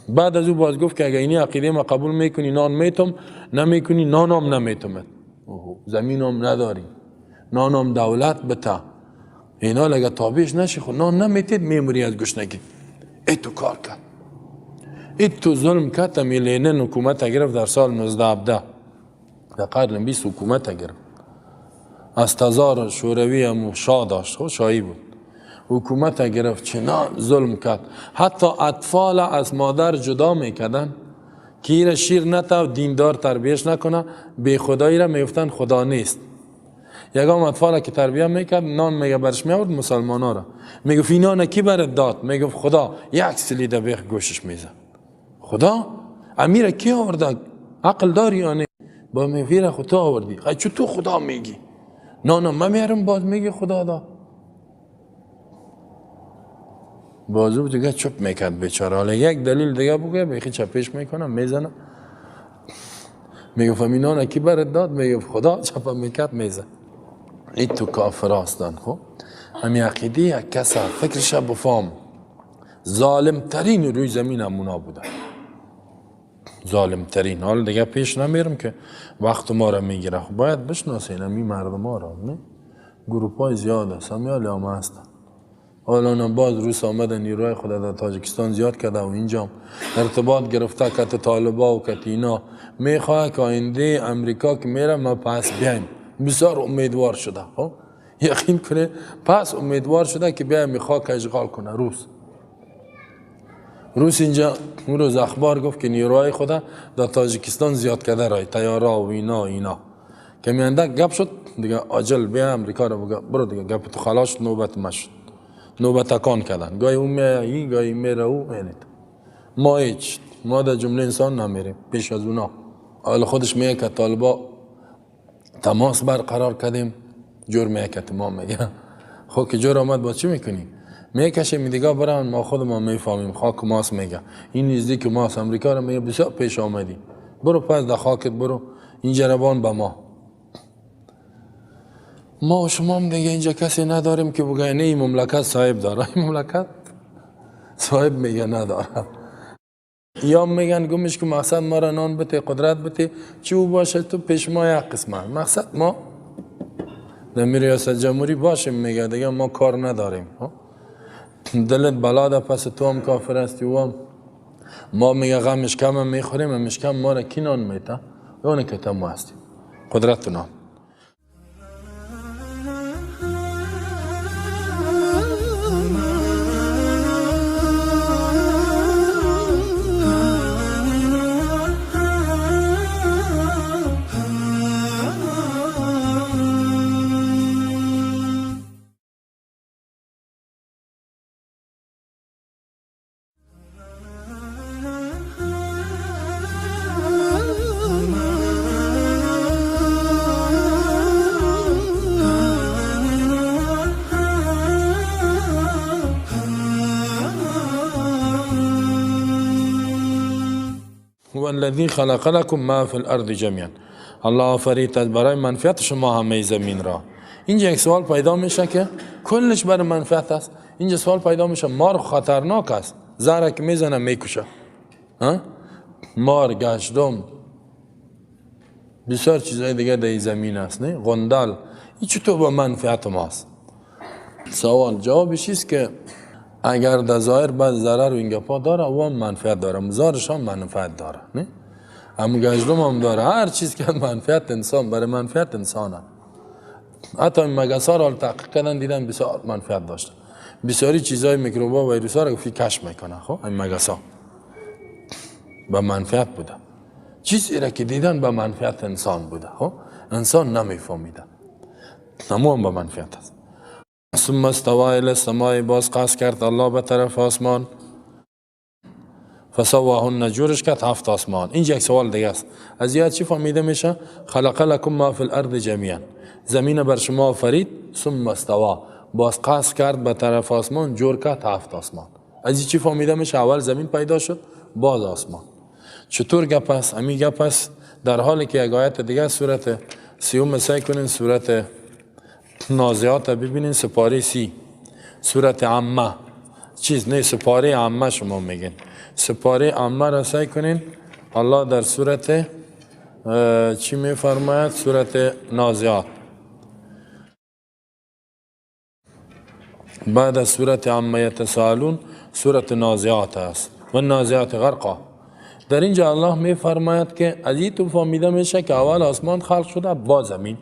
بعد از او باز گفت که اگه اینی عقیده ما قبول میکنی نان میتم، نمیکنی نانم نمیتم. زمینم نداری، نانم دولت بتا. اینا لگه تابعش نشی خود نان نمیتید میموری از گشنگی. ای تو کار کرد، ای تو ظلم کرد. لینن حکومت گرفت در سال 1917 در قرن 20 حکومت گرفت. از تزار شوروی هم شاه داشت، شاهی بود. حکومت گرفت چنان ظلم کرد. حتی اطفال از مادر جدا میکردن که ایره شیر نتا دیندار تربیهش نکنه. بی خدایی را میفتن خدا نیست. یکم اطفال که تربیه میکرد نان میگه برش میآورد مسلمانا را میگفت این نان کی برات داد؟ میگفت خدا. 1 سلیده بیخ گوشش میزد. خدا امیر کی آورد؟ عقل داری یا نه؟ با میگه خدا آوردی. چون تو خدا میگی نانم من میارم باز میگی خدا دا. بازو دیگه چپ میکرد بیچاره. حالا یک دلیل دیگه بگه بیخی چپش میکنم میزنم. میگفت این نان کی برات داد؟ میگفت خدا. چپ میکرد میزن. این تو کافر هستن. خب همی عقیده یک کسا فکرش بفهم. ظالم ترین روی زمین همونا بودن. ظالم ترین. حال دیگه پیش نمیرم که وقت ما را میگیره. باید بشناسین همی مردم ها را. گروپ های زیاد هست. همی حالی هم هستن. حالا باز روس آمده نیروهای خود در تاجیکستان زیاد کرده و اینجا ارتباط گرفته کت طالبا و کت اینا. میخواه که آینده امریکا که میره ما پس بیایم. بسیار امیدوار شده. یقین کنه پس امیدوار شده که بیایم میخواه که اشغال کنه روس اینجا اون روز اخبار گفت که نیروهای خود در تاجیکستان زیاد کرده رای تیارا و اینا کمی اندک گپ شد دیگه عاجل بیا امریکا رو بگو برو دیگه گپ تو خلاص نوبت مشد نوبت تکان کردن گاهی اون میایی گاهی میره او اینید ما هیچ ما در جمله انسان نمیریم پیش از اونا حال خودش میگه که طالبا تماس برقرار کردیم جور میگه که ما میگه خب که جور آمد با چی میکنی میکشه میدیگه برن ما خود ما میفهمیم خاک ماست میگه این نزدیک ماست امریکا رو میگه بسیار پیش آمدی برو پس در خاکت برو این جربان به ما و شما هم دیگه اینجا کسی نداریم که بگه نه این مملکت صاحب داره این مملکت صاحب میگه نداره یا میگن گمش که مقصد ما را نان بده قدرت بده چی او باشه تو پیش ما یک قسمه مقصد ما در ریاست جمهوری باشیم میگه دیگه ما کار نداریم دلت بلاده پس تو هم کافر هستی و هم ما میگه غمش کم هم میخوریم همش کم ما را کی نان میده اونه که تا ما هستیم قدرت نان هو الذي خلق لكم ما في الارض جميعا الله آفرید برای منفعت شما همه زمین را اینجا یک سوال پیدا میشه که کلش برای منفعت است اینجا سوال پیدا میشه مار خطرناک است زهره که میزنه میکشه مار گشتم بسیار چیزهای دیگه در زمین است نه غندل این چطور به منفعت ماست سوال جوابش است که اگر در ظاهر بعد ضرر و این گپا داره او هم منفعت داره مزارش هم منفعت داره نه هم گشتم هم داره هر چیز که منفعت انسان برای منفعت انسان هم. حتی این مگسا را تحقیق کردن دیدن بسیار منفعت داشته بسیاری چیزهای میکروبا و ویروس ها را فی کشف میکنه خب این مگسا به منفعت بوده چیزی را که دیدن به منفعت انسان بوده خب انسان نمیفهمیده همو هم به منفعت است ثم استوى الى السماء باز قصد کرد الله به طرف آسمان فسواهن جورش کرد 7 آسمان اینجا یک سوال دیگه است از یاد چی فهمیده میشه خلق لكم ما في الارض جميعا زمین بر شما آفرید ثم استوى باز قصد کرد به طرف آسمان جور کرد 7 آسمان از چی فهمیده میشه اول زمین پیدا شد باز آسمان چطور گپ است امی گپ است در حالی که یک آیت دیگه سورت 30 سعی کنین سورت نازعات ببینین سپاره 30 سورت عامه چیز نه سپاره عامه شما میگین سپاره عامه را سعی کنین الله در سورت چی میفرماید سورت نازعات بعد از سورت عامه یتساءلون سورت نازعات است و نازعات غرقا در اینجا الله میفرماید که از این تو فهمیده میشه که اول آسمان خلق شده با زمین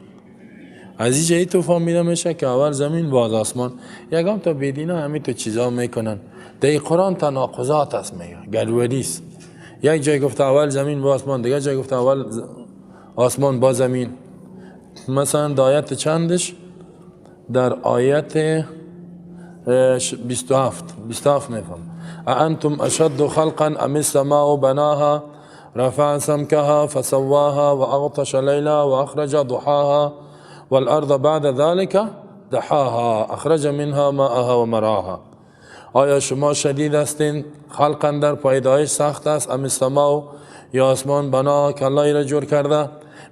از اینجا ای تو فهمیده میشه که اول زمین باز آسمان یکم تا بیدینا همین تو چیزا میکنن در قرآن تناقضات است میگه گلوری است یک جای گفته اول زمین با آسمان دیگه جای گفته اول آسمان با زمین مثلا در آیت چندش در آیت 27 میفهم اانتم اشد خلقا ام السماء بناها رفع سمكها فسواها واغطش ليلها واخرج ضحاها والارض بعد ذلك دحاها اخرج منها ماءها ومراها آیا شما شدید هستین خلقا در پیدایش سخت است ام السماء یا آسمان بنا که الله را جور کرده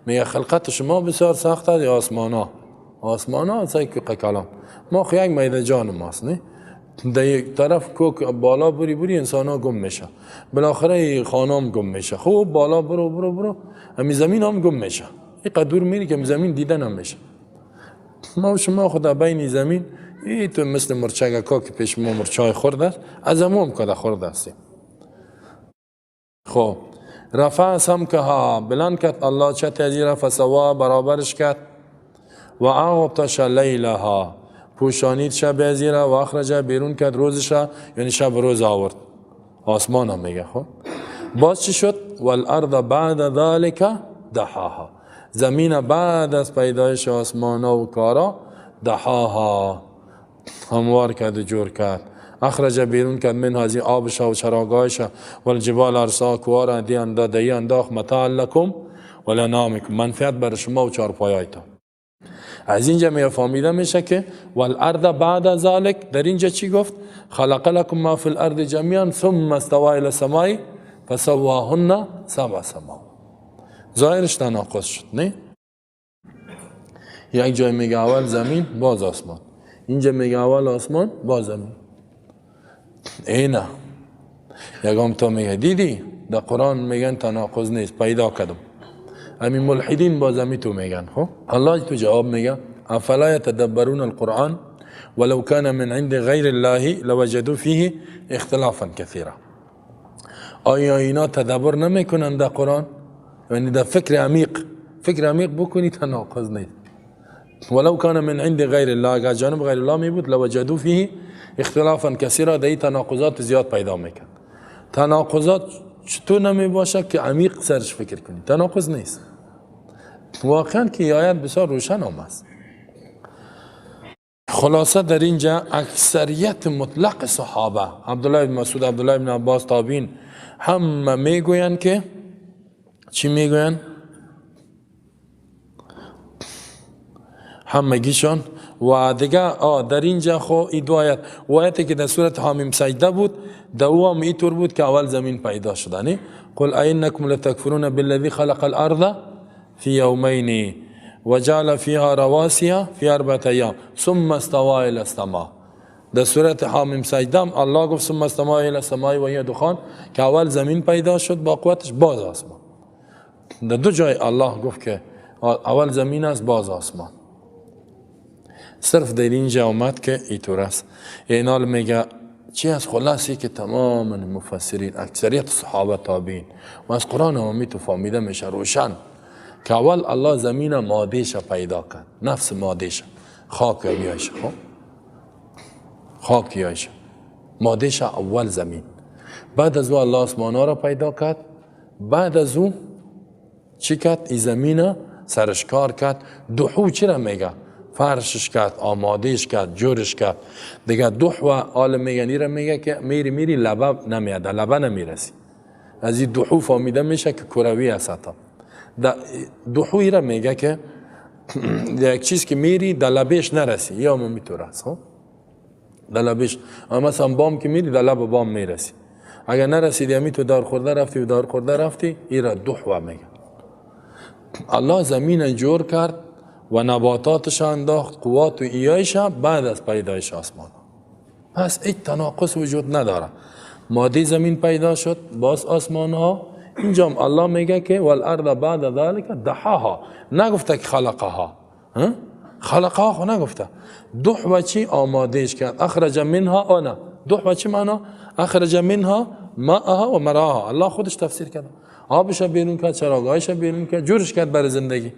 میگه خلقت شما بسیار سخت است یا آسمان ها سعی که کلام ما خو یک میده جان ماست نه در یک طرف کوک بالا بری انسان ها گم میشه بالاخره خانم گم میشه خوب بالا برو همی زمین هم گم میشه این قدور میری که زمین دیدن هم میشه ما و شما خدا بین زمین ای تو مثل مرچگکا که پیش ما مرچای خورده از همون کده خورده هستیم خب رفع سمکها بلند کرد الله چه تجیره فسوا برابرش کرد و اغطش لیلها پوشانید شب زیره و اخرج بیرون کرد روزش یعنی شب روز آورد آسمان هم میگه خب باز چی شد والارض بعد ذلك دحاها زمین بعد از پیدایش آسمان و کارا دحاها هموار کرد و جور کرد. اخرج بیرون کرد من از این آبش و چراگاهش و الجبال ارسا کوار انداخت متاع لکم و لانعامکم، منفعت بر شما و چارپایایتان. از اینجا می فهمیده میشه که والارض بعد ذلك، در اینجا چی گفت؟ خلق لكم ما فی الارض جميعا ثم استوى الى السماء فسواهن سبع سماوات. ظاهرش تناقض شد نه؟ یک جای میگه اول زمین باز آسمان، اینجا میگه اول آسمان باز زمین. اینه یکم تو میگه دیدی در قرآن میگن تناقض نیست، پیدا کردم. همین ملحدین باز همی تو میگن. خب الله تو جواب میگه افلا یتدبرون القرآن ولو كان من عند غیر الله لوجدوا فيه اختلافا كثيرا. آیا اینا تدبر نمیکنن در قرآن؟ یعنی در فکر عمیق بکنی تناقض نیست. ولو كان من عند غیر الله، اگر جانب غیر الله می بود لوجدوا فيه اختلافا كثيرا، در این تناقضات زیاد پیدا میکن. تناقضات چطور نمی باشه که عمیق سرش فکر کنی؟ تناقض نیست. واقعا که آیت بسیار روشن است. خلاصه در اینجا اکثریت مطلق صحابه، عبدالله بن مسعود، عبدالله بن عباس، تابعین، همه میگوین که چی میگوین؟ همگیشان. و دیگه در اینجا خو این دو آیت، و آیتی که در سورت حامیم سجده بود در او هم اینطور بود که اول زمین پیدا شدنی. قل اینکم لتکفرون بالذی خلق الارض فی یومین وجعل فيها رواسي في 4 أيام ثم استوى الى السماء. در سورت حامیم سجده الله گفت ثم استوى الى السماء و هي دخان، که اول زمین پیدا شد با قوتش باز آسمان. در دو جای الله گفت که اول زمین است باز آسمان. صرف در اینجا آمد که اینطور است. این حال میگه چی از خلاصی که تمام مفسرین، اکثریت صحابه، تابعین و از قرآن هم تو فهمیده میشه روشن که اول الله زمین مادهش پیدا کرد، نفس مادهش خاک بیایش. خب خاک بیایش مادهش اول زمین، بعد از او الله آسمان ها را پیدا کرد، بعد از او چی کرد؟ این زمین سرش کار کرد. دحو چی را میگه؟ فرشش کرد، آمادهش کرد، جورش کرد. دیگه دحو آل میگنی را میگه که میری لبه نمیاد، لبه نمیرسی. از این دحو فهمیده میشه که کروی است. دحوی را میگه که یک چیز که میری در لبش نرسی، یا هم میتور است. در لبش، مثلا بام که میری در لب بام میرسی، اگر نرسیدی همی تو دار خورده رفتی این را دحو میگه. الله زمین جور کرد و نباتاتش انداخت، قوات و ایایش بعد از پیدایش آسمان. پس این تناقض وجود نداره. ماده زمین پیدا شد باز آسمان ها. اینجا الله میگه که والارض بعد ذلك دحاها، نگفته که خلقها. خلقها خو نگفته. دحو چی؟ آمادهش کرد. اخرج منها آنا. دحو چی معنا؟ اخرج منها ماءها و مراها. الله خودش تفسیر کرد. آبش بیرون کرد، چراگاهش بیرون کرد، جورش کرد برای زندگی.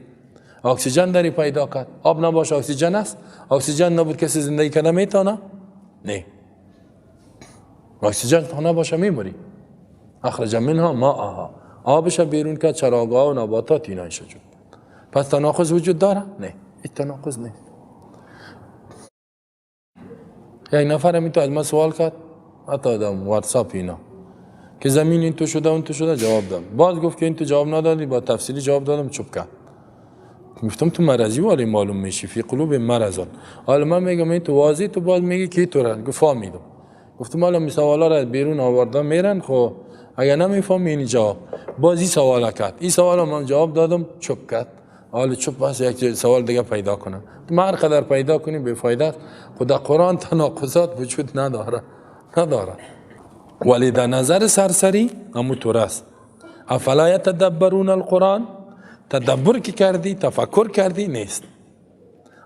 اکسیژن داری پیدا کرد. آب نباشه اکسیژن است؟ اکسیژن نبود کسی زندگی کنه میتونه؟ نه. اکسیژن تو نباشه میموری. اخرج منها ماءها، آبش بیرون کرد، چراگاه و نباتات اینایش وجود. پس تناقض وجود داره؟ نه، این تناقض نیست. یک نفر می تو از من سوال کرد، حتی در واتساپ اینا، که زمین این تو شده اون تو شده، جواب دادم. باز گفت که این تو جواب ندادی، با تفصیلی جواب دادم، چوب کرد. گفتم تو مرضی ولی معلوم میشی، فی قلوب مرضون. حالا من میگم این تو واضح، تو باز میگی کی تو را؟ گفت فهمیدم. گفتم حالا می سوالا را بیرون آوردم میرن، خب اگر نمیفهمی این جواب بازی سوال کرد، این سوال من جواب دادم، چوب کرد. حالا چوب بس یک سوال دیگه پیدا کنم. تو هر قدر پیدا کنی به فایده است. خدا قرآن تناقضات وجود نداره. ولی در نظر سرسری همونطور است. افلا یتدبرون القرآن، تدبر که کردی، تفکر کردی نیست.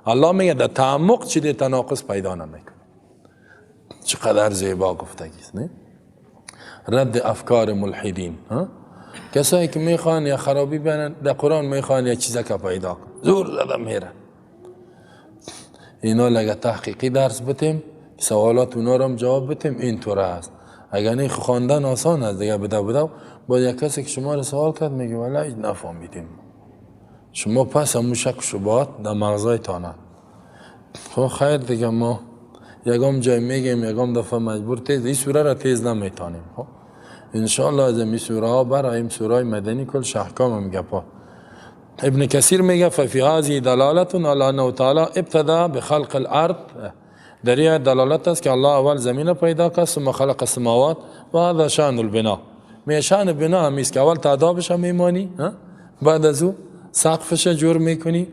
الله میگه در تعمق چیزی تناقض پیدا نمیکنه. چقدر زیبا گفتگی است، نه؟ رد افکار ملحدین. کسایی که میخوان یا خرابی بینن در قرآن، میخوان یا چیزا که پیدا کن، زور زدم میرن. اینا لگه تحقیقی درس بتیم، سوالات اونا رو هم جواب بتیم، این طور است. اگر نه خواندن آسان است دیگه، بده با یک کسی که شما رو سوال کرد میگه ولی نفهمیدیم، شما پس همون شک و شبهات در مغزای تانه. خب خیر دیگه ما یکم جای میگیم یکم دفعه مجبور تیز این سوره را تیز نمیتانیم. خب انشاءالله از این سوره ها برایم سوره مدنی کل شحکام هم گپا. ابن کثیر میگه ففی هذه دلالت علی انه تعالی ابتدا بخلق الارض، در این دلالت است که الله اول زمین پیدا کرد ثم خلق السماوات و هذا شأن البنا. می شأن بنا همیست که اول تعدابش هم میمانی، بعد از او سقفش جور میکنی.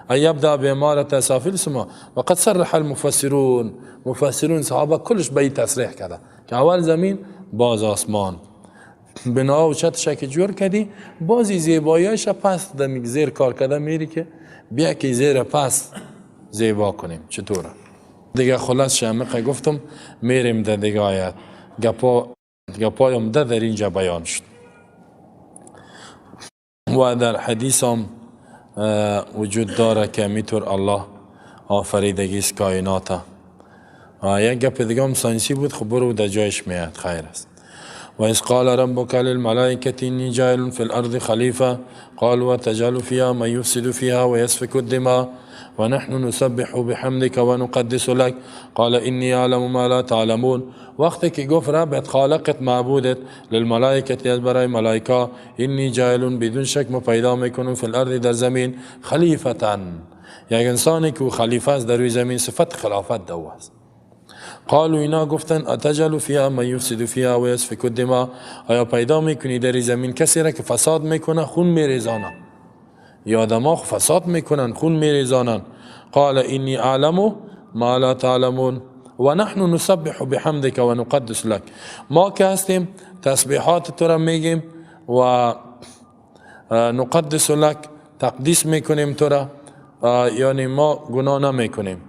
یبدأ بإمارة أسافل السماء وقد صرح المفسرون، مفسرون صحابه کلش به این تصریح کرده که اول زمین باز آسمان بنا و چتش که جور کردی بازی زیباییش پس دمیک زیر کار کرده میری که بیا که زیر پس زیبا کنیم. چطوره دیگه خلاص شامقه گفتم میریم در دیگه آیت گپایم در اینجا بیان شد و در حدیث هم وجود داره که میتور الله آفریدگی از کائنات. یک گپ دیگه هم ساینسی بود، خب برو در جایش میاد خیر است. و اذ قال ربك للملائكة إني جاعل في الأرض خليفة قالوا وتجعل فيها من يفسد فيها ويسفك الدماء ونحن نسبح بحمدك ونقدس لك قال إني أعلم ما لا تعلمون. وقتی که گفت ربت خالقت معبودت للملائکه از برای ملائکه اینی جاعل بدون شک ما پیدا میکنم فی الارض در زمین خلیفتن، یک انسانی که خلیفه است در روی زمین، صفت خلافت دو است. قالوا اینا گفتن اتجعل فيها من يفسد فيها ويسفك الدماء، آیا پیدا میکنی در زمین کسی را که فساد میکنه خون میریزانه، یا دماغ فساد میکنن خون میریزانن. قال اینی اعلم ما لا تعلمون و نحن نسبح بحمدك و نقدس لك، ما که هستیم تسبیحات تو را میگیم و نقدس لك تقدیس میکنیم تو را، یعنی ما گناه نمیکنیم.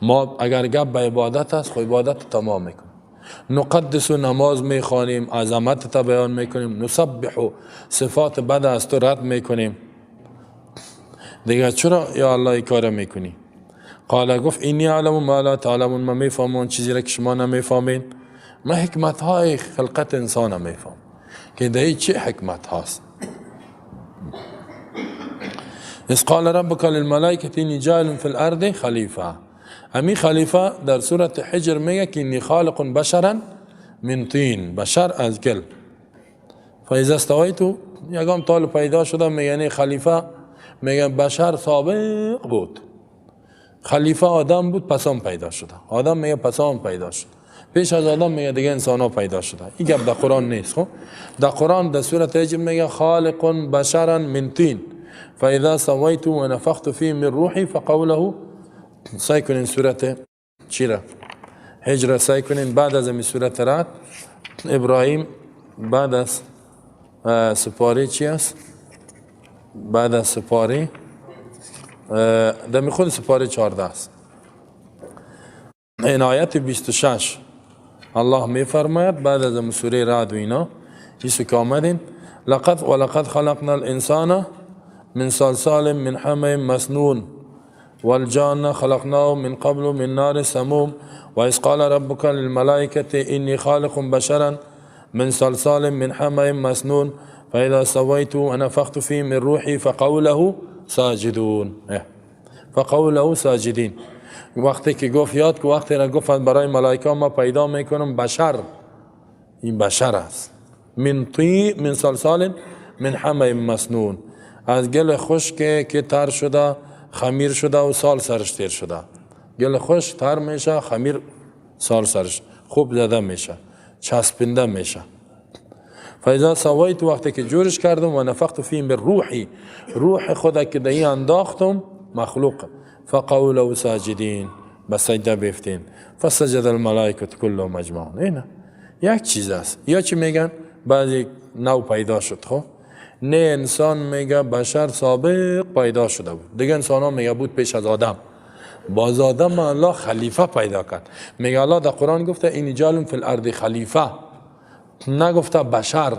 ما اگر گپ به عبادت است خو عبادت تمام میکنیم، نقدس نماز میخوانیم عظمت تا بیان میکنیم، نسبح صفات بد است تو رد میکنیم. دیگه چرا یا الله این کار میکنی؟ قال گفت اینی اعلم ما لا تعلمون، من میفهمم چیزی را که شما نمیفهمین. من حکمت های خلقت انسان میفهم که در چه حکمت هاست. اذ قال ربك للملائكة إني جاعل في الأرض خلیفه، امی خلیفه در سورة حجر میگه که اینی خالق بشرا من طین، بشر از گل. فاذا استویتو یکم طال پیدا شده میگه خلیفه، میگه بشر سابق بود، خلیفه آدم بود پس هم پیدا شده، آدم میگه پس هم پیدا شد، پیش از آدم میگه دیگه انسان ها پیدا شده. این گپ در قرآن نیست. خب در قرآن در سورة حجر میگه خالق بشرا من طین فاذا سویت و نفخت فيه من روحی فقوله. سعی کنین سورة چیره حجر سعی کنین بعد از این سورة رعد ابراهیم بعد از سپاری چی است؟ بعد از سپاری در خود سپاره 14 است. این آیت 26 الله می فرماید بعد از سوره رعد و اینا چیزی که آمدین ولقد خلقنا الانسان من صلصال من حمأ مسنون والجان خلقناه من قبل من نار سموم و اذ قال ربك للملائكة إني خالق بشرا من صلصال من حمأ مسنون فإذا سويت ونفخت فيه من روحي فقوله ساجدون، فقوله ساجدین. وقتی که گفت یاد که وقتی را گفت برای ملائکه ما پیدا میکنم بشر، این بشر است، من صلصال من حمأ مسنون، از گل خشک که تر شده خمیر شده و سال سرش تیر شده. گل خشک تر میشه، خمیر سال سرش خوب زده میشه، چسبنده میشه. فاذا سویت وقتی که جورش کردم و نفخت فيه من روحی، روح خدا که دهی انداختم مخلوق، فقولوا ساجدین بسجده بیفتین فسجد الملائکه كلهم اجمعون. اینا یک چیز است. یا چی میگن بعضی نو پیدا شد. خب نه انسان میگه بشر سابق پیدا شده بود، دیگه انسان ها میگه بود پیش از آدم، باز آدم الله خلیفه پیدا کرد. میگه الله در قرآن گفته اینی جاعل فی الارض خلیفه، نگفته بشر.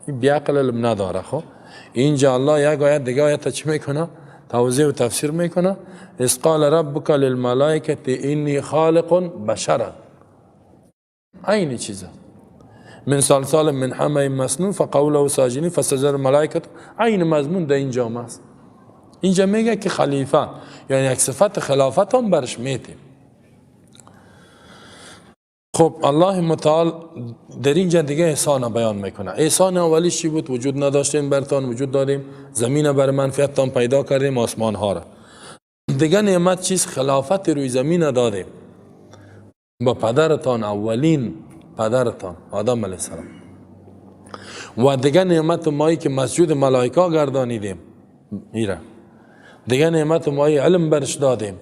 این بیعقل نداره. خب اینجا الله یک آیت دیگه آیت چی میکنه توضیح و تفسیر میکنه اذ قال ربک للملائکة اینی خالق بشرا، این چیزه. من صلصال من حمأ مسنون فقوله ساجدین فسجد الملائکه. عین مضمون در اینجا است. اینجا میگه که خلیفه یعنی یک صفت خلافت هم برش میده. خب الله متعال در اینجا دیگه احسان بیان میکنه. احسان اولیش چی بود؟ وجود نداشتیم برتان وجود دادیم، زمین بر منفعتان پیدا کردیم، آسمان ها را. دیگه نعمت چیز؟ خلافت روی زمین دادیم با پدرتان، اولین پدرتان آدم علیه السلام. و دیگه نعمت مایی که مسجود ملائکه گردانیدیم میره. دیگه نعمت مایی علم برش دادیم.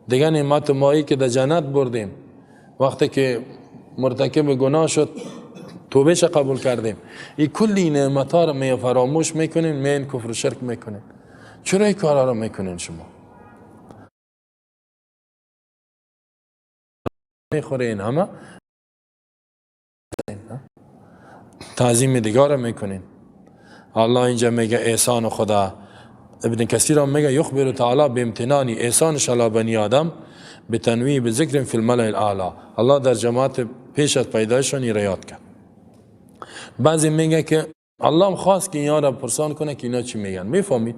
دیگه نعمت مایی که در جنت بردیم، وقتی که مرتکب گناه شد توبهش قبول کردیم. این کلی نعمت ها رو می فراموش میکنین، می کفر و شرک میکنین. چرا این کارا رو میکنین شما؟ میخورین همه تعظیم دیگر رو میکنین. الله اینجا میگه احسان خدا. ابن کثیر هم میگه یخبر تعالی بامتنان احسان علی بنی آدم بتنویع بذکر فی الملأ الاعلی. الله در جماعت پیش از پیدایشون را یاد کرد. بعضی میگه که الله هم خواست که اینا را پرسان کنه که اینا چی میگن. میفهمید؟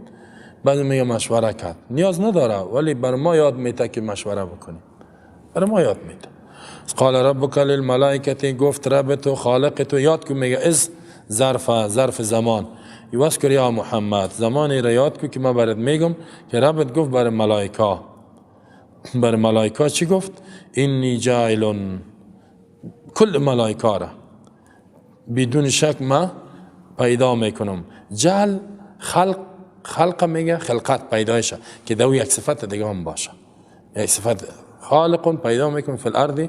بعضی میگه مشوره کرد. نیاز نداره، ولی بر ما یاد میده که مشوره بکنیم. بر ما یاد میده. قال ربک للملائکه، گفت رب تو خالق تو. یاد کو میگه از ظرف زمان. یوسکر یا محمد، زمانی را یاد کو که ما برات میگم که ربت گفت بر ملائکه. بر ملائکه چی گفت؟ اینی جاعل، کل ملائکه را بدون شک ما پیدا میکنم. جعل خلق میگه خلقت پیدایش، که دو یک صفت دیگه هم باشه. یک صفت خالق پیدا میکنم فی الارض،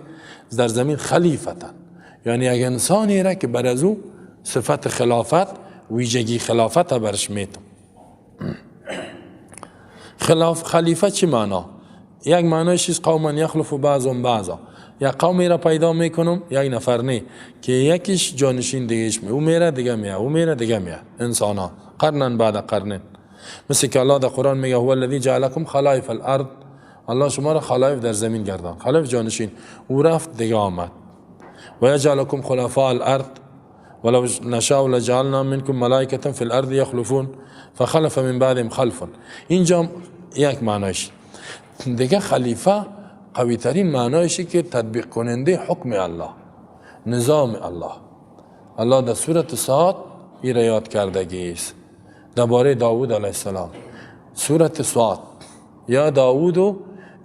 در زمین خلیفتا، یعنی یک انسانی را که بر از او صفت خلافت ویژگی خلافت برش میتم. خلیفه چی معنا؟ یک معنیش چیز قوما یخلف بعضهم بعضا. یک قومی را پیدا میکنم، یک نفر نه که یکیش جانشین دیگهش می، او میره دیگه میه، او میره دیگه میه. انسان ها قرنن بعد قرنن. مثل که الله در قرآن میگه هو الذی جعلکم خلائف الارض. الله شما را خلائف در زمین گردان، خلائف جانشین. او رفت دیگه آمد. و یجعلکم خلفاء الارض ولو نشاء لجعلنا منکم ملائکة فی الارض یخلفون فخلف من بعدهم خلف. اینجا یک معنیش. دیگه خلیفه قوی ترین معنیشی که تطبیق کننده حکم الله، نظام الله. الله در سورة صاد این را یاد کردگی است درباره داوود علیه السلام. سورة صاد: یا داوود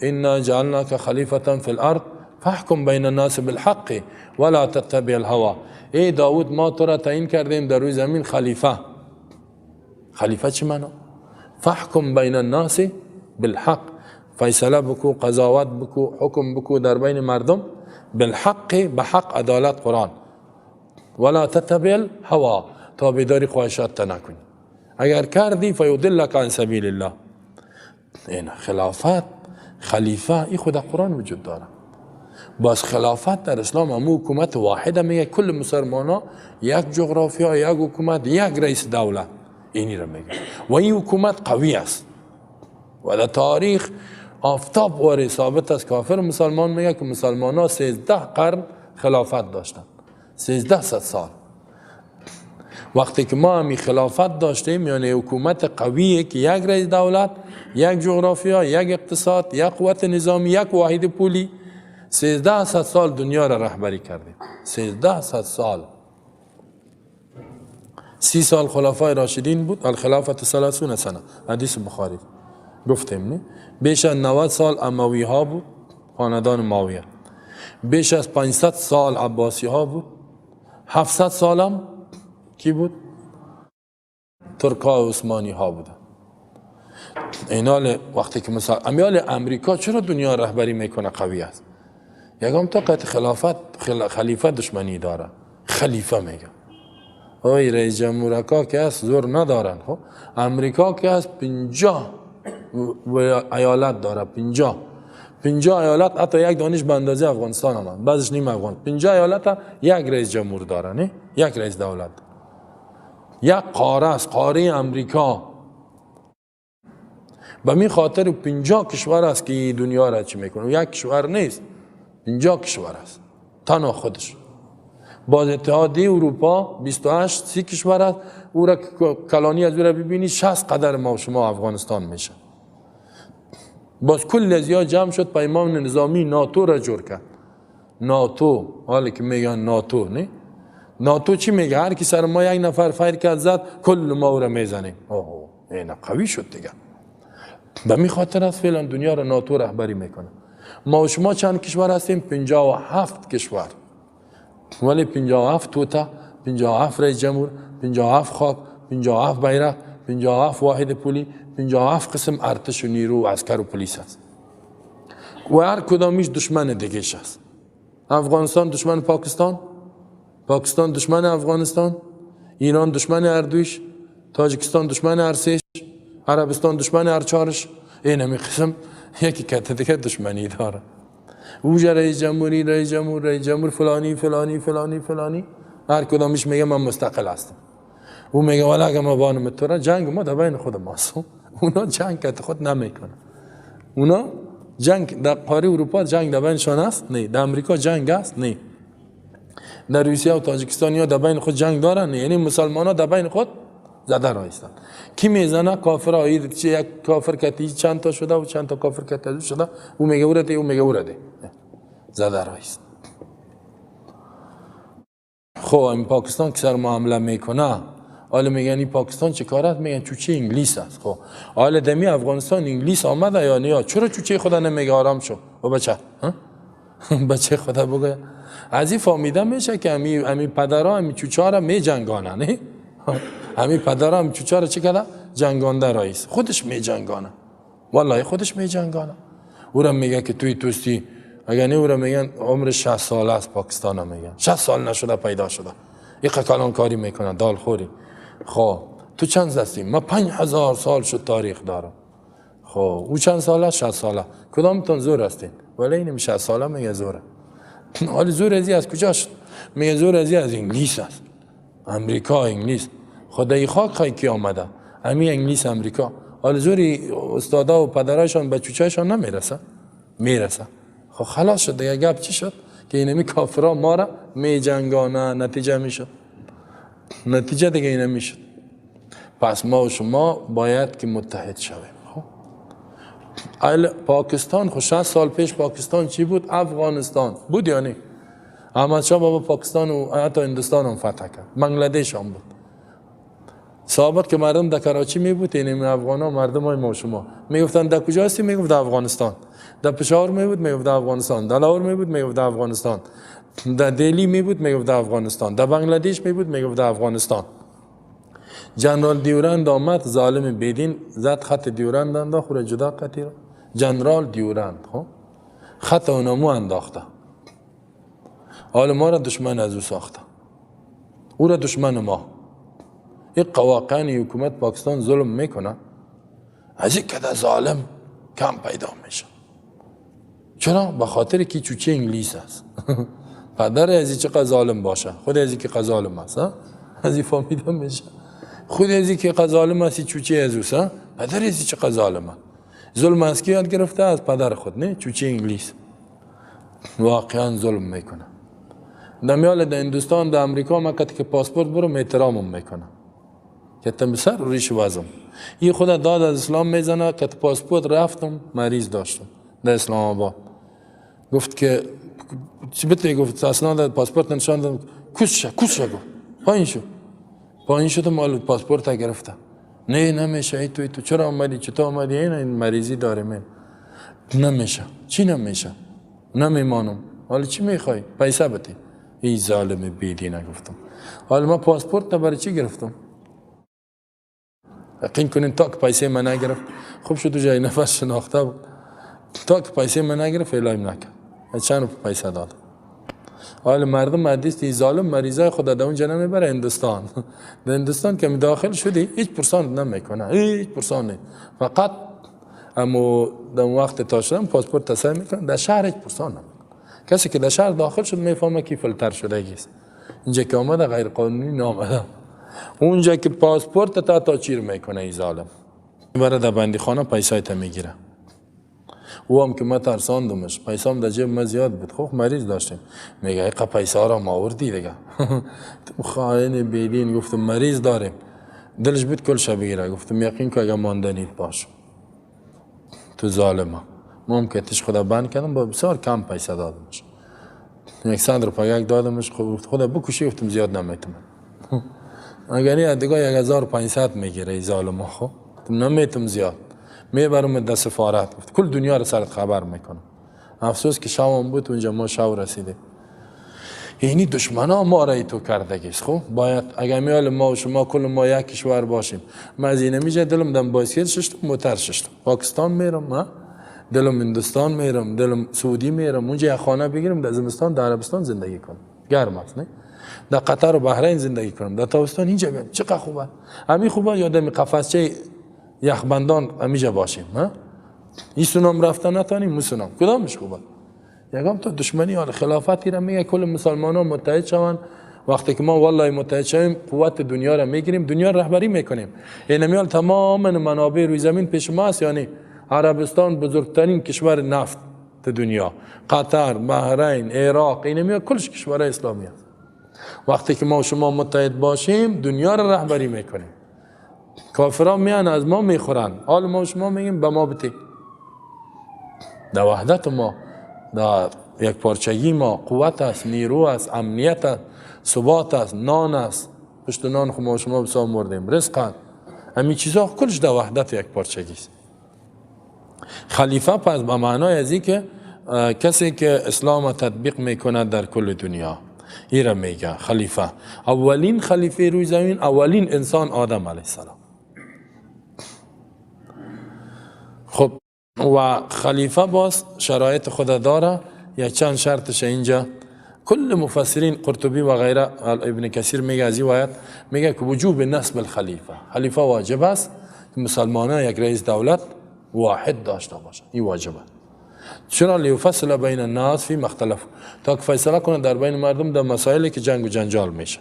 انا جعلناک خلیفة فی الارض فاحکم بین الناس بالحق ولا تتبع الهوى. ای داوود ما تو را تعیین کردیم در روی زمین خلیفه. خلیفه چی معنی؟ فاحکم بین الناس بالحق، فیصله بکو، قضاوت بکو، حکم بکو در بین مردم بالحق، بحق عدالت قرآن. ولا تتبع الهوى، تابعداری خواهشات نکنی. اگر کردی فیضلک عن سبیل الله. این خلافت، خلیفه، این خود قرآن وجود داره. باز خلافت در اسلام همو حکومت واحده میگه. کل مسلمان ها یک جغرافیا، یک حکومت، یک رئیس دولت. اینی را میگه. و این حکومت قوی است و در تاریخ آفتاب واره ثابت است. کافر مسلمان میگه که مسلمان ها 13 قرن خلافت داشتن، 1300 سال. وقتی که ما همی خلافت داشتیم، یعنی حکومت قویه که یک رئیس دولت، یک جغرافیا، یک اقتصاد، یک قوت نظامی، یک واحد پولی، 1300 سال دنیا را رهبری کردیم. 1300 سال. 30 سال خلفای راشدین بود. الخلافت 30 سنه، حدیث بخاری گفتیم نه؟ بیش از 90 سال اموی ها بود، خاندان ماویه. بیش از 500 سال عباسی ها بود. 700 سال هم کی بود؟ ترکا و عثمانی ها بودن. اینال وقتی که مثلا امیال امریکا چرا دنیا رهبری میکنه قوی است؟ یکم طاقت خلیفه دشمنی داره. خلیفه میگه اوی رئیس جمهورکا که هست زور ندارن. خب امریکا که هست 50 ایالت داره. 50 ایالت، حتی یک دانش به اندازه افغانستان هم، بعضش نیم افغان. 50 ایالت یک رئیس جمهور داره، نه یک رئیس دولت. یک قاره است، قاره امریکا. به می خاطر 50 کشور است که دنیا را چی میکنه. یک کشور نیست، 50 کشور است تنها خودش. باز اتحادیه اروپا 28 30 کشور است، او را کلانی از او را ببینی 60 قدر ما و شما افغانستان میشه. باز کل ازیا جمع شد پیمان نظامی ناتو را جور کرد. ناتو، حالی که میگن ناتو نه، ناتو چی میگه؟ هر کی سر ما یک نفر فایر کرد زد کل ما را میزنیم. اوه اینا قوی شد دیگه. به می خاطر است فعلا دنیا را ناتو رهبری میکنه. ما و شما چند کشور هستیم؟ 57 کشور. ولی 57 توتا، 57 رئیس جمهور، 57 خاک، 57 بیرق، 57 واحد پلی، 57 قسم ارتش و نیرو و عسکر و پلیس است. و هر کدامیش دشمن دیگه است. افغانستان دشمن پاکستان، پاکستان دشمن افغانستان، ایران دشمن اردویش، تاجیکستان دشمن ارسیش، عربستان دشمن ارچارش. این همی قسم یکی کته دیگه دشمنی داره. اوجه رئیس جمهوری، رئیس جمهور فلانی فلانی فلانی فلانی، هر کدامش میگه من مستقل هستم. او میگه والا اگه ما بانم تو را جنگ ما در بین خود ماست. اونا جنگ که خود نمیکنه. اونا جنگ در قاره اروپا جنگ در بینشان است؟ نه. در امریکا جنگ است؟ نه. در روسیه و تاجیکستان ها در بین خود جنگ دارن؟ نه. یعنی مسلمان ها در بین خود زده رایستن. کی میزنه؟ کافر ها. یک کافر کتی چند تا شده و چند تا کافر کتی شده، او میگه ورده، او میگه ورده، زده رایست. خب این پاکستان که سر ما حمله میکنه، حالا میگن این پاکستان چه کار است؟ میگن چوچه انگلیس است. خب حالا دمی افغانستان انگلیس آمده یا نه؟ چرا چوچه خدا نمیگه آرام شو و بچه بچه خدا بگه؟ از این فهمیده میشه که امی پدرها امی چوچه را می جنگانه، نه؟ امی پدرها امی چوچه را چه کرده؟ جنگانده رئیس خودش می جنگانه، والله خودش می جنگانه. او را میگه که توی توستی اگر نه، او را میگن عمر 60 سال است. پاکستان ها میگن 60 سال نشده پیدا شده، یک کلان کاری میکنه، دال خوری. خب تو چند هستی؟ ما 5000 سال شد تاریخ دارم. خب او چند ساله؟ 60 ساله. کدامتون زور هستین؟ ولی اینم 60 ساله میگه زوره. حالا زور ازی از کجا شد؟ میگه زور ازی از انگلیس است. امریکا، انگلیس. خدای خاک خواهی کی آمده؟ همین انگلیس امریکا. حالا زوری استادا و پدرایشان به چوچهشان نمیرسه؟ میرسه. خب خلاص شد دیگه. گپ چی شد؟ که اینمی کافرها ما را می جنگانه. نتیجه میشد، نتیجه دیگه اینه میشد. پس ما و شما باید که متحد شویم. خب پاکستان خب 60 سال پیش پاکستان چی بود؟ افغانستان بود یا نه؟ احمد شاه بابا پاکستان و حتی هندوستان هم فتح کرد، بنگلادش هم بود. ثابت که مردم در کراچی می بود، این افغان ها مردم های ما و شما میگفتن در کجا هستی؟ میگفت در افغانستان. در پشاور می بود، میگفت در افغانستان. در لاهور می بود، میگفت در افغانستان. در دهلی می بود، میگفت در افغانستان. در بنگلادش می بود، میگفت در افغانستان. جنرال دیورند آمد، ظالم بدین، زد خط دیورند انداخت و جدا قطیر. جنرال دیورند خب خط اونمو انداخته. حالا ما را دشمن از او ساخته، او را دشمن ما. یک قواقعی حکومت پاکستان ظلم میکنه، از این کده ظالم کم پیدا میشه. چرا؟ به خاطر که چوچه انگلیس است. پدر از این چقدر ظالم باشه، خود از این که ظالم است، از این فهمیده میشه. خود از این که ظالم است چوچه از اوست، پدر از این چقدر ظالم است. ظلم از کی یاد گرفته؟ از پدر خود، نه چوچه انگلیس. واقعا ظلم میکنه. دمیال در هندوستان، در امریکا مکت که پاسپورت برم احترامم میکنه که تم سر و ریش وزم. این خود داد از اسلام میزنه که پاسپورت رفتم مریض داشتم در اسلام آباد. گفت که چی بهت گفت؟ اصلا پاسپورت نشان دادم. کوش گفت پایین شدم مال پاسپورت گرفتم. نه نمیشه. تو چرا آمدی؟ چطور آمدی؟ این مریضی داره. من نمیشه. چی نمیشه؟ نمیمانم. حالا چی میخوای؟ پیسه بده. ای ظالم بیدینه. گفتم حالا ما پاسپورت برای چی گرفتم؟ یقین کنین تا که پیسه من نگرفت. خوب شد جای نفس شناخته بود. تا که پیسه من نگرفت اعلایم نکرد. چند پیسه داد. حالا مردم حدیث این ظالم مریضای خود در اونجا نمیبره هندوستان. در هندوستان که داخل شدی هیچ پرسان نمیکنه، هیچ پرسان نه. فقط اما در وقت تا شدن پاسپورت تصحیح میکنن. در شهر هیچ پرسان نمیکنه. کسی که در شهر داخل شد میفهمه کی فلتر شده است. اینجا که آمده غیر قانونی نامده. اونجا که پاسپورت تا چیر میکنه این ظالم. برای در بندیخانه پیسای تا میگیره. او هم که ما ترساندمش، پیسام در جیب ما زیاد بود، خب مریض داشتیم. میگه ایقا پیسا را ما آوردی دیگه. خائن بیدین. گفتم مریض داریم. دلش بود کلش بگیره. گفتم یقین که اگه ماندنید باش تو ظالمه. ما هم که تش خدا بند کردم، با بسیار کم پیسه دادمش. 100 روپیه دادمش. خدا بکشی. گفتم زیاد نمیتونم. اگر این دیگه 1500 میگیره ظالم. خب نمیتونم زیاد. میبرم در سفارت. گفت کل دنیا رو سرت خبر میکنم. افسوس که شام بود اونجا ما شو رسیده. یعنی دشمنا ما را تو کردگیست. خب باید اگر میال ما و شما کل ما یک کشور باشیم. من از این میجه دلم دم بایسکل ششتم، موتر ششتم، پاکستان میرم، دلم هندوستان میرم، دلم سعودی میرم، اونجا یک خانه بگیرم در زمستان در عربستان زندگی کنم، گرم است نه؟ در قطر و بحرین زندگی کنم، در تابستان اینجا بیام. چقدر خوبه. همین خوبه. یادم قفسچه یخبندان همیشه باشیم. این سونام رفتن نتانیم، مسونام کدامش خوبه؟ یکم تو دشمنی و خلافتی را میگه کل مسلمان ها متحد شوند. وقتی که ما والله متحد شویم قوت دنیا را میگیریم، دنیا را رهبری میکنیم. این میال تمام منابع روی زمین پیش ما است. یعنی عربستان بزرگترین کشور نفت دنیا، قطر، بحرین، عراق، این میال کلش کشور اسلامی است. وقتی که ما و شما متحد باشیم دنیا را رهبری میکنیم. کافران میان از ما میخورن، حال ما و شما میگیم به ما بده. در وحدت ما، در یک پارچگی ما قوت است، نیرو است، امنیت است، ثبات است، نان است. پشت نان خود ما و شما بسیار مردیم، رزق است. همین چیزها کلش در وحدت یک پارچگی است. خلیفه پس به معنای ازی که کسی که اسلام تطبیق میکنه در کل دنیا، این را میگه خلیفه. اولین خلیفه روی زمین، اولین انسان آدم علیه السلام. خب و خلیفه باز شرایط خود داره. یک چند شرطش اینجا کل مفسرین قرطبی و غیره، ابن کثیر میگه از این آیت میگه که وجوب نصب الخلیفه، خلیفه واجب است که مسلمانان یک رئیس دولت واحد داشته باشند. این واجبه. چرا؟ لیفصل بین الناس فی مختلف، تا که فیصله کنه در بین مردم در مسائلی که جنگ و جنجال میشه.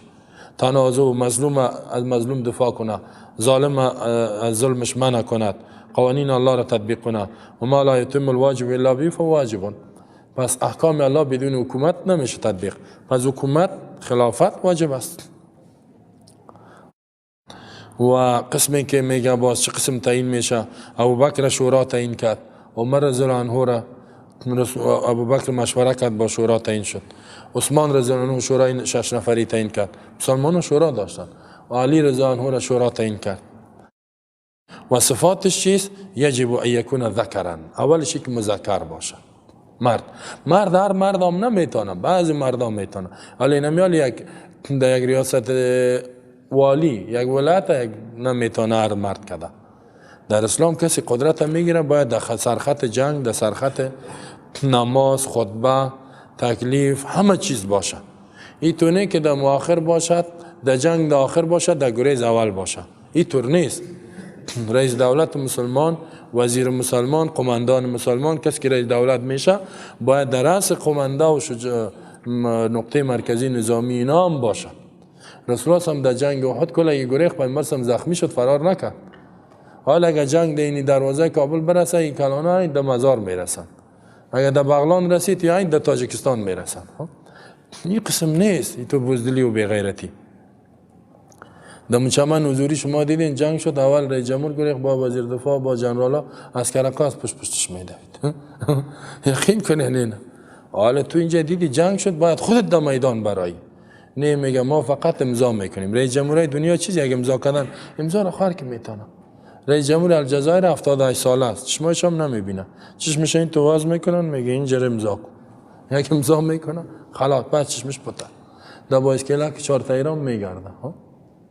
تنازع و مظلوم از مظلوم دفاع کنه، ظالم از ظلمش منع کند، قوانین الله را تطبیق کنه. و ما لا یتم الواجب الا به فواجب. پس احکام الله بدون حکومت نمیشه تطبیق. پس حکومت خلافت واجب است. و قسمی که میگه باز چه قسم تعیین میشه؟ ابوبکر شورا تعیین کرد، عمر رضی الله عنه را ابوبکر مشوره کرد با شورا تعیین شد، عثمان رضی الله عنه شورای 6 نفری تعیین کرد. مسلمانان شورا داشتن و علی رضی الله عنه را شورا تعیین کرد. و صفاتش چیست؟ یجب ان یکون ذکرا، اولش که مذکر باشه، مرد هر مردم نمیتونه، بعضی مردم میتونه. ولی نمیال یک در یک ریاست والی یک ولایت نمیتونه هر مرد کده. در اسلام کسی قدرت میگیره باید در سرخط جنگ، در سرخط نماز، خطبه، تکلیف، همه چیز باشه. این طور نیست که در مؤخر باشد، در جنگ در آخر باشد، در گریز اول باشد. این طور نیست. رئیس دولت مسلمان، وزیر مسلمان، قماندان مسلمان، کسی که رئیس دولت میشه باید در رأس قمانده و نقطه مرکزی نظامی اینا هم باشه. رسول الله هم در جنگ احد کلا گریخ پیامبر هم زخمی شد، فرار نکرد. حالا اگر جنگ در این دروازه کابل برسه، این کلانه در مزار میرسن. اگر در بغلان رسید یا این در تاجیکستان میرسن. این قسم نیست. این تو بزدلی و بیغیرتی. در مچمن حضوری شما دیدین جنگ شد، اول رئیس جمهور گریخ با وزیر دفاع با جنرالا عسکر کاس پشتش میدوید. یقین کنین اینا. حالا تو اینجا دیدی جنگ شد، باید خودت در میدان برایی. نه میگه ما فقط امضا میکنیم. رئیس جمهور دنیا چیزی اگه امضا کردن، امضا رو خار که میتونه. رئیس جمهور الجزایر 78 ساله است، چشمش هم نمیبینه. چشمش این تو واز میکنن، میگه اینجا امضا کن. یک امضا میکنه، خلاص بعد چشمش پته. در بایسکل که 4 تا ایران میگرده.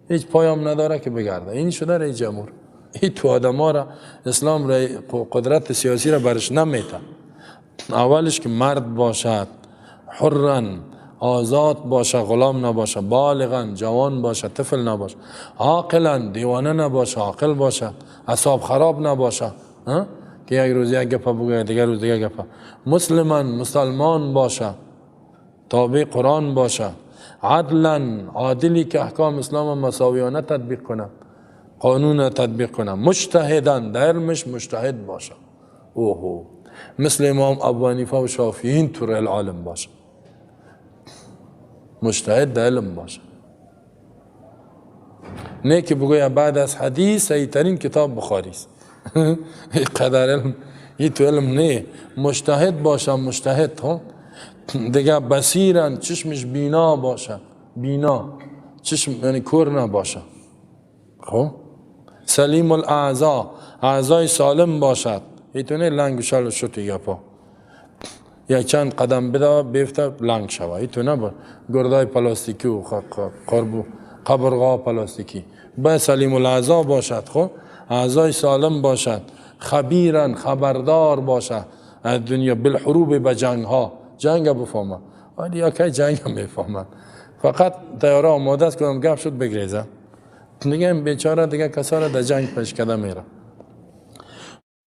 هیچ پایام نداره که بگرده. این شده رئیس جمهور. این تو آدما را اسلام را قدرت سیاسی را برش نمیده. اولش که مرد باشد، حرن آزاد باشه، غلام نباشه، بالغن جوان باشه، طفل نباشه، عاقلا دیوانه نباشه، عاقل باشه، اعصاب خراب نباشه، که یک روز یک گپ بگه دیگر روز دیگر گپ. مسلمان باشه، تابع قرآن باشه، عدلا عادلی که احکام اسلام مساویانه تطبیق کنه، قانون تطبیق کنه، مجتهدن در علمش مجتهد باشه. اوهو مثل امام ابو حنیفه و شافعی اینطور العالم باشه، مجتهد در علم باشه، نه که بگویم بعد از حدیث صحیح ترین کتاب بخاری است. قدر علم این تو علم نه، مجتهد باشه، مجتهد ها دیگه، بصیرن چشمش بینا باشه، بینا چشم یعنی کور نباشه، خب سلیم الاعضا، اعضای سالم باشد، ایتونه لنگ شل شد گپا، یا چند قدم بده بیفته لنگ شوه، ایتونه با گردای پلاستیکی و قبرغا پلاستیکی، با سلیم الاعضا باشد، خب اعضای سالم باشد، خبیرن خبردار باشد از دنیا، بالحروب به جنگ ها، جنگ بفهمه، ولی یا که جنگ هم میفهمن، فقط تیاره آماده است کنم گپ شد بگریزن دیگه، بیچاره دیگه کسا را در جنگ پیش کده میره.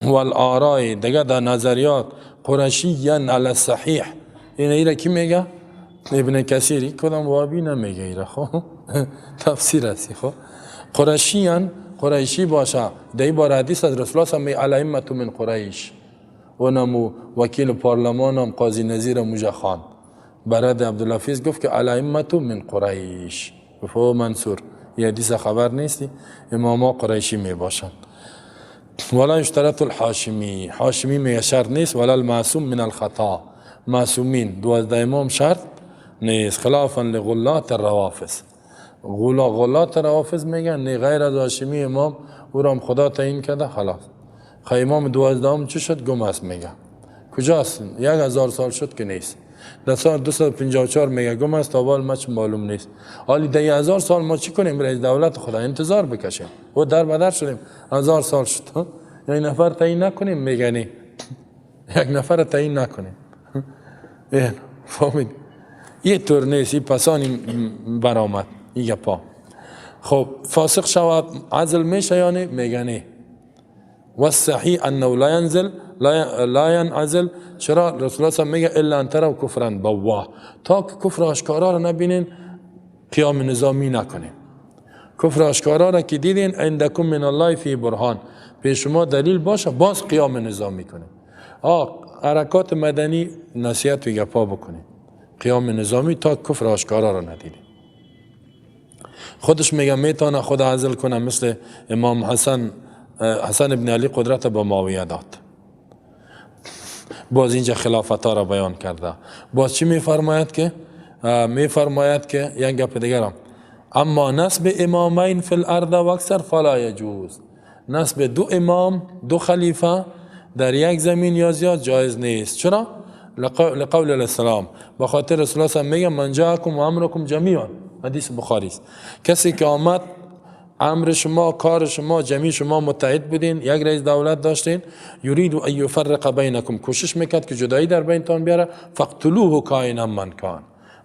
والآرای دیگه در نظریات، قرشیین علی الصحیح، این ایره کی میگه؟ ابن کثیری، کدام وابی نمیگه ایره، خب تفسیر هستی، خب قرشیین قریشی باشه، در این بار حدیث از رسول الله سمی الائمة من قریش، اونم وکیل پارلمان هم قاضی نظیر موجه خان براد عبدالحفیظ گفت که الائمة من قریش، گفت منصور یه حدیث خبر نیستی، اماما قریشی می باشن. ولا اشترط الحاشمی، حاشمی میگه شرط نیست، ولا المعصوم من الخطا، معصومین 12 امام شرط نیست، خلافا لغلات الروافض، غلات روافض میگن نه غیر از هاشمی امام او را هم خدا تعیین کرده خلاص. خب امام 12 چه شد؟ گم است میگه، کجاست؟ 1000 سال شد که نیست، در سال 254 میگه گم است، تا بال مچ معلوم نیست. حالی در 1000 سال ما چی کنیم؟ رئیس دولت خدا انتظار بکشیم و در بدر شدیم، 1000 سال شد یک نفر تعیین نکنیم، میگنی یک نفر تعیین نکنیم، فهمید؟ یه طور نیست، این پسانی برآمد این پا. خب فاسق شود عزل میشه یا نه؟ میگنی و صحیح انه لا ينزل لا ينعزل، چرا؟ رسول الله میگه الا ان تروا کفرا بواه، تا که کفر آشکارا را نبینین قیام نظامی نکنین، کفر آشکارا را که دیدین عندکم من الله فی برهان، پیش شما دلیل باشه باز قیام نظامی کنین. حرکات مدنی نصیحت و گپا بکنین، قیام نظامی تا کفر آشکارا را ندیدین. خودش میگه میتونه خود عزل کنه، مثل امام حسن ابن علی قدرت با معاویه داد، باز اینجا خلافت ها را بیان کرده. باز چی میفرماید که یک گپ دیگرم، اما نسب امامین فی الارض و اکثر فلا یجوز، نسب دو امام دو خلیفه در یک زمین یا زیاد جایز نیست. چرا؟ لقول الاسلام، بخاطر رسول الله میگه من جاءکم و امرکم جمیعا، حدیث بخاری است، کسی که آمد امر شما کار شما جمعی شما متحد بودین، یک رئیس دولت داشتین، یرید ان یفرق بینکم، کوشش میکرد که جدایی در بینتان بیاره، فقتلوه کائنا من کان،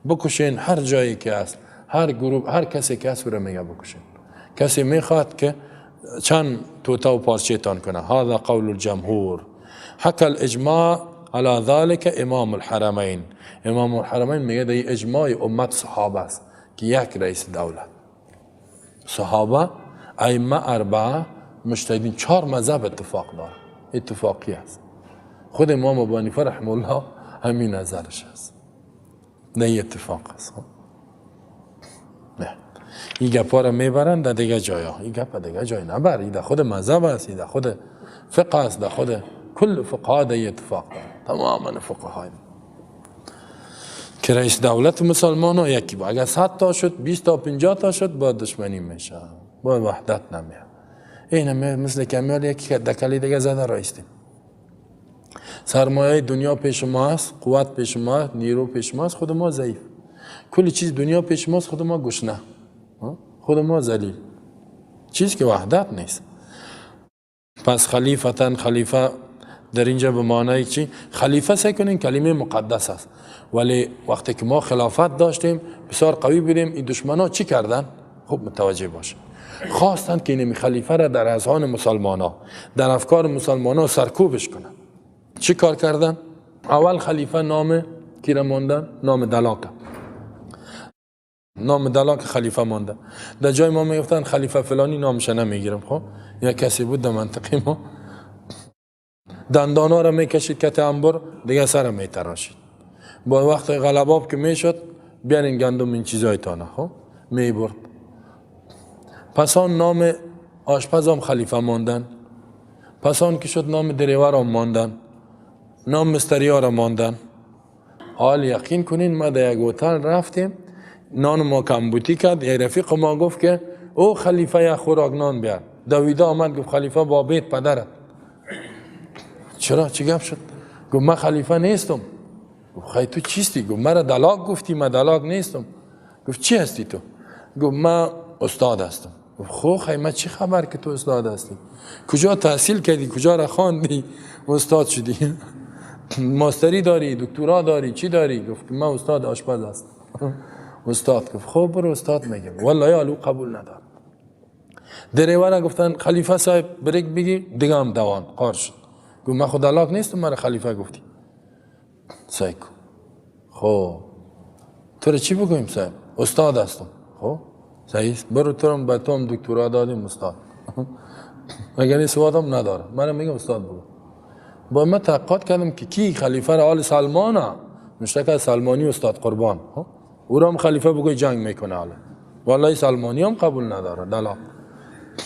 بکشین هر جایی که است، هر گروه هر کسی که است رو میگه بکشین، کسی میخواد که چند توتا و پارچه تان کنه. هذا قول الجمهور، حکى الاجماع على ذلك امام الحرمین، امام الحرمین میگه در اجماع امت صحابه است که یک رئیس دولت، صحابه ائمه اربعه مجتهدین 4 مذهب اتفاق داره، اتفاقی است. خود امام ابو حنیفه رحمه الله همین نظرش است، نه اتفاق است. نه این گپا را میبرند در دیگه جایا، این گپ دیگه جای نبر، این در خود مذهب است، این در خود فقه است، در خود کل فقها در اتفاق داره، تماما فقهای که رئیس دولت مسلمان ها یکی با، اگر 100 تا شد 20 تا 50 تا شد با دشمنی میشه، با وحدت نمیاد. این مثل کمیال یکی دکلی دیگه زده رایستیم، سرمایه دنیا پیش ما است، قوت پیش ما است، نیرو پیش ما است، خود ما ضعیف، کلی چیز دنیا پیش ما است، خود ما گشنه، خود ما ذلیل، چیز که وحدت نیست. پس خلیفه در اینجا به معنای چی؟ خلیفه سکنین کلمه مقدس است، ولی وقتی که ما خلافت داشتیم بسیار قوی بودیم، این دشمنا چی کردن؟ خوب متوجه باشه، خواستند که این خلیفه را در اذهان مسلمان ها، در افکار مسلمان ها سرکوبش کنن. چی کار کردن؟ اول خلیفه نام کی را ماندن؟ نام دلاک خلیفه مانده، در جای ما میگفتن خلیفه فلانی نامش نمیگیرم. خب یا کسی بود در منطقه ما دندانا را میکشید کت انبر، دیگه سر میتراشید. با وقت غلباب که میشد بیارین گندم این چیزای تانه خب میبرد. پس آن نام آشپز هم خلیفه ماندن، پس آن که شد نام دریور هم ماندن، نام مستری ها را ماندن. حال یقین کنین ما در یک هتل رفتیم، نان ما کمبوتی کرد، یک رفیق ما گفت که او خلیفه یک خوراک نان بیار. دویده آمد گفت خلیفه با بیت پدرت. چرا چی گپ شد؟ گفت من خلیفه نیستم. گفت خیلی تو چیستی؟ گفت مرا دلاغ گفتی، من دلاغ نیستم. گفت چی هستی تو؟ گفت من استاد هستم. گفت خو خیلی من چی خبر که تو استاد هستی؟ کجا تحصیل کردی؟ کجا را خواندی؟ استاد شدی؟ ماستری داری؟ دکترا داری؟ چی داری؟ گفت من استاد آشپز هستم. استاد. گفت خب برو استاد میگم. والله یا قبول ندارم. دریورا گفتن خلیفه صاحب بریک بگی، دیگه هم دوان قار شد. گفت من خود دلاغ نیستم، مرا خلیفه گفتی. سعی کن. خب تو را چی بگویم صاحب؟ استاد هستم. خب صحیح، برو تو هم به تو هم دکترا دادیم استاد. اگر این سوادم نداره من میگم استاد بگو. با من تحقیقات کردم که کی خلیفه را آل سلمانه مشتاق سلمانی استاد قربان، او را هم خلیفه بگوی جنگ میکنه. حالا والله سلمانی هم قبول نداره دلا،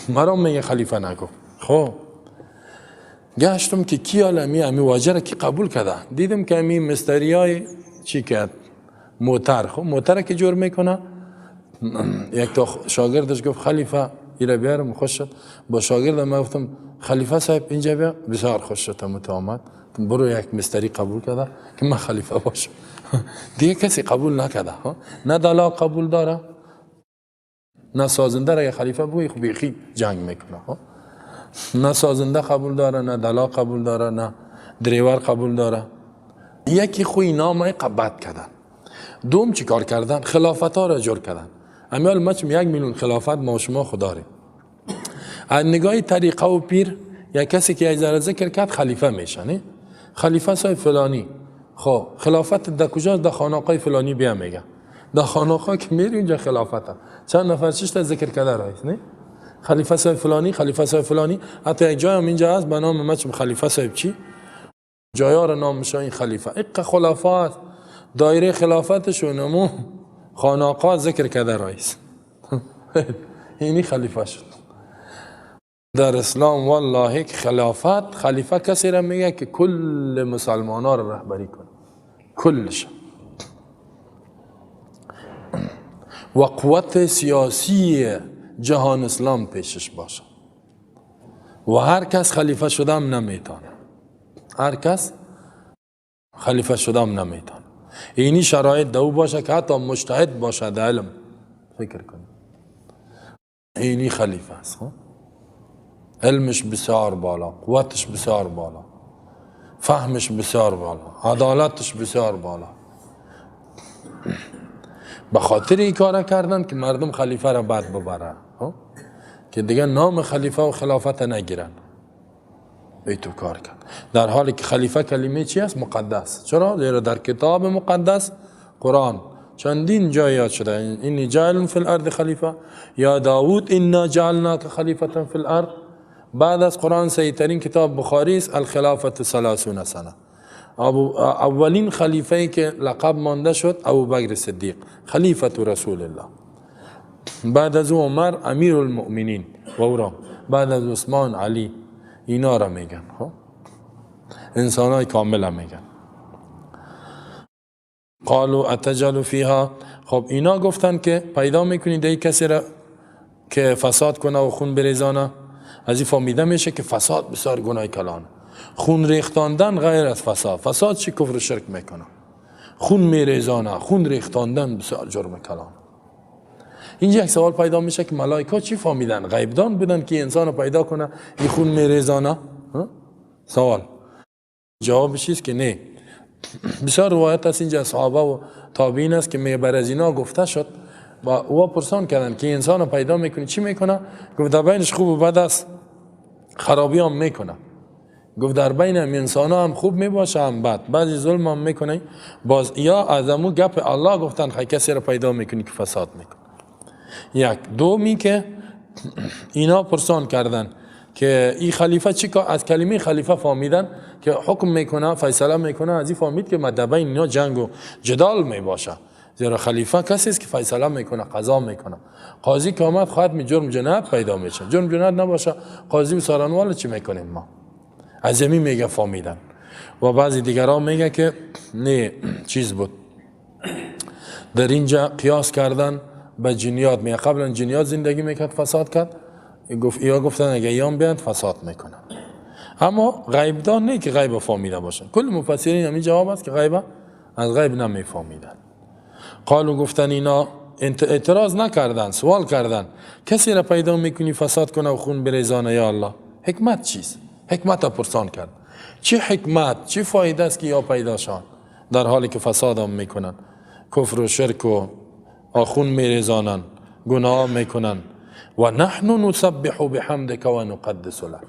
مرا میگه خلیفه نگو. خب گشتم که کی عالمی امی واجه را کی قبول کرده. دیدم که امی مستریای چی کرد، موتر. خب موتر که جور میکنه، یک تا شاگردش گفت خلیفه ایره بیارم. خوش شد. با شاگردم من گفتم خلیفه صاحب اینجا بیا. بسیار خوش شد. متآمد برو یک مستری قبول کرده که من خلیفه باشم. دیگه کسی قبول نکرده. نه دلا قبول داره، نه سازنده را خلیفه بوی بیخی جنگ میکنه. نه سازنده قبول داره، نه دلا قبول داره، نه دریور قبول داره. یکی خوی نامه قبط کردن. دوم چی کار کردن؟ خلافت ها را جور کردن. امیال مچم 1 میلیون خلافت ما شما خداریم. از نگاه طریقه و پیر یک کسی که یک ذره ذکر کرد خلیفه میشه. خلیفه صاحب فلانی. خب خلافت در کجاست؟ در خانقاه فلانی بیا میگه. در خانقاه که میری اونجا خلافته. چند نفر چیش تا ذکر کرده رئیس نه؟ خلیفه صاحب فلانی، خلیفه صاحب فلانی. حتی یک جای هم اینجا هست به نام مچم خلیفه صاحب چی؟ جایا را نام میشه این خلیفه. اق خلافات دایره خلافتشون همون خانقاه ذکر کرده رئیس. اینی خلیفه شد. در اسلام والله که خلافت خلیفه کسی را میگه که کل مسلمان ها را رهبری کنه، کلش، و قوت سیاسی جهان اسلام پیشش باشه و هر کس خلیفه شدم نمیتونه، هر کس خلیفه شدم نمیتونه. اینی شرایط دو باشه که حتی مجتهد باشه در علم. فکر کنید اینی خلیفه است. علمش بسیار بالا، قوتش بسیار بالا، فهمش بسیار بالا، عدالتش بسیار بالا. به خاطر این کار کردن که مردم خلیفه را بد ببرن، که دیگه نام خلیفه و خلافت نگیرن. ای تو کار کرد. در حالی که خلیفه کلمه چی است؟ مقدس. چرا؟ زیرا در کتاب مقدس قرآن چندین جای یاد شده. اینی جعل فی الارض خلیفه، یا داوود انا جعلناک خلیفه فی الارض. بعد از قرآن سیدترین کتاب بخاری است، الخلافت 30 سنه. اولین خلیفه که لقب مانده شد ابوبکر صدیق، خلیفه رسول الله. بعد از عمر امیر المؤمنین و اورا، بعد از عثمان علی. اینا را میگن. انسان های کامل میگن. قالوا اتجعل فیها. خب اینا گفتن که پیدا میکنید ای کسی را که فساد کنه و خون بریزانه. از این فهمیده میشه که فساد بسیار گناه کلانه. خون ریختاندن غیر از فساد. فساد چی؟ کفر و شرک میکنه. خون میریزانه، خون ریختاندن بسیار جرم کلانه. اینجا یک سوال پیدا میشه که ملائکه چی فهمیدن؟ غیبدان بودن که انسان رو پیدا کنه این خون میریزانه؟ سوال جوابش است که نه. بسیار روایت است اینجا صحابه و تابعین است که میبر از اینا گفته شد و او پرسان کردن که انسان رو پیدا میکنی چی میکنه؟ گفت در بینش خوب و بد است، خرابی هم میکنه. گفت در بین انسان هم خوب میباشه هم بد، بعضی ظلم هم میکنه. باز یا از امو گپ الله گفتن خیلی کسی رو پیدا میکنی که فساد میکنه. یک دومی که اینا پرسان کردن که این خلیفه چی که از کلمه خلیفه فهمیدن که حکم میکنه، فیصله میکنه، از این فهمید که مدبین اینا جنگ و جدال میباشه. زیرا خلیفه کسی است که فیصله میکنه، قضا میکنه. قاضی که آمد خواهد جرم جنایت پیدا میشه، جرم جنایت نباشه قاضی و سارنوال چی میکنیم ما؟ از زمین میگه فهمیدن. و بعضی دیگران میگه که نه چیز بود، در اینجا قیاس کردن به جنیات. میگه قبلا جنیات زندگی میکرد فساد کرد، یا گفتن اگه ایام بیاد فساد میکنن. اما غیب دان نه که غیب فهمیده باشن. کل مفسرین همین جواب است که غیب از غیب نمیفهمیدن. قالو گفتن اینا اعتراض نکردن، سوال کردن کسی را پیدا میکنی فساد کنه و خون بریزانه یا الله؟ حکمت چیست؟ حکمت را پرسان کرد. چه حکمت، چه فایده است که یا پیدا شان در حالی که فساد هم میکنن، کفر و شرک و خون میریزانن، گناه میکنن. و نحن نسبح بحمدک و نقدس لک،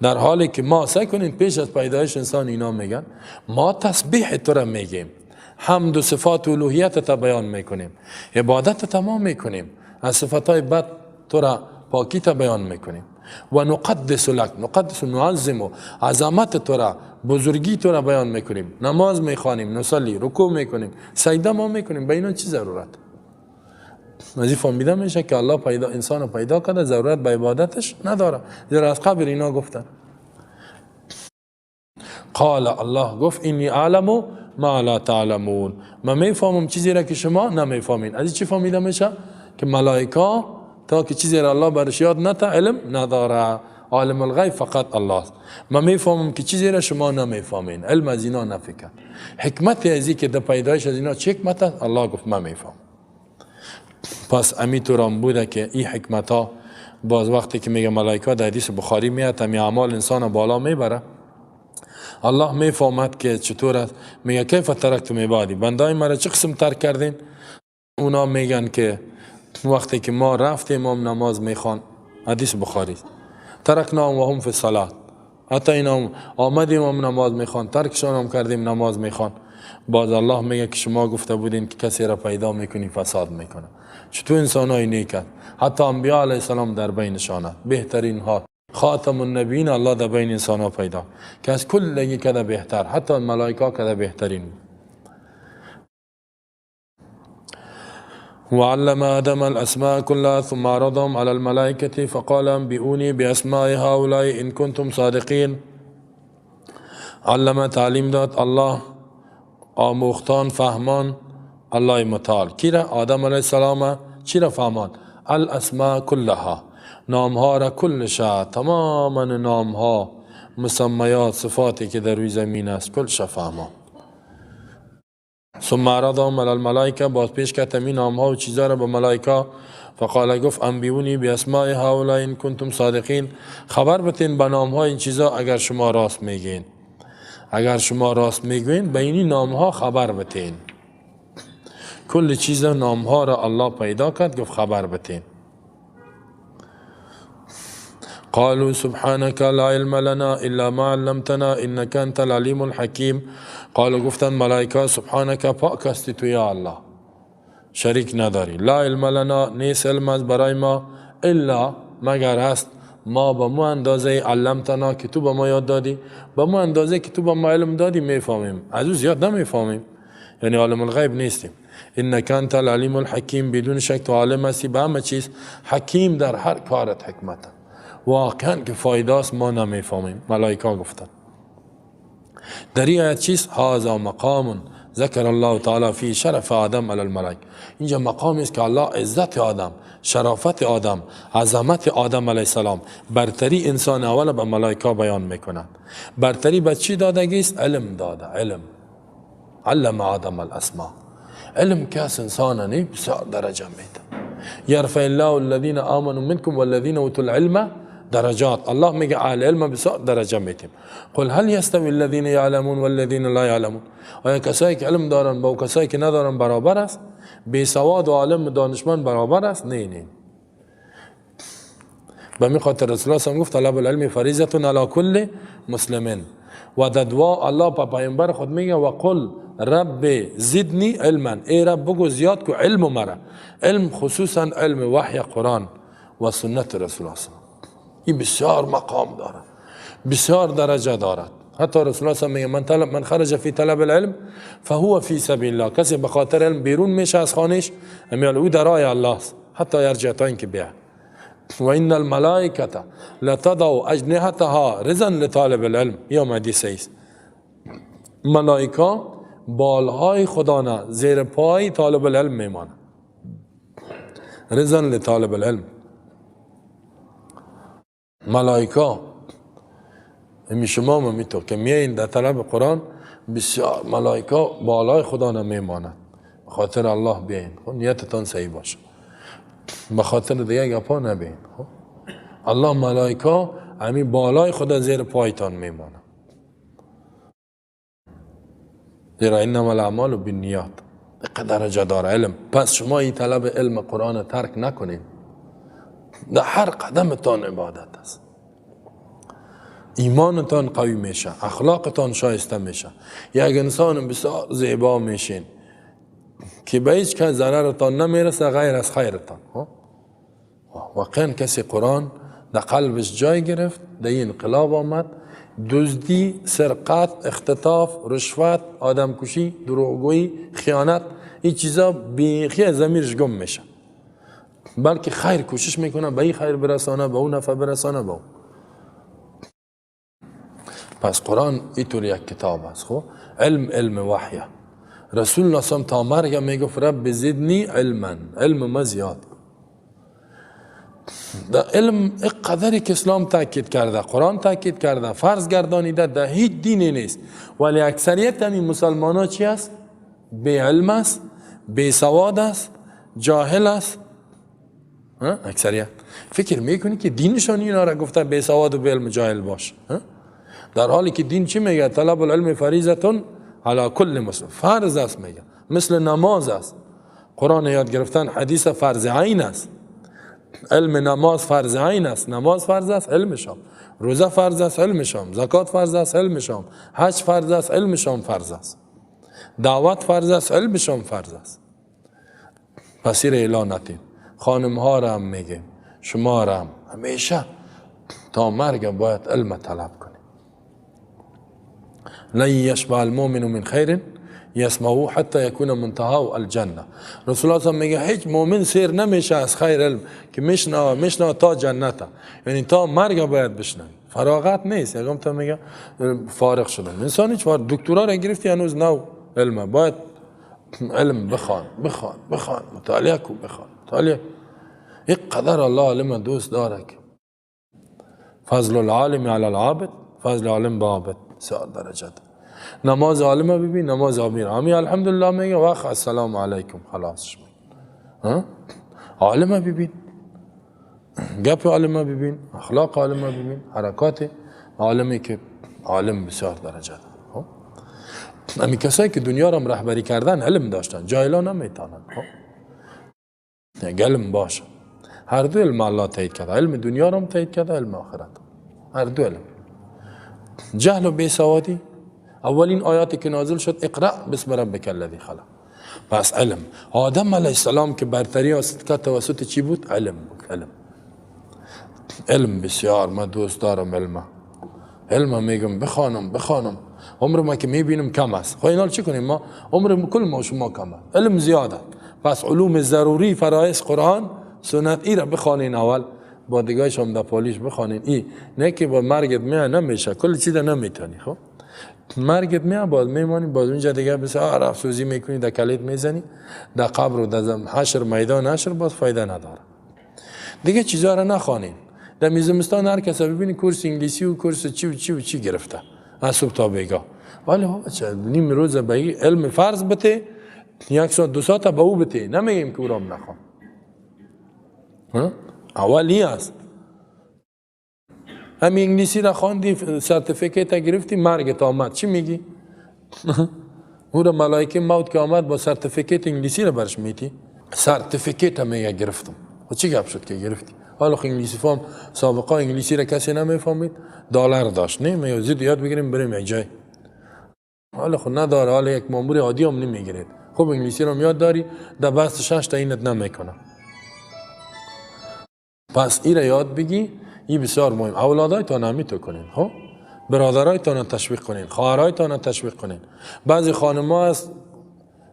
در حالی که ما سعی کنین پیش از پیدایش انسان اینا میگن ما تسبیح تو را میگیم، حمد و صفات و الوهیت تا بیان میکنیم، عبادت تا ما میکنیم، از صفاتهای بد تو را پاکی تا بیان میکنیم. و نقدس لک، نقدس نعظم و عظمت تو را، بزرگی تو را بیان میکنیم. نماز میخوانیم، نصلی، رکوع میکنیم، سجده ما میکنیم. به اینا چی ضرورت؟ از این فهمیده میشه که الله انسان پیدا کرده، ضرورت به عبادتش نداره. زیرا از قبل اینا گفتن. قال الله گفت اینی اعلم ما لا تعلمون، من میفهمم چیزی را که شما نمیفهمین. از این چی فهمیده میشه؟ که ملائکه تا که چیزی را الله برش یاد نتا علم نداره، عالم الغیب فقط الله است. من میفهمم که چیزی را شما نمیفهمین، علم از اینا نفکر. حکمت از این که در پیدایش از اینا چه حکمت است؟ الله گفت من میفهم. پس امی طورم بوده که این حکمت ها باز وقتی که میگه ملائکه در حدیث بخاری میاد همی اعمال انسان بالا میبره. الله میفهمد که چطور است. میگه کیف ترکتم عبادی، بندای مرا چه قسم ترک کردین؟ اونا میگن که وقتی که ما رفتیم هم نماز میخوان، حدیث بخاری، ترکنا و هم فی الصلاة، حتی اینا آمدیم هم نماز میخوان، ترکشان هم کردیم نماز میخوان. باز الله میگه که شما گفته بودین که کسی را پیدا میکنی فساد میکنه. چطور انسان های نیکت، حتی انبیاء علیه السلام در بینشانه بهترین ها، خاتم النبیین الله در بین انسان ها پیدا که از کل کده بهتر، حتی ملائکه کده بهترین. وعلم آدم الأسماء كلها ثم عرضهم على الملائكة فقال انبئوني بأسماء هؤلاء إن كنتم صادقين. علم تعلیم داد الله آموختان فهمان الله متعال کی را؟ آدم علیه السلام چی را فهمان؟ الاسماء كلها، نامها را کلشا، تماما نامها، مسمیات، صفاتی که در روی زمین است کلشا فهمان. ثم عرضهم على الملائکه، باز پیش کرد این نامها و چیزا را به ملائکه. فقال گفت انبئونی باسماء هؤلاء ان کنتم صادقین، خبر بتین به نامها این چیزا اگر شما راست میگین. اگر شما راست میگوین به این نامها خبر بتین. کل چیز نامها را الله پیدا کرد، گفت خبر بتین. قالوا سبحانك لا علم لنا الا ما علمتنا انك انت العلیم الحکیم. قالوا گفتن ملائکه سبحانك پاک هستی تو یا الله، شریک نداری. لا علم لنا، نیست علم از برای ما، الا مگر هست ما به مو اندازه علمتنا که تو به ما یاد دادی، به مو اندازه که تو به ما علم دادی میفهمیم، از او زیاد نمیفهمیم، یعنی عالم الغیب نیستیم. انک انت العلیم الحکیم، بدون شک تو عالم هستی به همه چیز، حکیم در هر کارت حکمت. واقعا که فایده است ما نمیفهمیم. ملائکه گفتن در این آیت چیست؟ هذا مقام ذکر الله تعالی فی شرف آدم علی الملائکه. اینجا مقامی است که الله عزت آدم، شرافت آدم، عظمت آدم علیه السلام، برتری انسان اول به ملائکه بیان میکنند. برتری به چی دادگی است؟ علم داده. علم علم آدم الاسماء، علم که از انسان بسیار درجه میده. یرفع الله الذین آمنوا منکم والذین اوتوا العلم درجات. الله میگه اهل علم بسیار درجه میتیم. قل هل یستوی الذین یعلمون والذین لا یعلمون، آیا کسایی که علم دارن با کسایی که ندارن برابر است؟ بی سواد و عالم دانشمند برابر است؟ نه. به می خاطر رسول الله هم گفت طلب العلم فریضه علی کل مسلمین. و در دعا الله په پیامبر خود میگه و قل رب زدنی علما، ای رب بگو زیاد کو علم مرا. علم خصوصا علم وحی قرآن و سنت رسول الله. این بسیار مقام دارد، بسیار درجه دارد. حتی رسول الله صلی الله علیه و من خرج فی طلب العلم فهو فی سبیل الله. کسی به خاطر علم بیرون میشه از خانهش، امیال او در راه الله است حتی یرجع تا اینکه بیاد. و ان الملائکه لتضع اجنحتها رضا لطالب العلم. یا حدیث است ملائکه بالهای خدا نه زیر پای طالب العلم میمانه. رضا لطالب العلم. ملائکه همی شما میتو که میایین در طلب قرآن، بسیار ملائکه بالای خدا نمیماند. به خاطر الله بیاین، نیتتان صحیح باشه، به خاطر دیگه گپا نبین. الله ملائکه همی بالای خدا زیر پایتان میماند. زیرا انما الاعمال بالنیات. درجه دار علم. پس شما این طلب علم قرآن ترک نکنید. در هر قدمتان عبادت است. ایمانتان قوی میشه، اخلاقتان شایسته میشه، یک انسان بسیار زیبا میشین که به هیچ کس ضررتان نمیرسه غیر از خیرتان. واقعا کسی قرآن در قلبش جای گرفت، در این انقلاب آمد، دزدی، سرقت، اختطاف، رشوت، آدمکشی، دروغگویی، خیانت، این چیزا بیخی از ضمیرش گم میشه، بلکه خیر کوشش میکنه به این خیر برسانه، به اون نفع برسانه، به اون. پس قرآن اینطور یک کتاب است. خب علم وحیه. رسول الله صلی الله علیه و تا مرگ میگفت رب زدنی علما، علم ما زیاد. در علم قدری که اسلام تاکید کرده، قرآن تاکید کرده، فرض گردانیده، در هیچ دینی نیست. ولی اکثریت همین مسلمان ها چی است؟ بی علم است، بی سواد است، جاهل است. اکثریت فکر میکنی که دینشان اینا را گفته بی سواد و بی علم جاهل باش، در حالی که دین چی میگه؟ طلب العلم فریضه علی کل مسلم. فرض است میگه، مثل نماز است. قرآن یاد گرفتن حدیث فرض عین است. علم نماز فرض عین است. نماز فرض است، علم شام. روزه فرض است، علم شام. زکات فرض است، علم شام. حج فرض است، علم شام فرض است. دعوت فرض است، علم شام فرض است. پسیر اعلان نتیم. خانم ها را هم میگه، شما را هم همیشه تا مرگ باید علم طلب کنید. لن یشبع المؤمن من خیر یسمعه حتی یکون منتهاه الجنه. رسول الله میگه هیچ مؤمن سیر نمیشه از خیر علم که میشنه تا جنت، یعنی تا مرگ باید بشنوی. فراغت نیست. یکم تا میگه فارغ شدم. انسان هیچ وقت دکترا را گرفتی هنوز نو علم، باید علم بخوان، مطالعه کو، مطالعه. یک قدر الله علم دوست داره که فضل العالم علی العابد، فضل عالم به عابد بسیار درجه ده. نماز عالمه ببین، نماز امیر الحمدلله میگه واخ السلام علیکم خلاص. عالمه ببین، گپ عالمه ببین، اخلاق عالمه ببین، حرکات عالمی که عالم بسیار درجه ده. امی کسایی که دنیا را رهبری کردن علم داشتن، جاهلان نمیتونن. علم باشه. هر دو علم الله تایید کرده، علم دنیا را هم تایید کرده، علم آخرت. هر دو علم. جهل و بیسوادی، اولین آیاتی که نازل شد اقرأ بسم ربک الذی خلق. پس علم. آدم علیه السلام که برتری حاصل کرد توسط چی بود؟ علم بود. علم بسیار من دوست دارم. علم میگم بخوانم. عمر ما که میبینم کم است. خب اینا چی کنیم؟ ما عمر کل ما شما کم است، علم زیاده. پس علوم ضروری فرایض قرآن سنت ای را بخوانین، اول با دیگه‌اش هم در پالیش بخوانین. ای نه که با مرگت میاد نمیشه، کل چیز نمیتونی. خب مرگت میاد باز میمانی، باز اونجا دیگه بسیار افسوسی میکنی، در کلید میزنی، در قبر و در حشر میدان حشر باز فایده نداره. دیگه چیزا را نخوانین. در میزمستان هر کس ببینی کورس انگلیسی و کورس چی گرفته از صبح تا بیگاه. ولی بچه نیم روز به علم فرض بته، یک ساعت دو ساعت به او بته، نمیگیم که او را نخوان. اولی است. همین انگلیسی را خواندی، سرتیفیکیت گرفتی، مرگت آمد، چی میگی؟ او را ملائکه موت که آمد با سرتیفیکیت انگلیسی را برش میتی؟ سرتیفیکیت میگه گرفتم. و چی گپ شد که گرفتی؟ حالا خب انگلیسی فهم، سابقه انگلیسی را کسی نمیفهمید، دلار داشت، نه میگه زید یاد بگیریم بریم یک جای. حالا خب نداره، حالا یک مامور عادی هم نمیگیرید. خب انگلیسی را یاد داری، در بست 6 تا اینت نمیکنه. پس این را یاد بگی، این بسیار مهم. اولادایتان هم تو کنین، خب برادرایتان تشویق کنین، خواهرایتان تشویق کنین. بعضی خانم‌ها هست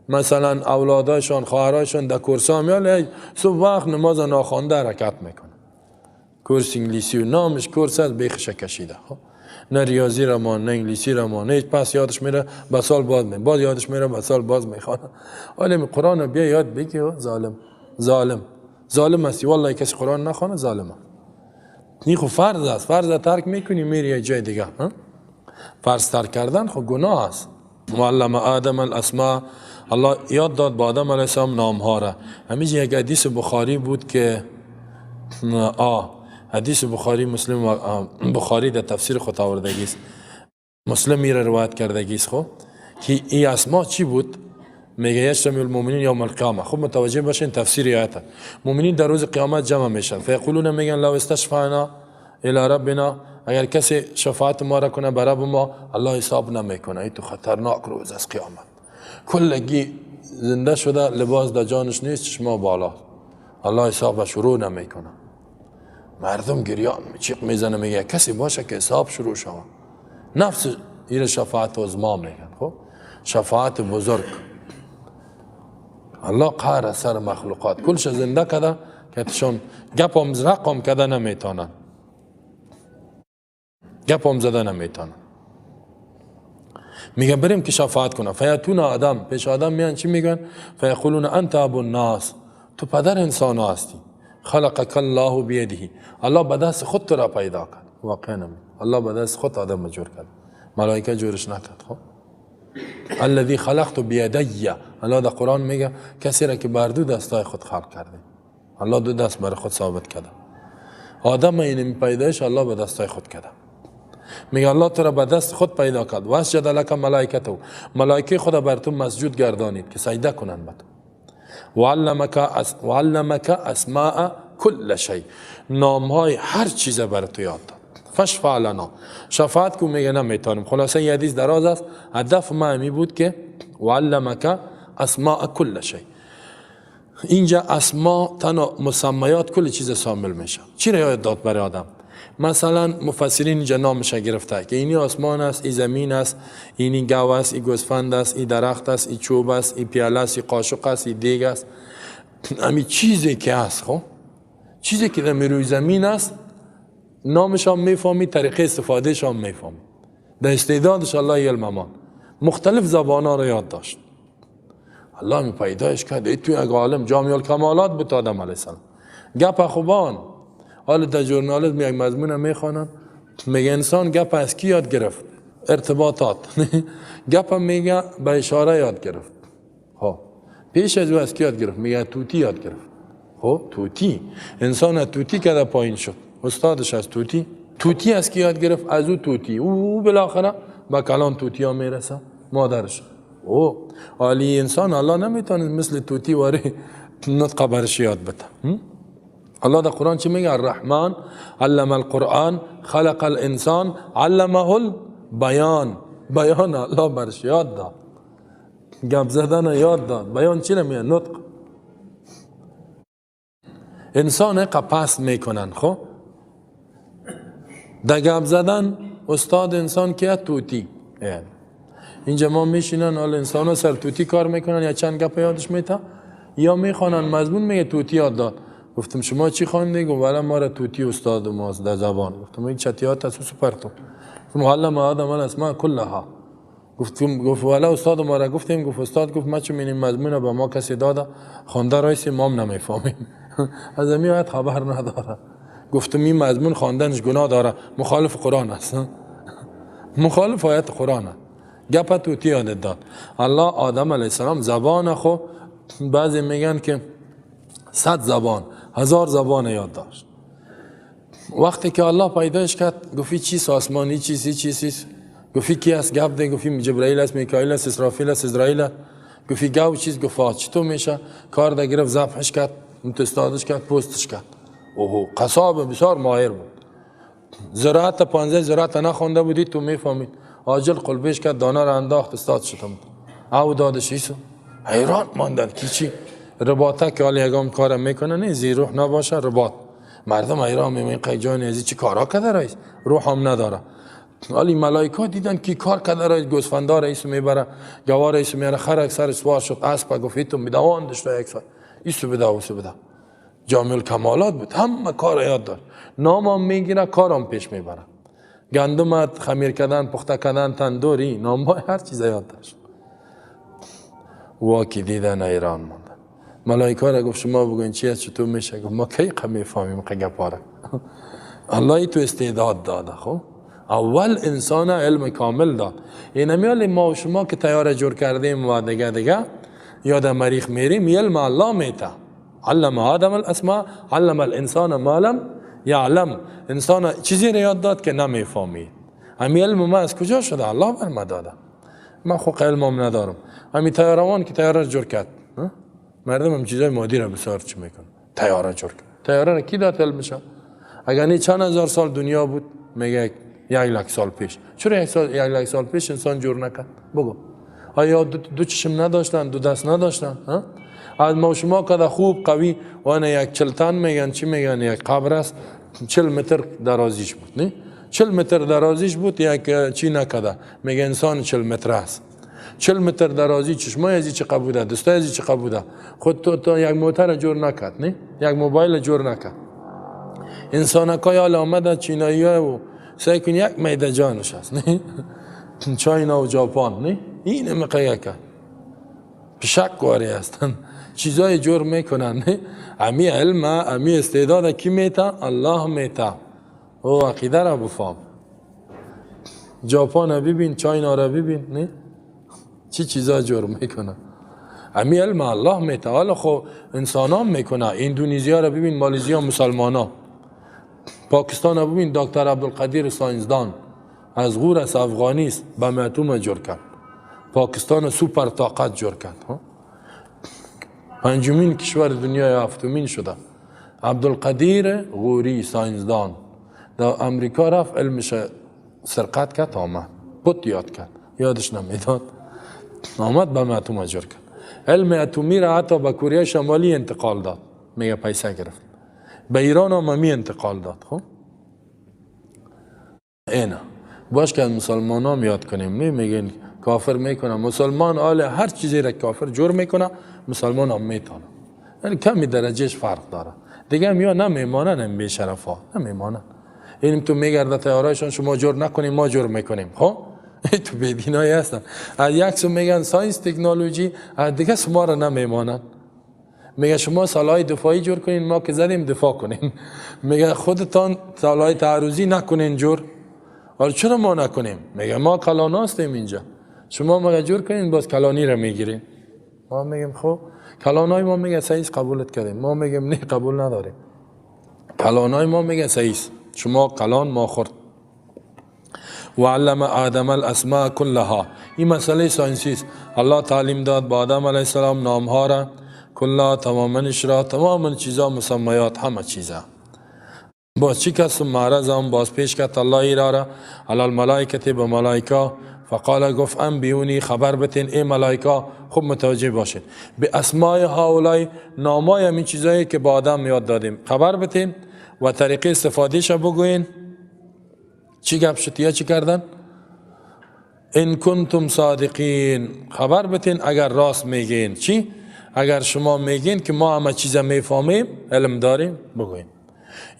مثلا اولادایشان خواهرایشان در کورسا میان صبح وقت نماز ناخوانده حرکت میکنه. کورس انگلیسی و نامش کورس از بیخش کشیده. خب نه ریاضی را ما، نه انگلیسی را ما، نه پس یادش میره با سال باز میخونه، باز یادش میره با سال باز میخونه. حالا قرآن بیا یاد بگی ظالم هستی. والله کسی قرآن نخونه ظالمه. این خب فرض است، فرض ترک میکنی میری یه جای دیگه. فرض ترک کردن خب گناه است. معلم آدم الاسماء، الله یاد داد با آدم علیه السلام نام ها را. همیشه یک حدیث بخاری بود که حدیث بخاری مسلم بخاری در تفسیر خود آوردگی است، مسلم میره روایت کردگی است. خب که این اسما چی بود؟ میگه یجتمع المؤمنین یوم القیامه. خب متوجه باشین تفسیر آیت. مؤمنین در روز قیامت جمع میشن، فیقولون میگن لو استشفعنا الی ربنا، اگر کسی شفاعت ما را کنه بر رب ما، الله حساب نمیکنه. این تو خطرناک روز از قیامت. کلگی زنده شده، لباس در جانش نیست، چشما بالا، الله حساب شروع نمیکنه. مردم گریان چیق میزنه، میگه کسی باشه که حساب شروع شود. نفس این شفاعت عظما میگن. خب شفاعت بزرگ، الله قهر سر مخلوقات کلش زنده کده که تشون گپم رقم کده نمیتونن، گپم زده نمیتونن. میگه بریم که شفاعت کنه. فیاتون آدم، پیش آدم میان چی میگن؟ فیقولون انت ابو الناس، تو پدر انسان هستی. خلقک الله بیده، الله به دست خود تو را پیدا کرد. واقعا الله به دست خود آدم جور کرد، ملائکه جورش نکرد. خب الذی خلقت بیدی، الله در قرآن میگه کسی را که بر دو دستای خود خلق کرده. الله دو دست بر خود ثابت کرده. آدم این پیدایش الله به دستای خود کرده. میگه الله تو را به دست خود پیدا کرد. واسجد لک ملائکته، ملائکه خدا بر تو مسجود گردانید که سجده کنند به تو. وعلمک اسماء کل شیء، نامهای هر چیز بر تو یاد داد. فشفع لنا، شفاعت کو میگه نمیتونم. خلاصه یه حدیث دراز است، هدف ما همی بود که وعلمک اسماء کل شیء. اینجا اسما تنها مسمیات کل چیز شامل میشه. چی را یاد داد برای آدم؟ مثلا مفسرین اینجا نامش گرفته که اینی آسمان است، این زمین است، اینی گاو است، این گوسفند است، این درخت است، این چوب است، این پیاله است، این قاشق است، این دیگ است. همین چیزی که هست، خب چیزی که در روی زمین است نامش هم میفهمی، طریقه استفادهش هم میفهمی. در استعدادش الله علم مختلف زبان‌ها را یاد داشت. الله می پیدایش کرد. ای توی یک عالم جامع الکمالات بود آدم علیه السلام. گپ خوبان. حالا در ژورنالیسم یک مضمون میخوانن، میگه انسان گپ از کی یاد گرفت؟ ارتباطات. گپ میگه به اشاره یاد گرفت. خب پیش از او از کی یاد گرفت؟ میگه توتی یاد گرفت. خب توتی، انسان توتی که در پایین شد، استادش از توتی از کی یاد گرفت؟ از او توتی. او بالاخره با کلان توتی ها میرسه مادرش. او عالی انسان الله نمیتونه مثل توتی واری نطق برش یاد بده. الله در قرآن چی میگه؟ الرحمن علم القرآن خلق الانسان علمه البیان. بیان الله برش یاد داد، گپ زدن یاد داد. بیان چی نمیگه؟ نطق. انسان قپس میکنن. خب در گپ زدن استاد انسان که توتی. اینجا ما میشینن حال انسان ها سر توتی کار میکنن، یا چند گپ یادش میتا یا میخوانن مضمون میگه توتی یاد داد. گفتم شما چی خواندی؟ گفت والا ما را توتی استاد ماست در زبان. گفتم این چتیات تسوس پرتو. معلم آدم الاسماء کلها. گفت والا استاد ما را گفتیم. گفت استاد گفت ما چون این مضمون با ما کسی داده خوانده رایسی ما هم نمیفهمیم. از همین آیت خبر نداره. گفتم این مضمون خواندنش گناه داره، مخالف قرآن است، مخالف آیت قرآن است. گپ توتی یاد داد. الله آدم علیه السلام زبان خو بعضی میگن که 100 زبان 1000 زبان یاد داشت. وقتی که الله پیدایش کرد گفتی چیز آسمانی چیز گفتی کی است؟ گپ ده. گفتی جبرائیل است، میکائیل است، اسرافیل است، اسرائیل است. گفتی گاو چیز؟ گفت چطور میشه؟ کار ده گرفت ذبحش کرد، متستادش کرد، پوستش کرد. اوه قصاب بسیار ماهر بود. زراعت 15 زراعت نخونده بودی تو میفهمید. عاجل قلبش کرد، دانه را انداخت، استاد شدم. او دادش ایسو حیران ماندن که چی؟ رباطه که حالا یکم کارم میکنه نه زیروح نباشه رباط. مردم ایران میگن قیجان ازی چی کارا کرده رئیس، روح هم نداره. ولی ملائکه دیدن کی کار کرده رئیس، گوسفندا رئیس میبره، گوار رئیس میاره، خر سر سوار شد، اسب گفت تو میدوان داشته یک سال ایسو بده اوسو بده. جامع الکمالات بود، همه کار یاد داشت. نامم میگیره، کارم پیش میبره. گندم خمیر کردن، پخته کردن، تندوری، نام هر چیز یاد داشت. واکی دیدن ایران ماندن. ملائکه را گفت شما بگوین چی است چطور میشه؟ گفت ما کی میفهمیم گپاره. الله تو استعداد داده. خب اول انسان علم کامل داد. این نمیال ما و شما که تیاره جور کردیم و دیگه یاد مریخ میریم، علم الله میته. علم آدم الاسماء، علم الانسان ما لم یعلم. انسان چیزی را یاد داد که نمیفهمید. همین علم ما از کجا شده؟ الله بر ما داده. من خود علمم ندارم. همین تیاروان که تیاره جور کرد، مردم هم چیزای مادی را بسیار چی میکن، تیاره جور کرد. تیاره را کی داد علمشا؟ اگر نه چند هزار سال دنیا بود، میگه 1,00,000 سال پیش. چرا 1,00,000 سال پیش انسان جور نکرد؟ بگو. آیا دو چشم نداشتن، دو دست نداشتن؟ از ما شما کده خوب قوی و انا یک چلتن میگن، چی میگن، یک قبر است 40 متر درازیش بود، نه 40 متر درازیش بود، یک چی نکده، میگه انسان 40 متر است. 40 متر درازی، چشمای ازی چقدر بوده، دستای ازی چقدر بوده. خود تو یک موتر جور نکرد، نه یک موبایل جور نکرد. انسان که حال آمده چینایی و سعی کن یک میده جانش است، نه چاینا و ژاپن، نه این میقیه که شک واری هستن، چیزای جور میکنن. نه امی علم، امی استعداد کی میته؟ الله میته. او عقیده را بفهم. ژاپن ببین، چاینا را ببین، نه چی چیزا جور میکنه. امی علم الله میته. حالا خب انسان هم میکنه. اندونزیا را ببین، مالزیا مسلمان ها. پاکستان را ببین، دکتر عبدالقدیر ساینسدان از غور از افغانیست به معتوم جور کرد. پاکستان سوپر طاقت جور کرد. پنجمین کشور دنیا، هفتمین شده. عبدالقدیر غوری ساینسدان در امریکا رفت، علمش سرقت کرد، آمد پت یاد کرد، یادش نمیداد، آمد به معتوم جور کرد. علم اتمی را حتی به کره شمالی انتقال داد، میگه پیسه گرفت. به ایران هم همی انتقال داد. خب اینا باش که از مسلمان هم یاد کنیم. میگن کافر میکنه، مسلمان آل هر چیزی را کافر جور میکنه، مسلمان هم میتونه. یعنی کمی درجهش فرق داره. دیگه هم یا نمیمانن، هم بی شرفا نمیمانن. اینم تو میگرده تیارایشان شما جور نکنیم، ما جور میکنیم. خب تو بیدینایی هستن. از یک سو میگن ساینس تکنولوژی، از دیگه شما را نمیمانن. میگه شما سلاح دفاعی جور کنین، ما که زدیم دفاع کنین. میگه خودتان سلاح تعرضی نکنین جور. حالا چرا ما نکنیم؟ میگه ما کلانا هستیم اینجا، شما ما جور کنین باز کلانی را میگیرین. ما میگیم خب کلانای ما میگه سعیس قبولت کردیم، ما میگیم نه قبول نداریم. کلانای ما میگه سعیس، شما کلان ما خورد. وعلم آدم الاسماء كلها. این مسئله ساینسی است. الله تعلیم داد با آدم علیه السلام نامها را کلا، تمامنش را، تمام چیزا، مسمیات، همه چیزا. باز چی کس معرض هم باز پیش کرد الله ایراره علی الملائکه به ملائکه. فقال گفت انبیونی، خبر بتین ای ملائکه، خوب متوجه باشین، به اسماء هؤلاء، نامای همین چیزایی که با آدم یاد دادیم خبر بتین و طریقه استفادهش بگوین. چی گپ شد؟ چی کردن؟ ان کنتم صادقین، خبر بتین اگر راست میگین. چی؟ اگر شما میگین که ما همه چیزا میفهمیم، علم داریم، بگوین.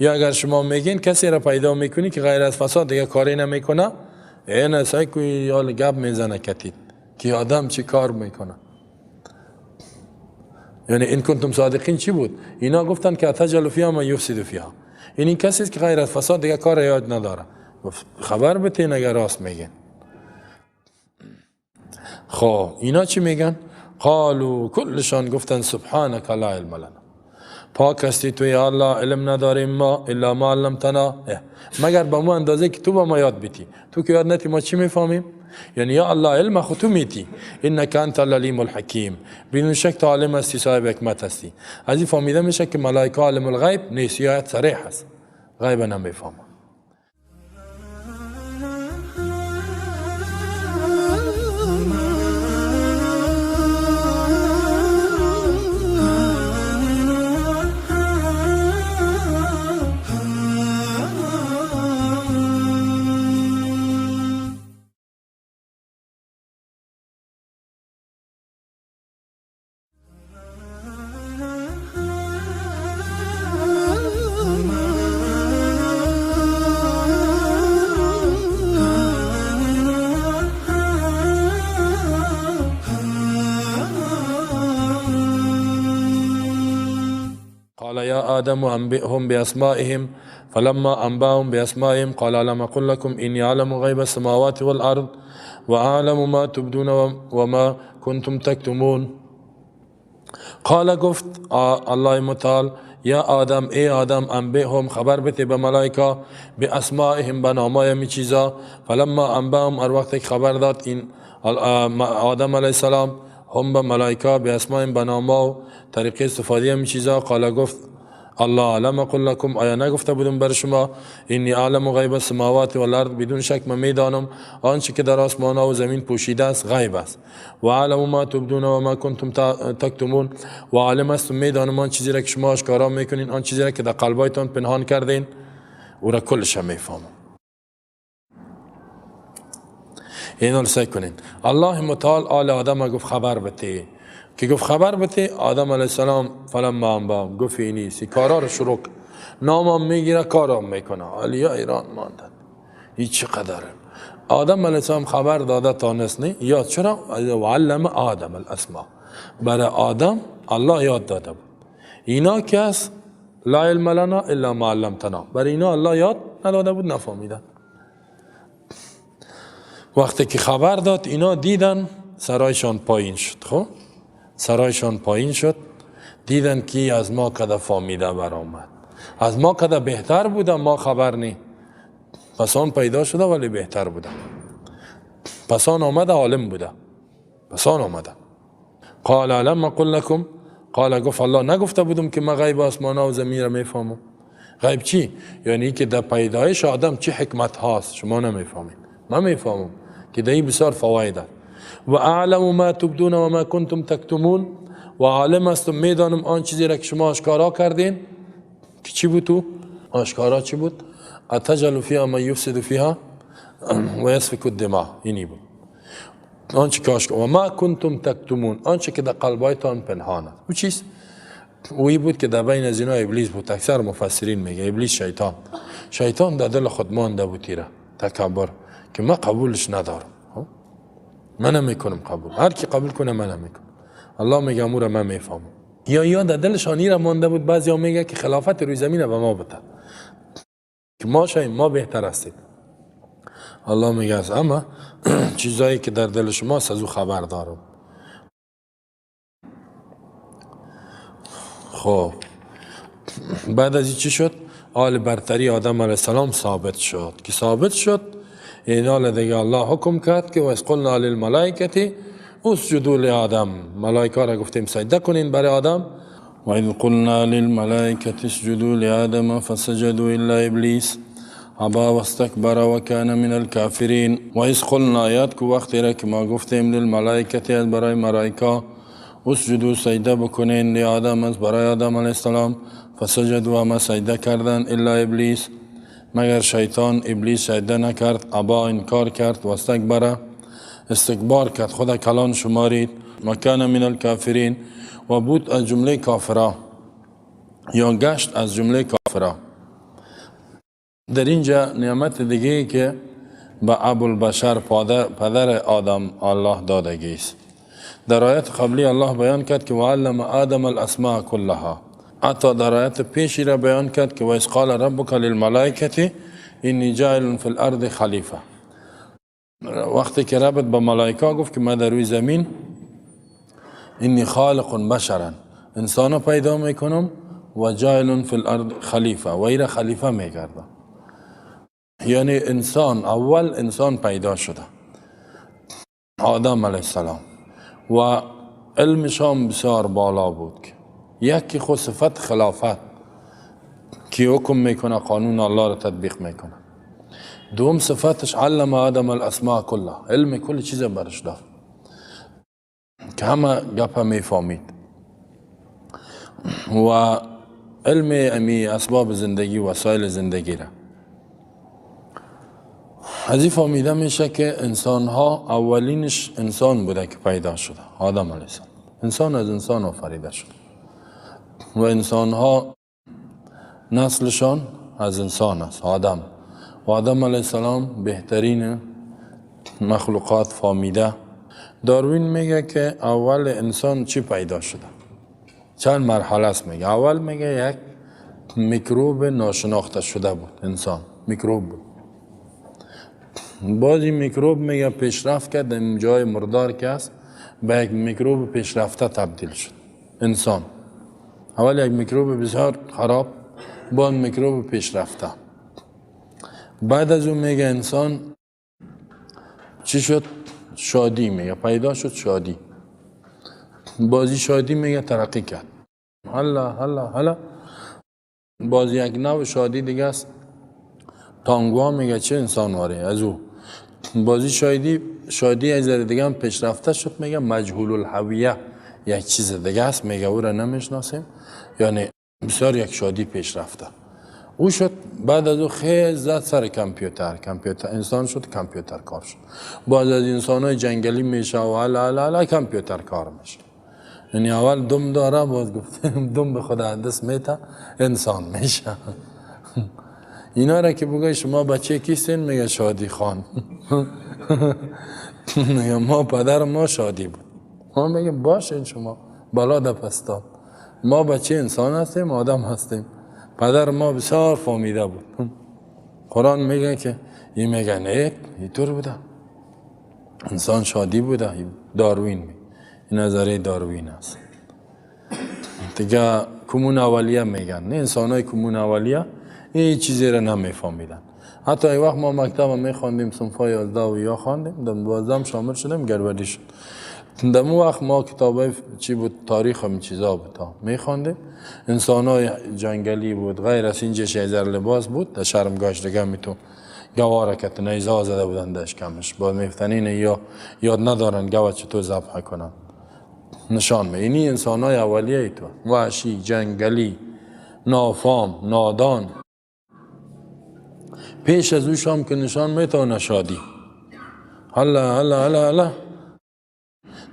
یا اگر شما میگین کسی را پیدا میکنی که غیر از فساد دیگه کاری نمیکنه، این اصلا کوی یال گپ میزنه کتید که آدم چی کار میکنه. یعنی این کنتم صادقین چی بود؟ اینا گفتن که اتجل فیها ما یفسد فیها. این کسی که غیر از فساد دیگه کار یاد نداره. خبر بتین اگر راست میگین. خب اینا چی میگن؟ قالوا کلشان گفتن سبحانك لا علم لنا، پاک هستی تو یا الله، علم نداریم ما الا ما علمتنا، مگر به ما اندازه که تو با ما یاد بیتی. تو که یاد نتی ما چی میفهمیم؟ یعنی یا الله علم خود تو میتی، انک انت العلیم الحکیم، بدون شک تو عالم هستی، صاحب حکمت هستی. از این فهمیده میشه که ملائکه عالم الغیب نیست، یا صریح است، غیب نمیفهمه. يا آدم أنبئهم بأسمائهم فلما أنبأهم بأسمائهم قال ألم أقل لكم إني أعلم غيب السماوات والأرض وأعلم ما تبدون وما كنتم تكتمون. قال گفت الله متعال یا آدم ای آدم انبئهم خبر بده به ملائکه به اسمائهم به نامای می چیزا. فلما انبأهم هر وقت خبر داد این آدم علیه السلام هم به ملائکه به اسمائهم به ناما و طریقه استفاده می چیزا. قال گفت الله علم قل لكم آیا نگفته بودم بر شما اینی عالم غیب السماوات والارض بدون شک من میدانم آنچه که در آسمان ها و زمین پوشیده است غیب است و علم ما تبدون و ما کنتم تکتمون و عالم است و میدانم آن چیزی را که شما آشکارا میکنین آن چیزی را که در قلبایتان پنهان کردین او را کلش میفهمم. اینا رو سعی کنین. الله متعال آل آدم گفت خبر بده که گفت خبر بده آدم علیه السلام فلما انبأهم گفت اینی سی کارا رو شروع نامم میگیره کارم میکنه علیا ایران ماندن این چقدره. آدم علیه السلام خبر داده تانست نه یا چرا علم آدم الاسماء برای آدم الله یاد داده بود. اینا کس لا علم لنا الا ما علمتنا برای اینا الله یاد نداده بود نفهمیدن. وقتی که خبر داد اینا دیدن سرایشان پایین شد. خب سرایشان پایین شد دیدن که از ما کده فهمیده برآمد از ما کده بهتر بوده ما خبر نی پس آن پیدا شده ولی بهتر بوده پس آن آمده عالم بوده پس آن آمده. قال علم اقل لكم قال گفت الله نگفته بودم که ما غیب آسمان و زمین را میفهمم. غیب چی؟ یعنی که در پیدایش آدم چه حکمت هاست شما نمیفهمید من میفهمم که در این بسیار فواید است. و اعلم ما تبدون و ما کنتم تکتمون و عالم است و میدانم آن چیزی را که شما آشکارا کردین که چی بود تو؟ آشکارا چی بود؟ اتجعل فیها من یفسد فیها و یسفک الدماء اینی بود آنچه که آشکارا و ما کنتم تکتمون آنچه که در قلبایتان پنهان است. او چیست؟ اوی بود که در بین از اینا ابلیس بود. اکثر مفسرین میگه ابلیس شیطان در دل خود مانده بود تیره تکبر که من قبولش ندارم من نمیکنم قبول هر کی قبول کنه من نمیکنم. الله میگه امور من میفهمم. یا در دلشان ایره مانده بود بعضیا میگه که خلافت روی زمین به ما بده که ما شایم ما بهتر هستیم. الله میگه از اما چیزایی که در دل شما از او خبر دارم. خب بعد از این چی شد؟ آل برتری آدم علیه السلام ثابت شد که ثابت شد این حال دیگه الله حکم کرد که وَإِذْ قُلْنَا لِلْمَلَائِكَةِ اسجدوا لآدم ملائکه را گفتیم سجده کنین برای آدم. وَإِذْ قُلْنَا لِلْمَلَائِكَةِ اسجدوا لآدم فسجدوا إلا إبلیس ابى واستكبر وكان من الكافرين. وَإِذْ قُلْنَا یاد کو وقتی را که ما گفتیم للملائکه از برای ملائکه اسجدوا سجده بکنین لآدم از برای آدم علیه السلام فسجدوا اما سجده کردن الا ابلیس مگر شیطان ابلیس سجده نکرد ابا انکار کرد و استکبار کرد خدا کلان شمارید مکان من الکافرین و بود از جمله کافرا یا گشت از جمله کافرا. در اینجا نعمت دیگه که به ابوالبشر پدر آدم الله دادگی است. در آیت قبلی الله بیان کرد که وعلم آدم الاسماء كلها. حتی در آیت پیشی را بیان کرد که وَإِذْ قَالَ رَبُّكَ لِلْمَلَائِكَةِ إِنِّي جَاعِلٌ فِي الْأَرْضِ خلیفه. وقتی که ربط به ملائکه گفت که من در روی زمین اینی خالق بشرا انسان پیدا میکنم و جاعل فی الارض خلیفه و ایره خلیفه میگردم. یعنی انسان اول انسان پیدا شده آدم علیه السلام و علمش هم بسیار بالا بود. یکی خود صفت خلافت که حکم میکنه قانون الله را تطبیق میکنه. دوم صفتش علم آدم الاسماء كلها علم کل چیز برش داد که همه گپ میفهمید و علم امی اسباب زندگی وسایل زندگی را از این فهمیده میشه که انسان ها اولینش انسان بوده که پیدا شده آدم علیه السلام. انسان از انسان آفریده شد و انسان ها نسلشان از انسان است آدم و آدم علیه السلام بهترین مخلوقات فهمیده. داروین میگه که اول انسان چی پیدا شده چند مرحله است میگه. اول میگه یک میکروب ناشناخته شده بود. انسان میکروب بود. بعضی میکروب میگه پیشرفت کرد، در جای مردار که است به یک میکروب پیشرفته تبدیل شد. انسان اول یک میکروب بسیار خراب، بعد میکروب پیشرفته. بعد از اون میگه انسان چی شد؟ شادی میگه پیدا شد. شادی بازی شادی میگه ترقی کرد. حالا باز یک نوع شادی دیگه است. تانگوا میگه چه انسان واره از او بازی شادی از دیگه هم پیشرفته شد. میگه مجهول الهویه یک چیز دیگه است، میگه او را نمیشناسیم. یعنی بسیار یک شادی پیشرفته او شد. بعد از او خیلی زد سر کامپیوتر انسان شد، کامپیوتر کار شد. بعد از انسان‌های جنگلی میشه و حالا کامپیوتر کار میشه. یعنی اول دم داره، باز گفتیم دم به خود دست میته انسان میشه. اینا را که بگه شما بچه کیستین؟ میگه شادی خان. میگه ما پدر ما شادی بود. ما میگیم باشین شما بالا دا پستان، ما بچه انسان هستیم، آدم هستیم. پدر ما بسیار فهمیده بود. قرآن میگه که این میگه نه اینطور بوده، انسان شادی بوده. داروین میگه، این نظریه داروین است دیگه. کمون اولیه میگن نه، انسان های کمون اولیه این چیزی را نمیفهمیدن. حتی این وقت ما مکتب میخواندیم صنف 11 و یا خواندیم، در 12 شامل شدیم، گربدی شد. در اون وقت ما کتابای چی بود، تاریخ هم چیزا بود میخواندیم. انسان های جنگلی بود، غیر از این جش هزار لباس بود. در شرمگاش دیگه میتون گواره که نیزه زده بودن داشت کمش، باید میفتنین یا یاد ندارن گوه چطور ذبح کنن. نشان می اینی انسان های اولیه ای تو، وحشی، جنگلی، نافام، نادان. پیش از اوش هم که نشان میتونه شادی. حالا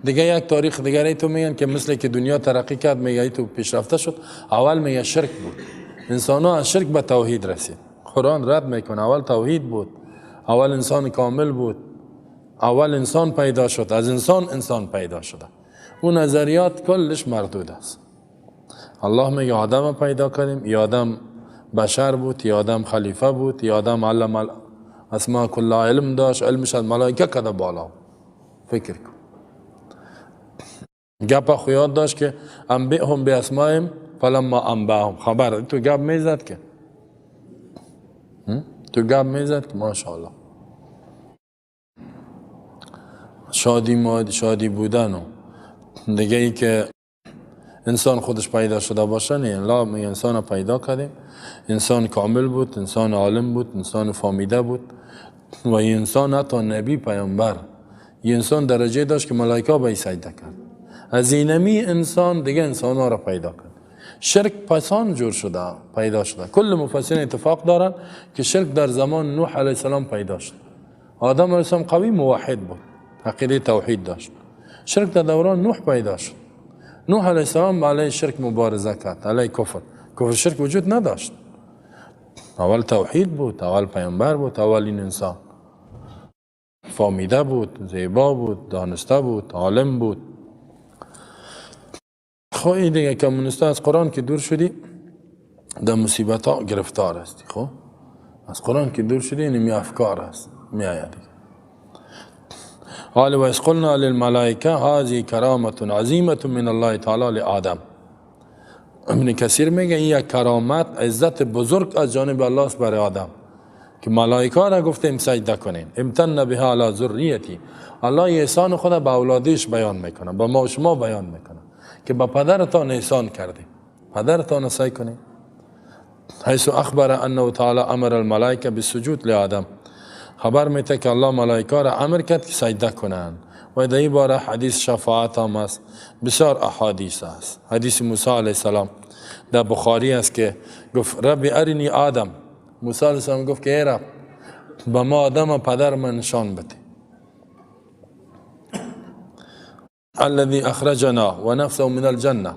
دیگه یک تاریخ دیگری تو میگن که مثل که دنیا ترقی کرد، میگه تو پیشرفته شد. اول میگه شرک بود، انسان ها از شرک به توحید رسید. قرآن رد میکنه اول توحید بود، اول انسان کامل بود، اول انسان پیدا شد، از انسان پیدا شده. اون نظریات کلش مردود است. الله میگه آدم پیدا کردیم، یا آدم بشر بود، یا آدم خلیفه بود، یا آدم علم اسماء کل علم داشت، علمش از ملائکه کده بالا. فکر کن گپ خویاد داشت که انبئهم باسمائهم فلما انبأهم. خبر تو گپ میزد که ماشاءالله شادی بودن. و دیگه ای که انسان خودش پیدا شده باشه نه. الله میگه انسان پیدا کردیم، انسان کامل بود، انسان عالم بود، انسان فهمیده بود. و این انسان حتی نبی پیامبر، این انسان درجه داشت که ملائکه به سجده کرد. از اینمی انسان دیگه انسان ها را پیدا کرد. شرک پسان جور شده، پیدا شده. کل مفسرین اتفاق دارن که شرک در زمان نوح علیه السلام پیدا شد. آدم علیه السلام قوی موحد بود، عقیده توحید داشت. شرک در دوران نوح پیدا شد. نوح علیه السلام علیه شرک مبارزه کرد، علیه کفر شرک وجود نداشت. اول توحید بود، اول پیامبر بود، اول این انسان فهمیده بود، زیبا بود، دانسته بود، عالم بود. خب این دیگه کمونسته از قرآن که دور شدی در مصیبت ها گرفتار هستی. خب از قرآن که دور شدی اینمی افکار هست میآید. قال و اذ قلنا للملائکه هذه کرامت عظیمه من الله تعالی لآدم. ابن کثیر میگه این یک کرامت، عزت بزرگ از جانب الله است برای آدم که ملائکه را گفتیم سجده کنین. امتن بها علی ذریتی. الله احسان خود به اولادش بیان میکنه، با ما و شما بیان میکنه که با پدرتان احسان کردیم، پدرتان سعی کنید. حیث اخبر انه تعالی امر الملائکه بالسجود لآدم. خبر میده که الله ملائکه را امر کرد که سجده کنند. و در این باره حدیث شفاعت هم است، بسیار احادیث است. حدیث موسی علیه السلام در بخاری است که گفت ربی ارینی آدم. موسی علیه السلام گفت که ای رب به ما آدم و پدر من نشان بده. الذي اخرجنا و نفسه من الجنه.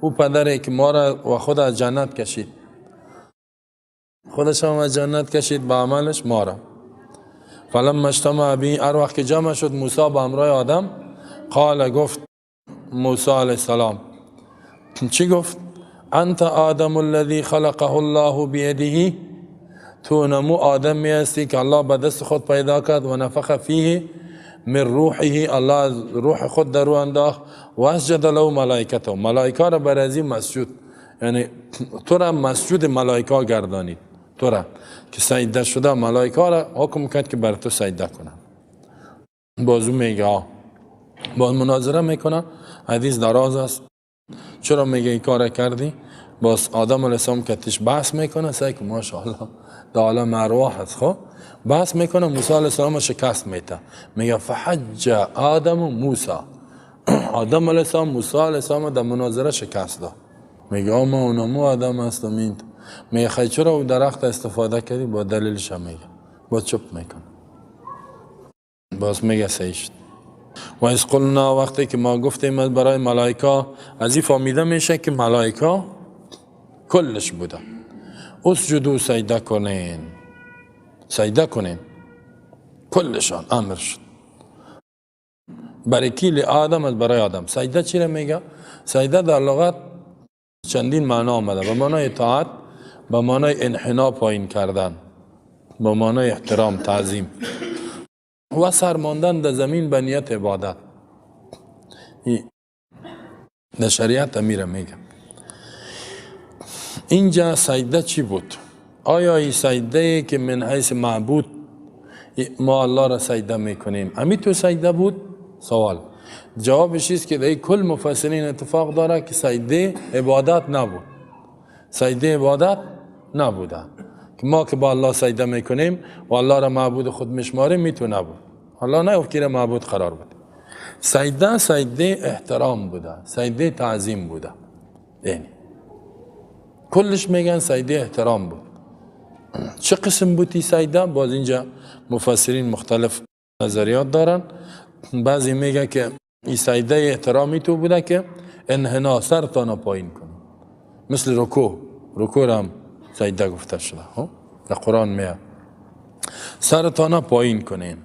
او پدری که ما را و خود از جنت کشید، خودش هم از جنت کشید با عملش ما را. فلما اجتمع به، هر وقت که جمع شد موسی با همراه آدم، قال گفت موسی علیه السلام چی گفت؟ انت آدم الذي خلقه الله بیده، تو نمو آدمی هستی که الله به دست خود پیدا کرد و نفخ فیه من روحه، الله روح خود در او انداخت و اسجد له ملائکته، ملائکه را بر ازی مسجود، یعنی تو را مسجود ملائکه گردانید، تو را که سجده شده ملائکه را حکم کرد که بر تو سجده کنند. بازو میگه باز مناظره میکنه، حدیث دراز است، چرا میگه این کار کردی؟ باز آدم علیه السلام کتش بحث میکنه، سعی که ماشاءالله در عالم ارواح هست، خب بحث میکنه، موسی علیه السلام شکست میده، میگه فحج آدم و موسی، آدم علیه السلام موسی علیه السلام در مناظره شکست داد. میگه ما اونمو آدم هستم، این میگه خیلی چرا او درخت استفاده کردی؟ با دلیلش میگه، باز چپ میکنه، باز میگه سیشت. و از قلنا، وقتی که ما گفتیم برای ملائکه، از این فهمیده میشه که ملائکه کلش بوده، اسجدو سجده کنین، سجده کنین، کلشان امر شد. برای کی؟ آدم، از برای آدم. سجده چی را میگه؟ سجده در لغت چندین معنا آمده، به معنای اطاعت، به معنای انحنا پایین کردن، به معنای احترام تعظیم و سر ماندن در زمین به نیت عبادت. در شریعت امیر میگه. اینجا سجده چی بود؟ آیا این سجده که من حیث معبود ما الله را سجده میکنیم امی تو سجده بود؟ سوال جوابش است که در کل مفسرین اتفاق داره که سجده عبادت نبود، سجده عبادت نبوده، که ما که با الله سجده میکنیم و الله را معبود خود میشماریم، میتونه نبود، الله نه افکیر معبود قرار بود. سجده احترام بوده، سجده تعظیم بوده، یعنی کلش میگن سجده احترام بود. چه قسم بودی سجده؟ باز اینجا مفسرین مختلف نظریات دارن. بعضی میگه که این سجده احترامی تو بوده که انحنا، سرتان پایین کنی، مثل رکوع هم سجده گفته شده در قرآن میاد، سرتان پایین کنین.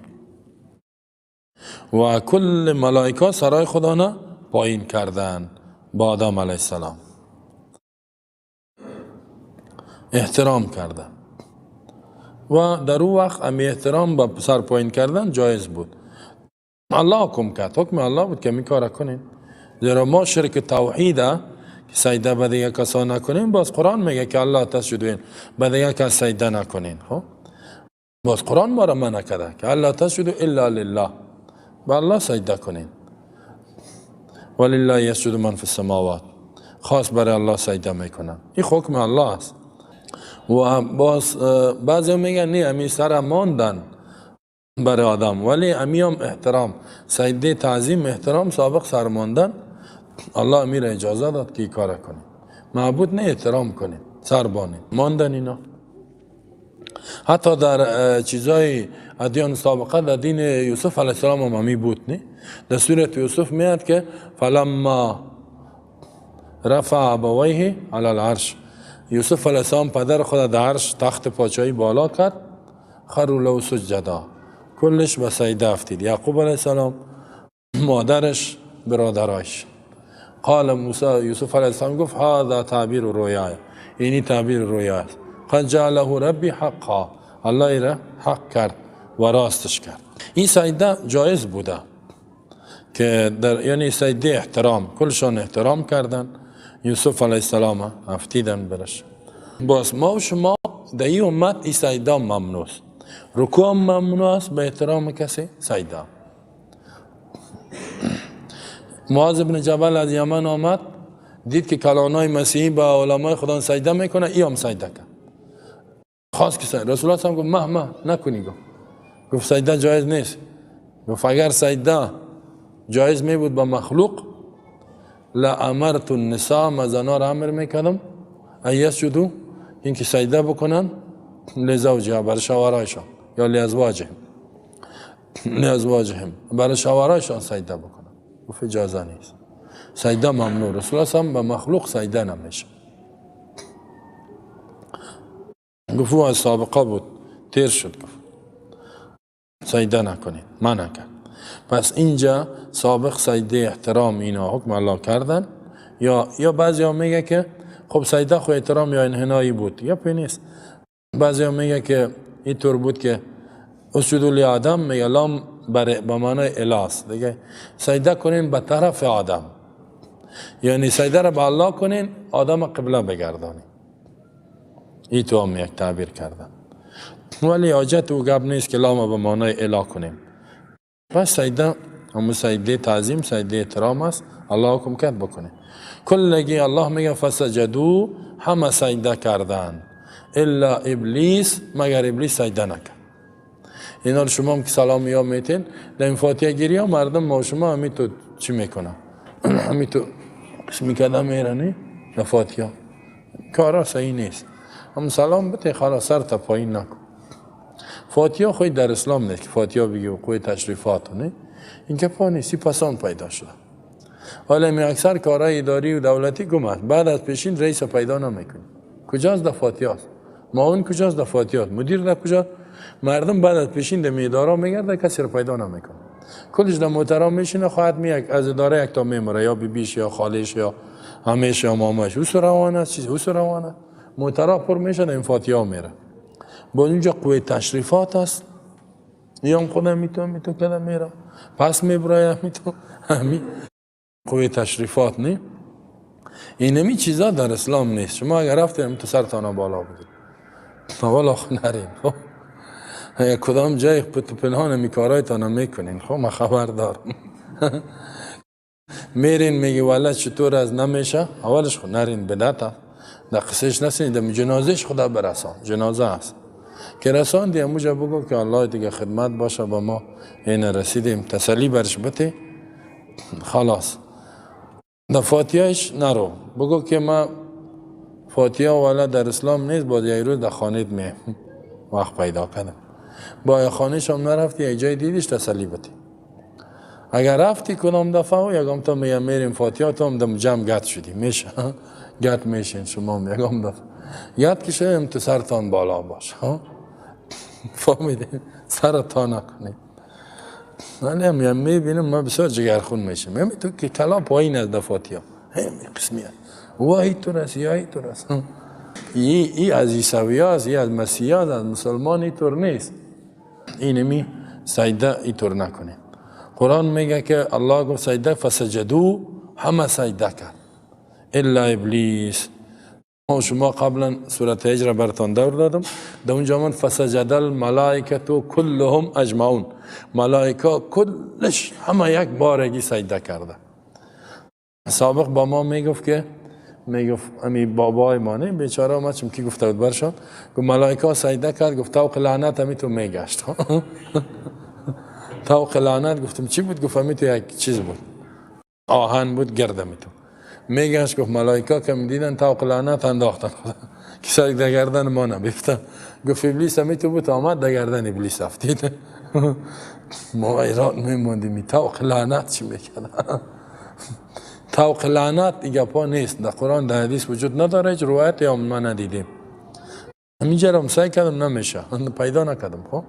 و کل ملائکه سرای خدا پایین کردن با آدم علیه السلام، احترام کردن و در اون وقت امی احترام با سر پایین کردن جایز بود. الله حکم کرد، حکم الله بود که می کار کنین، زیرا ما شرک توحیده که سجده به دیگه کسا نکنین، باز قرآن میگه که الله تسجدین، به دیگه کس سجده نکنین. باز قرآن ما را منع کرده که الله تسجدو الا لله، به الله سجده کنین، ولله یسجد من فی السماوات، خاص برای الله سجده میکنن، این حکم الله است. و باز بعضی میگن نه امی سر ماندن برای آدم، ولی امی هم احترام، سجده تعظیم احترام سابق سر ماندن، الله امی را اجازه داد که این کار کنید، معبود نه احترام کنید، سر بانید، ماندن اینا. حتی در چیزای ادیان سابقه در دین یوسف علیه السلام هم امی بود، نه؟ در سورت یوسف میاد که فلما رفع ابویه علی العرش، یوسف علیه السلام پدر خود در عرش تخت پادشاهی بالا کرد، خروا له سجدا، کلش به سجده افتید، یعقوب علیه السلام، مادرش، برادرایش. قال موسی، یوسف علیه السلام گفت هذا تعبیر رویای، اینی تعبیر رویا است، قد جعله ربی حقا، الله ایره حق کرد و راستش کرد. این سجده جایز بوده که در یعنی سجده احترام، کلشان احترام کردن یوسف علیه السلام، افتیدن برش. باز ما و شما در این امت این سجده ممنوع است، رکوع ممنوع است به احترام کسی، سجده. معاذ بن جبل از یمن آمد، دید که کلانای مسیحی با علمای خدا سجده میکنه، ای هم سجده کرد، خواست که سجده. رسول الله گفت مه نکنی، گفت سجده جایز نیست. گفت اگر سجده جایز می بود با مخلوق لامرت النساء، ما زنا را امر میکردم ایسجدوا، اینکه سجده بکنن لزوجها، برای شوهرایشان، یا لازواجهم، برای شوهرایشان سجده بکنن. گفت اجازه نیست، سجده ممنوع، رسول الله هم به مخلوق سجده نمیشه. گفت او از سابقه بود، تیر شد، گفت سجده نکنید، منع کرد. پس اینجا سابق سجده احترام اینا حکم الله کردن. یا بعضی ها میگه که خب سجده خو احترام یا انحنایی بود یا نیست. بعضی هم میگه که اینطور بود که اسجدوا لآدم میگه لام به معنای اله است دیگه. سجده کنین به طرف آدم، یعنی سجده را به الله کنین، آدم قبله بگردانین. این تو هم یک تعبیر کردن، ولی حاجت و گپ نیست که لام به معنای اله کنیم. پس سجده همون سجده تعظیم، سجده احترام است، الله حکم کرد بکنه. کلگی الله میگه فسجدو، همه سجده کردن الا ابلیس، مگر ابلیس سجده نکرد. اینا شما هم که سلامی ها میتین در این فاتحه گیری ها مردم ما شما همی تو چی میکنن؟ همی تو اسمی کده میرنی در فاتحه کارا صحیح نیست. هم سلام بته خلاص سر تا پایین نکن. فاتحه خود در اسلام نیست که فاتحه بگی و کوی تشریفات نه، این که پا نیستی پسان پیدا شده. حالا می اکثر کارهای اداری و دولتی گمه بعد از پیشین رئیس پیدا نمیکنی. کجاست در فاتحه است؟ معاون کجاست در فاتحه است؟ مدیر در کجا؟ مردم بعد از پیشین در اداره میگرده کسی رو پیدا نمیکنه. کلش در محترم میشینه، خواهد میاد از اداره یک تا میمره، یا بیبیش یا خالش یا همیشه یا ماماش. او سروانه چیز او سروانه محترم پر میشه در این فاتحه میره. با اینجا قوه تشریفات است، یا خودم میتون کده میره پس میبرای میتون همین قوه تشریفات نه. اینمی چیزا در اسلام نیست. شما اگر رفتیم تو سرتان بالا بگید والا نرین، خب کدام جای پنهان می کارایتان میکنین، خب من خبر دارم. میرین میگی والا چطور از نمیشه، اولش خود نرین بداتا در قصهش نسین، در جنازش خدا برسان، جنازه است که رسان دی اموجا بگو که الله دیگه خدمت باشه با ما این رسیدیم، تسلی برش بده خلاص. در فاتحهش نرو بگو که ما فاتحه والا در اسلام نیست، با یه روز در خانه می وقت پیدا کردم. با خانه شم نرفتی یه جای دیدیش تسلی بده. اگر رفتی کدام دفعه و یکم تا میریم فاتحه تو هم دم جمع گت شدی میشه گت میشین شما هم یکم دفعه یاد کشه هم تو سرتان بالا باش، فهمیدین؟ سرتان نکنید. من هم میبینم ما بسیار جگرخون میشم، همی تو که کلا پایین از دفاتیا همی قسمیت وای تو رست یا تو رست. ای از عیسوی هست، ای از مسیح هست، از مسلمان ای طور نیست. اینمی سجده ای طور نکنه. قرآن میگه که الله گفت سجده فسجدو، همه سجده کرد الا ابلیس. شما قبلا سورت هجر براتون دور دادم، در اونجا من فسجد الملائکه کلهم اجمعون، ملائکه کلش همه یک بارگی سجده کرده. سابق با ما میگفت که میگفت امی بابای ما نه بیچاره ما چم کی گفته بود برشان، گفت ملائکه سجده کرد، گفت طوق لعنت همی تو میگشت. طوق لعنت گفتم چی بود؟ گفت همی تو یک چیز بود، آهن بود گرد همی تو میگشت. گفت ملائکه که میدیدن طوق لعنت انداختن که سر در گردن ما نبیفتن. گفت ابلیس همی تو بود آمد در گردن ابلیس افتید. ما ایران میموندیم طوق لعنت چی میکرد؟ طوق لعنت دیگه پا نیست، در قرآن در حدیث وجود نداره، هیچ روایت هم ما ندیدیم. همینجا رو سعی کردم نمیشه، پیدا نکردم. خب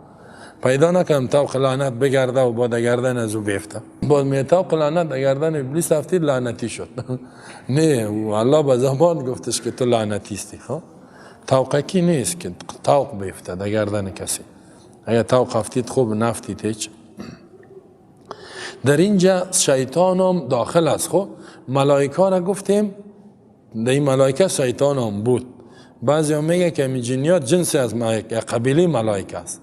پیدا نکردم طوق لعنت بگرده و با در گردن از او بیفته. باز می طوق لعنت در گردن ابلیس افتید لعنتی شد. نه و الله به زبان گفتش که تو لعنتی هستی. خب طوقکی نیست که طوق بیفته در گردن کسی. اگر طوق افتید خوب نفتید هیچ. در اینجا شیطان هم داخل است. خب ملائکه را گفتیم، در این ملائکه شیطان هم بود. بعضی هم میگه که امی جنیات جنس از قبیله ملائکه است.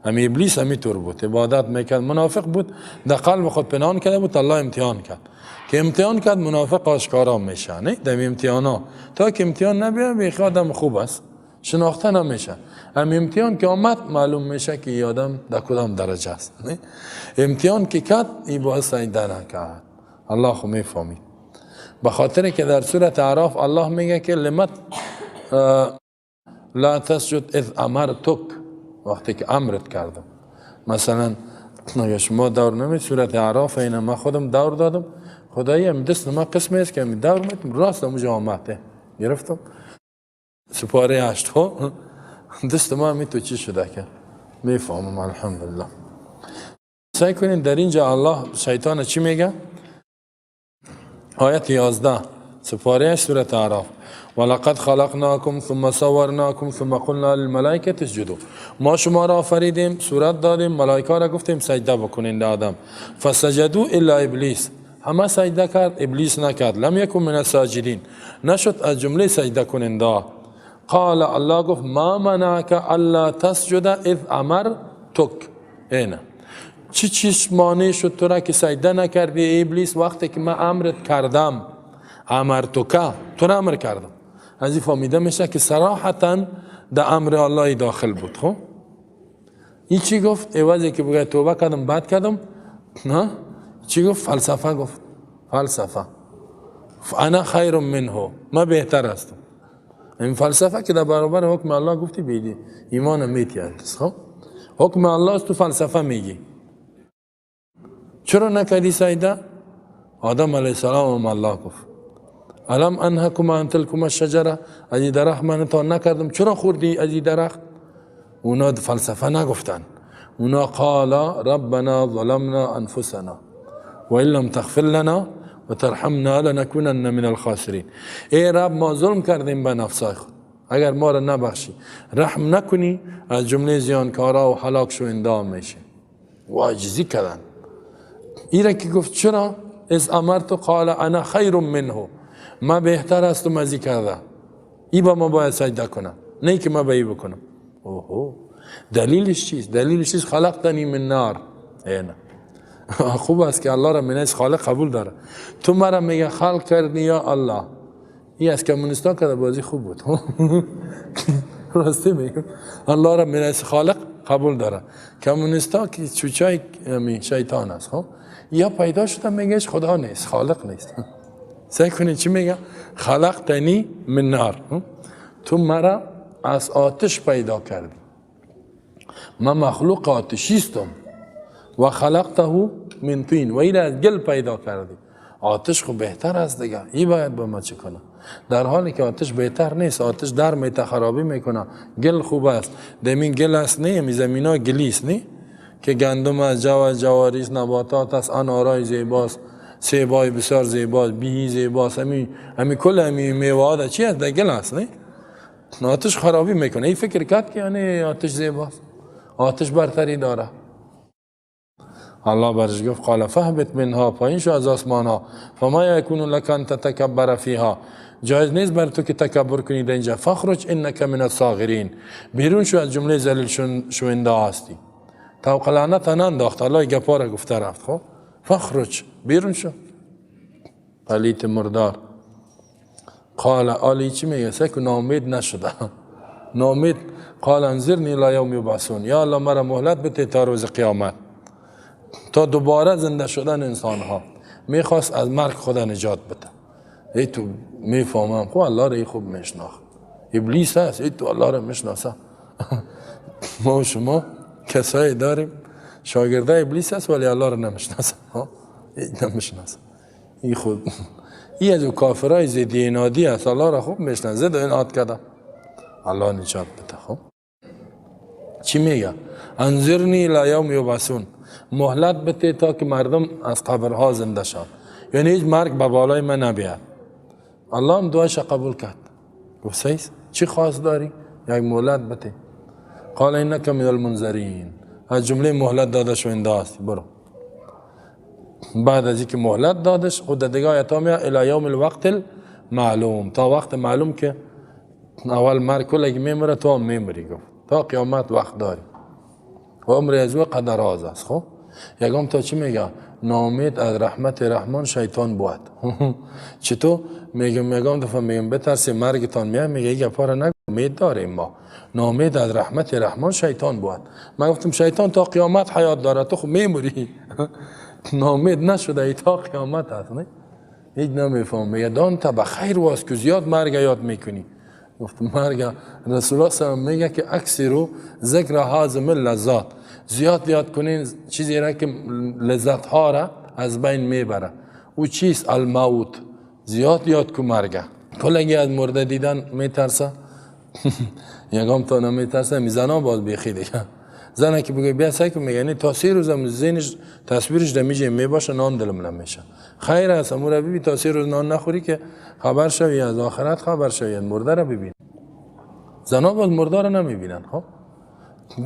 امی ابلیس همی طور بود، عبادت میکرد، منافق بود، در قلب خود پنهان کرده بود، الله امتحان کرد. که امتحان کرد منافق آشکارا میشه، نه در امتحان ها تا که امتحان نبیه بیخی آدم خوب است شناخته نمیشه. امی امتحان که آمد معلوم میشه که این آدم در کدام درجه است. نه امتحان که کرد این باید سجده نکرد، الله خو میفهمید. به خاطر که در سورت اعراف الله میگه که لمت لا تسجد اذ امرتک، وقتی که امرت کردم. مثلا اگه شما دور نمید سورت اعراف اینه ما خودم دور دادم، خدایی هم دست ما قسمه است که دور میتم راست مجا آمده گرفتم سپاره هشت دست ما همی تو چی شده که میفهمم. الحمدلله. سعی کنین در اینجا الله شیطان چی میگه؟ آیت 11 سپاره سوره اعراف. ولقد خلقناکم ثم صورناکم ثم قلنا للملائکه اسجدوا. ما شما را آفریدیم، صورت دادیم، ملائکه را گفتیم سجده بکنید آدم. فسجدوا الا ابلیس، همه سجده کرد، ابلیس نکرد. لم یکن من الساجدین، نشد از جمله سجده کننده. قال الله گفت ما منعک الا تسجد اذ امرتک. اینه چی چیز مانع شد تو را که سجده نکردی ای ابلیس وقتی که من امرت کردم؟ امرتک، تو را امر کردم. از این فهمیده میشه که صراحتا در امر الله داخل بود. خب این چی گفت؟ عوضی که بگه توبه کردم بعد کردم، نه چی گفت؟ فلسفه گفت. فلسفه انا خیر منه، ما بهتر هستم. این فلسفه که در برابر حکم الله گفتی بیدی ایمان میتی هست. خب حکم الله است تو فلسفه میگی. چرا نکردی سجده؟ آدم علیه السلام الله گفت الم انهکما عن تلکما الشجره، از این درخت من تا نکردم چرا خوردی از این درخت؟ اونا فلسفه نگفتن، اونا قال ربنا ظلمنا انفسنا وان لم تغفر لنا وترحمنا لنكونن من الخاسرین. ای رب ما ظلم کردیم به نفسای خود، اگر ما را نبخشی رحم نکنی از جمله زیانکارا و هلاک شونده میشه. و عاجزی کردن. ایره که گفت چرا؟ از امرت قال انا خیر منه، ما بهتر هستم از این کرده، ای با ما باید سجده کنم، نه که ما با ای بکنم. اوهو دلیلش چیست؟ دلیلش چیست؟ خلقتنی من نار. اینه خوب است که الله را من از خالق قبول داره. تو مرا میگه خلق کردی یا الله. این از کمونیستا که بازی خوب بود. راستی میگم الله را من از خالق قبول داره. کمونیستا که چوچای شیطان است. خب یا پیدا شده میگه خدا نیست، خالق نیست. سعی کنید چی میگه؟ خلقتنی من نار، تو مرا از آتش پیدا کردی، من مخلوق آتشیستم. و خلقته من طین، و این از گل پیدا کردی. آتش خب بهتر است دیگه، این باید با ما چه کنه؟ در حالی که آتش بهتر نیست، آتش در میته خرابی میکنه. گل خوب است، دمین گل است نه، می زمین ها گلی است نه، که گندم است، جو است، جواریس، نباتات است، انارای زیباست، سیبای بسیار زیباست، بیهی زیباست، همین کل همین میوه چی است؟ در گل است نه. آتش خرابی میکنه. این فکر کرد که یعنی آتش زیباست، آتش برتری داره. الله برش گفت قال فهبط منها، پایین شو از آسمان ها، فما یکون لک ان تتکبر فیها، جایز نیست بر تو که تکبر کنی در اینجا. فخرج انک من الصاغرین، بیرون شو از جمله ذلیل شونده هستی. طوق لعنت ننداخت، الله گپا را گفته رفت. خب فخرج، بیرون شو پلیت مردار. قال آلی چی میگه؟ سکو نامید نشده، نامید. قال انظرنی الی یوم یبعثون، یا الله مرا مهلت بده تا روز قیامت، تا دوباره زنده شدن انسان ها. میخواست از مرگ خدا نجات بده. ای تو میفهمم خب الله را خوب میشناخت، ابلیس هست، ای تو الله را میشناسه. ما و شما کسایی داریم شاگرده ابلیس هست ولی الله را نمیشناسه، نمیشناسه. این خود این از کافرای ضد انادی است، الله را خوب میشناسه، ضد اناد کرده، الله نجات بده. خب چی میگه؟ انظرنی الی یوم یبعثون، مهلت بده تا که مردم از قبرها زنده شد، یعنی هیچ مرگ به بالای من نبیاد. الله هم دعایش قبول کرد. گفت سیس چی خواست داری؟ یک مهلت بده. قال انک من المنذرین، از جمله مهلت داده شونده هستی، برو. بعد از اینکه مهلت دادش خود دیگه آیت ها میاد الی یوم الوقت المعلوم، تا وقت معلوم که اول مرگ کلگی میمره تو هم میمری. گفت تا قیامت وقت داری و عمر از او قدر آز است. خب یکم تا چی میگه؟ نامید از رحمت رحمان شیطان بود. چطور؟ میگم دفعه میگم بترسی مرگتان میاد، میگه این گپا را نگو، امید داریم ما. نامید از رحمت رحمان شیطان بود. من گفتم شیطان تا قیامت حیات داره، تو خب میمری. نامید نشده ای تا قیامت هست نه؟ هیچ نمیفهم. میگه دان تا بخیر واست که زیاد مرگ یاد میکنی. گفت مرگ رسول الله صلی الله علیه و میگه که اکثر ذکر هاضم اللذات، زیاد یاد کنین چیزی را که لذت ها را از بین میبره. او چیست؟ الموت، زیاد یاد کن مرگ. کلگی از مرده دیدن میترسه. یکم تا نمیترسه، میزنا باز بیخی دیگه. زنه که بگه بیا سعی کن، میگه یعنی تا 3 روز هم ذهنش تصویرش دمیجه میباشه نان دلم نمیشه. خیر است امور ببین تا 3 روز نان نخوری که خبر شوی از آخرت، خبر شوی مرده رو ببین. زنا باز مرده رو نمیبینن. خب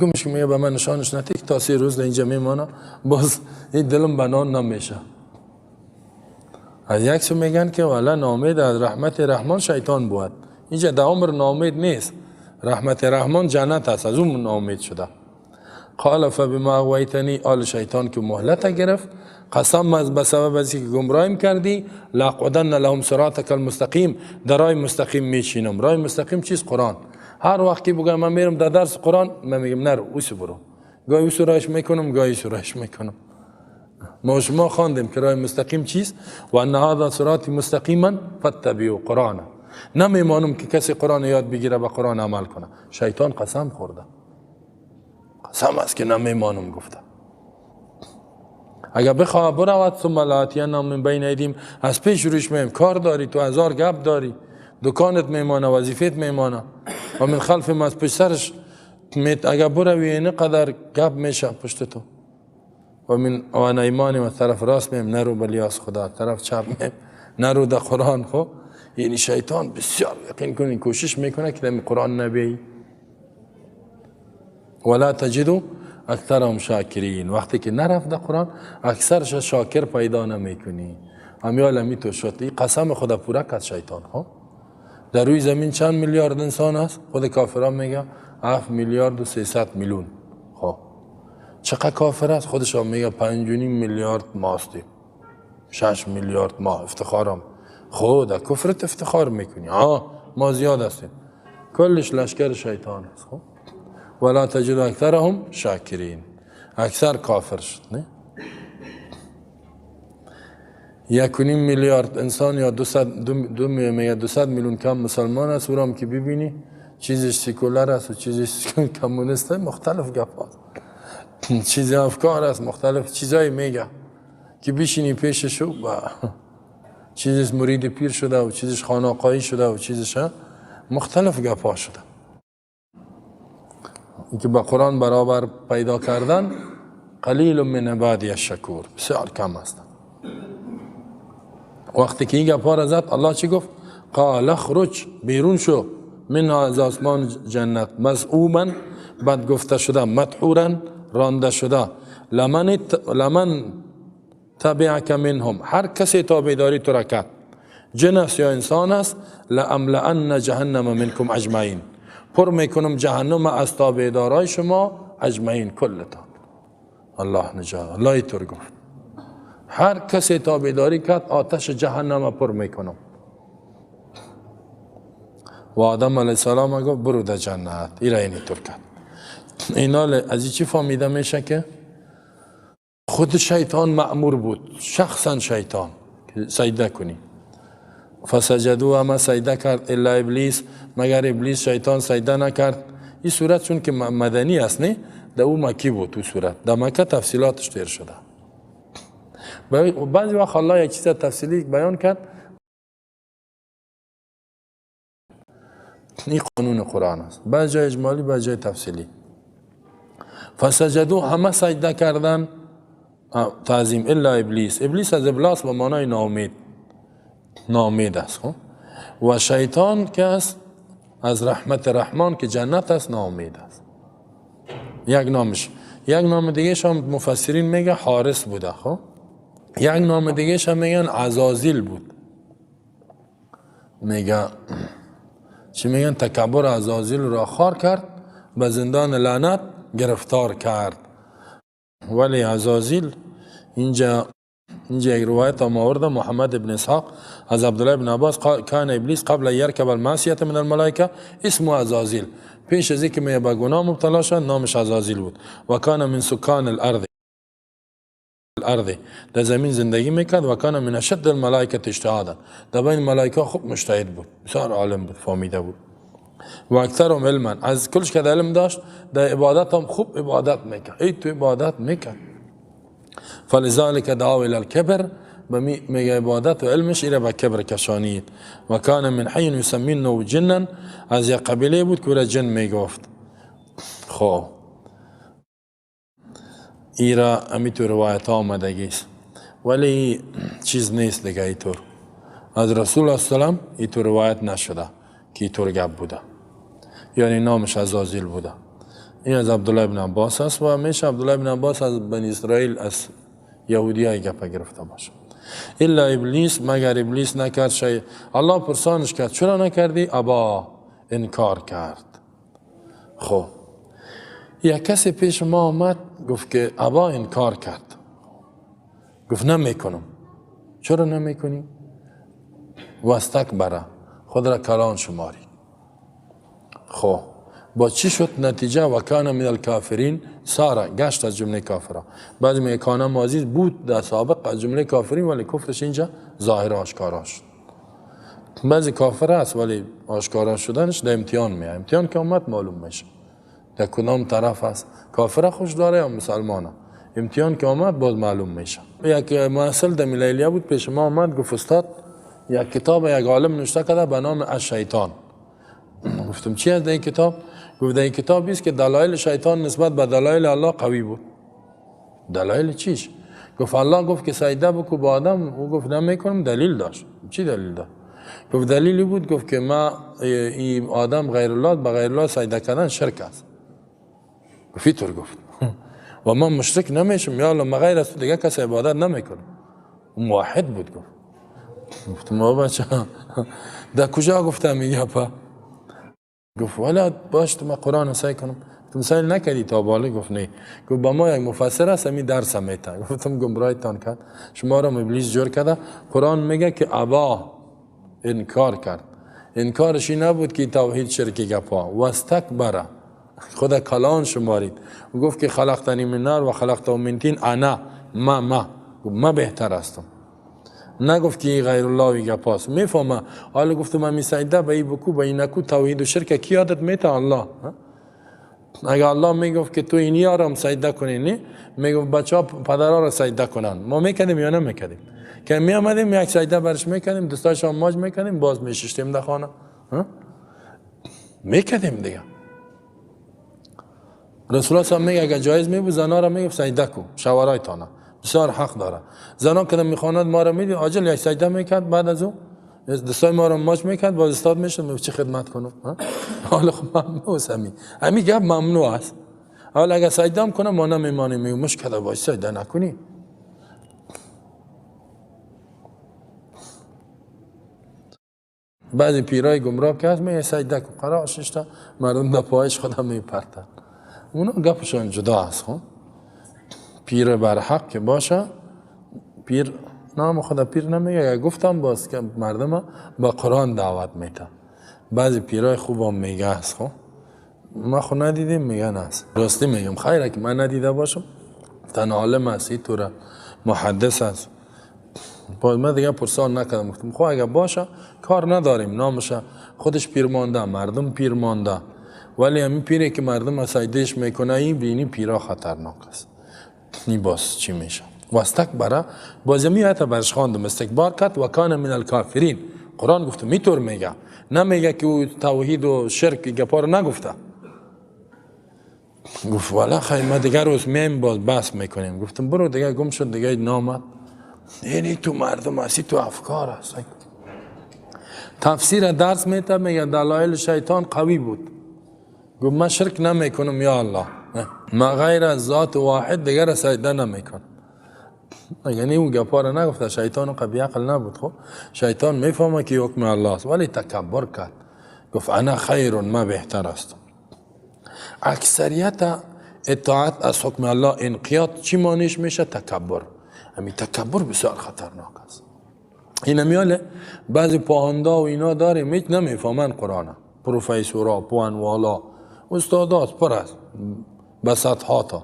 گمش که میگه به من نشانش نده که تا 3 روز اینجا میمانه، باز این دلم به نان نمیشه. از یک سو میگن که والا ناامید از رحمت رحمان شیطان بود. اینجا در عمر ناامید نیست، رحمت رحمان جنت است، از اون ناامید شده. قال فبما اغویتنی، آل شیطان که مهلت گرفت، قسم از به سبب از که گمراهیم کردی، لاقعدن لهم صراطک المستقیم، در راه مستقیم میشینم. راه مستقیم چیست؟ قرآن. هر وقت که بگم من میرم در درس قرآن، من میگم نرو اوسو برو، گاهی اوسو راهش میکنم گاهی اوسو راهش میکنم. ما شما خواندیم که راه مستقیم چیست؟ و ان هذا صراطی مستقیما فاتبعوا قرآن. نمیمانم که کسی قرآن یاد بگیره به قرآن عمل کنه. شیطان قسم خورده، قسم است که نمیمانم گفته. اگر بخواه برود ثم لآتینهم من بین ایدیهم، از پیش روش میم، کار داری تو، 1000 گپ داری، دکانت میمانه، وظیفت میمانه، و من خلفهم، از پشت سرش اگر بروی اینقدر گپ میشه پشت تو. و من آن ایمانیم، از طرف راست میم نرو بلیاس خدا، طرف چپ میم نرو در قرآن. خب یعنی شیطان بسیار یقین کنین کوشش میکنه که در قرآن نبی. ولا تجدو اکثرهم شاکرین، وقتی که نرفت در قرآن اکثرش شاکر پیدا نمیکنی. امیال امی تو شد. این قسم خدا پورا کرد شیطان. خب در روی زمین چند میلیارد انسان است؟ خود کافران میگه 7 میلیارد و 300 میلیون. خب چقدر کافر است؟ خودش هم میگه 5.5 میلیارد ماستیم، 6 میلیارد ما افتخارم. خود در کفرت افتخار میکنی، ما زیاد هستیم. کلش لشکر شیطان است. خب ولا تجد اکثرهم شاکرین، اکثر کافر شد. نه 1.5 میلیارد انسان یا 200 میلیون کم مسلمان است. ورام که ببینی چیزش سیکولر است و چیزش کمونیست، مختلف گپ است، چیز افکار است، مختلف چیزایی میگه که بشینی پیششو و چیزش مرید پیر شده و چیزش خانقاهی شده و چیزش مختلف گپا شده. این که با قرآن برابر پیدا کردن قلیل من عبادی الشکور، بسیار کم است. وقتی که این گپا را زد الله چی گفت؟ قال اخرج، بیرون شو، من از آسمان جنت، مذعوبا، بد گفته شده، مدحورا، رانده شده، لمن تبعک منهم، هر کسی تابعداری تو را کرد، جن است یا انسان است، لاملأن جهنم منکم اجمعین، پر میکنم جهنم از تابعدارای شما اجمعین، کلتان. الله نجات، الله اینطور گفت هر کسی تابعداری کرد آتش جهنم پر میکنم. و آدم علیه السلام گفت برو در جنت، ایره اینطور کرد. اینا از این چی فهمیده میشه که خود شیطان مأمور بود، شخصا شیطان، که سجده کنی. فسجدوا، اما سجده کرد، الا ابلیس، مگر ابلیس شیطان سجده نکرد. این صورت چون که مدنی است، نه در او مکی بود. تو صورت در مکه تفصیلاتش دیر شده. بعضی وقت الله یک چیز تفصیلی بیان کرد. این قانون قرآن است، بعضی جای اجمالی بعضی جای تفصیلی. فسجدوا، همه سجده کردن، تعظیم، الا ابلیس. ابلیس از ابلاس به معنای ناامید، ناامید است. و شیطان که است از رحمت رحمان که جنت است ناامید است. یک نامش. یک نام دیگه هم مفسرین میگه حارس بوده. خب یک نام دیگه هم میگن عزازیل بود. میگه چی میگن؟ تکبر عزازیل را خار کرد، به زندان لعنت گرفتار کرد. ولی عزازیل اینجا یک روایت هم آورده محمد ابن اسحاق از عبدالله ابن عباس، کان ابلیس قبل یرکب المعصیة من الملائکه اسمه عزازیل، پیش از اینکه به گناه مبتلا شد نامش عزازیل بود. و کان من سکان الارض، در زمین زندگی میکرد. و کان من اشد الملائکه اجتهادا، در بین ملائکه خوب مجتهد بود، بسیار عالم بود، فهمیده بود. و اکثرهم علما، از کلش که علم داشت، در عبادت هم خوب عبادت میکرد، ای تو عبادت میکرد. فلذلك دعوا الى الكبر، میگه عبادت و علمش ایره به کبر کشانید. و کان من حین یسمینه جنا، از یک قبیله بود که او را جن میگفت. خب ایرا امی تو روایت ها آمدگیست ولی چیز نیست دیگه اینطور. از رسول الله سلام اینطور روایت نشده که اینطور گپ بوده، یعنی نامش عزازیل بوده. این از عبدالله ابن عباس است و همیشه عبدالله ابن عباس از بنی اسرائیل از یهودی های گپ گرفته باشه. الا ابلیس، مگر ابلیس نکرد شیء. الله پرسانش کرد چرا نکردی؟ ابا، انکار کرد. خب یک کسی پیش ما آمد گفت که ابا انکار کرد، گفت نمیکنم. چرا نمیکنی؟ واستکبر، خود را کلان شماری. خب با چی شد نتیجه؟ و کان من الکافرین، سارا گشت از جمله کافرها. بعد می کان ماضی بود در سابق از جمله کافرین ولی کفرش اینجا ظاهر آشکارا شد. بعضی کافر است ولی آشکارا شدنش در امتحان میاد. امتحان که اومد معلوم میشه در کدام طرف است، کافر خوش داره یا مسلمانه. امتحان که اومد باز معلوم میشه. یک محصل در لیلیه بود پیش ما اومد گفت استاد یک کتاب یک عالم نوشته کرده به نام الشیطان. گفتم چی از این کتاب؟ گفت در این کتاب است که دلایل شیطان نسبت به دلایل الله قوی بود. دلایل چیش؟ گفت الله گفت که سجده بکو با آدم، او گفت نمیکنم. دلیل داشت. چی دلیل داشت؟ گفت دلیلی بود، گفت که ما این آدم غیر الله به غیر الله سجده کردن شرک است. گفت اینطور گفت و من مشرک نمیشم، یا الله ما غیر از تو دیگه کسی عبادت نمیکنم. موحد بود. گفت ما بچه در کجا گفتم میگه پا؟ گفت ولد باش تو ما قرآن سعی کنم. تو سعی نکردی تا بالا؟ گفت نه. گفت با ما یک مفسر است همین درس میته. گفتم گمراهتان کرد، شما را ابلیس جور کرده. قرآن میگه که ابا، انکار کرد. انکارش این نبود که توحید شرکی گپا، واستکبر، خدا کلان شمارید. و گفت که خلقتنی من نار و خلقته من طین، انا ما بهتر هستم. نگفت که غیر الله وی گپاست. میفهمه. حالا گفتم من سجده به این بکو به این نکو، توحید و شرک کی یادت میته؟ الله. اگر الله میگفت که تو اینی آرام سجده کنی، نه میگفت بچه‌ها پدرها را سجده کنن، ما میکردیم یا نمیکردیم؟ که می آمدیم یک سجده برش میکردیم، دستاش ماج میکردیم، باز میششتیم در خانه میکردیم دیگه. رسول الله میگه اگر جایز میبود زنا را میگفت سجده کو، شوهرای تانه بسیار حق داره. زنا که میخواند ما را میدید عاجل یک سجده میکرد، بعد از او دستای ما را ماچ میکرد، باز استاد میشد میگفت چه خدمت کنم. حالا خب ممنوع است، همین گپ ممنوع است. حالا اگر سجده هم کنم ما نمیمانیم، میگم مشکل باش سجده نکنی. بعضی پیرای گمراه که هست میگه سجده کن، قرار ششتا مردم در پایش خودم میپرتن. اونا گپشان جدا است. خب پیر بر حق که باشه، پیر نام خدا پیر نمیگه. گفتم باز که مردم با قرآن دعوت میتن. بعضی پیرای خوب هم میگه است. خب ما خود ندیدیم میگن است. راستی میگم خیره که من ندیده باشم، تن عالم است، این طور محدث است. باز من دیگه پرسان نکردم. گفتم خب اگر باشه کار نداریم، نامشه خودش پیر مانده، مردم پیر مانده، ولی همین پیری که مردم سجدهش میکنه این بینی پیرا خطرناک است. نی باز چی میشه؟ واستکبر، باز می آیت برش خواندم استکبار کرد و کان من الکافرین. قرآن گفت میطور میگه، نمیگه که او توحید و شرک گپا رو نگفته. گفت والا خیلی ما دیگر روز میم باز بحث میکنیم. گفتم برو دیگه گم شد دیگه نامد. یعنی تو مردم هستی، تو افکار هست. تفسیر درس میته میگه دلایل شیطان قوی بود. گفت من شرک نمیکنم یا الله، ما غیر از ذات واحد دیگر سجده نمیکنم. یعنی اون گپا رو نگفته. شیطان قوی عقل نبود. خب شیطان میفهمه که حکم الله است ولی تکبر کرد. گفت انا خیر، ما بهتر هستم. اکثریت اطاعت از حکم الله انقیاد چی معنیش میشه؟ تکبر. همین تکبر بسیار خطرناک است. این میاله بعضی پاهندا و اینا داریم هیچ نمیفهمن قرآن. پروفیسورا، پوانوالا، استادات پر است بسطها تا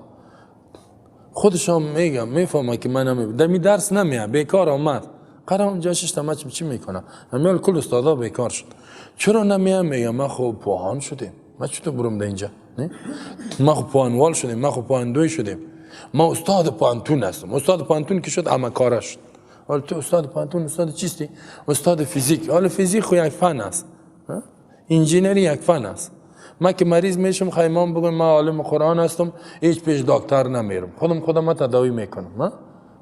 خودشان میگم میفهمه که من دمی درس نمیه، بیکار آمد قرار اونجا ششتم چی میکنه؟ همیال کل استادا بیکار شد. چرا نمیه؟ میگم ما خوب پوهان شدیم، ما چطور برم ده اینجا؟ ما خوب پوهانوال شدیم، ما خوب پوهاندوی شدیم، ما استاد پوهانتون هستم. استاد پوهانتون که شد اما کاره شد. حالا تو استاد پوهانتون استاد چیستی؟ استاد فیزیک. حالا فیزیک خو یک فن است، انجینری یک فن است. من که مریض میشم خیمام بگم من عالم قرآن هستم هیچ پیش دکتر نمیرم، خودم تداوی میکنم.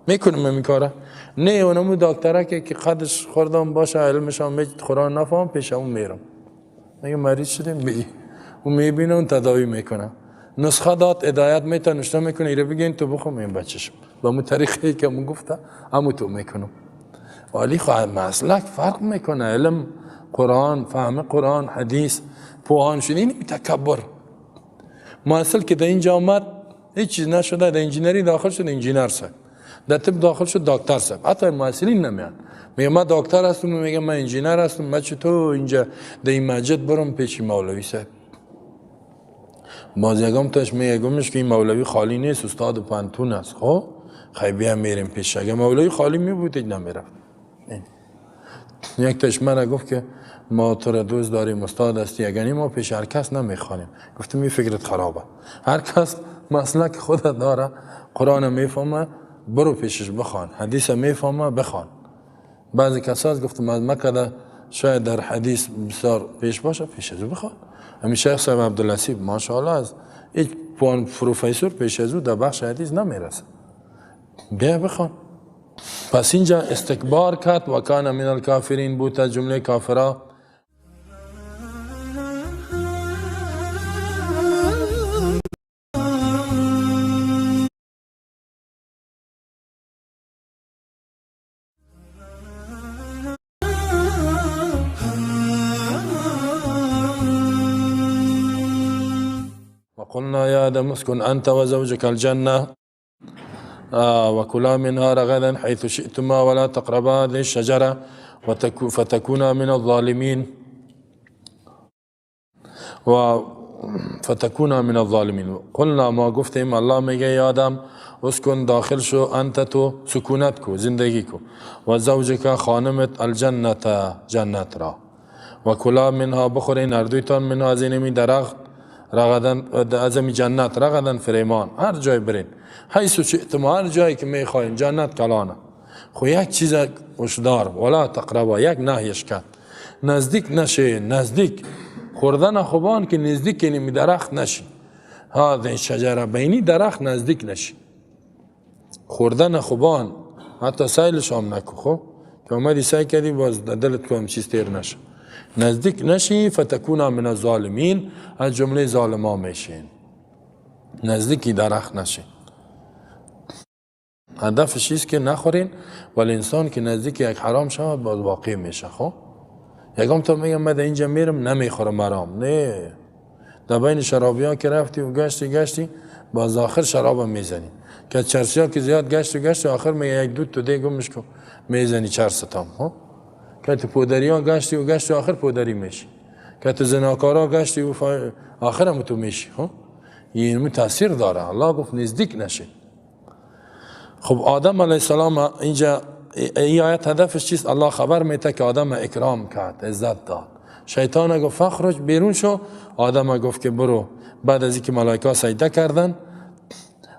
میکنم این کاره. نه اونمو دکتره که قدش خوردم باشه علمش هم قرآن نفهم پیش اون میرم. میگه مریض شدیم بگی. اون میبینه اون تداوی میکنه. نسخه داد هدایت میتونه نشته میکنه ایره بگین تو بخوام این بچه‌شم. با مو طریقی که من گفته همو تو میکنم. ولی خواهد مسلک فرق میکنه. علم قرآن، فهم قرآن، حدیث، پوهان شدین تکبر. ما اصل که در اینجا آمد هیچ چیز نشده، در انجینری داخل شد انجینر شد، در طب داخل شد دکتر شد. حتی المعاصرین نمیان میگه من دکتر هستم، میگه من انجینر هستم، من چطور اینجا در این مسجد برم پیش مولوی صاحب. باز یکم تاش میگمش که این مولوی خالی نیست، استاد پانتون است. خب خیلی هم میریم پیش. اگه مولوی خالی میبود نمیرفت. یک تاش من گفت که ما تو را دوست داریم، استاد هستی، اگر ما پیش هر کس نمیخوانیم. گفتم این فکرت خرابه. هر کس مسلک خود داره، قرآن میفهمه برو پیشش بخوان، حدیث میفهمه بخوان. بعضی کسا گفتم از مکه شاید در حدیث بسیار پیش باشه پیش از بخوان. همین شیخ صاحب عبداللطیف ماشاءالله از هیچ پروفسور پیش از او در بخش حدیث نمیرسه. بیا بخوان. پس اینجا استکبار کرد و کان من الکافرین بود، از جمله کافرا. وقلنا يا آدم اسكن أنت وزوجك الجنة وكلا منها رغدا حيث شئتما ولا تقربا هذه الشجرة فتكونا من الظالمين فتكونا من الظالمين. قلنا ما گفتیم الله میگه یا آدم اسکن داخل شو انت تو سکونت کو زندگی کو و زوجک خانمت الجنت جنت را و کلا منها بخورین اردویتان منها از اینمی درخت رغدن از می جنت رغدن فریمان هر جای برین حیث شئتم هر جایی که میخواین جنت کلانه. خو یک چیز هشدار ولا تقربا یک نهیش کرد نزدیک نشه. نزدیک خوردن خوبان که نزدیک اینمی درخت نشی. هذه شجره بینی درخت نزدیک نشی. خوردن خوبان حتی سیلش هم نکو. خب که اومدی سعی کردی باز دلت که هم چیز تیر نشه. نزدیک نشی فتکونا من الظالمین از جمله ظالما میشین. نزدیکی درخت نشین. هدفش چیست که نخورین ولی انسان که نزدیک یک حرام شود باز واقع میشه. خب یکم تو میگم من اینجا میرم نمیخورم حرام. نه در بین شرابی ها که رفتی و گشتی باز آخر شراب هم میزنی. که چرسی ها که زیاد گشتی آخر میگه یک دو تو دیگه گمش کن میزنی چرستام. خب که تو پودری ها گشتی آخر پودری میشی. که تو زناکارا گشتی و آخر هم تو میشی. خب این تاثیر داره. الله گفت نزدیک نشی. خب آدم علیه السلام اینجا این آیت هدفش چیست؟ الله خبر میده که آدم اکرام کرد، عزت داد. شیطان گفت فخرج بیرون شو، آدم گفت که برو. بعد از اینکه ملائکه سجده کردن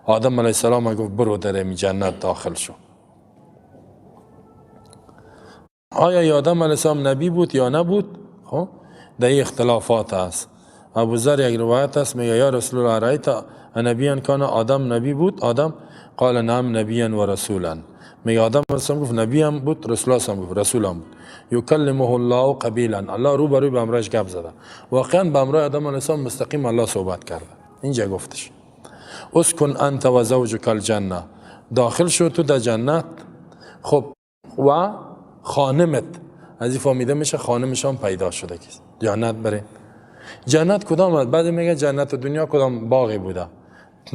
آدم علیه السلام گفت برو در جنت داخل شو. آیا آدم علیه السلام نبی بود یا نبود؟ خب در این اختلافات است. ابو ذر یک روایت است میگه یا رسول الله رایت نبیان کان آدم نبی بود؟ آدم قال نعم نبیان و رسولا. میگه آدم علیه گفت نبی هم بود، رسول الله هم بود، رسول هم بود. یکلمه الله قبیلا، الله رو بروی به امرش گپ زده. واقعا به امر آدم علیه السلام مستقیم الله صحبت کرده. اینجا گفتش اسکن انت و زوجک الجنه، داخل شو تو در جنت. خب و خانمت از این فهمیده میشه خانمش هم پیدا شده که جنت بره. جنت کدام است؟ بعد میگه جنت دنیا کدام باغی بوده؟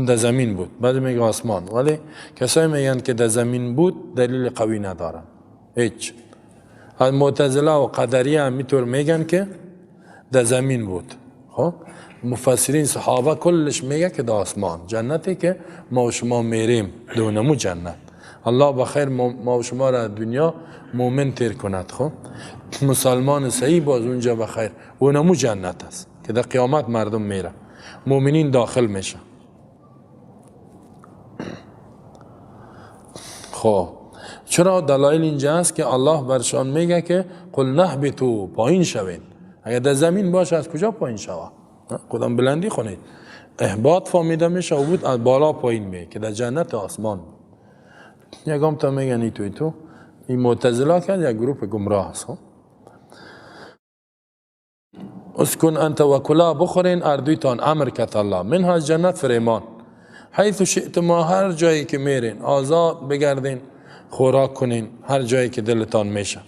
در زمین بود. بعد میگه آسمان. ولی کسایی میگن که در زمین بود دلیل قوی ندارن هیچ. از معتزله و قدریه هم میطور میگن که در زمین بود. خب مفسرین صحابه کلش میگه که در آسمان. جنتی که ما و شما میریم دونمو جنت. الله بخیر ما و شما را دنیا مومن تیر کند. خب مسلمان صحیح باز اونجا بخیر اونمو جنت است که در قیامت مردم میره مومنین داخل میشه. خب چرا دلایل اینجا است که الله برشان میگه که قل نهبطوا پایین شوین. اگر در زمین باشه از کجا پایین شوه؟ کدام بلندی خونید. احباط فهمیده میشه و بود از بالا پایین میه که در جنت آسمان. یکم تا میگن ای تو این معتزله کرد یک گروه گمراه است. اسکن انت و کلا بخورین اردویتان امر کت الله منها از جنت فریمان حیث شئتما هر جایی که میرین آزاد بگردین خوراک کنین هر جایی که دلتان میشه.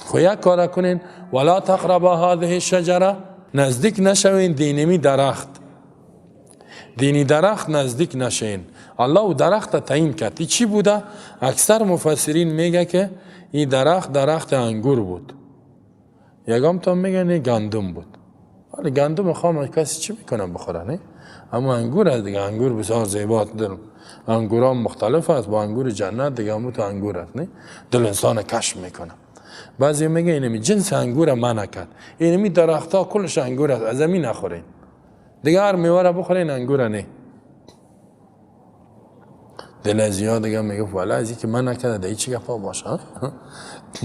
خو یک کار کنین ولا تقربا هذه الشجره نزدیک نشوین دینمی درخت. دینی درخت نزدیک نشین. الله او درخت تعیین کرد. چی بوده؟ اکثر مفسرین میگه که این درخت انگور بود. یکم تا میگن گندم بود. ولی گندم خام کسی چی میکنه بخوره نه؟ اما انگور است دیگه. انگور بسیار زیباست. انگور هم مختلف است. با انگور جنت دیگه همون تو انگور است نه؟ دل انسان کشف میکنه. بعضی میگه اینمی جنس انگور منع کرد. اینمی درخت ها کلش انگور است. از زمین نخورین. دیگه هر میوه را بخورین انگور نه. دل زیاد دیگه میگه والا ازی که من نکرده دیگه چی گفت باشه.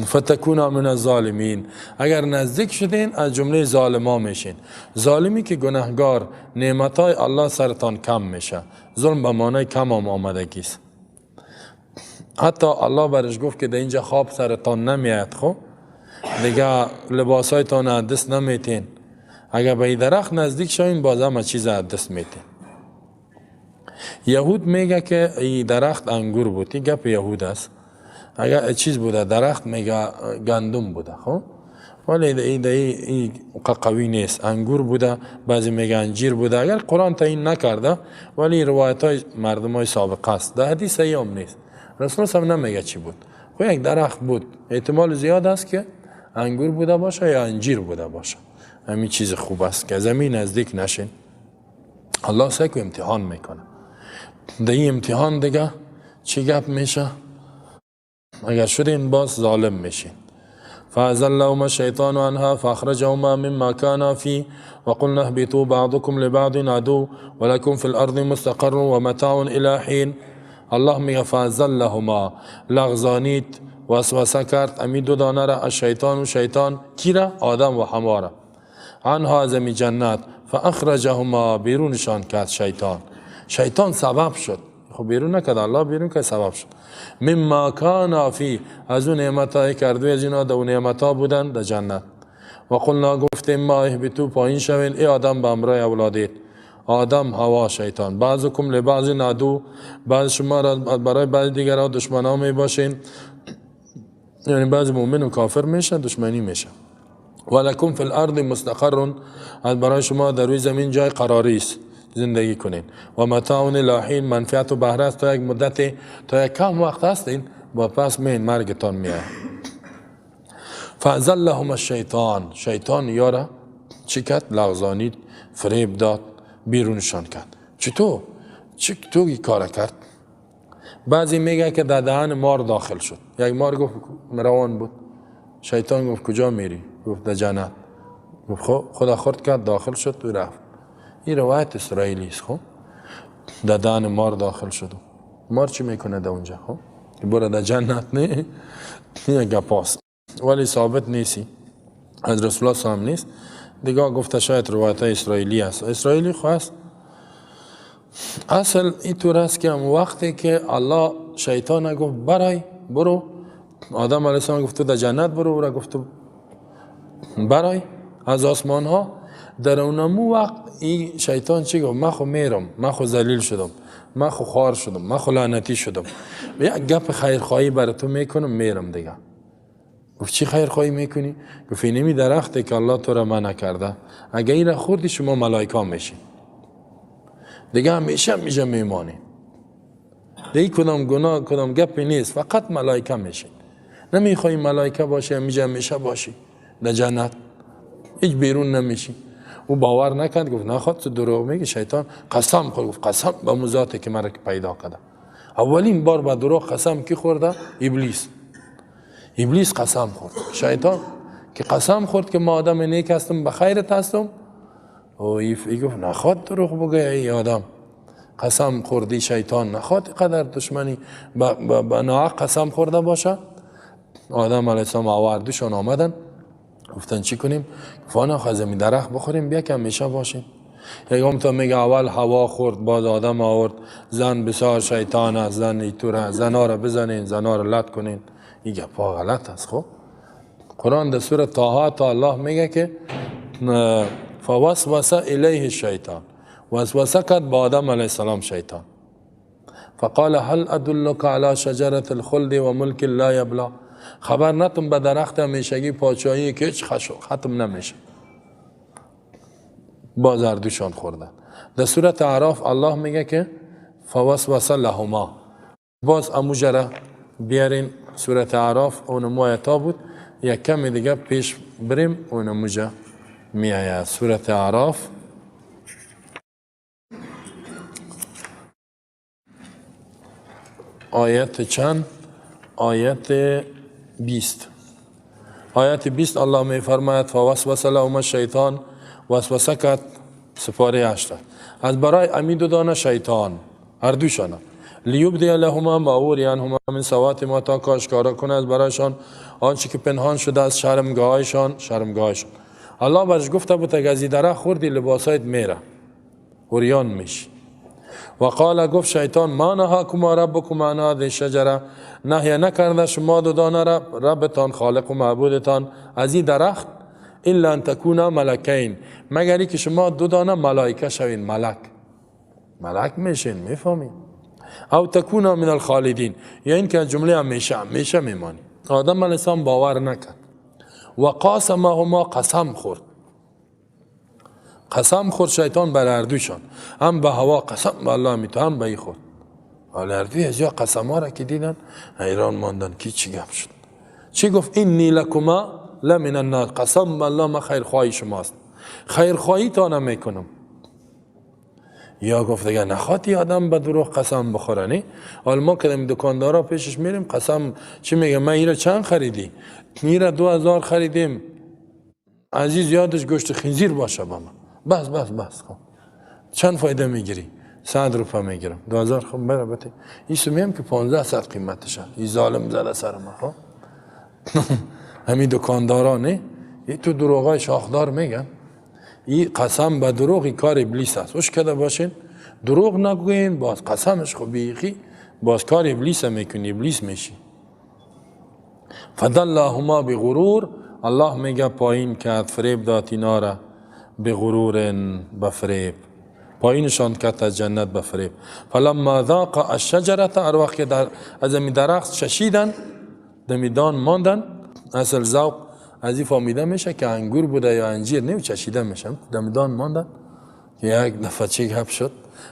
فتکون من الظالمین اگر نزدیک شدین از جمله ظالما میشین. ظالمی که گناهگار نعمتای الله سرتان کم میشه. ظلم به معنای کم آمدگی است. حتی الله برش گفت که در اینجا خواب سرتان نمیاد خب دیگه لباسایتان از دست نمیتین. اگر به این درخت نزدیک شوین باز هم چیز از دست میتین. یهود میگه که این درخت انگور بود. این گپ یهود است. اگر چیز بوده درخت میگه گندم بوده خب ولی این قوی نیست. انگور بوده بعضی میگه انجیر بوده. اگر قرآن تعیین نکرده ولی روایت های مردم های سابقه است. در حدیث صحیح هم نیست. رسول هم نمیگه چی بود. خب یک درخت بود. احتمال زیاد است که انگور بوده باشه یا انجیر بوده باشه. همین چیز خوب است که زمین نزدیک نشین. الله سعی امتحان میکنه. در این امتحان دیگه چی گپ میشه؟ اگر شدین باز ظالم میشین. فازلهما الشیطان عنها فاخرجهما مما كانا فيه وقلنا اهبطوا بعضكم لبعض عدو ولكم في الارض مستقر ومتاع الى حين. الله میگه فازلهما لغزانید وسوسه کرد امی دو دانه را الشیطان و شیطان کی را؟ آدم و حوا را. عنها از امی جنت فاخرجهما بیرونشان کرد شیطان سبب شد. خب بیرون نکرد الله بیرون که سبب شد. مما کان فی از اون نعمتای کرد و از اینا دو نعمتا بودن در جنت. و قلنا گفتیم ما اهبطوا پایین شوین ای آدم به امرای اولادیت آدم حوا شیطان بعضکم لبعض عدو بعض شما را برای بعض دیگر ها دشمن ها می باشین. یعنی بعض مؤمن و کافر میشه دشمنی میشه. ولکم فی الارض مستقر از برای شما در روی زمین جای قراری است زندگی کنین. و متاع الی حین منفعت و بهره است تا یک مدت تا یک کم وقت هستین با پس مین مرگتان میاد. فازلهم شیطان یارا چی کرد؟ لغزانید فریب داد بیرونشان کرد. چطور این کار کرد؟ بعضی میگه که در دهن مار داخل شد. یک مار گفت روان بود. شیطان گفت کجا میری؟ گفت در جنت. گفت خدا خورد کرد داخل شد و رفت. این روایت اسرائیلی است. خب در دهن مار داخل شد. مار چی میکنه در اونجا؟ خب برو در جنت نه این گپاست ولی ثابت نیستی از رسول الله صلی الله نیست. دیگه گفته شاید روایت اسرائیلی است. اسرائیلی خواست اصل این طور است که وقتی که الله شیطان گفت برو آدم علیه السلام گفت در جنت برو و گفت برای از آسمان ها در اونمو وقت این شیطان چی گفت؟ من خو میرم، من خو ذلیل شدم، من خو خوار شدم، من خو لعنتی شدم، یک گپ خیرخواهی برای تو میکنم میرم دیگه. گفت چی خیرخواهی میکنی؟ گفت اینمی درختی که الله تو را منع کرده اگه این را خوردی شما ملائکه میشی دیگه همیشه میمانی. دیگه کدام گناه کدام گپی نیست فقط ملائکه میشی. نمیخوای ملائکه باشی همیشه باشی در جنت هیچ بیرون نمیشی. او باور نکرد گفت نخواد تو دروغ میگی. شیطان قسم خورد گفت قسم به اون ذاتی که مرا پیدا کرده. اولین بار با دروغ قسم کی خورده؟ ابلیس قسم خورد. شیطان که قسم خورد که ما آدم نیک هستم به خیرت هستم او ای گفت نخواد دروغ بگه. ای آدم قسم خوردی شیطان نخواد قدر دشمنی به ناحق قسم خورده باشه. آدم علیه السلام آوردشون آمدن گفتن چی کنیم؟ فانا از این درخت بخوریم بیا که همیشه باشیم. یکم تا میگه اول هوا خورد باز آدم آورد، زن بسیار شیطان است، زن ایتوره، زنا را بزنین، زنا را لط کنین. این گپا غلط است. خب قرآن در سوره طه تا الله میگه که فوسوس الیه الشیطان، وسوسه کرد با آدم علیه السلام شیطان. فقال هل ادلک علی شجرة الخلد و ملک لا یبلا، خبر نتون به درخت همیشگی پادشاهی که هیچ ختم نمیشه. باز هر دوشان خوردن. در سورت اعراف الله میگه که فوسوس لهما، باز اموجره بیارین سورت اعراف اون آیتا بود، یک کمی دیگه پیش بریم اون اموجه میآید. سورت اعراف آیت چند؟ آیت 20. آیت 20 الله می فرماید فوسوس لهما الشیطان، وسوسه کرد سپاره 8 از برای امید و دانه شیطان هر دوشان، لیبدی لهما ما اوریانهما من سوات ما، تا کاشکارا کنه از برایشان آنچه که پنهان شده از شرمگاهشان. الله برش گفته بود اگه از این درخت خوردی لباسایت میره، اوریان میشی. و قال گفت شیطان ما نهاکما ربکما عن هذه الشجره، نهی نکرده شما دو دانه ربتان خالق و معبودتان از این درخت، الا ان تکونا ملکین، مگری که شما دو دانه ملائکه شوین، ملک میشین. میفهمین؟ او تکونا من الخالدین، یا این که جمله همیشه میمانی. آدم علیه السلام باور نکرد. و قاسمهما، قسم خورد شیطان بر اردوشان، هم به هوا قسم به الله میتو، هم به ای خورد. حال اردوی از یا قسم ها را که دیدن حیران ماندن که چی گپ شد. چی گفت؟ اینی لکما لمن الناس، قسم به الله ما خیرخواهی شماست، خیرخواهی تا نمیکنم. یا گفت دیگه نخواهی آدم به دروغ قسم بخوره نی؟ حال ما کدام دکاندارا پیشش میریم قسم چی میگه؟ من ایره چند خریدی؟ ایره 2000 خریدیم، عزیز یادش گوشت خنزیر باشه با من. بس خب چند فایده میگیری؟ 100 روپه میگیرم. 2000 خب بره بته این سمیم که 1500 قیمتشه. این ظالم زده سر ما. خب همین دکاندارا نه، این تو دروغای شاخدار میگن این قسم به دروغ این کار ابلیس است. وش کده باشین دروغ نگوین، باز قسمش خب بیخی باز کار ابلیس میکنی، ابلیس میشی. فدلهما بغرور، الله میگه پایین کرد، فریب داد اینا را، بغرور، بفریب، پایینشان کرد از جنت بفریب. فلما ذاق الشجره، هر وقت که از این درخت چشیدن دمیدان ماندن. اصل ذوق از این فهمیده میشه که انگور بوده یا انجیر، نه چشیده میشه، دمیدان ماندن. یک دفعه چی گپ شد؟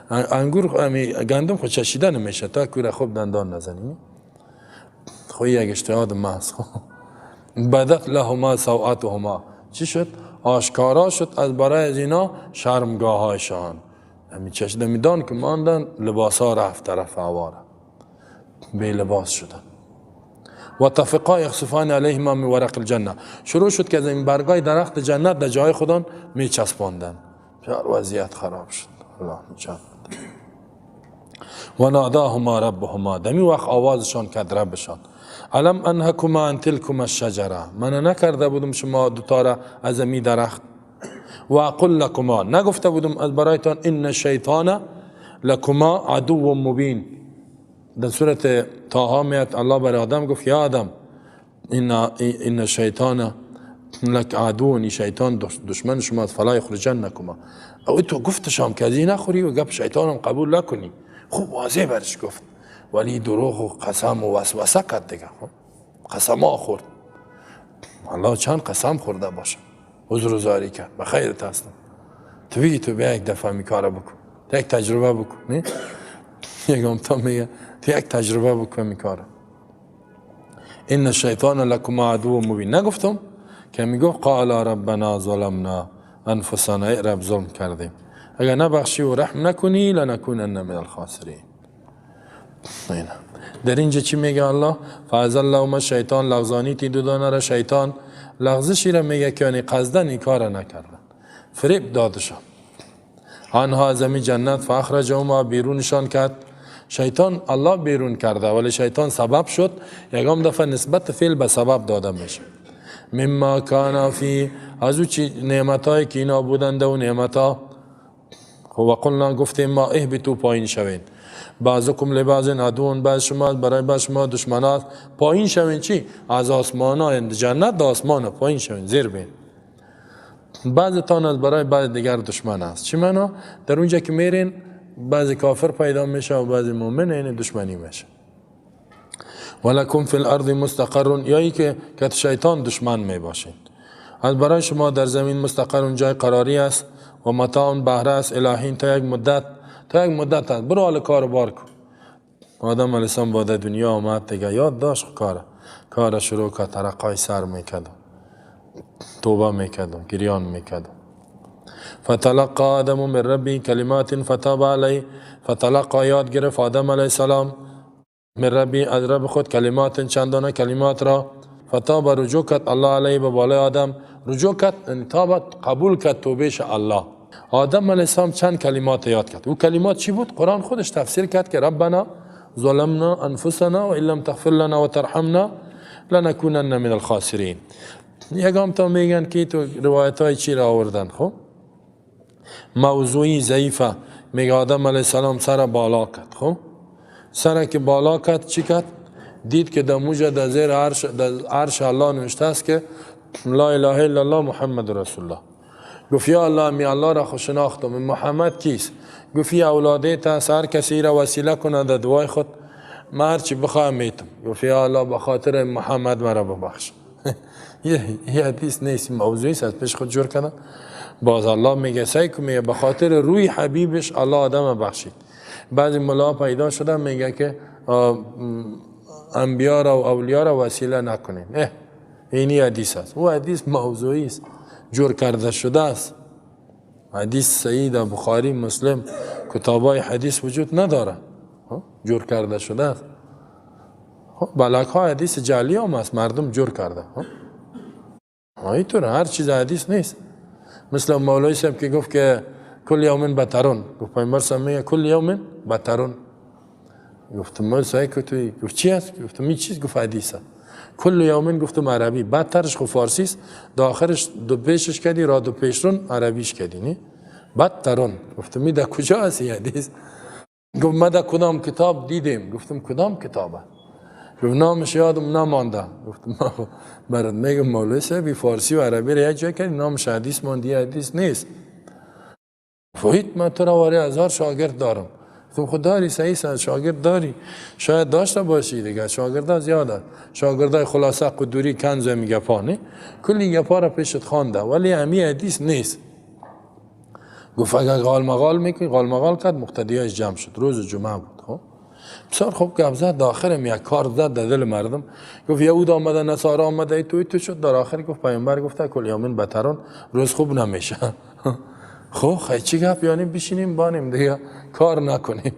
انگور گندم خود چشیده نمیشه تا کوره خوب دندان نزنی. خو یک اجتهاد محض. بدت لهما سوءاتهما، چی شد؟ آشکارا شد از برای از اینا شرمگاه هایشان. همین چشیدمیدان که ماندن لباس ها رفت طرف هواره، بی لباس شدن. و تفقا یخصفان علیهما من ورق الجنه، شروع شد که از این برگای درخت جنت در جای خودان می چسباندن. بسیار وضعیت خراب شد. الله نجات. و ناداهما ربهما، دمی وقت آوازشان کرد ربشان، علم انهکما عن تلکما الشجره، من نکرده بودم شما دوتا را از می درخت. و اقول لکما، نگفته بودم از برایتان ان الشیطان لکما عدو مبین. در سورت طه میاد الله برای آدم گفت یا آدم ان الشیطان لک عدو، شیطان دشمن شما، فلا یخرجنکما. او تو گفتشام که از این نخوری و گپ شیطانم قبول نکنی. خوب واضح برش گفت، ولی دروغ و قسم و وسوسه کرد دیگه. قسم ها خورد. الله چند قسم خورده باشه، عذر و زاری کرد، بخیرت هستم. تو بگی تو بیا یک دفعه می کار بکن، تو یک تجربه بکن. نه یکم تا میگه تو یک تجربه بکن می کاره. ان الشیطان لکما عدو مبین. نگفتم که میگفت قال ربنا ظلمنا انفسنا، ای رب ظلم کردیم، اگر نبخشی و رحم نکنی لنکونن من الخاسرین. در اینجا چی میگه الله؟ فازلهما شیطان، لغزانی تی دو دانه را شیطان، لغزشی را میگه که یعنی قصدن این کار نکردن، فریب دادشان. آنها از می جنت فاخرجهما، بیرونشان کرد شیطان. الله بیرون کرده ولی شیطان سبب شد. یکم دفعه نسبت فعل به سبب داده میشه. مما کانا فی، از او چی نعمتایی که اینا بودند و نعمتا. و قلنا گفتیم ما اهبطوا پایین شوین، بعضکم لبعض عدو، بعض شما برای بعض شما دشمنات. پایین شوین چی؟ از آسمان ها جنت، آسمان ها پایین شوین، زیر بین. بعضتان از برای بعض دیگر دشمن است. چی معنا؟ در اونجا که میرین بعضی کافر پیدا میشه و بعضی مؤمن، این دشمنی میشه. ولکم فی الارض مستقر، یا ای که شیطان دشمن می باشین. از برای شما در زمین مستقر جای قراری است و متاع بهره است الهین، تا یک مدت است. برو حال کار بار کن. آدم علیه السلام با دنیا آمد دیگه، یاد داشت کار شروع که ترقای سر میکرد، توبه میکرد، گریان میکرد. فتلقى آدم من ربی کلمات فتاب علی، فتلقى یاد گرفت آدم علیه السلام من ربی از رب خود کلمات چندانه کلمات را، فتاب رجوع کرد الله علیه به بالای آدم، رجوع کرد انتابت قبول کرد توبهش الله. آدم علیه السلام چند کلمات یاد کرد. او کلمات چی بود؟ قرآن خودش تفسیر کرد که ربنا ظلمنا انفسنا و ان لم تغفر لنا و ترحمنا لنکونن من الخاسرین. یکم تا میگن که تو روایت های چی را آوردن. خب موضوعی ضعیفه. میگه آدم علیه السلام سر بالا کرد. خب سر که بالا کرد چی کرد؟ دید که در موجه در زیر عرش الله نوشته است که لا اله الا الله محمد رسول الله. گفت یا الله می الله را خوش شناختم، محمد کیست؟ گفت یا اولاده تا هر کسی را وسیله کنه در دعای خود، من هرچی بخواهم میتم. گفت یا الله بخاطر محمد مرا ببخش. یه حدیث نیست، موضوعی است، پیش خود جور کردن. باز الله میگه سعی کن، میگه بخاطر روی حبیبش الله آدم بخشید. بعضی ملا پیدا شدن میگه که انبیا را و اولیا را وسیله نکنین. اینی حدیث است. او حدیث موضوعی است، جور کرده شده است. حدیث صحیح در بخاری مسلم کتابای حدیث وجود نداره، جور کرده شده است. بلک ها حدیث جعلی هم است، مردم جور کرده. اینطور هر چیز حدیث نیست. مثل مولوی صاحب که گفت که کل یوم بترون، گفت پیامبر صاحب میگه کل یوم بترون. گفتم مولوی صاحب که توی گفت چی است؟ گفتم می چیز؟ گفت حدیثه. کل یومین گفتم عربی، بدترش خو فارسی است، داخلش دو پیشش کردی را دو پیشرون عربیش کردی نی بدترون. گفتم می در کجا هست این حدیث؟ گفت ما در کدام کتاب دیدیم. گفتم کدام کتابه؟ گفت نامش یادم نمانده. گفتم برات میگم مولوی صاحب فارسی و عربی را یک جای کردی، نامش حدیث ماندی، حدیث نیست. فهید من تو را واری 1000 شاگرد دارم. تو خود داری، صحیح شاگرد داری، شاید داشته باشی دیگه، شاگرد زیاده، شاگردای خلاصه قدوری کنز میگه پانه کلی گپا را پیشت خوانده، ولی همی حدیث نیست. گفت اگر قال مقال میکنی، قال مقال کرد، مقتدیاش جمع شد، روز جمعه بود. خب بسیار خوب گپ زد، در آخرم یک کار زد در دل مردم. گفت یهود آمده، نصارا آمده، ای تو شد. در آخر گفت پیامبر گفته کل یومین بترون، روز خوب نمیشه. خب خیلی چی گپ، یعنی بشینیم بانیم دیگه کار نکنیم.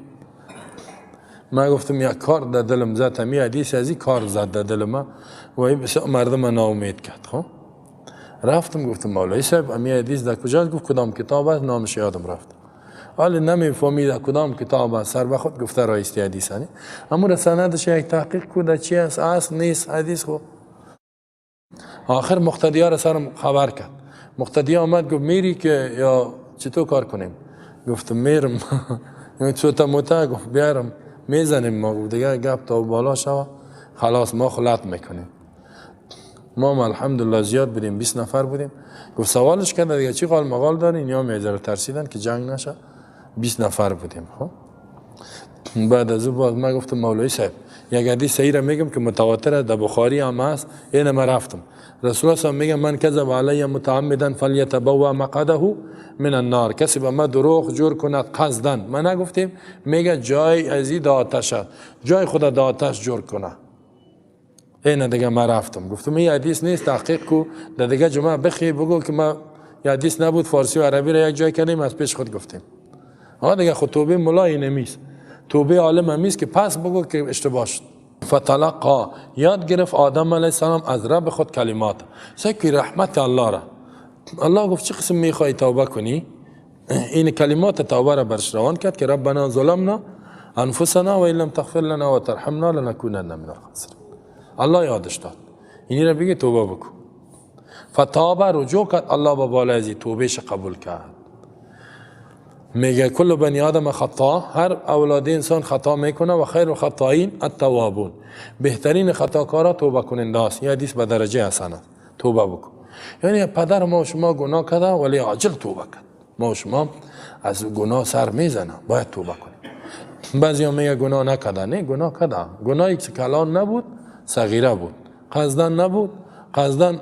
من گفتم یک کار در دلم زد، همی حدیث ازی کار زد در دل من و این بسیار مردم ناامید کرد. خب رفتم گفتم مولوی صاحب همی حدیث در کجاست؟ گفت کدام کتاب است؟ نامش یادم رفت، ولی نمیفهمید کدام کتاب است. سر به خود گفته رایستی حدیث هنی، اما سندش یک تحقیق کنه چی است، اصل نیست حدیث. خب آخر مقتدی ها را سرم خبر کرد. مقتدی آمد گفت میری که یا چطور کار کنیم؟ گفتم میرم. چوتا موتا گفت بیارم میزنیم. ما گفت دیگه گپ تا بالا شوا خلاص ما خلط میکنیم. ما الحمدلله زیاد بودیم، 20 نفر بودیم. گفت سوالش کرد دیگه چی قال مقال دارین؟ یا میذاره ترسیدن که جنگ نشه. 20 نفر بودیم. خب بعد از اون باز ما گفتم مولوی صاحب یک حدیث صحیح را میگم که متواتر در بخاری هم هست، این ما رفتم رسول الله صلی الله علیه و آله میگه من کذب علی متعمدا فلیتبوأ مقعده من النار. کسی به ما دروغ جور کند قصدا، ما نگفتیم، میگه جای ازی د آتش، جای خود د آتش جور کنه. این دیگه ما رفتم گفتم این حدیث نیست، تحقیق کو در دیگه جمعه بخی بگو که ما حدیث نبود، فارسی و عربی را یک جای کردیم، از پیش خود گفتیم. دیگه خود توبه ملای نمیست، توبه عالم همیست که پس بگو که اشتباه شد. فتلقى یاد گرفت آدم علیه السلام از رب خود کلمات. سکی رحمت الله را الله گفت چه قسم میخوای توبه کنی؟ این کلمات توبه را برش روان کرد که ربنا ظلمنا انفسنا و ان لم تغفر لنا و ترحمنا لنکونن من الخاسرین. الله یادش داد اینی را بگی توبه بکن. فتاب رجوع کرد، الله با بالای توبهش قبول کرد. میگه کل بنی آدم خطا، هر اولاد انسان خطا میکنه و خیر الخطائین التوابون، بهترین خطاکارا توبه کننده است. یه حدیث به درجه حسن است، توبه بکن. یعنی پدر ما و شما گناه کرده ولی عاجل توبه کرد. ما و شما از گناه سر میزنه، باید توبه کنیم. بعضی میگه گناه نکرده، نه گناه کرده. گناهی که کلان نبود، صغیره بود، قصدن نبود، قصدن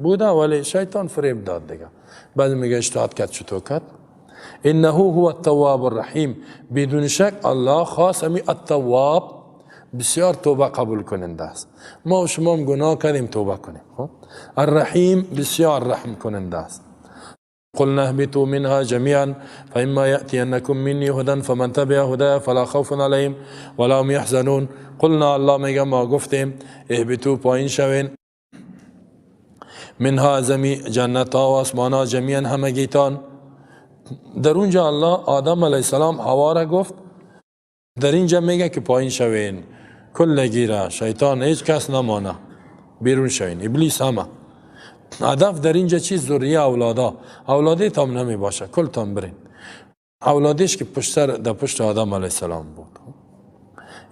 بوده ولی شیطان فریب داد دیگه. بعضی میگه اجتهاد کرد، چطور کرد؟ انه هو التواب الرحیم، بدون شک الله خاص امی التواب، بسیار توبه قبول کننده است. ما و شما هم گناه کردیم، توبه کنیم. الرحیم، بسیار رحم کننده است. قلنا اهبطوا منها جميعا فإما يأتينكم مني هدى فمن تبع هداي فلا خوف عليهم ولا هم يحزنون. قلنا، الله میگه ما گفتیم، اهبطوا پایین شوین، منها زمی جنت ها و آسمان ها جمیعا همگیتان. در اونجا الله آدم علیه السلام حوا را گفت، در اینجا میگه که پایین شوین، کلگی را، شیطان هیچ کس نمانه، بیرون شوین، ابلیس همه. هدف در اینجا چیز؟ ذریه اولادا، اولادی تام نمی باشه، کل تام برین. اولادیش که در پشت آدم علیه السلام بود.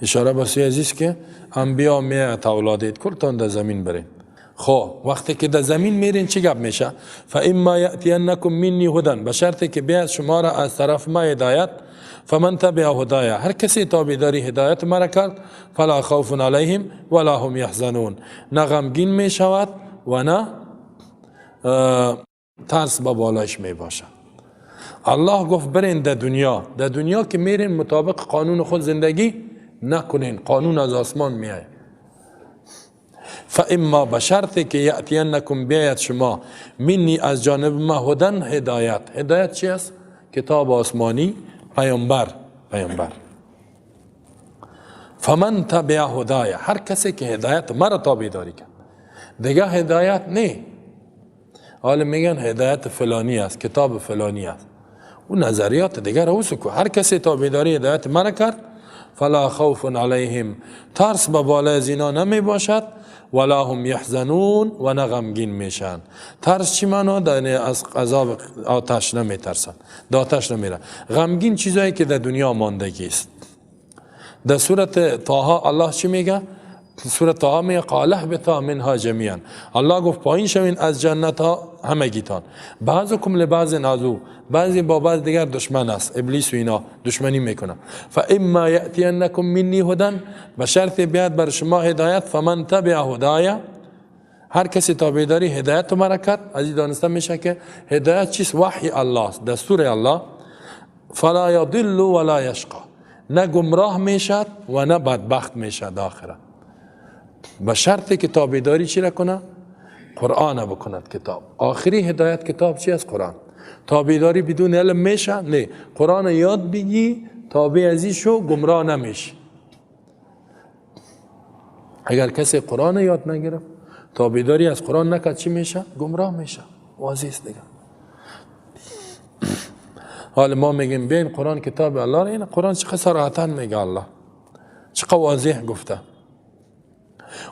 اشاره بسی عزیز که انبیا میاد اولادیت کل تام در زمین برین. خب وقتی که در زمین میرین چی گپ میشه؟ فاما یاتینکم منی هدن، به شرطی که بیاد شما را از طرف ما هدایت، فمن تبع هدایا، هر کسی تابعداری هدایت مرا کرد، فلا خوف علیهم ولا هم یحزنون، نه غمگین میشود و نه ترس با بالایش می باشد. الله گفت برین در دنیا که میرین مطابق قانون خود زندگی نکنین، قانون از آسمان میاد. فاما، بشرطی که یاتینکم بیاید شما، منی از جانب ما هدن، هدایت. هدایت چی است؟ کتاب آسمانی، پیامبر. فمن تبع هدای، هر کسی که هدایت مرا تابعداری کرد، دیگه هدایت نه. حالا میگن هدایت فلانی است، کتاب فلانی است، اون نظریات دیگه رو سکو. هر کسی تابعداری هدایت مرا کرد، فلا خوف علیهم، ترس به بالای زینا نمی باشد، ولا هم یحزنون، و نه غمگین میشن. ترس چی معنا؟ از عذاب آتش نمی ترسن، در آتش نمیره. غمگین چیزایی که در دنیا ماندگی است. در سورت طه الله چی میگه؟ سورت طه میگه قال اهبطا منها جمیعا، الله گفت پایین شوین از جنت ها همگیتان، بعضکم لبعض عدو، بعضی با بعض دیگر دشمن است، ابلیس و اینا دشمنی میکنه. فاما یاتینکم منی هدن، به شرط بیاد بر شما هدایت، فمن تبع هدایا، هر کسی تابعداری هدایت مرا کرد. از این دانسته میشه که هدایت چیست؟ وحی الله است، دستور الله. فلا یضل ولا یشقى، نه گمراه میشد و نه بدبخت میشد آخرت. به شرطی که تابعداری چی را کنه؟ قرآن بکند. کتاب آخری هدایت کتاب چی است؟ قرآن. تابعداری بدون علم میشه؟ نه، قرآن یاد بگی، تابع ازی شو، گمراه نمیشه. اگر کسی قرآن یاد نگیره، تابعداری از قرآن نکرد، چی میشه؟ گمراه میشه. واضح است دیگه. حالا ما میگیم بین قرآن کتاب الله را، این قرآن چقدر صراحتاً میگه الله، چقدر واضح گفته.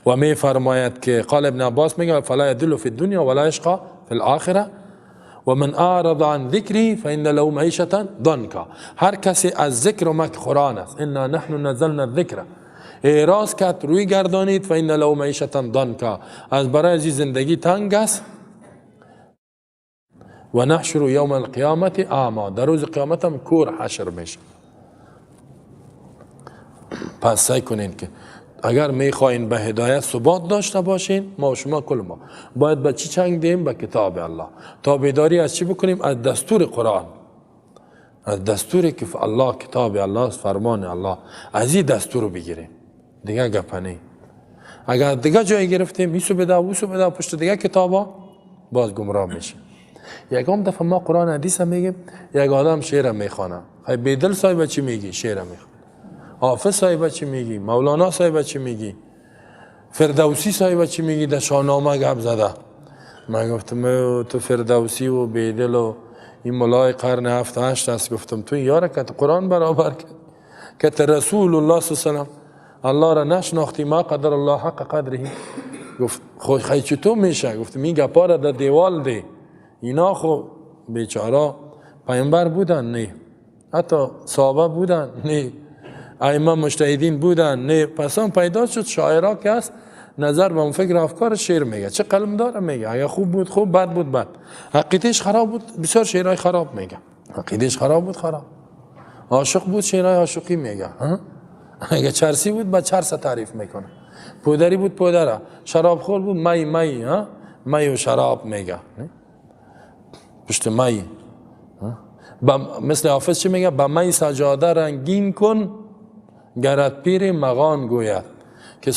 و می فرماید که قال ابن عباس میگه فلا يدل في الدنيا ولا يشقى في الاخره و من اعرض عن ذکری فان له معیشة ضنکا، هر کسی از ذکر ما که قرآن است، انا نحن نزلنا الذکر، اعراض کرد، روی گردانید، فان له معیشة ضنکا، از برای زندگی تنگ است. و نحشر یوم القیامت اعما، در روز قیامت هم کور حشر میشه. پس سعی کنین که اگر میخواین به هدایت ثبات داشته باشین، ما و شما کل ما باید به چی چنگ دیم؟ به کتاب الله. تابعداری از چی بکنیم؟ از دستور قرآن، از دستوری که الله کتاب الله است، فرمان الله، از این دستور بگیریم، دیگه گپ نه. اگر دیگه جای گرفتیم ایسو بده اوسو بده پشت دیگه کتابا، باز گمراه میشه. یکم دفعه ما قرآن حدیث میگیم، یک آدم شعر میخوانه، ای بیدل صاحب چی میگی؟ شعر میخوانه. حافظ صاحب چی میگی؟ مولانا صاحب چی میگی؟ فردوسی صاحب چی میگی؟ در شاهنامه گپ زده. من گفتم تو فردوسی و بیدل و این ملای قرن 7 8 است، گفتم تو یاره که قرآن برابر کرد که رسول الله صلی الله علیه و سلم الله را نشناختی، ما قدر الله حق قدره. گفت خود خیلی چطور میشه؟ گفت می گپا را در دیوال دی. اینا خو بیچارا پیامبر بودن؟ نه. حتی صحابه بودن؟ نه. ائمه مجتهدین بودن؟ نه. پس هم پیدا شد شاعرها که است نظر به اون فکر افکار شعر میگه. چه قلم داره میگه. اگه خوب بود خوب، بد بود بد. عقیدهش خراب بود بسیار شعرهای خراب میگه. عقیدهش خراب بود خراب. عاشق بود شعرهای عاشقی میگه. اگه چرسی بود با چرس تعریف میکنه. پودری بود پودره. شراب خور بود می می و شراب میگه. پشت می. مثل حافظ چی میگه؟ با می سجاده رنگین کن گرت پیر مغان گوید که